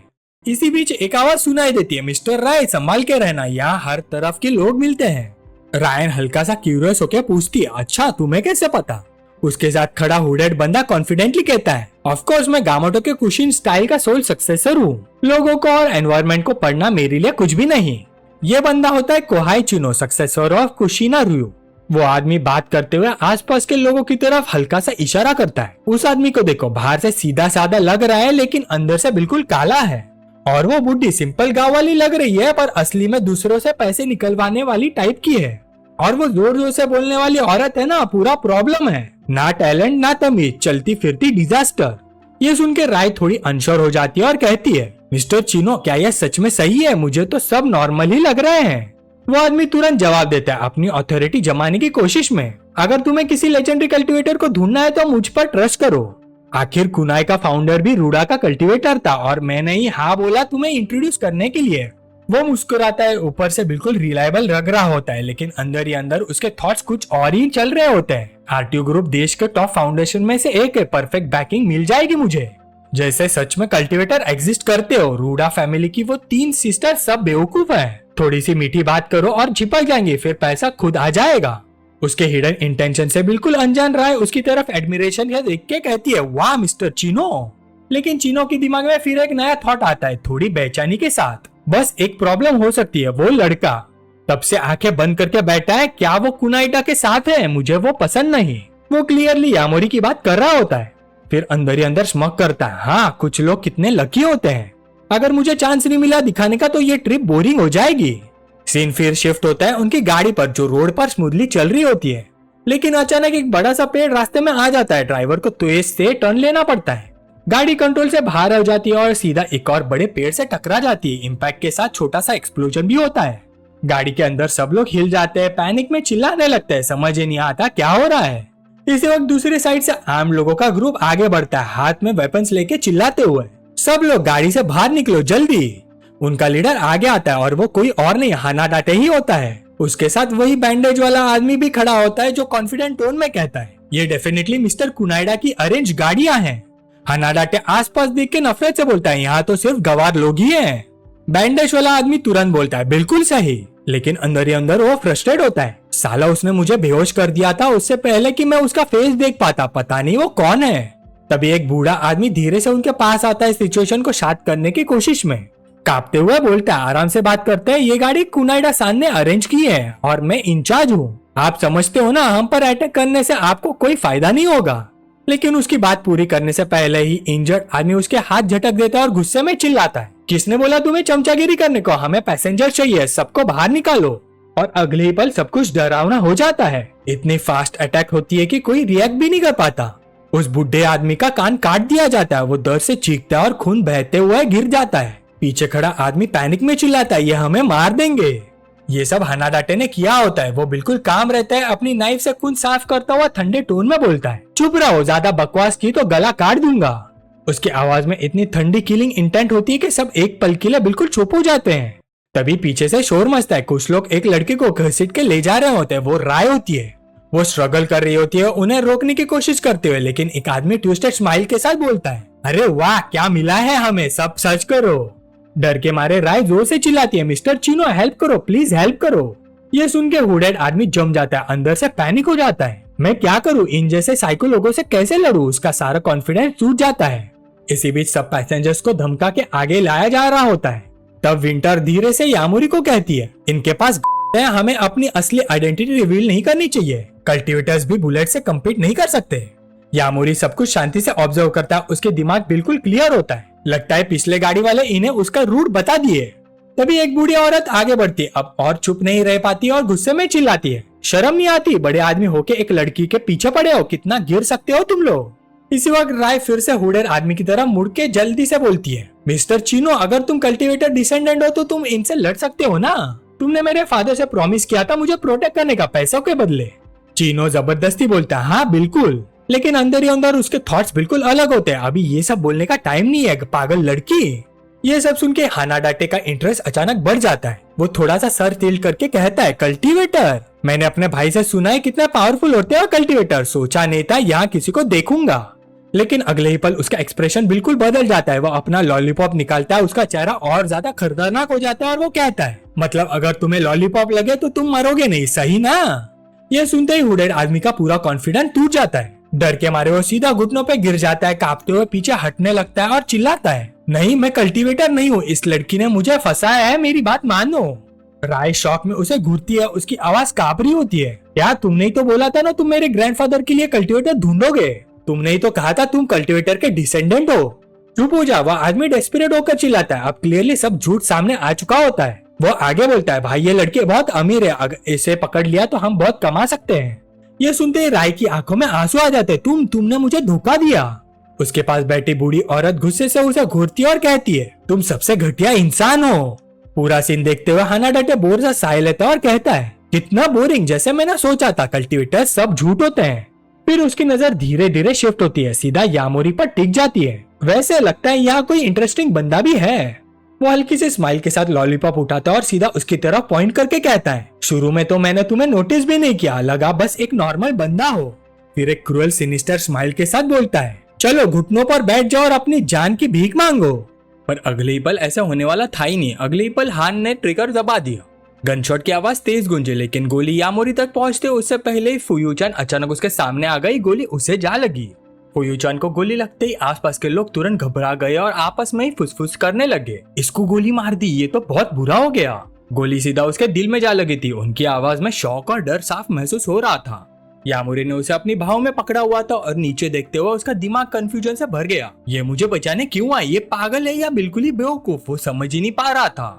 इसी बीच एक आवाज सुनाई देती है, मिस्टर राय संभाल के रहना, यहाँ हर तरफ के लोग मिलते हैं। रायन हल्का सा क्यूरियस होकर पूछती है, अच्छा तुम्हें कैसे पता। उसके साथ खड़ा हुडेड बंदा कॉन्फिडेंटली कहता है, ऑफ कोर्स मैं गामाटो के कुशिन स्टाइल का सोल सक्सेसर हूँ। लोगों को और एनवायरनमेंट को पढ़ना मेरे लिए कुछ भी नहीं। ये बंदा होता है Kohai Chino, successor of Kushina Ryu. वो आदमी बात करते हुए आसपास के लोगों की तरफ हल्का सा इशारा करता है। उस आदमी को देखो, बाहर से सीधा साधा लग रहा है लेकिन अंदर से बिल्कुल काला है। और वो बुढ़ी सिंपल गांव वाली लग रही है, पर असली में दूसरों से पैसे निकलवाने वाली टाइप की है। और वो जोर जोर से बोलने वाली औरत है ना, पूरा प्रॉब्लम है, ना टैलेंट ना तमीज, चलती फिरती डिजास्टर। ये सुन के राय थोड़ी अनश्योर हो जाती है और कहती है, मिस्टर चिनो क्या यह सच में सही है, मुझे तो सब नॉर्मल ही लग रहे हैं। वो आदमी तुरंत जवाब देता है, अपनी अथॉरिटी जमाने की कोशिश में, अगर तुम्हें किसी लेजेंडरी कल्टीवेटर को ढूंढना है तो मुझ पर ट्रस्ट करो। आखिर कुनाई का फाउंडर भी रूडा का कल्टीवेटर था और मैंने ही हाँ बोला तुम्हें इंट्रोड्यूस करने के लिए। वो मुस्कुराता है, ऊपर से बिल्कुल रिलायबल लग रहा होता है, लेकिन अंदर ही अंदर उसके थॉट्स कुछ और ही चल रहे होते हैं। आरटीओ ग्रुप देश के टॉप फाउंडेशन में से एक है, परफेक्ट बैकिंग मिल जाएगी मुझे। जैसे सच में कल्टीवेटर एग्जिस्ट करते हो। रूडा फैमिली की वो 3 सिस्टर सब बेवकूफ है, थोड़ी सी मीठी बात करो और चिपक जाएंगे, फिर पैसा खुद आ जाएगा। उसके हिडन इंटेंशन से बिल्कुल अनजान राय उसकी तरफ एडमिरेशन देख के कहती है, वाह मिस्टर चिनो। लेकिन चिनो के दिमाग में फिर एक नया थॉट आता है, थोड़ी बेचैनी के साथ, बस एक प्रॉब्लम हो सकती है, वो लड़का तब से आंखें बंद करके बैठा है, क्या वो कुनाइटा के साथ है, मुझे वो पसंद नहीं। वो क्लियरली यामोरी की बात कर रहा होता है, फिर अंदर ही अंदर स्मक करता है, हाँ कुछ लोग कितने लकी होते हैं, अगर मुझे चांस नहीं मिला दिखाने का तो ये ट्रिप बोरिंग हो जाएगी। सीन फिर शिफ्ट होता है उनकी गाड़ी पर, जो रोड पर स्मूथली चल रही होती है, लेकिन अचानक एक बड़ा सा पेड़ रास्ते में आ जाता है। ड्राइवर को तेज से टर्न लेना पड़ता है, गाड़ी कंट्रोल से बाहर हो जाती है और सीधा एक और बड़े पेड़ से टकरा जाती है। इम्पैक्ट के साथ छोटा सा एक्सप्लोजन भी होता है। गाड़ी के अंदर सब लोग हिल जाते हैं, पैनिक में चिल्लाने लगते हैं, समझ ही नहीं आता क्या हो रहा है। इसी वक्त दूसरी साइड से आम लोगों का ग्रुप आगे बढ़ता है, हाथ में वेपन्स लेके चिल्लाते हुए, सब लोग गाड़ी से बाहर निकलो जल्दी। उनका लीडर आगे आता है और वो कोई और नहीं हनाडाटे ही होता है। उसके साथ वही बैंडेज वाला आदमी भी खड़ा होता है जो कॉन्फिडेंट टोन में कहता है, ये डेफिनेटली मिस्टर कुनाइडा की अरेंज गाड़ियां हैं। हनाडाटे आसपास देख के नफरत से बोलता है, यहाँ तो सिर्फ गवार लोग ही हैं। बैंडेज वाला आदमी तुरंत बोलता है, बिल्कुल सही, लेकिन अंदर ही अंदर वो फ्रस्ट्रेट होता है। साला उसने मुझे बेहोश कर दिया था उससे पहले कि मैं उसका फेस देख पाता, पता नहीं वो कौन है। तभी एक बूढ़ा आदमी धीरे से उनके पास आता है सिचुएशन को शांत करने की कोशिश में। कांपते हुए बोलता है, आराम से बात करते हैं, ये गाड़ी कुनाइडा सान ने अरेंज की है और मैं इंचार्ज हूँ। आप समझते हो ना, हम पर अटैक करने से आपको कोई फायदा नहीं होगा। लेकिन उसकी बात पूरी करने से पहले ही इंजर्ड आदमी उसके हाथ झटक देता है और गुस्से में चिल्लाता है, किसने बोला तुम्हें चमचागिरी करने को? हमें पैसेंजर चाहिए, सबको बाहर निकालो। और अगले ही पल सब कुछ डरावना हो जाता है। इतनी फास्ट अटैक होती है कि कोई रिएक्ट भी नहीं कर पाता। उस बुढ़े आदमी का कान काट दिया जाता है, वो दर्द से चीखता है और खून बहते हुए गिर जाता है। पीछे खड़ा आदमी पैनिक में चिल्लाता है, ये हमें मार देंगे। ये सब हनाडाटे ने किया होता है। वो बिल्कुल काम रहता है, अपनी नाइफ से खून साफ करता हुआ ठंडे टोन में बोलता है, चुप रहो, ज्यादा बकवास की तो गला काट दूंगा। उसकी आवाज में इतनी ठंडी किलिंग इंटेंट होती है कि सब एक पल के लिए बिल्कुल चुप हो जाते हैं। तभी पीछे से शोर मचता है। कुछ लोग एक लड़की को घसीट के ले जा रहे होते हैं। वो राय होती है, वो स्ट्रगल कर रही होती है उन्हें रोकने की कोशिश करते हुए, लेकिन एक आदमी ट्विस्टेड स्माइल के साथ बोलता है, अरे वाह क्या मिला है हमें, सब सच करो। डर के मारे राय जोर से चिल्लाती है, मिस्टर चिनो हेल्प करो, प्लीज हेल्प करो। ये सुन के हुडेड आदमी जम जाता है, अंदर से पैनिक हो जाता है। मैं क्या करूं, इन जैसे साइको लोगों से कैसे लड़ूं? उसका सारा कॉन्फिडेंस टूट जाता है। इसी बीच सब पैसेंजर्स को धमका के आगे लाया जा रहा होता है। तब विंटर धीरे से यामुरी को कहती है, इनके पास है, हमें अपनी असली आइडेंटिटी रिवील नहीं करनी चाहिए। कल्टिवेटर्स भी बुलेट से कम्पीट नहीं कर सकते। यामुरी सब कुछ शांति से ऑब्जर्व करता है, उसके दिमाग बिल्कुल क्लियर होता है। लगता है पिछले गाड़ी वाले इन्हें उसका रूट बता दिए। तभी एक बूढ़ी औरत आगे बढ़ती है, अब और चुप नहीं रह पाती और गुस्से में चिल्लाती है, शर्म नहीं आती, बड़े आदमी होके एक लड़की के पीछे पड़े हो, कितना गिर सकते हो तुम लोग। इसी वक्त राय फिर से हुडेड आदमी की तरफ मुड़ के जल्दी से बोलती है, मिस्टर चिनो, अगर तुम कल्टिवेटर डिसेंडेंट हो तो तुम इनसे लड़ सकते हो ना। तुमने मेरे फादर से प्रॉमिस किया था मुझे प्रोटेक्ट करने का, पैसों के बदले। चिनो जबरदस्ती बोलता है, हाँ बिल्कुल, लेकिन अंदर ही अंदर उसके थॉट्स बिल्कुल अलग होते हैं। अभी ये सब बोलने का टाइम नहीं है, पागल लड़की। ये सब सुन के हानाडाटे का इंटरेस्ट अचानक बढ़ जाता है। वो थोड़ा सा सर टिल्ट करके कहता है, कल्टीवेटर, मैंने अपने भाई से सुना है कितना पावरफुल होते हैं कल्टीवेटर, सोचा नहीं था यहाँ किसी को देखूंगा। लेकिन अगले ही पल उसका एक्सप्रेशन बिल्कुल बदल जाता है। वो अपना लॉलीपॉप निकालता है, उसका चेहरा और ज्यादा खतरनाक हो जाता है और वो कहता है, मतलब अगर तुम्हें लॉलीपॉप लगे तो तुम मरोगे नहीं, सही ना? यह सुनते ही हुडेड आदमी का पूरा कॉन्फिडेंस टूट जाता है। डर के मारे वो सीधा घुटनों पे गिर जाता है, कांपते हुए पीछे हटने लगता है और चिल्लाता है, नहीं मैं कल्टीवेटर नहीं हूँ, इस लड़की ने मुझे फंसाया है, मेरी बात मानो। राय शॉक में उसे घूरती है, उसकी आवाज कांप रही होती है, क्या तुमने ही तो बोला था ना तुम मेरे ग्रैंडफादर के लिए कल्टीवेटर ढूंढोगे? तुमने ही तो कहा था तुम कल्टीवेटर के डिसेंडेंट हो। चुप हो जा, वह आदमी डेस्परेट होकर चिल्लाता है। अब क्लियरली सब झूठ सामने आ चुका होता है। वो आगे बोलता है, भाई ये लड़की बहुत अमीर है, अगर इसे पकड़ लिया तो हम बहुत कमा सकते हैं। ये सुनते ही राय की आंखों में आंसू आ जाते, तुमने मुझे धोखा दिया। उसके पास बैठी बूढ़ी औरत गुस्से से उसे घूरती है और कहती है, तुम सबसे घटिया इंसान हो। पूरा सीन देखते हुए हानाडाटे बोर सा साय लेता है और कहता है, कितना बोरिंग, जैसे मैंने सोचा था कल्टीवेटर सब झूठ होते हैं। फिर उसकी नजर धीरे धीरे शिफ्ट होती है, सीधा यामोरी पर टिक जाती है। वैसे लगता है यहाँ कोई इंटरेस्टिंग बंदा भी है। वो हल्की सी स्माइल के साथ लॉलीपॉप उठाता है और सीधा उसकी तरफ पॉइंट करके कहता है, शुरू में तो मैंने तुम्हें नोटिस भी नहीं किया, लगा बस एक नॉर्मल बंदा हो। फिर एक क्रूअल सिनिस्टर स्माइल के साथ बोलता है, चलो घुटनों पर बैठ जाओ और अपनी जान की भीख मांगो। पर अगले ही पल ऐसा होने वाला था ही नहीं। अगले ही पल हान ने ट्रिगर दबा दिया। गनशॉट की आवाज तेज गूंजी, लेकिन गोली यामोरी तक पहुंचते उससे पहले ही फुयूचान अचानक उसके सामने आ गई। गोली उसे जा लगी। फुयूचान को गोली लगते ही आसपास के लोग तुरंत घबरा गए और आपस में ही फुसफुस करने लगे, इसको गोली मार दी, ये तो बहुत बुरा हो गया। गोली सीधा उसके दिल में जा लगी थी। उनकी आवाज में शौक और डर साफ महसूस हो रहा था। यामोरी ने उसे अपनी बाहों में पकड़ा हुआ था और नीचे देखते हुए उसका दिमाग कंफ्यूजन से भर गया। ये मुझे बचाने क्यों आई? ये पागल है या बिल्कुल ही बेवकूफ? वो समझ ही नहीं पा रहा था।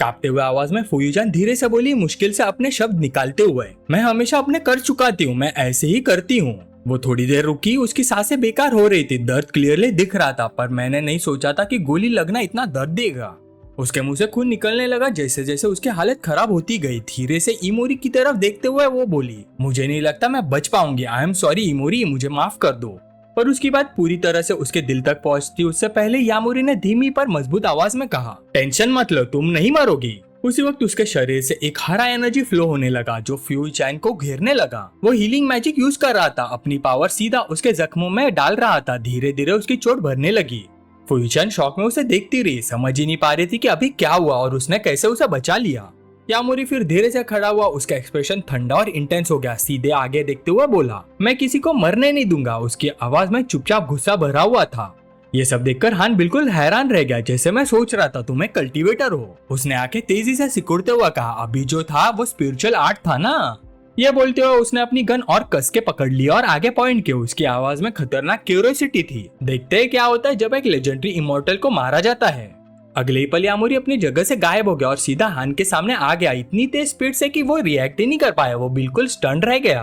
कांपते हुए आवाज में फुयूचान धीरे से बोली, मुश्किल से अपने शब्द निकालते हुए, मैं हमेशा अपने कर चुकाती हूँ, मैं ऐसे ही करती हूँ। वो थोड़ी देर रुकी, उसकी सांसें बेकार हो रही थी, दर्द क्लियरली दिख रहा था, पर मैंने नहीं सोचा था कि गोली लगना इतना दर्द देगा। उसके मुंह से खून निकलने लगा जैसे जैसे उसकी हालत खराब होती गई। धीरे से इमोरी की तरफ देखते हुए वो बोली, मुझे नहीं लगता मैं बच पाऊंगी, आई एम सॉरी इमोरी, मुझे माफ कर दो। पर उसकी बात पूरी तरह से उसके दिल तक पहुंचती उससे पहले यामोरी ने धीमी पर मजबूत आवाज में कहा, टेंशन मत लो, तुम नहीं मरोगी। उसी वक्त उसके शरीर से एक हरा एनर्जी फ्लो होने लगा जो फ्यूचान को घेरने लगा। वो हीलिंग मैजिक यूज कर रहा था, अपनी पावर सीधा उसके जख्मों में डाल रहा था। धीरे धीरे उसकी चोट भरने लगी। फ्यूचान शॉक में उसे देखती रही, समझ ही नहीं पा रही थी कि अभी क्या हुआ और उसने कैसे उसे बचा लिया। यामोरी फिर धीरे से खड़ा हुआ, उसका एक्सप्रेशन ठंडा और इंटेंस हो गया। सीधे आगे देखते हुए बोला, मैं किसी को मरने नहीं दूंगा। उसकी आवाज में चुपचाप गुस्सा भरा हुआ था। ये सब देखकर हान बिल्कुल हैरान रह गया, जैसे मैं सोच रहा था तुम एक कल्टीवेटर हो। उसने आंखें तेजी से सिकुड़ते हुए कहा, अभी जो था वो स्पिरिचुअल आर्ट था ना। ये बोलते हुए उसने अपनी गन और कस के पकड़ लिया और आगे पॉइंट किया। उसकी आवाज में खतरनाक क्यूरियोसिटी थी। देखते हैं क्या होता है जब एक लेजेंडरी इमोर्टल को मारा जाता है। अगले ही पल यामोरी अपनी जगह से गायब हो गया और सीधा हान के सामने आ गया, इतनी तेज स्पीड से कि वो रिएक्ट ही नहीं कर पाया। वो बिल्कुल स्टन रह गया।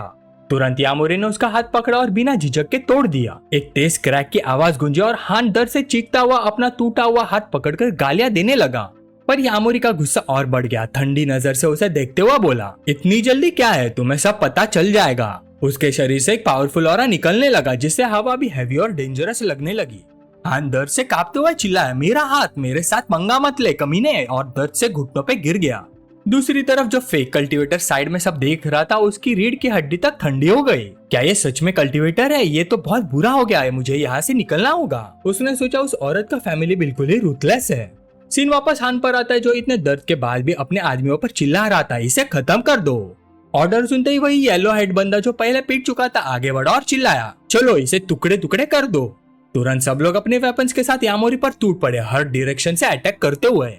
तुरंत यामोरी ने उसका हाथ पकड़ा और बिना झिझक के तोड़ दिया। एक तेज क्रैक की आवाज गूंजी और हान दर्द से चीखता हुआ अपना टूटा हुआ हाथ पकड़कर गालियां देने लगा। पर यामोरी का गुस्सा और बढ़ गया। ठंडी नजर से उसे देखते हुए बोला, इतनी जल्दी क्या है, तुम्हें सब पता चल जाएगा। उसके शरीर से एक पावरफुल ऑरा निकलने लगा, जिससे हवा भी हैवी और डेंजरस लगने लगी। हान दर्द से कांपते हुए चिल्लाया, मेरा हाथ, मेरे साथ पंगा मत ले कमीने, और दर्द से घुटनों पे गिर गया। दूसरी तरफ जो फेक कल्टीवेटर साइड में सब देख रहा था, उसकी रीढ़ की हड्डी तक ठंडी हो गई। क्या ये सच में कल्टीवेटर है? ये तो बहुत बुरा हो गया है, मुझे यहाँ से निकलना होगा। उसने सोचा उस औरत का फैमिली बिल्कुल ही रूथलेस है। सीन वापस हान पर आता है, जो इतने दर्द के बाद भी अपने आदमियों पर चिल्ला रहा था, इसे खत्म कर दो। ऑर्डर सुनते ही वही येलो हेड बंदा जो पहले पीट चुका था आगे बढ़ा और चिल्लाया, चलो इसे टुकड़े टुकड़े कर दो। तुरंत सब लोग अपने वेपन्स के साथ यामोरी पर टूट पड़े, हर डायरेक्शन से अटैक करते हुए।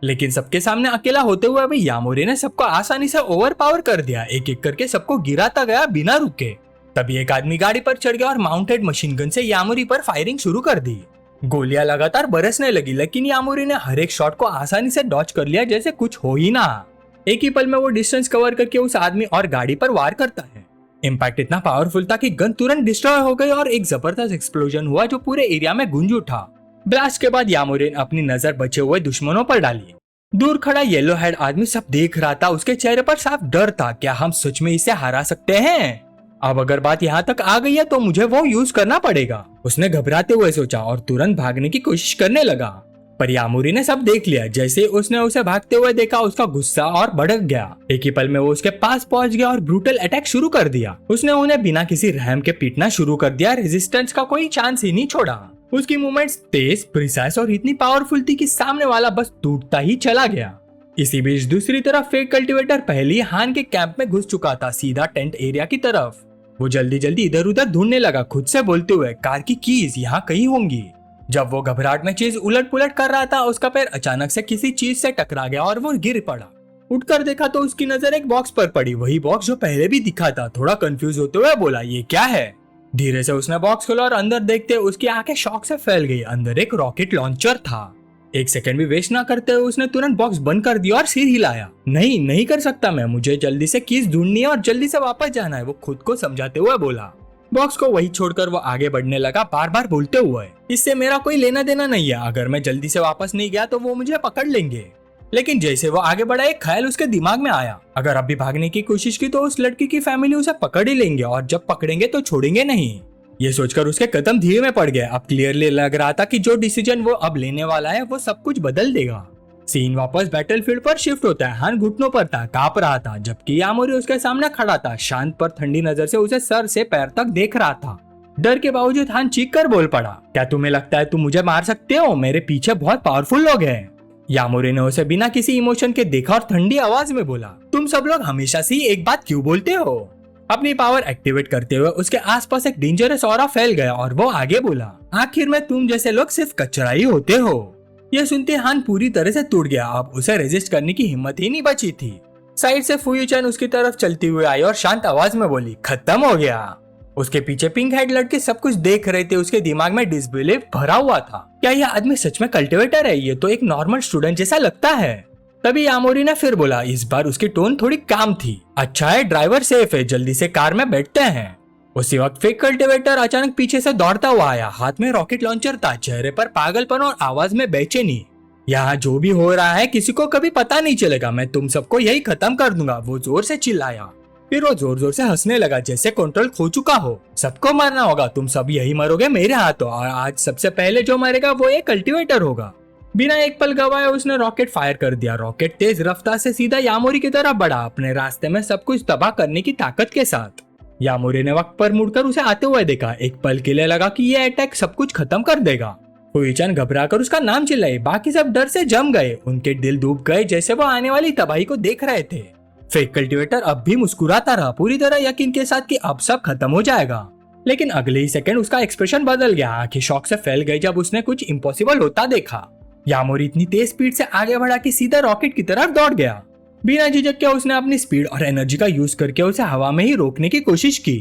लेकिन सबके सामने अकेला होते हुए भी यामोरी ने सबको आसानी से ओवरपावर कर दिया। एक एक करके सबको गिराता गया बिना रुके। तभी एक आदमी गाड़ी पर चढ़ गया और माउंटेड मशीन गन से यामोरी पर फायरिंग शुरू कर दी। गोलियां लगातार बरसने लगी, लेकिन यामोरी ने हर एक शॉट को आसानी से डॉज कर लिया, जैसे कुछ हो ही ना। एक ही पल में वो डिस्टेंस कवर करके उस आदमी और गाड़ी पर वार करता है। इम्पैक्ट इतना पावरफुल था कि गन तुरंत डिस्ट्रॉय हो गई और एक जबरदस्त एक्सप्लोजन हुआ जो पूरे एरिया में गूंज उठा। ब्लास्ट के बाद यामोरी ने अपनी नजर बचे हुए दुश्मनों पर डाली। दूर खड़ा येलो हेड आदमी सब देख रहा था, उसके चेहरे पर साफ डर था। क्या हम सच में इसे हरा सकते हैं? अब अगर बात यहाँ तक आ गई है तो मुझे वो यूज करना पड़ेगा, उसने घबराते हुए सोचा और तुरंत भागने की कोशिश करने लगा। पर यामोरी ने सब देख लिया। जैसे उसने उसे भागते हुए देखा, उसका गुस्सा और भड़क गया। एक ही पल में वो उसके पास पहुंच गया और ब्रूटल अटैक शुरू कर दिया। उसने उन्हें बिना किसी रहम के पीटना शुरू कर दिया। रेजिस्टेंस का कोई चांस ही नहीं छोड़ा। उसकी मूवमेंट्स तेज, प्रिसाइज और इतनी पावरफुल थी कि सामने वाला बस टूटता ही चला गया। इसी बीच दूसरी तरफ फेक कल्टीवेटर पहले ही हान के कैंप में घुस चुका था, सीधा टेंट एरिया की तरफ। वो जल्दी जल्दी इधर उधर ढूंढने लगा, खुद से बोलते हुए, कार की कीज यहाँ कहीं होंगी। जब वो घबराहट में चीज उलट पुलट कर रहा था, उसका पैर अचानक से किसी चीज से टकरा गया और वो गिर पड़ा। उठकर देखा तो उसकी नजर एक बॉक्स पर पड़ी, वही बॉक्स जो पहले भी दिखा था। थोड़ा कंफ्यूज होते हुए बोला, ये क्या है? धीरे से उसने बॉक्स खोला और अंदर देखते उसकी आंखें शॉक से फैल गई। अंदर एक रॉकेट लॉन्चर था। एक सेकंड भी वेस्ट ना करते हुए उसने तुरंत बॉक्स बंद कर दिया और सिर हिलाया। नहीं कर सकता मैं, मुझे जल्दी से कीज ढूंढनी है और जल्दी से वापस जाना है, वो खुद को समझाते हुए बोला। बॉक्स को वही छोड़कर वो आगे बढ़ने लगा, बार बार बोलते हुए, इससे मेरा कोई लेना देना नहीं है। अगर मैं जल्दी से वापस नहीं गया तो वो मुझे पकड़ लेंगे। लेकिन जैसे वो आगे बढ़ा, एक ख्याल उसके दिमाग में आया, अगर अभी भागने की कोशिश की तो उस लड़की की फैमिली उसे पकड़ ही लेंगे और जब पकड़ेंगे तो छोड़ेंगे नहीं। ये सोचकर उसके कदम धीरे में पड़ गए। अब क्लियरली लग रहा था कि जो डिसीजन वो अब लेने वाला है वो सब कुछ बदल देगा। सीन वापस बैटलफील्ड पर शिफ्ट होता है। हान घुटनों पर था, कांप रहा था, जबकि यामोरी उसके सामने खड़ा था, शांत पर ठंडी नजर से उसे सर से पैर तक देख रहा था। डर के बावजूद हान चीख कर बोल पड़ा, क्या तुम्हें लगता है तुम मुझे मार सकते हो? मेरे पीछे बहुत पावरफुल लोग हैं। यामोरी ने उसे बिना किसी इमोशन के देखा और ठंडी आवाज में बोला, तुम सब लोग हमेशा से एक बात क्यों बोलते हो? अपनी पावर एक्टिवेट करते हुए उसके आसपास एक डेंजरस ऑरा फैल गया और वो आगे बोला, आखिर में तुम जैसे लोग सिर्फ कचरा ही होते हो। यह सुनते हान पूरी तरह से टूट गया। अब उसे रेजिस्ट करने की हिम्मत ही नहीं बची थी। साइड से फुयुचन उसकी तरफ चलती हुई आई और शांत आवाज में बोली, खत्म हो गया। उसके पीछे पिंक हेड लड़के सब कुछ देख रहे थे। उसके दिमाग में डिसबिलीफ भरा हुआ था। क्या यह आदमी सच में कल्टिवेटर है? ये तो एक नॉर्मल स्टूडेंट जैसा लगता है। तभी यामोरी ने फिर बोला, इस बार उसकी टोन थोड़ी काम थी, अच्छा है ड्राइवर सेफ है, जल्दी से कार में बैठते हैं। उसी वक्त फेक कल्टिवेटर अचानक पीछे से दौड़ता हुआ आया। हाथ में रॉकेट लॉन्चर था, चेहरे पर पागलपन और आवाज में बेचैनी। यहाँ जो भी हो रहा है किसी को कभी पता नहीं चलेगा, मैं तुम सबको यही खत्म कर दूंगा, वो जोर से चिल्लाया। फिर वो जोर जोर से हंसने लगा, जैसे कंट्रोल खो चुका हो। सबको मरना होगा, तुम सब यही मरोगे मेरे हाथों, और आज सबसे पहले जो मरेगा वो एक कल्टिवेटर होगा। बिना एक पल गवाए उसने रॉकेट फायर कर दिया। रॉकेट तेज रफ्तार से सीधा यामोरी की तरफ बढ़ा, अपने रास्ते में सब कुछ तबाह करने की ताकत के साथ। यामोरी ने वक्त पर मुड़कर उसे आते हुए देखा। एक पल के लिए लगा कि यह अटैक सब कुछ खत्म कर देगा। फुईचान घबराकर उसका नाम चिल्लाए। बाकी सब डर से जम गए, उनके दिल डूब गए जैसे वो आने वाली तबाही को देख रहे थे। फेक कल्टीवेटर अब भी मुस्कुराता रहा, पूरी तरह यकीन के साथ कि अब सब खत्म हो जाएगा। लेकिन अगले ही सेकंड उसका एक्सप्रेशन बदल गया, आंखें शॉक से फैल गई जब उसने कुछ इम्पॉसिबल होता देखा। यामोरी इतनी तेज स्पीड से आगे बढ़ा कि सीधा रॉकेट की तरफ दौड़ गया। बिना झिझक के उसने अपनी स्पीड और एनर्जी का यूज करके उसे हवा में ही रोकने की कोशिश की।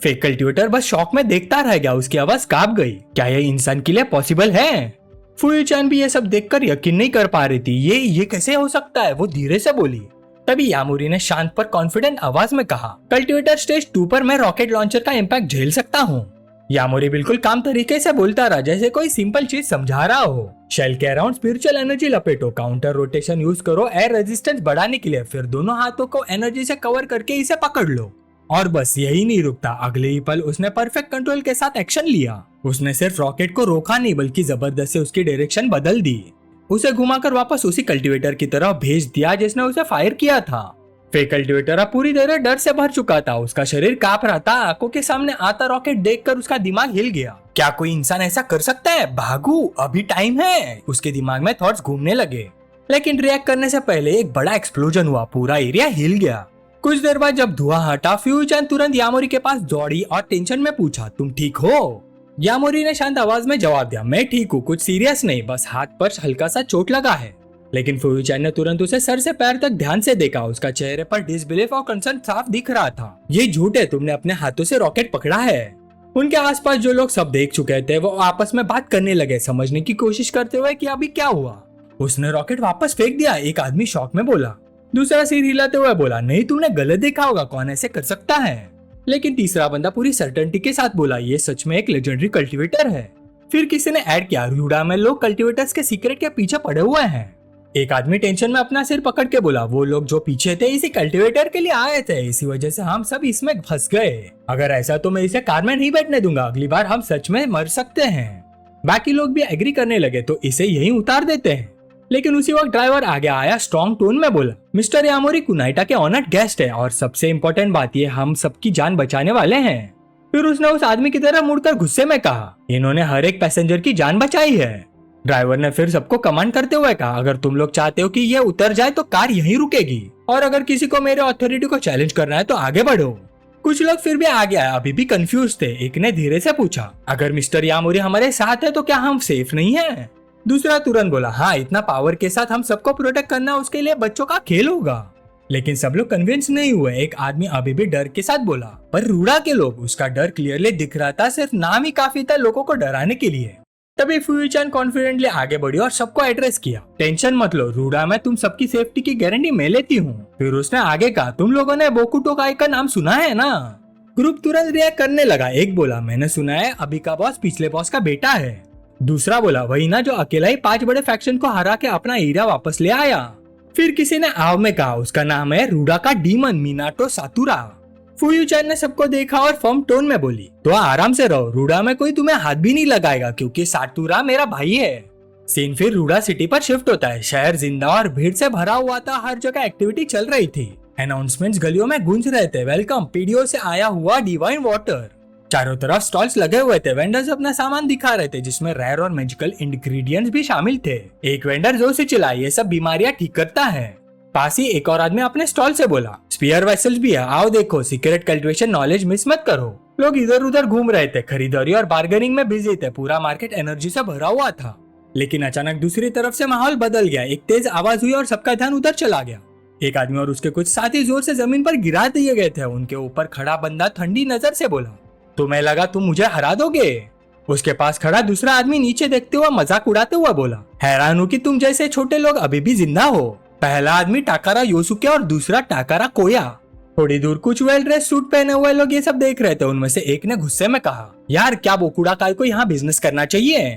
फेक कल्टीवेटर बस शॉक में देखता रह गया, उसकी आवाज कांप गई। क्या यह इंसान के लिए पॉसिबल है? फुईचान भी ये सब देखकर यकीन नहीं कर पा रही थी। ये कैसे हो सकता है? वो धीरे से बोली। तभी यामोरी ने शांत पर कॉन्फिडेंट आवाज में कहा, कल्टीवेटर स्टेज 2 पर मैं रॉकेट लॉन्चर का इम्पैक्ट झेल सकता हूँ। यामोरी बिल्कुल काम तरीके से बोलता रहा, जैसे कोई सिंपल चीज समझा रहा हो। शेल के अराउंड स्पिरिचुअल एनर्जी लपेटो, काउंटर रोटेशन यूज करो एयर रेजिस्टेंस बढ़ाने के लिए, फिर दोनों हाथों को एनर्जी से कवर करके इसे पकड़ लो। और बस यही नहीं रुकता, अगले ही पल उसने परफेक्ट कंट्रोल के साथ एक्शन लिया। उसने सिर्फ रॉकेट को रोका नहीं बल्कि जबरदस्त से उसकी डायरेक्शन बदल दी, उसे घुमाकर वापस उसी कल्टीवेटर की तरफ भेज दिया जिसने उसे फायर किया था। फेक कल्टीवेटर अब पूरी तरह डर से भर चुका था, उसका शरीर कांप रहा था। आंखों के सामने आता रॉकेट देखकर उसका दिमाग हिल गया। क्या कोई इंसान ऐसा कर सकता है? भागू, अभी टाइम है। उसके दिमाग में थॉट्स घूमने लगे, लेकिन रिएक्ट करने से पहले एक बड़ा एक्सप्लोजन हुआ, पूरा एरिया हिल गया। कुछ देर बाद जब धुआं हटा, फ्यूचान तुरंत यामोरी के पास दौड़ी और टेंशन में पूछा, तुम ठीक हो? यामोरी ने शांत आवाज में जवाब दिया, मैं ठीक हूँ, कुछ सीरियस नहीं, बस हाथ पर हल्का सा चोट लगा है। लेकिन फ्यूचान ने तुरंत उसे सर से पैर तक ध्यान से देखा, उसका चेहरे पर डिसबिलीफ और कंसर्न साफ दिख रहा था। ये झूठ है, तुमने अपने हाथों से रॉकेट पकड़ा है। उनके आसपास जो लोग सब देख चुके थे वो आपस में बात करने लगे, समझने की कोशिश करते हुए कि अभी क्या हुआ। उसने रॉकेट वापस फेंक दिया, एक आदमी शॉक में बोला। दूसरा सिर हिलाते हुए बोला, नहीं तुमने गलत देखा होगा, कौन ऐसे कर सकता है। लेकिन तीसरा बंदा पूरी सर्टेनिटी के साथ बोला, ये सच में एक लेजेंडरी कल्टीवेटर है। फिर किसी ने ऐड किया, रूडा में लोग कल्टीवेटर्स के सीक्रेट के पीछे पड़े हुए हैं। एक आदमी टेंशन में अपना सिर पकड़ के बोला, वो लोग जो पीछे थे इसी कल्टीवेटर के लिए आए थे, इसी वजह से हम सब इसमें फंस गए। अगर ऐसा तो मैं इसे कार में नहीं बैठने दूंगा, अगली बार हम सच में मर सकते हैं। बाकी लोग भी एग्री करने लगे, तो इसे यहीं उतार देते हैं। लेकिन उसी वक्त ड्राइवर आगे आया, स्ट्रॉन्ग टोन में बोला, मिस्टर यामोरी कुनाइटा के ऑनर्ड गेस्ट है और सबसे इम्पोर्टेंट बात ये, हम सबकी जान बचाने वाले हैं। फिर उसने उस आदमी की तरफ मुड़कर गुस्से में कहा, इन्होंने हर एक पैसेंजर की जान बचाई है। ड्राइवर ने फिर सबको कमांड करते हुए कहा, अगर तुम लोग चाहते हो कि ये उतर जाए तो कार यहीं रुकेगी, और अगर किसी को मेरे अथॉरिटी को चैलेंज करना है तो आगे बढ़ो। कुछ लोग फिर भी आगे आए, अभी भी कंफ्यूज थे। एक ने धीरे से पूछा, अगर मिस्टर यामोरी हमारे साथ है तो क्या हम सेफ नहीं है? दूसरा तुरंत बोला, हाँ, इतना पावर के साथ हम सबको प्रोटेक्ट करना उसके लिए बच्चों का खेल होगा। लेकिन सब लोग कन्विंस नहीं हुए। एक आदमी अभी भी डर के साथ बोला, पर रूडा के लोग, उसका डर क्लियरली दिख रहा था, सिर्फ नाम ही काफी था लोगों को डराने के लिए। तभी फ्यूचान कॉन्फिडेंटली आगे बढ़ी और सबको एड्रेस किया, टेंशन मत लो रूडा, मैं तुम सबकी सेफ्टी की गारंटी मैं लेती हूँ। फिर उसने आगे कहा, तुम लोगों ने बोकुटो काई का नाम सुना है ना? ग्रुप तुरंत रिएक्ट करने लगा। एक बोला, मैंने सुना है, अभी का बॉस पिछले बॉस का बेटा है। दूसरा बोला, वही ना जो अकेला ही 5 बड़े फैक्शन को हरा के अपना एरिया वापस ले आया। फिर किसी ने आव में कहा, उसका नाम है रूडा का डीमन मिनाटो सातुरा। फ्यूचान ने सबको देखा और फर्म टोन में बोली, तो आराम से रहो, रूडा में कोई तुम्हें हाथ भी नहीं लगाएगा क्योंकि सातुरा मेरा भाई है। सीन फिर रूडा सिटी पर शिफ्ट होता है। शहर जिंदा और भीड़ से भरा हुआ था, हर जगह एक्टिविटी चल रही थी। अनाउंसमेंट्स गलियों में गूंज रहे थे, वेलकम पीडीओ से आया हुआ डिवाइन वाटर। चारों तरफ स्टॉल्स लगे हुए थे, वेंडर्स अपना सामान दिखा रहे थे जिसमें रेयर और मैजिकल इंग्रेडिएंट्स भी शामिल थे। एक वेंडर जोर से चिल्ला, ये सब बीमारियां ठीक करता है। पास ही एक और आदमी अपने स्टॉल से बोला, स्पीयर वेसल्स भी है, आओ देखो, सीक्रेट कल्टीवेशन नॉलेज मिस मत करो। लोग इधर उधर घूम रहे थे, खरीदारी और बार्गेनिंग में बिजी थे, पूरा मार्केट एनर्जी से भरा हुआ था। लेकिन अचानक दूसरी तरफ से माहौल बदल गया, एक तेज आवाज हुई और सबका ध्यान उधर चला गया। एक आदमी और उसके कुछ साथी जोर से जमीन पर गिरा दिए गए थे। उनके ऊपर खड़ा बंदा ठंडी नजर से बोला, तुम्हें लगा तुम मुझे हरा दोगे? उसके पास खड़ा दूसरा आदमी नीचे देखते हुए मजाक उड़ाते हुए बोला, हैरान हूँ कि तुम जैसे छोटे लोग अभी भी जिंदा हो। पहला आदमी टाकारा योसुके और दूसरा टाकारा कोया। थोड़ी दूर कुछ वेल ड्रेस सूट पहने हुए लोग ये सब देख रहे थे। उनमें से एक ने गुस्से में कहा, यार क्या बोकुड़ा काय को यहाँ बिजनेस करना चाहिए?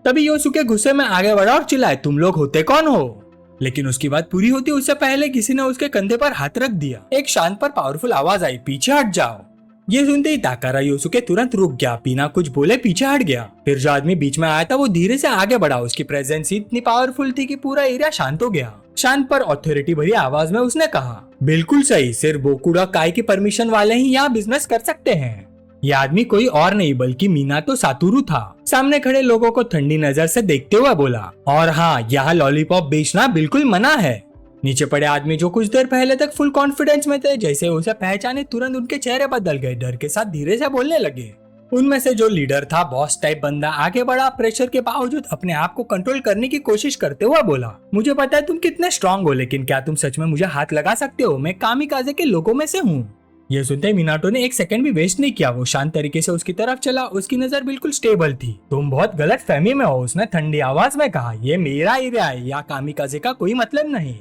तभी योसुके गुस्से में आगे बढ़ा और चिल्लाए, तुम लोग होते कौन हो? लेकिन उसकी बात पूरी होती उससे पहले किसी ने उसके कंधे पर हाथ रख दिया। एक शांत पर पावरफुल आवाज आई, पीछे हट जाओ। ये सुनते ही टाकारा योसुके तुरंत रुक गया, बिना कुछ बोले पीछे हट गया। फिर जो आदमी बीच में आया था वो धीरे से आगे बढ़ा। उसकी प्रेजेंस इतनी पावरफुल थी कि पूरा एरिया शांत हो गया। शांत पर अथॉरिटी भरी आवाज में उसने कहा, बिल्कुल सही, सिर्फ बोकुड़ा काय की परमिशन वाले ही यहाँ बिजनेस कर सकते हैं। ये आदमी कोई और नहीं बल्कि मीनाटो सातोरू था। सामने खड़े लोगों को ठंडी नजर से देखते हुए बोला, और हाँ, यहाँ लॉलीपॉप बेचना बिल्कुल मना है। नीचे पड़े आदमी जो कुछ देर पहले तक फुल कॉन्फिडेंस में थे, जैसे उसे पहचाने तुरंत उनके चेहरे बदल गए, डर के साथ धीरे से बोलने लगे। उनमें से जो लीडर था, बॉस टाइप बंदा, आगे बढ़ा, प्रेशर के बावजूद अपने आप को कंट्रोल करने की कोशिश करते हुए बोला, मुझे पता है तुम कितने स्ट्रांग हो, लेकिन क्या तुम सच में मुझे हाथ लगा सकते हो? मैं कामिकाजे के लोगों में से हूँ। ये सुनते ही मीनाटो ने एक सेकंड भी वेस्ट नहीं किया। वो शांत तरीके से उसकी तरफ चला, उसकी नजर बिल्कुल स्टेबल थी। तुम बहुत गलत फहमी में हो, उसने ठंडी आवाज में कहा। ये मेरा एरिया है, या कामिकाजे का कोई मतलब नहीं।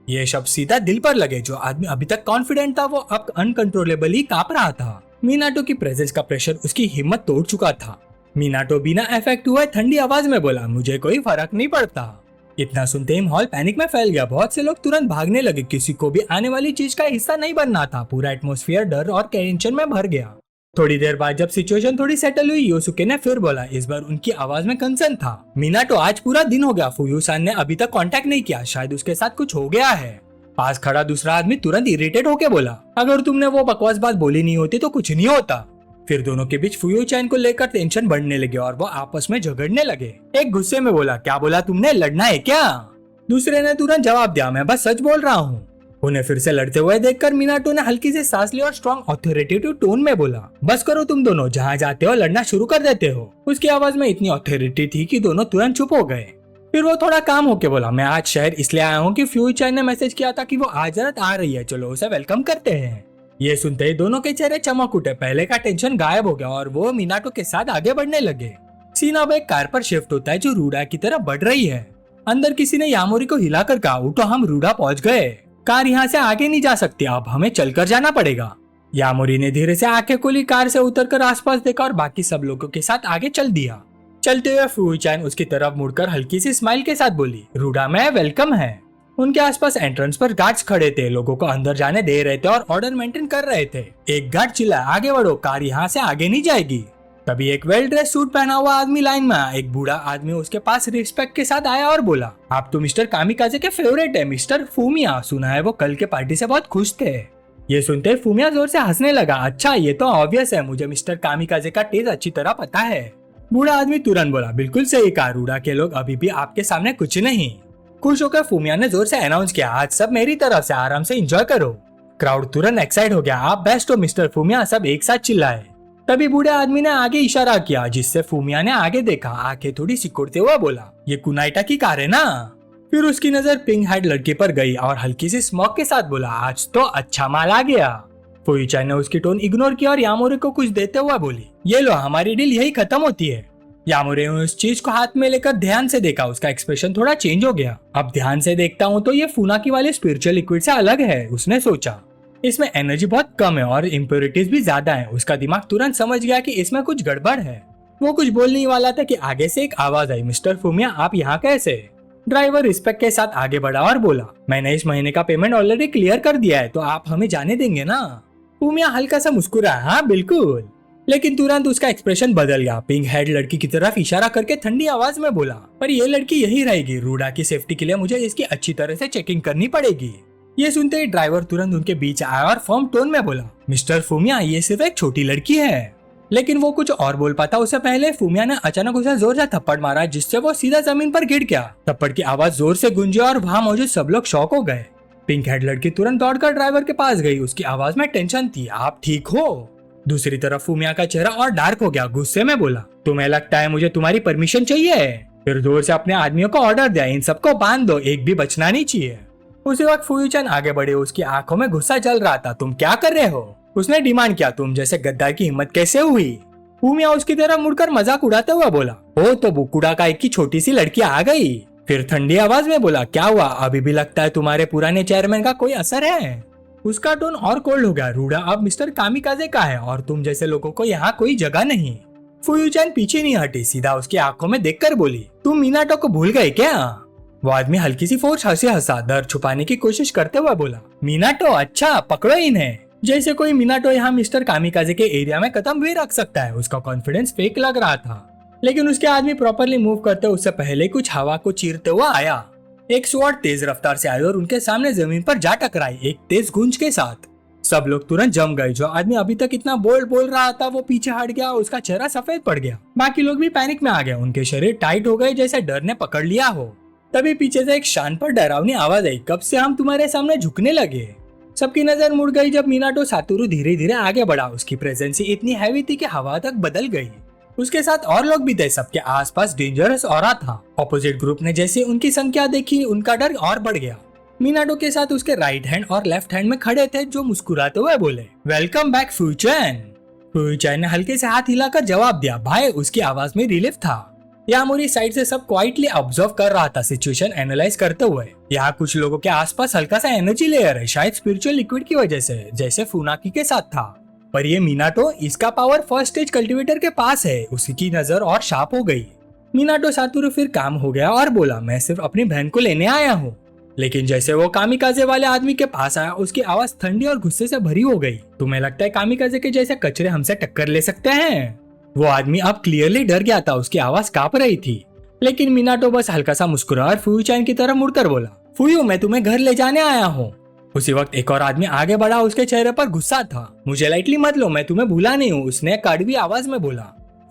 ये शब्द सीधा दिल पर लगे। जो आदमी अभी तक कॉन्फिडेंट था, वो अब अनकंट्रोलेबली कांप रहा था। मीनाटो की प्रेजेंस का प्रेशर उसकी हिम्मत तोड़ चुका था। मीनाटो बिना इफेक्ट हुए ठंडी आवाज में बोला, मुझे कोई फर्क नहीं पड़ता। इतना सुनते ही माहौल पैनिक में फैल गया। बहुत से लोग तुरंत भागने लगे। किसी को भी आने वाली चीज का हिस्सा नहीं बनना था। पूरा एटमॉस्फेयर डर और टेंशन में भर गया। थोड़ी देर बाद जब सिचुएशन थोड़ी सेटल हुई, योसुके ने फिर बोला। इस बार उनकी आवाज में कंसर्न था। मीनाटो, आज पूरा दिन हो गया, फुयुसान ने अभी तक कांटेक्ट नहीं किया। शायद उसके साथ कुछ हो गया है। पास खड़ा दूसरा आदमी तुरंत इरिटेट होके बोला, अगर तुमने वो बकवास बात बोली नहीं होती तो कुछ नहीं होता। फिर दोनों के बीच फुयुचान को लेकर टेंशन बढ़ने लगे और वो आपस में झगड़ने लगे। एक गुस्से में बोला, क्या बोला तुमने, लड़ना है क्या? दूसरे ने तुरंत जवाब दिया, मैं बस सच बोल रहा हूँ। उन्हें फिर से लड़ते हुए देखकर मीनाटो ने हल्की से सांस ली और स्ट्रॉन्ग ऑथोरिटेटिव टोन में बोला, बस करो तुम दोनों, जहाँ जाते हो लड़ना शुरू कर देते हो। उसकी आवाज में इतनी ऑथोरिटी थी कि दोनों तुरंत चुप हो गए। फिर वो थोड़ा काम होके बोला, मैं आज शहर इसलिए आया हूँ कि फ्यूचान ने मैसेज किया था कि वो आज रात आ रही है, चलो उसे वेलकम करते हैं। ये सुनते ही दोनों के चेहरे चमक उठे। पहले का टेंशन गायब हो गया और वो मीनाटो के साथ आगे बढ़ने लगे। सीन अब एक कार पर शिफ्ट होता है जो रूडा की तरफ बढ़ रही है। अंदर किसी ने यामोरी को हिलाकर कहा, उठो, हम रूडा पहुंच गए। कार यहाँ से आगे नहीं जा सकती, अब हमें चलकर जाना पड़ेगा। यामोरी ने धीरे से आंखें खोली, कार से उतरकर आसपास देखा और बाकी सब लोगों के साथ आगे चल दिया। चलते हुए फ्यूचान उसकी तरफ मुड़कर हल्की सी स्माइल के साथ बोली, रूडा में वेलकम है। उनके आसपास एंट्रेंस पर गार्ड्स खड़े थे, लोगों को अंदर जाने दे रहे थे और ऑर्डर मेंटेन कर रहे थे। एक गार्ड चिल्लाया, आगे बढ़ो, कार यहाँ से आगे नहीं जाएगी। तभी एक वेल ड्रेस सूट पहना हुआ आदमी लाइन में आया। एक बूढ़ा आदमी उसके पास रिस्पेक्ट के साथ आया और बोला, आप तो मिस्टर कामिकाजे के फेवरेट है, मिस्टर फूमिया। सुना है वो कल के पार्टी से बहुत खुश थे। ये सुनते फूमिया जोर से हंसने लगा, अच्छा ये तो ऑब्वियस है, मुझे मिस्टर कामिकाजे का टेस्ट अच्छी तरह पता है। बूढ़ा आदमी तुरंत बोला, बिल्कुल सही कहा, रूडा के लोग अभी भी आपके सामने कुछ नहीं। खुश होकर फूमिया ने जोर से अनाउंस किया, आज सब मेरी तरफ से, आराम से एंजॉय करो। क्राउड तुरंत एक्साइट हो गया, आप बेस्ट हो मिस्टर फूमिया, सब एक साथ चिल्लाए। तभी बूढ़े आदमी ने आगे इशारा किया, जिससे फूमिया ने आगे देखा। आंखें थोड़ी सिकुड़ते हुए बोला, ये कुनाइटा की कार है ना? फिर उसकी नजर पिंक हेड लड़की पर गई और हल्की सी स्मोक के साथ बोला, आज तो अच्छा माल आ गया। फुयुचान ने उसकी टोन इग्नोर किया और यामोरी को कुछ देते हुए बोली, ये लो, हमारी डील यही खत्म होती है। यामोरी ने उस चीज को हाथ में लेकर ध्यान से देखा। उसका एक्सप्रेशन थोड़ा चेंज हो गया। अब ध्यान से देखता हूँ तो ये फुनाकी वाले स्पिरिचुअल लिक्विड से अलग है, उसने सोचा। इसमें एनर्जी बहुत कम है और इम्प्योरिटीज भी ज्यादा है। उसका दिमाग तुरंत समझ गया कि इसमें कुछ गड़बड़ है। वो कुछ बोलने ही वाला था कि आगे से एक आवाज आई, मिस्टर फूमिया आप यहाँ कैसे? ड्राइवर रिस्पेक्ट के साथ आगे बढ़ा और बोला, मैंने इस महीने का पेमेंट ऑलरेडी क्लियर कर दिया है, तो आप हमें जाने देंगे ना? फूमिया हल्का सा मुस्कुराया, हाँ बिल्कुल। लेकिन तुरंत उसका एक्सप्रेशन बदल गया। पिंक हेड लड़की की तरफ इशारा करके ठंडी आवाज में बोला, पर ये लड़की यही रहेगी, रूडा की सेफ्टी के लिए मुझे इसकी अच्छी तरह से चेकिंग करनी पड़ेगी। ये सुनते ही ड्राइवर तुरंत उनके बीच आया और फर्म टोन में बोला, मिस्टर फूमिया ये सिर्फ एक छोटी लड़की है। लेकिन वो कुछ और बोल पाता उससे पहले फूमिया ने अचानक उसे जोर से थप्पड़ मारा, जिससे वो सीधा जमीन पर गिर गया। थप्पड़ की आवाज जोर से गूंजी और वहाँ मौजूद सब लोग शॉक हो गए। पिंक हेड लड़की तुरंत दौड़कर ड्राइवर के पास गई। उसकी आवाज में टेंशन थी, आप ठीक हो? दूसरी तरफ फूमिया का चेहरा और डार्क हो गया। गुस्से में बोला, तुम्हें लगता है मुझे तुम्हारी परमिशन चाहिए? फिर जोर से अपने आदमियों को ऑर्डर दिया, इन सबको बांध दो, एक भी बचना नहीं चाहिए। उसी वक्त फुयुचान आगे बढ़े। उसकी आंखों में गुस्सा जल रहा था। तुम क्या कर रहे हो? उसने डिमांड किया, तुम जैसे गद्दार की हिम्मत कैसे हुई? फूमिया उसकी तरफ मुड़कर मजाक उड़ाते हुए बोला, ओ तो बुकुड़ा का एक की छोटी सी लड़की आ गई। फिर ठंडी आवाज में बोला, क्या हुआ, अभी भी लगता है तुम्हारे पुराने चेयरमैन का कोई असर है? उसका टोन और कोल्ड हो गया, रूडा अब मिस्टर कामिकाजे का है और तुम जैसे लोगों को यहाँ कोई जगह नहीं। फुयुचान पीछे नहीं हटी, सीधा उसकी आंखों में देखकर बोली, तुम मीनाटो को भूल गए क्या? वो आदमी हल्की सी फोर्स हंसी हंसा, दर्द छुपाने की कोशिश करते हुए बोला, मीनाटो, अच्छा पकड़ो इन्हें। जैसे कोई मीनाटो यहाँ मिस्टर कामिकाजे के एरिया में कदम भी रख सकता है। उसका कॉन्फिडेंस फेक लग रहा था। लेकिन उसके आदमी प्रॉपरली मूव करते उससे पहले कुछ हवा को चीरते हुआ आया। एक स्वॉर्ड तेज रफ्तार से आई और उनके सामने जमीन पर जा टकराई, एक तेज गूंज के साथ। सब लोग तुरंत जम गए। जो आदमी अभी तक इतना बोल्ड बोल रहा था वो पीछे हट गया, उसका चेहरा सफेद पड़ गया। बाकी लोग भी पैनिक में आ गए, उनके शरीर टाइट हो गए जैसे डर ने पकड़ लिया हो। तभी पीछे से एक शांत पर डरावनी आवाज आई, कब से हम तुम्हारे सामने झुकने लगे। सबकी नजर मुड़ गई जब मिनाटो सातोरू धीरे धीरे आगे बढ़ा। उसकी प्रेजेंस इतनी हैवी थी कि हवा तक बदल गई। उसके साथ और लोग भी थे, सबके आसपास डेंजरस ऑरा था। ऑपोजिट ग्रुप ने जैसे उनकी संख्या देखी, उनका डर और बढ़ गया। मिनाटो के साथ उसके राइट हैंड और लेफ्ट हैंड में खड़े थे, जो मुस्कुराते हुए बोले, वेलकम बैक फ्यूचैन। फ्यूचैन ने हल्के से हाथ हिलाकर जवाब दिया, भाई। उसकी आवाज में रिलीफ था। यामोरी साइड से सब क्वाइटली ऑब्जर्व कर रहा था, सिचुएशन एनालाइज करते हुए। यहाँ कुछ लोगों के आसपास हल्का सा एनर्जी लेयर है, शायद स्पिरिचुअल लिक्विड की वजह से, जैसे फुनाकी के साथ था। पर ये मिनाटो, इसका पावर फर्स्ट स्टेज कल्टीवेटर के पास है। उसकी नजर और शार्प हो गई। मिनाटो सातोरू फिर काम हो गया और बोला, मैं सिर्फ अपनी बहन को लेने आया हूँ। लेकिन जैसे वो कामिकाजे वाले आदमी के पास आया, उसकी आवाज ठंडी और गुस्से से भरी हो गई। तुम्हें लगता है कामिकाजे के जैसे कचरे हमसे टक्कर ले सकते हैं? वो आदमी अब क्लियरली डर गया था, उसकी आवाज कांप रही थी। लेकिन मिनाटो बस हल्का सा मुस्कुरा और फुयुचान की तरफ मुड़कर बोला, फुयू, मैं तुम्हें घर ले जाने आया हूँ। उसी वक्त एक और आदमी आगे बढ़ा, उसके चेहरे पर गुस्सा था। मुझे लाइटली मत लो, मैं तुम्हें भूला नहीं हूँ, उसने कड़वी आवाज में बोला।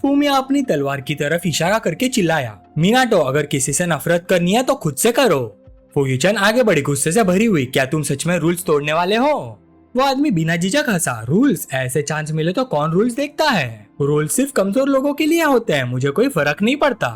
फूमिया अपनी तलवार की तरफ इशारा करके चिल्लाया, मिनाटो, अगर किसी से नफरत करनी है तो खुद से करो। फुयुचान आगे बढ़ी, गुस्से से भरी हुई, क्या तुम सच में रूल्स तोड़ने वाले हो? वो आदमी बिना झिझक हंसा, रूल्स? ऐसे चांस मिले तो कौन रूल्स देखता है? रूल्स सिर्फ कमजोर लोगों के लिए होते हैं, मुझे कोई फर्क नहीं पड़ता।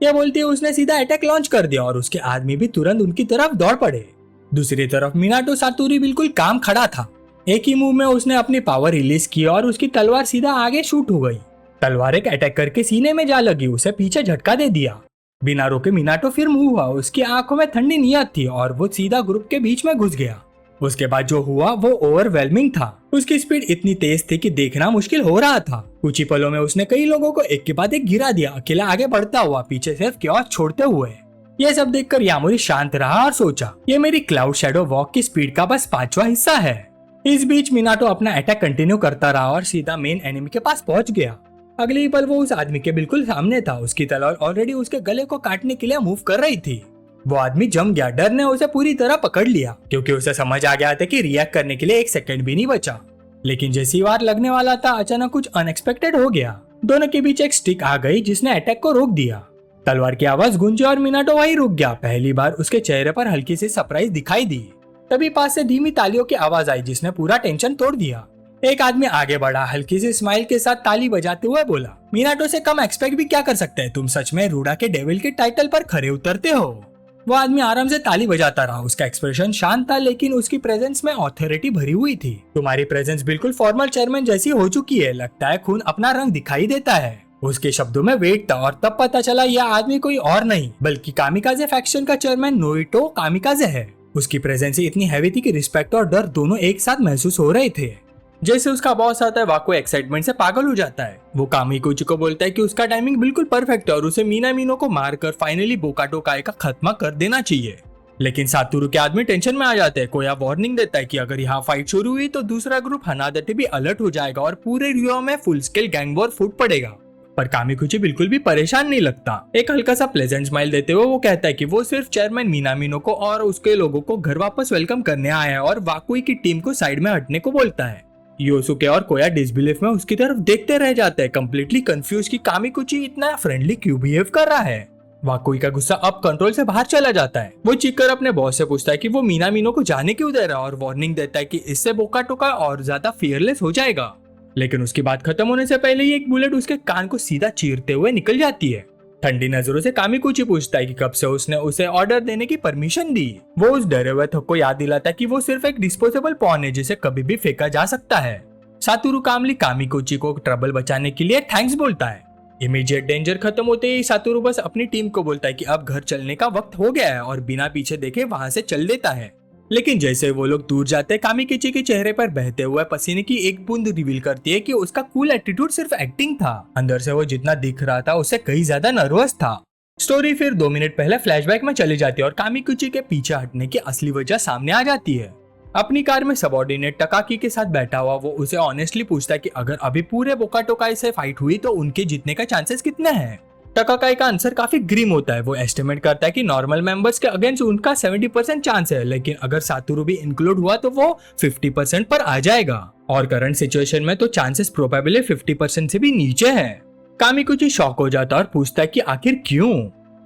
यह बोलते हुए उसने सीधा अटैक लॉन्च कर दिया और उसके आदमी भी तुरंत उनकी तरफ दौड़ पड़े। दूसरी तरफ मिनाटो सातोरू बिल्कुल काम खड़ा था। एक ही मूव में उसने अपनी पावर रिलीज की और उसकी तलवार सीधा आगे शूट हो गई। तलवार एक अटैक करके सीने में जा लगी, उसे पीछे झटका दे दिया। बिना रोके मिनाटो फिर मूव हुआ, उसकी आंखों में ठंडी नियत थी और वो सीधा ग्रुप के बीच में घुस गया। उसके बाद जो हुआ वो ओवरवेलमिंग था। उसकी स्पीड इतनी तेज थी कि देखना मुश्किल हो रहा था। कुछ ही पलों में उसने कई लोगों को एक के बाद एक गिरा दिया, अकेला आगे बढ़ता हुआ, पीछे सिर्फ क्योस छोड़ते हुए। ये सब देखकर यामोरी शांत रहा और सोचा, ये मेरी क्लाउड शैडो वॉक की स्पीड का बस 5वां हिस्सा है। इस बीच मिनाटो अपना अटैक कंटिन्यू करता रहा और सीधा मेन एनिमी के पास पहुंच गया। अगले ही पल वो उस आदमी के बिल्कुल सामने था। उसकी तलवार ऑलरेडी उसके गले को काटने के लिए मूव कर रही थी। वो आदमी जम गया, डर ने उसे पूरी तरह पकड़ लिया, क्योंकि उसे समझ आ गया था कि रिएक्ट करने के लिए 1 सेकंड भी नहीं बचा। लेकिन जैसी वार लगने वाला था, अचानक कुछ अनएक्सपेक्टेड हो गया। दोनों के बीच एक स्टिक आ गई जिसने अटैक को रोक दिया। तलवार की आवाज गूंजी और मिनाटो वहीं रुक गया। पहली बार उसके चेहरे पर हल्की सी सरप्राइज दिखाई दी। तभी पास से धीमी तालियों की आवाज आई जिसने पूरा टेंशन तोड़ दिया। एक आदमी आगे बढ़ा, हल्की सी स्माइल के साथ ताली बजाते हुए बोला, मिनाटो से कम एक्सपेक्ट भी क्या कर सकते हैं? तुम सच में रूडा के डेविल के टाइटल पर खरे उतरते हो। वो आदमी आराम से ताली बजाता रहा। उसका एक्सप्रेशन शांत था, लेकिन उसकी प्रेजेंस में ऑथोरिटी भरी हुई थी। तुम्हारी प्रेजेंस बिल्कुल फॉर्मल चेयरमैन जैसी हो चुकी है, लगता है खून अपना रंग दिखाई देता है। उसके शब्दों में वेट था और तब पता चला यह आदमी कोई और नहीं बल्कि कामिकाजे फैक्शन का चेयरमैन नोइटो कामिकाजे है। उसकी प्रेजेंस इतनी हैवी थी कि रिस्पेक्ट और डर दोनों एक साथ महसूस हो रहे थे। जैसे उसका बॉस आता है, वाको एक्साइटमेंट से पागल हो जाता है। वो कामिकुची को बोलता है कि उसका टाइमिंग बिल्कुल परफेक्ट है और उसे मीनामिनो को मारकर फाइनली बोकाटो काय का खात्मा कर देना चाहिए। लेकिन सातोरू के आदमी टेंशन में आ जाते हैं। कोया वार्निंग देता है कि अगर यहाँ फाइट शुरू हुई तो दूसरा ग्रुप हनादते भी अलर्ट हो जाएगा और पूरे रियो में फुल स्केल गैंग वॉर फूट पड़ेगा। पर कामिकुची बिल्कुल भी परेशान नहीं लगता। एक हल्का सा प्लेजेंट स्माइल देते हुए वो कहता है कि वो सिर्फ चेयरमैन मीनामिनो को और उसके लोगों को घर वापस वेलकम करने आया है और वाकुई की टीम को साइड में हटने को बोलता है। योसुके और कोया डिसबिलीफ में उसकी तरफ देखते रह जाते हैं, कंप्लीटली कंफ्यूज कि कामिकुची इतना फ्रेंडली क्यों बिहेव कर रहा है। वाकुई का गुस्सा अब कंट्रोल से बाहर चला जाता है। वो चीखकर अपने बॉस से पूछता है कि वो मीनामिनो को जाने क्यों दे रहा है और वार्निंग देता है कि इससे बोकाटो का और ज्यादा फियरलेस हो जाएगा। लेकिन उसकी बात खत्म होने से पहले ही एक बुलेट उसके कान को सीधा चीरते हुए निकल जाती है। ठंडी नजरों से कामिकुची पूछता है कि कब से उसने उसे ऑर्डर देने की परमिशन दी। वो उस डरे हुए थक को याद दिलाता है कि वो सिर्फ एक डिस्पोजेबल पॉन है जिसे कभी भी फेंका जा सकता है। सातोरू कामली कामिकुची को ट्रबल बचाने के लिए थैंक्स बोलता है। इमीडिएट डेंजर खत्म होते ही सातोरू बस अपनी टीम को बोलता है कि अब घर चलने का वक्त हो गया है और बिना पीछे देखे वहां से चल देता है। लेकिन जैसे वो लोग दूर जाते हैं, कामिकुची के चेहरे पर बहते हुए पसीने की एक बूंद रिवील करती है कि उसका कूल एटीट्यूड सिर्फ एक्टिंग था। अंदर से वो जितना दिख रहा था उससे कहीं ज्यादा नर्वस था। स्टोरी फिर 2 मिनट पहले फ्लैशबैक में चली जाती है और कामिकुची के पीछे हटने की असली वजह सामने आ जाती है। अपनी कार में सबऑर्डिनेट टकाकी के साथ बैठा हुआ वो उसे ऑनेस्टली पूछता है कि अगर अभी पूरे बोकाटो काय से फाइट हुई तो उनके जीतने का चांसेस कितने हैं। टकाकाई का आंसर काफी ग्रीम होता है। वो एस्टिमेट करता है कि नॉर्मल मेंबर्स के अगेंस्ट उनका 70% चांस है, लेकिन अगर सातोरू भी इंक्लूड हुआ तो वो 50% पर आ जाएगा, और करंट सिचुएशन में तो चांसेस प्रोबेबली 50% से भी नीचे है। कामिकुची शॉक हो जाता है और पूछता है कि आखिर क्यों।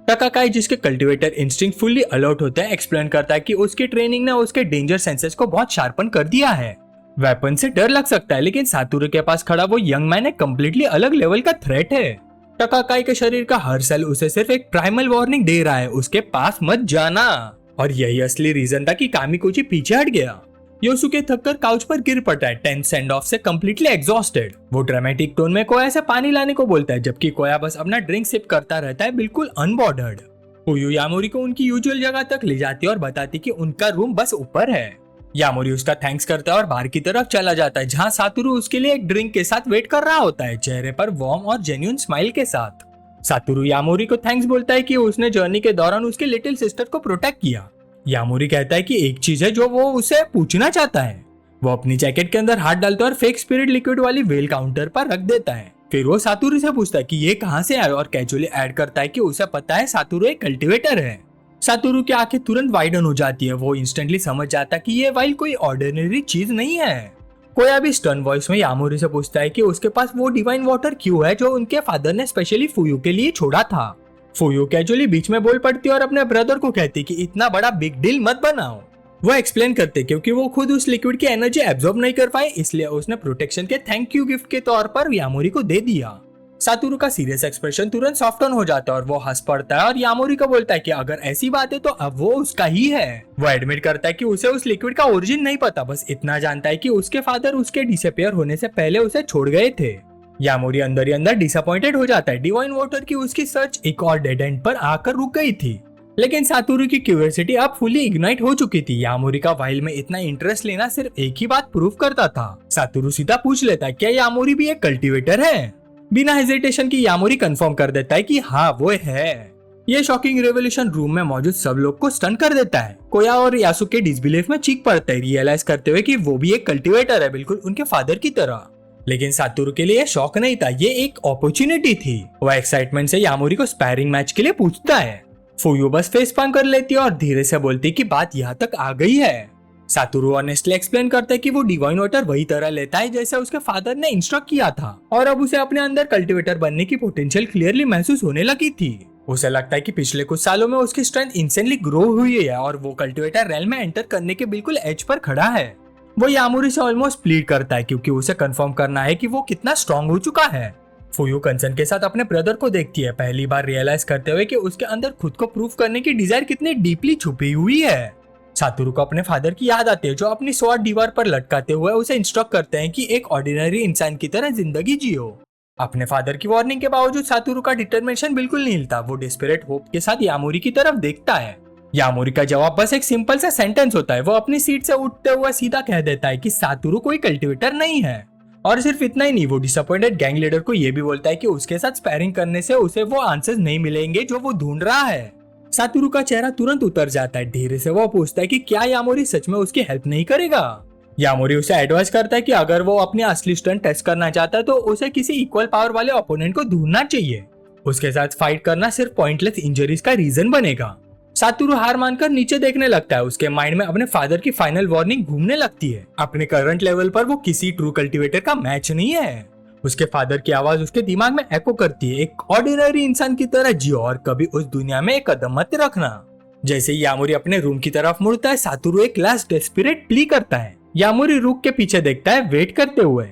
टकाकाई, जिसके कल्टीवेटर इंस्टिंक्ट फुल्ली अलर्ट होते हैं, एक्सप्लेन करता है कि उसकी ट्रेनिंग ने उसके डेंजर सेंसेस को बहुत शार्पन कर दिया है। वेपन से डर लग सकता है, लेकिन सातोरू के पास खड़ा वो यंग मैन एक कम्प्लीटली अलग लेवल का थ्रेट है। टकाकाई के शरीर का हर सेल उसे सिर्फ एक प्राइमल वार्निंग दे रहा है, उसके पास मत जाना। और यही असली रीजन था कि कामिकुची पीछे हट गया। योसुके थककर काउच पर गिर पड़ता है, 10 सेंड ऑफ से कंप्लीटली एग्जॉस्टेड। वो ड्रामेटिक टोन में कोया से पानी लाने को बोलता है, जबकि कोया बस अपना ड्रिंक सिप करता रहता है, बिल्कुल अनबॉर्डर्ड। फुयू यामोरी को उनकी यूजुअल जगह तक ले जाती है और बताती कि उनका रूम बस ऊपर है। यामोरी उसका थैंक्स करता है और बाहर की तरफ चला जाता है, जहाँ सातोरू उसके लिए एक ड्रिंक के साथ वेट कर रहा होता है, चेहरे पर वार्म और जेन्युइन स्माइल के साथ। सातोरू यामोरी को थैंक्स बोलता है कि उसने जर्नी के दौरान उसके लिटिल सिस्टर को प्रोटेक्ट किया। यामोरी कहता है कि एक चीज है जो वो उसे पूछना चाहता है। वो अपनी जैकेट के अंदर हाथ डालता है और फेक स्पिरिट लिक्विड वाली वेल काउंटर पर रख देता है। फिर वो सातोरू से पूछता है कि ये कहाँ से आया, और कैजुअली ऐड करता है कि उसे पता है सातोरू एक कल्टीवेटर है। सातोरू की आंखें तुरंत वाइडन हो जाती है। वो इंस्टेंटली समझ जाता है कि ये वाइल कोई ऑर्डिनरी चीज नहीं है। कोया भी स्टर्न वॉइस में यामोरी से पूछता है कि उसके पास वो डिवाइन वाटर क्यों है जो उनके फादर ने स्पेशली फुयू के लिए छोड़ा था। फुयू कैजुअली बीच में बोल पड़ती है और अपने ब्रदर को कहती है कि इतना बड़ा बिग डील मत बनाओ। वो एक्सप्लेन करते क्योंकि वो खुद उस लिक्विड की एनर्जी एब्जॉर्ब नहीं कर पाए, इसलिए उसने प्रोटेक्शन के थैंक यू गिफ्ट के तौर पर यामोरी को दे दिया। सातोरू का सीरियस एक्सप्रेशन तुरंत सॉफ्टन हो जाता है और वो हंस पड़ता है और यामोरी को बोलता है कि अगर ऐसी बात है तो अब वो उसका ही है। वो एडमिट करता है कि उसे उस लिक्विड का ओरिजिन नहीं पता, बस इतना जानता है कि उसके फादर उसके डिसअपियर होने से पहले उसे छोड़ गए थे। यामोरी अंदर ही अंदर डिसअपॉइंटेड हो जाता है। डिवाइन वाटर की उसकी सर्च एक और डेड एंड पर आकर रुक गई थी, लेकिन सातोरू की क्यूरियोसिटी अब फुली इग्नाइट हो चुकी थी। यामोरी का वाइल में इतना इंटरेस्ट लेना सिर्फ एक ही बात प्रूव करता था। सातोरू सीधा पूछ लेता है क्या यामोरी भी एक कल्टीवेटर है। बिना हेजिटेशन की यामोरी कंफर्म कर देता है कि हाँ वो है। ये शॉकिंग रेवोल्यूशन रूम में मौजूद सब लोग को स्टन कर देता है। कोया और यासुके डिसबिलीफ में चीख पड़ते हैं, रियलाइज करते हुए कि वो भी एक कल्टीवेटर है, बिल्कुल उनके फादर की तरह। लेकिन सातोरू के लिए शॉक नहीं था, ये एक अपॉर्चुनिटी थी। वो एक्साइटमेंट से यामोरी को स्पैरिंग मैच के लिए पूछता है। फुयू बस फेस पाम कर लेती है और धीरे से बोलती कि बात यहाँ तक आ गई है। सातोरू ऑनेस्टली एक्सप्लेन करता है कि वो डिवाइन वाटर वही तरह लेता है जैसे उसके फादर ने इंस्ट्रक्ट किया था, और अब उसे अपने अंदर कल्टीवेटर बनने की पोटेंशियल क्लियरली महसूस होने लगी थी। उसे लगता है कि पिछले कुछ सालों में उसकी स्ट्रेंथ इंसेंटली ग्रो हुई है और वो कल्टीवेटर रेल में एंटर करने के बिल्कुल एज पर खड़ा है। वो यामोरी से ऑलमोस्ट प्लीड करता है क्योंकि उसे कंफर्म करना है कि वो कितना स्ट्रांग हो चुका है। फुयू कंसर्न के साथ अपने ब्रदर को देखती है, पहली बार रियलाइज करते हुए कि उसके अंदर खुद को प्रूव करने की डिजायर कितनी डीपली छुपी हुई है। सातोरू को अपने फादर की याद आती है जो अपनी स्वॉर्ड दीवार पर लटकाते हुए उसे इंस्ट्रक्ट करते हैं कि एक ऑर्डिनरी इंसान की तरह जिंदगी जियो। अपने फादर की वार्निंग के बावजूद सातोरू का डिटरमिनेशन बिल्कुल नहीं हिलता। वो डेस्परेट होप के साथ यामोरी की तरफ देखता है। यामोरी का जवाब बस एक सिंपल सा सेंटेंस होता है। वो अपनी सीट से उठते हुए सीधा कह देता है कि सातोरू कोई कल्टीवेटर नहीं है। और सिर्फ इतना ही नहीं, वो डिसअपॉइंटेड गैंग लीडर को ये भी बोलता है कि उसके साथ स्पैरिंग करने से उसे वो आंसर्स नहीं मिलेंगे जो वो ढूंढ रहा है। सातोरू का चेहरा तुरंत उतर जाता है। धीरे से वो पूछता है कि क्या यामोरी सच में उसकी हेल्प नहीं करेगा। यामोरी उसे एडवाइस करता है कि अगर वो अपनी असली स्ट्रेंथ टेस्ट करना चाहता है तो उसे किसी इक्वल पावर वाले ओपोनेंट को ढूंढना चाहिए। उसके साथ फाइट करना सिर्फ पॉइंटलेस इंजरीज का रीजन बनेगा। सातोरू हार मानकर नीचे देखने लगता है। उसके माइंड में अपने फादर की फाइनल वार्निंग घूमने लगती है। अपने करंट लेवल पर वो किसी ट्रू कल्टीवेटर का मैच नहीं है। उसके फादर की आवाज उसके दिमाग में एको करती है, एक ऑर्डिनरी इंसान की तरह जियो और कभी उस दुनिया में एक कदम मत रखना। जैसे ही यामोरी अपने रूम की तरफ मुड़ता है, सातोरू एक लास्ट डेस्परेट प्ली करता है। यामोरी रुक के पीछे देखता है वेट करते हुए।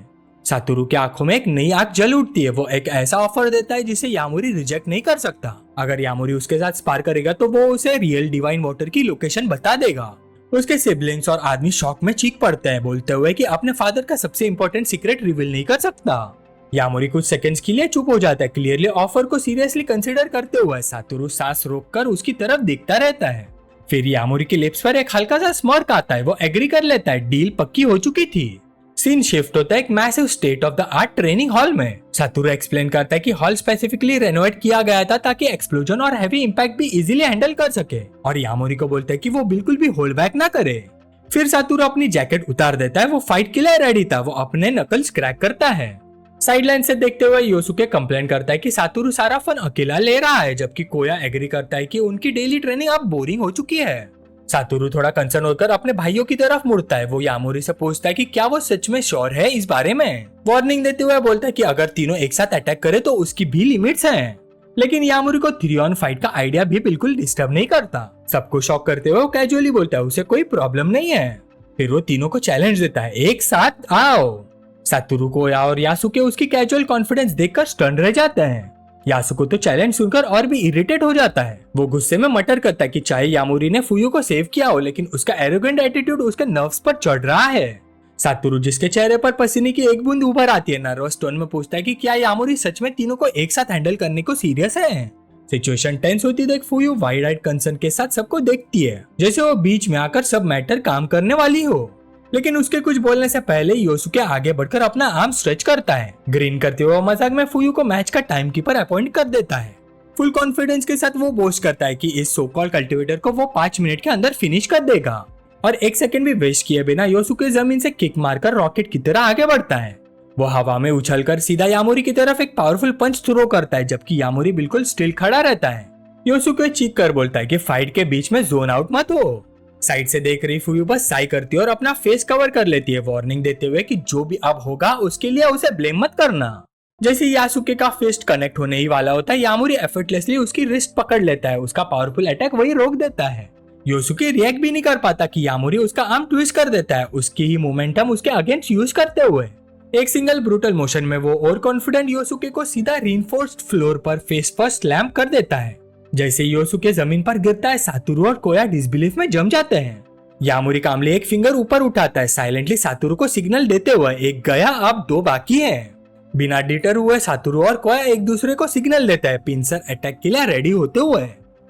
सातोरू की आंखों में एक नई आग जल उठती है। वो एक ऐसा ऑफर देता है जिसे यामोरी रिजेक्ट नहीं कर सकता। अगर यामोरी उसके साथ स्पार करेगा तो वो उसे रियल डिवाइन वाटर की लोकेशन बता देगा। उसके सिबलिंग्स और आदमी शॉक में चीख पड़ते हैं, बोलते हुए कि अपने फादर का सबसे इंपॉर्टेंट सीक्रेट रिवील नहीं कर सकता। यामोरी कुछ सेकंड्स के लिए चुप हो जाता है, क्लियरली ऑफर को सीरियसली कंसीडर करते हुए। सातोरू सांस रोककर उसकी तरफ देखता रहता है। फिर यामोरी के लिप्स पर एक हल्का सा स्मर्क आता है। वो एग्री कर लेता है, डील पक्की हो चुकी थी। सीन शिफ्ट होता है एक massive state of the art training hall में। सातोरू एक्सप्लेन करता है कि हॉल स्पेसिफिकली रेनोवेट किया गया था ताकि एक्सप्लोजन और हैवी इंपैक्ट भी इजीली हैंडल कर सके, और यामोरी को बोलता है कि वो बिल्कुल भी होल्ड बैक ना करे। फिर सातोरू अपनी जैकेट उतार देता है। वो फाइट के लिए रेडी था। वो अपने नकल्स क्रैक करता है। साइडलाइन से देखते हुए योसुके कंप्लेन करता है कि सातोरू सारा फन अकेला ले रहा है, जबकि कोया एग्री करता है कि उनकी डेली ट्रेनिंग अब बोरिंग हो चुकी है। सातोरू थोड़ा कंसर्न होकर अपने भाइयों की तरफ मुड़ता है। वो यामोरी से पूछता है कि क्या वो सच में श्योर है इस बारे में। वार्निंग देते हुए बोलता है कि अगर तीनों एक साथ अटैक करे तो उसकी भी लिमिट्स हैं। लेकिन यामोरी को 3 on 5 का आइडिया भी बिल्कुल डिस्टर्ब नहीं करता। सबको शॉक करते हुए वो कैजुअली बोलता है उसे कोई प्रॉब्लम नहीं है। फिर वो तीनों को चैलेंज देता है, एक साथ आओ। सातोरू, कोया और यासुके उसकी कैजुअल कॉन्फिडेंस देखकर स्टन रह जाते हैं। यासुको तो चैलेंज सुनकर और भी इरिटेट हो जाता है। वो गुस्से में मटर करता है कि चाहे यामोरी ने फुयू को सेव किया हो, लेकिन उसका एरोगेंट एटीट्यूड उसके नर्व्स पर चढ़ रहा है। सातोरू, जिसके चेहरे पर पसीने की एक बूंद उभर आती है, नर्वस टोन में पूछता है कि क्या यामोरी सच में तीनों को एक साथ हैंडल करने को सीरियस है। सिचुएशन टेंस होती देख फुयू वाइड आइड कंसर्न के साथ सबको देखती है, जैसे वो बीच में आकर सब मैटर काम करने वाली हो। लेकिन उसके कुछ बोलने से पहले योसुके आगे बढ़कर अपना आर्म स्ट्रेच करता है। ग्रीन करते हुए मजाक में फुयू को मैच का टाइम कीपर अपॉइंट कर देता है। फुल कॉन्फिडेंस के साथ वो बोस्ट करता है कि इस सो कॉल्ड कल्टिवेटर को वो 5 मिनट के अंदर फिनिश कर देगा। और 1 सेकंड भी वेस्ट किए बिना योसुके जमीन से किक मारकर रॉकेट की तरह आगे बढ़ता है। वो हवा में उछलकर सीधा यामोरी की तरफ एक पावरफुल पंच थ्रो करता है, जबकि यामोरी बिल्कुल स्टिल खड़ा रहता है। योसुके चीख कर बोलता है कि फाइट के बीच में जोन आउट मत हो। साइड से देख रही फुयू बस साई करती है और अपना फेस कवर कर लेती है, वार्निंग देते हुए कि जो भी अब होगा उसके लिए उसे ब्लेम मत करना। जैसे यासुके का फिस्ट कनेक्ट होने ही वाला होता है, यामोरी एफर्टलेसली उसकी रिस्ट पकड़ लेता है। उसका पावरफुल अटैक वही रोक देता है। योसुके रिएक्ट भी नहीं कर पाता कि यामोरी उसका आर्म ट्विस्ट कर देता है, उसकी ही मोमेंटम उसके अगेंस्ट यूज करते हुए। एक सिंगल ब्रूटल मोशन में वो और कॉन्फिडेंट योसुके को सीधा रीइंफोर्स्ड फ्लोर पर फेस फर्स्ट स्लैम कर देता है। जैसे योसुके जमीन पर गिरता है, सातोरू और कोया डिसबिलीफ में जम जाते हैं। यामोरी कामले एक फिंगर ऊपर उठाता है, साइलेंटली सातोरू को सिग्नल देते हुए, एक गया अब 2 बाकी हैं। बिना डिटर हुए सातोरू और कोया एक दूसरे को सिग्नल देता है, पिंसर अटैक के लिए रेडी होते हुए।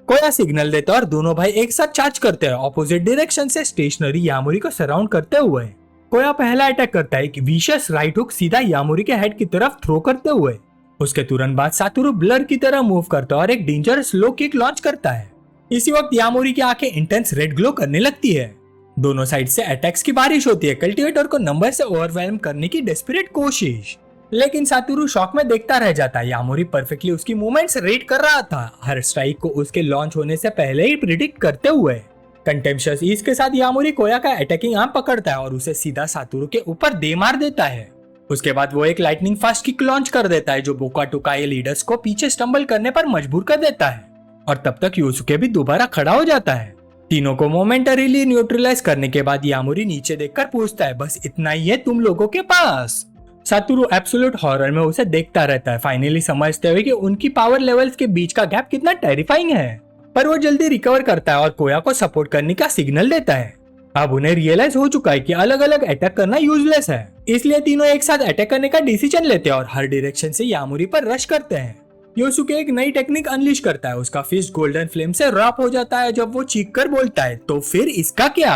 कोया सिग्नल देता है और दोनों भाई एक साथ चार्ज करते हैं, ऑपोजिट डायरेक्शन से स्टेशनरी यामोरी को सराउंड करते हुए। कोया पहला अटैक करता है, एक विशियस राइट हुक सीधा यामोरी के हेड की तरफ थ्रो करते हुए। उसके तुरंत बाद सातोरू ब्लर की तरह मूव करता है और एक डेंजरस लो किक लॉन्च करता है। इसी वक्त यामोरी की आंखें इंटेंस रेड ग्लो करने लगती है। दोनों साइड से अटैक्स की बारिश होती है, कल्टिवेटर को नंबर से ओवरवेल्म करने की डेस्परेट कोशिश। लेकिन सातोरू शॉक में देखता रह जाता है। यामोरी परफेक्टली उसकी मूवमेंट्स रीड कर रहा था, हर स्ट्राइक को उसके लॉन्च होने से पहले ही प्रिडिक्ट करते हुए। कंटेम्पशियस ईज के साथ यामोरी कोया का अटैकिंग आर्म पकड़ता है और उसे सीधा सातोरू के ऊपर दे मार देता है। उसके बाद वो एक लाइटनिंग फास्ट किक लॉन्च कर देता है, जो बोका टोकाई लीडर्स को पीछे स्टंबल करने पर मजबूर कर देता है। और तब तक योसुके भी दोबारा खड़ा हो जाता है। तीनों को मोमेंटरीली न्यूट्रलाइज करने के बाद यामोरी नीचे देखकर पूछता है, बस इतना ही है तुम लोगों के पास? सातोरू एब्सोल्यूट हॉरर में उसे देखता रहता है, फाइनली समझते हुए कि उनकी पावर लेवल्स के बीच का गैप कितना टेरिफाइंग है। पर वो जल्दी रिकवर करता है और कोया को सपोर्ट करने का सिग्नल देता है। अब उन्हें रियलाइज हो चुका है कि अलग अलग अटैक करना यूजलेस है, इसलिए तीनों एक साथ अटैक करने का डिसीजन लेते हैं और हर डायरेक्शन से यामोरी पर रश करते हैं। योसुके एक नई टेक्निक अनलीश करता है, उसका फिस्ट गोल्डन फ्लेम से रॉप हो जाता है जब वो चीख कर बोलता है, तो फिर इसका क्या?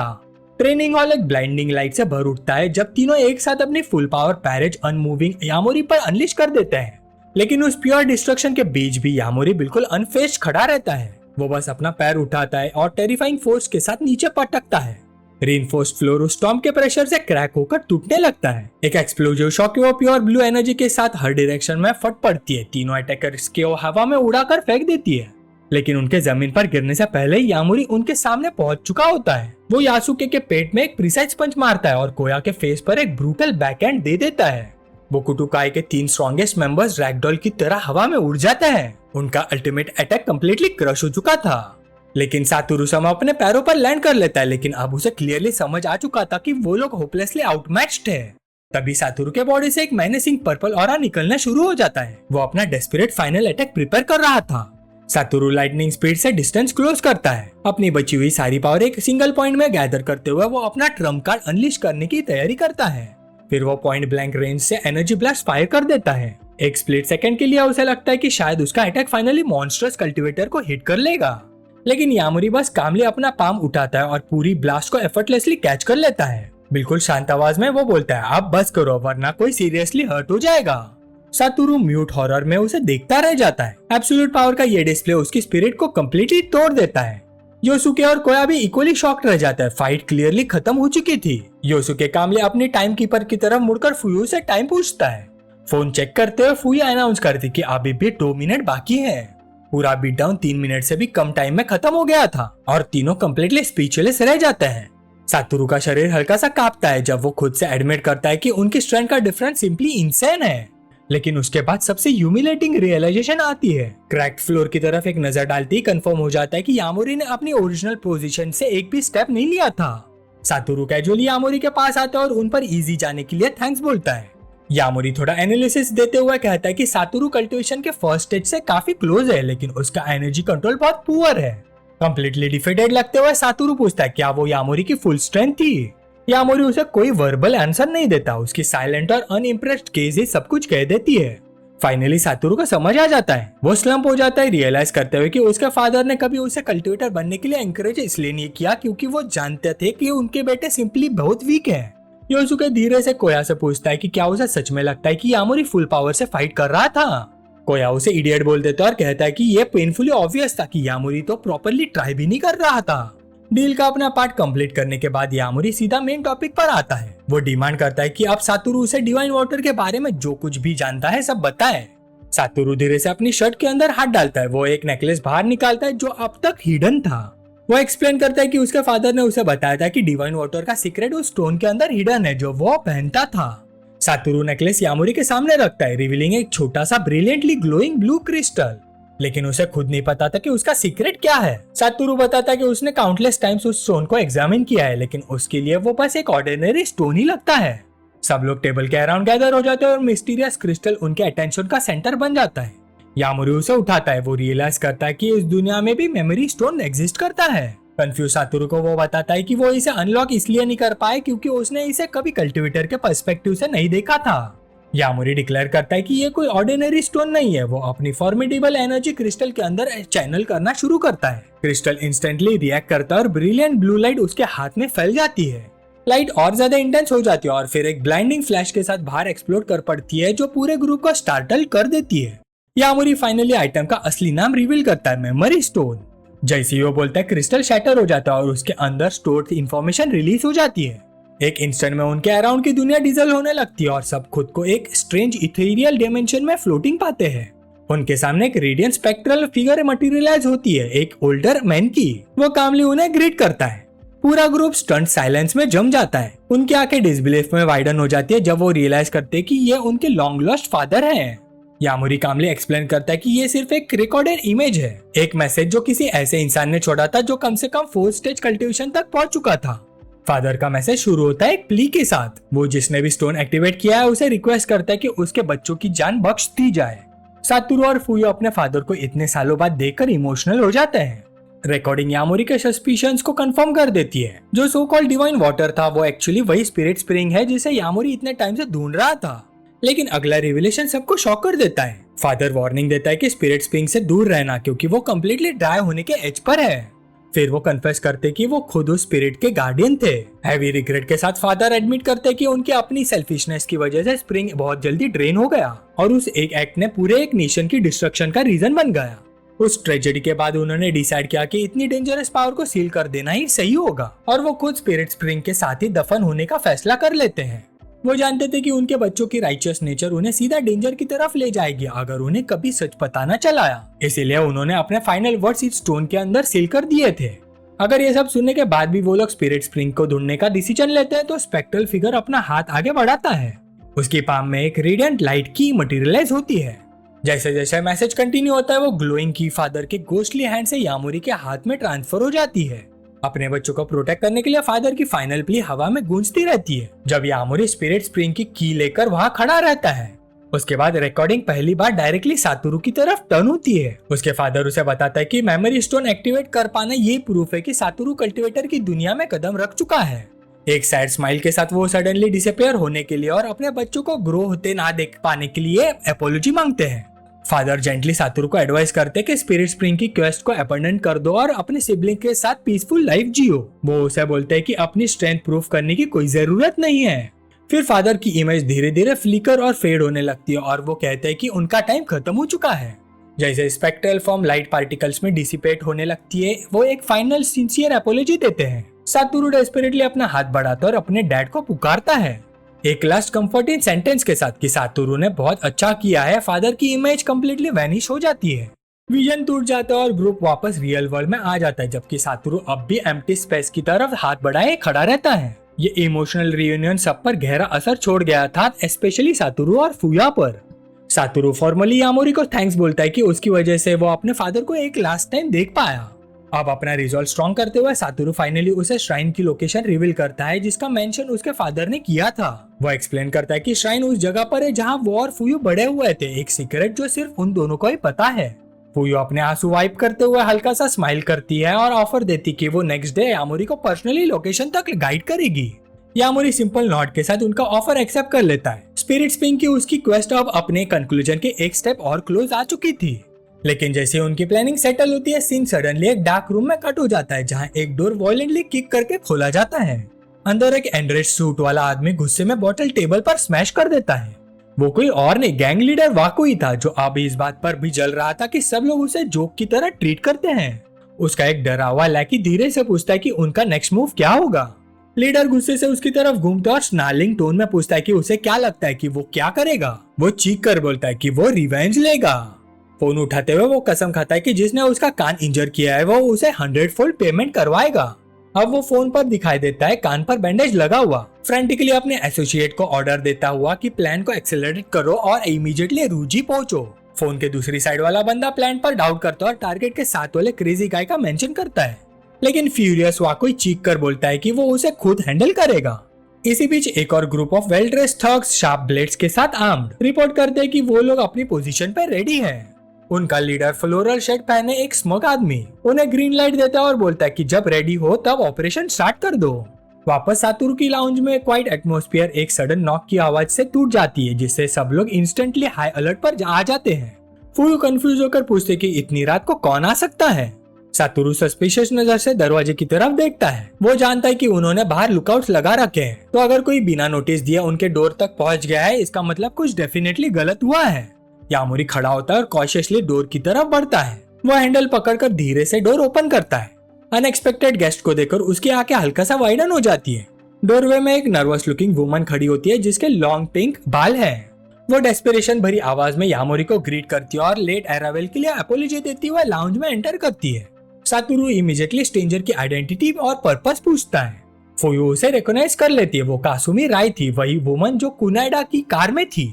ट्रेनिंग हॉल एक ब्लाइंडिंग लाइट से भर उठता है जब तीनों एक साथ अपनी फुल पावर पैरेज अनमूविंग यामोरी पर अनलीश कर देते हैं। लेकिन उस प्योर डिस्ट्रक्शन के बीच भी यामोरी बिल्कुल अनफेज्ड खड़ा रहता है। वो बस अपना पैर उठाता है और टेरिफाइंग फोर्स के साथ नीचे पटकता है। रीइंफोर्स्ड फ्लोर उस स्टॉर्म के प्रेशर से क्रैक होकर टूटने लगता है। एक एक्सप्लोजिव शॉक वो प्योर ब्लू एनर्जी के साथ हर डायरेक्शन में फट पड़ती है, तीनों अटैकर्स को हवा में उड़ाकर फेंक देती है। लेकिन उनके जमीन पर गिरने से पहले ही यामोरी उनके सामने पहुंच चुका होता है। वो यासुके के पेट में एक प्रिसाइज पंच मारता है और कोया के फेस पर एक ब्रूटल बैकहैंड दे देता है। बोकुटुकाई के 3 स्ट्रॉन्गेस्ट मेंबर्स रैगडॉल की तरह हवा में उड़ जाते हैं। उनका अल्टीमेट अटैक कंप्लीटली क्रश हो चुका था। लेकिन सातोरू समा अपने पैरों पर लैंड कर लेता है, लेकिन अब उसे क्लियरली समझ आ चुका था कि वो लोग होपलेसली आउटमैच्ड है। तभी सातोरू के बॉडी से एक मेनेसिंग पर्पल ऑरा निकलना शुरू हो जाता है। वो अपना डेस्परेट फाइनल अटैक प्रिपेयर कर रहा था। सातोरू लाइटनिंग स्पीड से डिस्टेंस क्लोज करता है। अपनी बची हुई सारी पावर एक सिंगल पॉइंट में गैदर करते हुए वो अपना ट्रम्प कार्ड अनलीश करने की तैयारी करता है। फिर वो पॉइंट ब्लैंक रेंज से एनर्जी ब्लास्ट फायर कर देता है। एक स्प्लिट सेकंड के लिए उसे लगता है कि शायद उसका अटैक फाइनली मॉन्स्टर्स कल्टिवेटर को हिट कर लेगा, लेकिन यामोरी बस कामली अपना पाम उठाता है और पूरी ब्लास्ट को एफर्टलेसली कैच कर लेता है। बिल्कुल शांत आवाज में वो बोलता है, आप बस करो वरना कोई सीरियसली हर्ट हो जाएगा। सातोरू म्यूट हॉरर में उसे देखता रह जाता है। एब्सोल्यूट पावर का ये डिस्प्ले उसकी स्पिरिट को कंप्लीटली तोड़ देता है। योसुके और कोया भी इक्वली शॉक्ड रह जाता है। फाइट क्लियरली खत्म हो चुकी थी। योसुके कामले अपनी टाइम कीपर की तरफ मुड़कर फुयू से टाइम पूछता है। फोन चेक करते हुए फुया अनाउंस करती कि अभी भी 2 मिनट बाकी है। पूरा बीट डाउन 3 मिनट से भी कम टाइम में खत्म हो गया था और तीनों कम्प्लीटली स्पीचलेस रह जाते हैं। सातोरु का शरीर हल्का सा कांपता है जब वो खुद से एडमिट करता है कि उनकी स्ट्रेंथ का डिफरेंस सिंपली इंसेन है। लेकिन उसके बाद सबसे ह्यूमिलेटिंग रियलाइजेशन आती है। क्रैक्ड फ्लोर की तरफ एक नजर डालते ही कंफर्म हो जाता है कि यामोरी ने अपनी ओरिजिनल पोजीशन से एक भी स्टेप नहीं लिया था। सातोरु कैजुअली यामोरी के पास आता है और उन पर इजी जाने के लिए थैंक्स बोलता है। यामोरी थोड़ा एनालिसिस देते हुए कहता है कि सातोरु कल्टिवेशन के फर्स्ट स्टेज से काफी क्लोज है, लेकिन उसका एनर्जी कंट्रोल बहुत पुअर है। कंप्लीटली डिफीटेड लगते हुए सातोरु पूछता है क्या वो यामोरी की फुल स्ट्रेंथ थी। यामोरी उसे कोई वर्बल आंसर नहीं देता, उसकी साइलेंट और अनइम्प्रेस्ड गेज ही सब कुछ कह देती है। फाइनली सातोरु को समझ आ जाता है। वो स्लम्प हो जाता है रियलाइज करते हुए कि उसके फादर ने कभी उसे कल्टिवेटर बनने के लिए एंकरेज इसलिए नहीं किया क्योंकि वो जानते थे कि उनके बेटे सिंपली बहुत वीक है। योसुके धीरे से कोया से पूछता है कि क्या उसे सच में लगता है कि यामोरी फुल पावर से फाइट कर रहा था। कोया उसे इडियट बोल देता है और कहता है कि ये पेनफुली ऑब्वियस था कि यामोरी तो प्रॉपर्ली ट्राई भी नहीं कर रहा था। डील का अपना पार्ट कंप्लीट करने के बाद यामोरी सीधा मेन टॉपिक पर आता है। वो डिमांड करता है कि अब सातोरु उसे डिवाइन वाटर के बारे में जो कुछ भी जानता है सब बताए। सातोरु धीरे से अपनी शर्ट के अंदर हाथ डालता है। वो एक नेकलेस बाहर निकालता है जो अब तक हिडन था। वो एक्सप्लेन करता है कि उसके फादर ने उसे बताया था कि डिवाइन वाटर का सीक्रेट उस स्टोन के अंदर हिडन है जो वो पहनता था। सातोरु नेकलेस यामोरी के सामने रखता है, रिवीलिंग एक छोटा सा ब्रिलियंटली ग्लोइंग ब्लू क्रिस्टल। लेकिन उसे खुद नहीं पता था कि उसका सीक्रेट क्या है। सातोरु बताता है कि उसने काउंटलेस टाइम्स उस स्टोन को एग्जामिन किया है, लेकिन उसके लिए वो बस एक ऑर्डिनरी स्टोन ही लगता है। सब लोग टेबल के अराउंड गैदर हो जाते हैं और मिस्टीरियस क्रिस्टल उनके अटेंशन का सेंटर बन जाता है। यामोरी उसे उठाता है। वो रियलाइज करता है कि इस दुनिया में भी मेमोरी स्टोन एग्जिस्ट करता है। कंफ्यूज सातोरु को वो बताता है कि वो इसे अनलॉक इसलिए नहीं कर पाए क्योंकि उसने इसे कभी कल्टिवेटर के पर्सपेक्टिव से नहीं देखा था। यामोरी डिक्लेयर करता है कि ये कोई ऑर्डिनरी स्टोन नहीं है। वो अपनी फॉर्मिडेबल एनर्जी क्रिस्टल के अंदर चैनल करना शुरू करता है। क्रिस्टल इंस्टेंटली रिएक्ट करता है और ब्रिलियंट ब्लू लाइट उसके हाथ में फैल जाती है। लाइट और ज्यादा इंटेंस हो जाती है और फिर एक ब्लाइंडिंग फ्लैश के साथ बाहर एक्सप्लोड कर पड़ती है जो पूरे ग्रुप को स्टार्टल कर देती है। यामोरी फाइनली आइटम का असली नाम रिवील करता है, मेमोरी स्टोन। जैसे ही वो बोलता है क्रिस्टल शैटर हो जाता है और उसके अंदर स्टोर्ड इंफॉर्मेशन रिलीज हो जाती है। एक इंस्टेंट में उनके अराउंड की दुनिया डीजल होने लगती है और सब खुद को एक स्ट्रेंज इथेरियल डिमेंशन में फ्लोटिंग पाते हैं। उनके सामने एक रेडियंट स्पेक्ट्रल फिगर मटेरियलाइज होती है, एक ओल्डर मैन की। वो कामली उन्हें ग्रीट करता है। पूरा ग्रुप स्टंट साइलेंस में जम जाता है। उनकी आंखें डिसबिलीफ में वाइडन हो जाती है जब वो रियलाइज करते हैं कि ये उनके लॉन्ग लॉस्ट फादर हैं। यामोरी कामली एक्सप्लेन करता है कि ये सिर्फ एक रिकॉर्डेड इमेज है, एक मैसेज जो किसी ऐसे इंसान ने छोड़ा था जो कम से कम 4 स्टेज कल्टिवेशन तक पहुंच चुका था। फादर का मैसेज शुरू होता है एक प्ली के साथ। वो जिसने भी स्टोन एक्टिवेट किया है उसे रिक्वेस्ट करता है कि उसके बच्चों की जान बख्श दी जाए। सातोरु और फुयो अपने फादर को इतने सालों बाद देखकर इमोशनल हो जाते हैं। रिकॉर्डिंग यामोरी के सस्पिशंस को कंफर्म कर देती है। जो सो कॉल्ड डिवाइन वाटर था वो एक्चुअली वही स्पिरिट स्प्रिंग है जिसे यामोरी इतने टाइम से ढूंढ रहा था। लेकिन अगला रिविलेशन सबको शॉक कर देता है। फादर वार्निंग देता है कि स्पिरिट स्प्रिंग से दूर रहना क्योंकि वो कम्प्लीटली ड्राई होने के एज पर है। फिर वो कन्फेस करते कि वो खुद उस स्पिरिट के गार्डियन थे। हैवी रिग्रेट के साथ फादर एडमिट करते कि उनकी अपनी सेल्फिशनेस की वजह से स्प्रिंग बहुत जल्दी ड्रेन हो गया और उस एक एक्ट ने पूरे एक नेशन की डिस्ट्रक्शन का रीजन बन गया। उस ट्रेजेडी के बाद उन्होंने डिसाइड किया कि इतनी डेंजरस पावर को सील कर देना ही सही होगा और वो खुद स्पिरिट स्प्रिंग के साथ ही दफन होने का फैसला कर लेते हैं। वो जानते थे कि उनके बच्चों की राइचियस नेचर उन्हें सीधा डेंजर की तरफ ले जाएगी अगर उन्हें कभी सच पता न चलाया। इसीलिए उन्होंने अपने फाइनल वर्ड्स इस स्टोन के अंदर सील कर दिए थे। अगर ये सब सुनने के बाद भी वो लोग स्पिरिट स्प्रिंग को ढूंढने का डिसीजन लेते हैं तो स्पेक्ट्रल फिगर अपना हाथ आगे बढ़ाता है। उसकी पाम में एक रेडियंट लाइट की मटेरियलाइज होती है। जैसे जैसे मैसेज कंटिन्यू होता है वो ग्लोइंग की फादर के गोस्टली हैंड से यामोरी के हाथ में ट्रांसफर हो जाती है। अपने बच्चों को प्रोटेक्ट करने के लिए फादर की फाइनल प्ली हवा में गूंजती रहती है जब यामोरी स्पिरिट स्प्रिंग की की लेकर वहां खड़ा रहता है। उसके बाद रिकॉर्डिंग पहली बार डायरेक्टली सातोरु की तरफ टर्न होती है। उसके फादर उसे बताता है कि मेमोरी स्टोन एक्टिवेट कर पाना ये प्रूफ है कि सातोरु कल्टिवेटर की दुनिया में कदम रख चुका है। एक सैड स्माइल के साथ वो सडनली डिसअपीयर होने के लिए और अपने बच्चों को ग्रो होते ना देख पाने के लिए अपोलॉजी मांगते हैं। फादर जेंटली सातोरु को एडवाइस करते कि स्पिरिट स्प्रिंग की क्वेस्ट को अबंडन कर दो और अपने सिबलिंग के साथ पीसफुल लाइफ जियो। वो उसे बोलते हैं कि अपनी स्ट्रेंथ प्रूफ करने की कोई जरूरत नहीं है। फिर फादर की इमेज धीरे धीरे फ्लिकर और फेड होने लगती है और वो कहते हैं कि उनका टाइम खत्म हो चुका है। जैसे स्पेक्ट्रल फॉर्म लाइट पार्टिकल्स में डिसिपेट होने लगती है वो एक फाइनल सिंसियर अपोलॉजी देते हैं। सातोरु डेस्परेटली अपना हाथ बढ़ाता और अपने डैड को पुकारता है। एक लास्ट कंफर्टिंग सेंटेंस के साथ कि सातोरू ने बहुत अच्छा किया है, फादर की इमेज कम्प्लीटली वैनिश हो जाती है। विजन टूट जाता है और ग्रुप वापस रियल वर्ल्ड में आ जाता है, जबकि सातोरू अब भी एम्प्टी स्पेस की तरफ हाथ बढ़ाए खड़ा रहता है। ये इमोशनल रियूनियन सब पर गहरा असर छोड़ गया था, स्पेशली सातोरू और फुया पर। सातोरू फॉर्मली यामोरी को थैंक्स बोलता है कि उसकी वजह से वो अपने फादर को एक लास्ट टाइम देख पाया। अब अपना रिजॉल्व स्ट्रॉन्ग करते हुए सातोरू फाइनली उसे श्राइन की लोकेशन रिवील करता है जिसका मेंशन उसके फादर ने किया था। वो एक्सप्लेन करता है कि श्राइन उस जगह पर है जहां वो और फुयू बड़े हुए थे, एक सीक्रेट जो सिर्फ उन दोनों को ही पता है। फुयू अपने आंसू वाइप करते हुए हल्का सा स्माइल करती है और ऑफर देती कि वो नेक्स्ट डे यामोरी को पर्सनली लोकेशन तक गाइड करेगी। यामोरी सिंपल नॉट के साथ उनका ऑफर एक्सेप्ट कर लेता है। स्पिरिट स्प्रिंग की उसकी क्वेस्ट अब अपने कंक्लूजन के एक स्टेप और क्लोज आ चुकी थी, लेकिन जैसे उनकी प्लानिंग सेटल होती है, सीन सडनली एक डार्क रूम में कट हो जाता है जहां एक डोर वायलेंटली किक करके खोला जाता है। अंदर एक एंड्रेस सूट वाला आदमी गुस्से में बोतल टेबल पर स्मैश कर देता है। वो कोई और नहीं, गैंग लीडर वाकुई था, जो अब इस बात पर भी जल रहा था कि सब लोग उसे जोक की तरह ट्रीट करते हैं। उसका एक डरा हुआ लैकी धीरे से पूछता है कि उनका नेक्स्ट मूव क्या होगा। लीडर गुस्से से उसकी तरफ घूमता और स्नार्लिंग टोन में पूछता है कि उसे क्या लगता है कि वो क्या करेगा। वो चीख कर बोलता है कि वो रिवेंज लेगा। फोन उठाते हुए वो कसम खाता है कि जिसने उसका कान इंजर किया है वो उसे 100-fold पेमेंट करवाएगा। अब वो फोन पर दिखाई देता है कान पर बैंडेज लगा हुआ। फ्रेंटिकली अपने एसोसिएट को ऑर्डर देता हुआ कि प्लान को एक्सेलरेट करो और इमीडिएटली रूजी पहुंचो। फोन के दूसरी साइड वाला बंदा प्लान पर डाउट करता है और टारगेट के साथ वाले क्रेजी गाय का मेंशन करता है, लेकिन फ्यूरियस वाकोई चीख कर बोलता है कि वो उसे खुद हैंडल करेगा। इसी बीच एक और group of well dressed thugs sharp blades के साथ आर्म्ड रिपोर्ट करते हैं कि वो लोग अपनी पोजीशन पे रेडी हैं। उनका लीडर फ्लोरल शर्ट पहने एक स्मोक आदमी उन्हें ग्रीन लाइट देता है और बोलता है कि जब रेडी हो तब ऑपरेशन स्टार्ट कर दो। वापस सातोरू की लाउंज में क्वाइट एटमॉस्फेयर एक सडन नॉक की आवाज से टूट जाती है, जिससे सब लोग इंस्टेंटली हाई अलर्ट पर आ जाते हैं। फुयू कंफ्यूज होकर पूछते कि इतनी रात को कौन आ सकता है। सातोरू सस्पिशियस नजर से दरवाजे की तरफ देखता है। वो जानता है कि उन्होंने बाहर लुकआउट्स लगा रखे हैं, तो अगर कोई बिना नोटिस दिए उनके डोर तक पहुंच गया है, इसका मतलब कुछ डेफिनेटली गलत हुआ है। यामोरी खड़ा होता है और कॉशियसली डोर की तरफ बढ़ता है। वो हैंडल पकड़कर धीरे से डोर ओपन करता है। अनएक्सपेक्टेड गेस्ट को देखकर उसकी आंखें हल्का सा वाइडन हो जाती है। डोरवे में एक नर्वस लुकिंग वुमन खड़ी होती है जिसके लॉन्ग पिंक बाल है। वो डेस्परेशन भरी आवाज में यामोरी को ग्रीट करती है और लेट अराइवल के लिए अपॉलॉजी देती हुए लाउंज में एंटर करती है। सातोरू इमीडिएटली स्ट्रेंजर की आइडेंटिटी और पर्पस पूछता है। फुयू उसे रिकॉग्नाइज कर लेती है। वो कासुमी राय थी, वही वुमन जो कुनाइडा की कार में थी।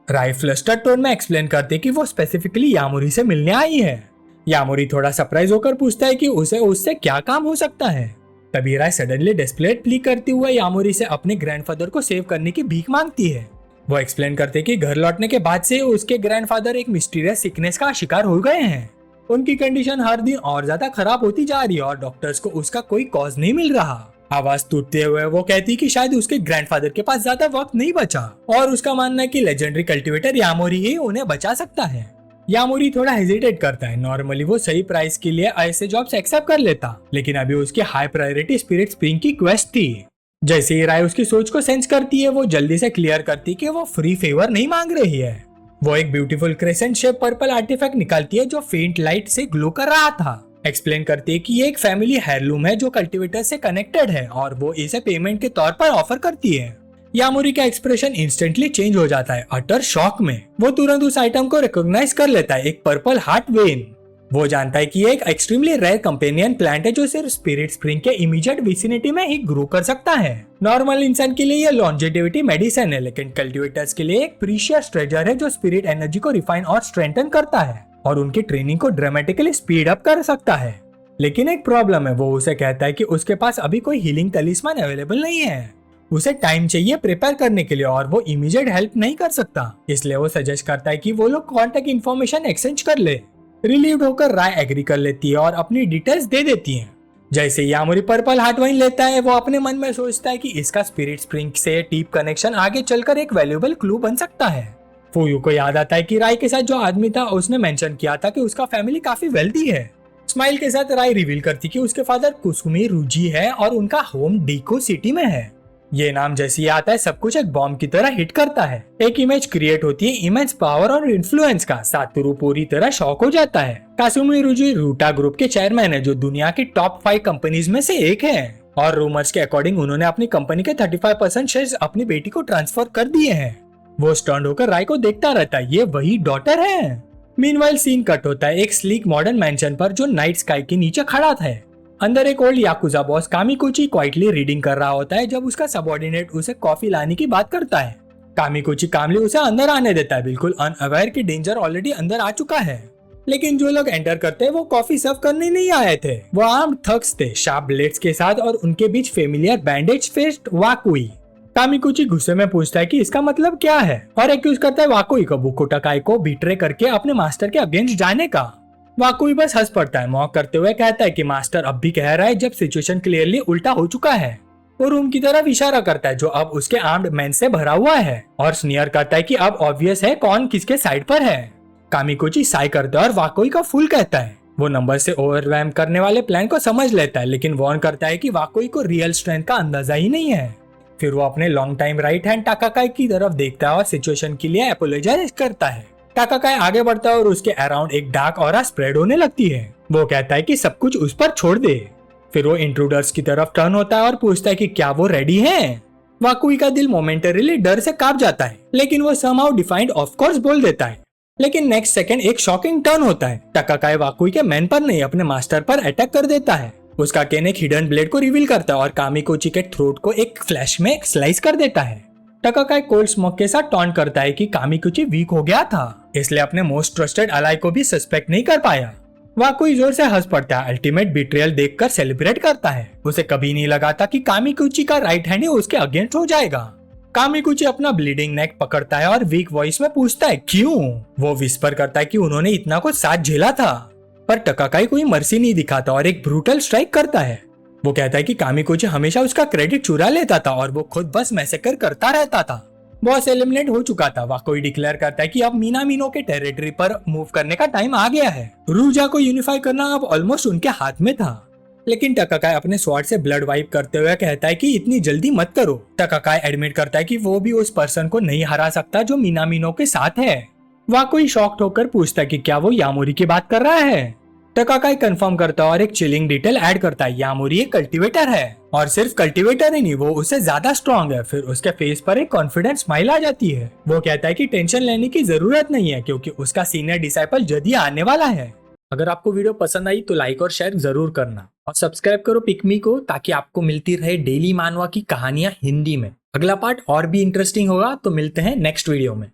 राय फ्लस्टर्ड टोन में एक्सप्लेन करते कि वो स्पेसिफिकली यामोरी से मिलने आई है। यामोरी थोड़ा सरप्राइज होकर पूछता है कि उसे उससे क्या काम हो सकता है। तभी राय सडनली डेस्परेट प्ली करते हुए यामोरी से अपने ग्रैंडफादर को सेव करने की भीख मांगती है। वो एक्सप्लेन करते कि घर लौटने के बाद से उसके ग्रैंडफादर एक मिस्टीरियस सिकनेस का शिकार हो गए हैं। उनकी कंडीशन हर दिन और ज्यादा खराब होती जा रही है और डॉक्टर्स को उसका कोई कॉज नहीं मिल रहा। आवाज टूटते हुए वो कहती कि शायद उसके ग्रैंडफादर के पास ज्यादा वक्त नहीं बचा और उसका मानना है कि लेजेंडरी कल्टीवेटर यामोरी ही उन्हें बचा सकता है। यामोरी थोड़ा हेजिटेट करता है। नॉर्मली वो सही प्राइस के लिए ऐसे जॉब्स एक्सेप्ट कर लेता, लेकिन अभी उसकी हाई प्रायोरिटी स्पिरिट स्प्रिंग की क्वेस्ट थी। जैसे ही राय उसकी सोच को सेंस करती है, वो जल्दी से क्लियर करती कि वो फ्री फेवर नहीं मांग रही है। वो एक beautiful crescent shape purple artifact निकालती है जो फेंट लाइट से ग्लो कर रहा था। एक्सप्लेन करती है कि ये एक फैमिली हेयरलूम है जो कल्टीवेटर से कनेक्टेड है और वो इसे पेमेंट के तौर पर ऑफर करती है। यामोरी का एक्सप्रेशन इंस्टेंटली चेंज हो जाता है, अटर शॉक में। वो तुरंत उस आइटम को रिकॉग्नाइज कर लेता है, एक पर्पल हार्ट वेन। वो जानता है कि ये एक एक्सट्रीमली रेयर कंपेनियन प्लांट है जो सिर्फ स्पिरिट स्प्रिंग के इमीडिएट विसिनिटी में ही ग्रो कर सकता है। नॉर्मल इंसान के लिए ये लॉन्जेटिविटी मेडिसिन है, लेकिन कल्टीवेटर्स के लिए एक प्रीशियस ट्रेजर है जो स्पिरिट एनर्जी को रिफाइन और स्ट्रेंथन करता है और उनकी ट्रेनिंग को ड्रामेटिकली स्पीड अप कर सकता है। लेकिन एक प्रॉब्लम है। वो उसे कहता है कि उसके पास अभी कोई हीलिंग तलिस्मान अवेलेबल नहीं है। उसे टाइम चाहिए प्रिपेयर करने के लिए और वो इमीडिएट हेल्प नहीं कर सकता। इसलिए वो सजेस्ट करता है कि वो लोग कॉन्टेक्ट इन्फॉर्मेशन एक्सचेंज कर ले। रिलीव्ड होकर राय एग्री कर लेती है और अपनी डिटेल्स दे देती है। जैसे यामोरी पर्पल हार्ट वाइन लेता है, वो अपने मन में सोचता है कि इसका स्पिरिट स्प्रिंग से डीप कनेक्शन आगे चलकर एक वैल्यूएबल क्लू बन सकता है। फुयू को याद आता है कि राय के साथ जो आदमी था उसने मेंशन किया था कि उसका फैमिली काफी वेल्दी है। स्माइल के साथ राय रिवील करती कि उसके फादर कुसुमी रुजी है और उनका होम डीको सिटी में है। ये नाम जैसे ही आता है सब कुछ एक बॉम्ब की तरह हिट करता है। एक इमेज क्रिएट होती है इमेज पावर और इन्फ्लुएंस का। सातोरू पूरी तरह शॉक हो जाता है। कासुमी रुजी रूटा ग्रुप के चेयरमैन है जो दुनिया की टॉप 5 कंपनीज में से एक है और रूमर्स के अकॉर्डिंग उन्होंने अपनी कंपनी के 35% शेयर्स अपनी बेटी को ट्रांसफर कर दिए हैं। वो स्टंड होकर राय को देखता रहता है, ये वही डॉटर है। मीनवाइल सीन कट होता है एक स्लीक मॉडर्न मैंशन पर जो नाइट स्काई के नीचे खड़ा था। अंदर एक old yakuza boss Kamikuchi quietly reading कर रहा होता है जब उसका सबऑर्डिनेट उसे कॉफी लाने की बात करता है। कामिकुची कामली उसे अंदर आने देता है, बिल्कुल अनअवेयर कि डेंजर ऑलरेडी अंदर आ चुका है। लेकिन जो लोग एंटर करते हैं वो कॉफी सर्व करने नहीं आए थे, वो आर्म्ड थग्स थे शार्प ब्लेड्स के साथ और उनके बीच फेमिलियर बैंडेज फेस्ड वाकुई। कामिकुची गुस्से में पूछता है कि इसका मतलब क्या है और एक्यूज करता है वाकुई को बुको टकाई को बिट्रे करके अपने मास्टर के अगेंस्ट जाने का। वाकुई बस हंस पड़ता है, मॉक करते हुए कहता है कि मास्टर अब भी कह रहा है जब सिचुएशन क्लियरली उल्टा हो चुका है। वो रूम की तरफ इशारा करता है जो अब उसके आर्म्ड मैन से भरा हुआ है और स्नियर करता है कि अब ऑब्वियस है कौन किसके साइड पर है। कामिकुची साई करता है और वाकुई का फुल कहता है। वो नंबर से ओवरवेम करने वाले प्लान को समझ लेता है लेकिन वार्न करता है कि वाकुई को रियल स्ट्रेंथ का अंदाजा ही नहीं है। फिर वो अपने लॉन्ग टाइम राइट हैंड टाकाकाई की तरफ देखता है और सिचुएशन के लिए अपोलोजाइज करता है। टाकाकाई आगे बढ़ता है और उसके अराउंड एक डार्क ऑरा स्प्रेड होने लगती है। वो कहता है कि सब कुछ उस पर छोड़ दे। फिर वो इंट्रूडर्स की तरफ टर्न होता है और पूछता है कि क्या वो रेडी हैं? वाकुई का दिल मोमेंटरीली डर से कांप जाता है लेकिन वो समहाउ डिफाइंड ऑफ कोर्स बोल देता है। लेकिन नेक्स्ट सेकंड एक शॉकिंग टर्न होता है। टाकाकाई वाकुई के मैन पर नहीं अपने मास्टर पर अटैक कर देता है। उसका केन एक हिडन ब्लेड को रिवील करता है और कामिकुची के थ्रोट को एक फ्लैश में स्लाइस कर देता है। टाकाकाई कोल्ड स्मोक के साथ टॉन्ट करता है कि कामिकुची वीक हो गया था इसलिए अपने मोस्ट ट्रस्टेड अलाई को भी सस्पेक्ट नहीं कर पाया। वाकुई जोर से हंस पड़ता है, अल्टीमेट बिट्रियल देखकर सेलिब्रेट करता है। उसे कभी नहीं लगा था कि कामिकुची का राइट हैंड ही उसके अगेंस्ट हो जाएगा। कामिकुची अपना ब्लीडिंग नेक पकड़ता है और वीक वॉइस में पूछता है क्यों। वो विस्पर करता है कि उन्होंने इतना कुछ साथ झेला था, पर टाकाकाई कोई मर्सी नहीं दिखाता और एक ब्रूटल स्ट्राइक करता है। वो कहता है कि कामिकुची हमेशा उसका क्रेडिट चुरा लेता था और वो खुद बस मैसेकर करता रहता था। बॉस एलिमिनेट हो चुका था। वाकुई डिक्लेयर करता है कि अब मीनामिनो के टेरिटरी पर मूव करने का टाइम आ गया है। रूजा को यूनिफाई करना अब ऑलमोस्ट उनके हाथ में था। लेकिन टाकाकाई अपने स्वॉर्ड से ब्लड वाइप करते हुए कहता है कि इतनी जल्दी मत करो। टाकाकाई एडमिट करता है कि वो भी उस पर्सन को नहीं हरा सकता जो मीनामिनो के साथ है। वाकुई शॉक्ड होकर पूछता है कि क्या वो यामोरी की बात कर रहा है। टाकाकाई कंफर्म करता है और एक चिलिंग डिटेल ऐड करता है, यामोरी एक कल्टीवेटर है और सिर्फ कल्टीवेटर ही नहीं वो उससे ज्यादा स्ट्रॉन्ग है। फिर उसके फेस पर एक कॉन्फिडेंट स्माइल आ जाती है। वो कहता है कि टेंशन लेने की जरूरत नहीं है क्योंकि उसका सीनियर डिसाइपल जल्दी आने वाला है। अगर आपको वीडियो पसंद आई तो लाइक और शेयर जरूर करना और सब्सक्राइब करो पिकमी को ताकि आपको मिलती रहे डेली मानवा की कहानियां हिंदी में। अगला पार्ट और भी इंटरेस्टिंग होगा तो मिलते हैं नेक्स्ट वीडियो में।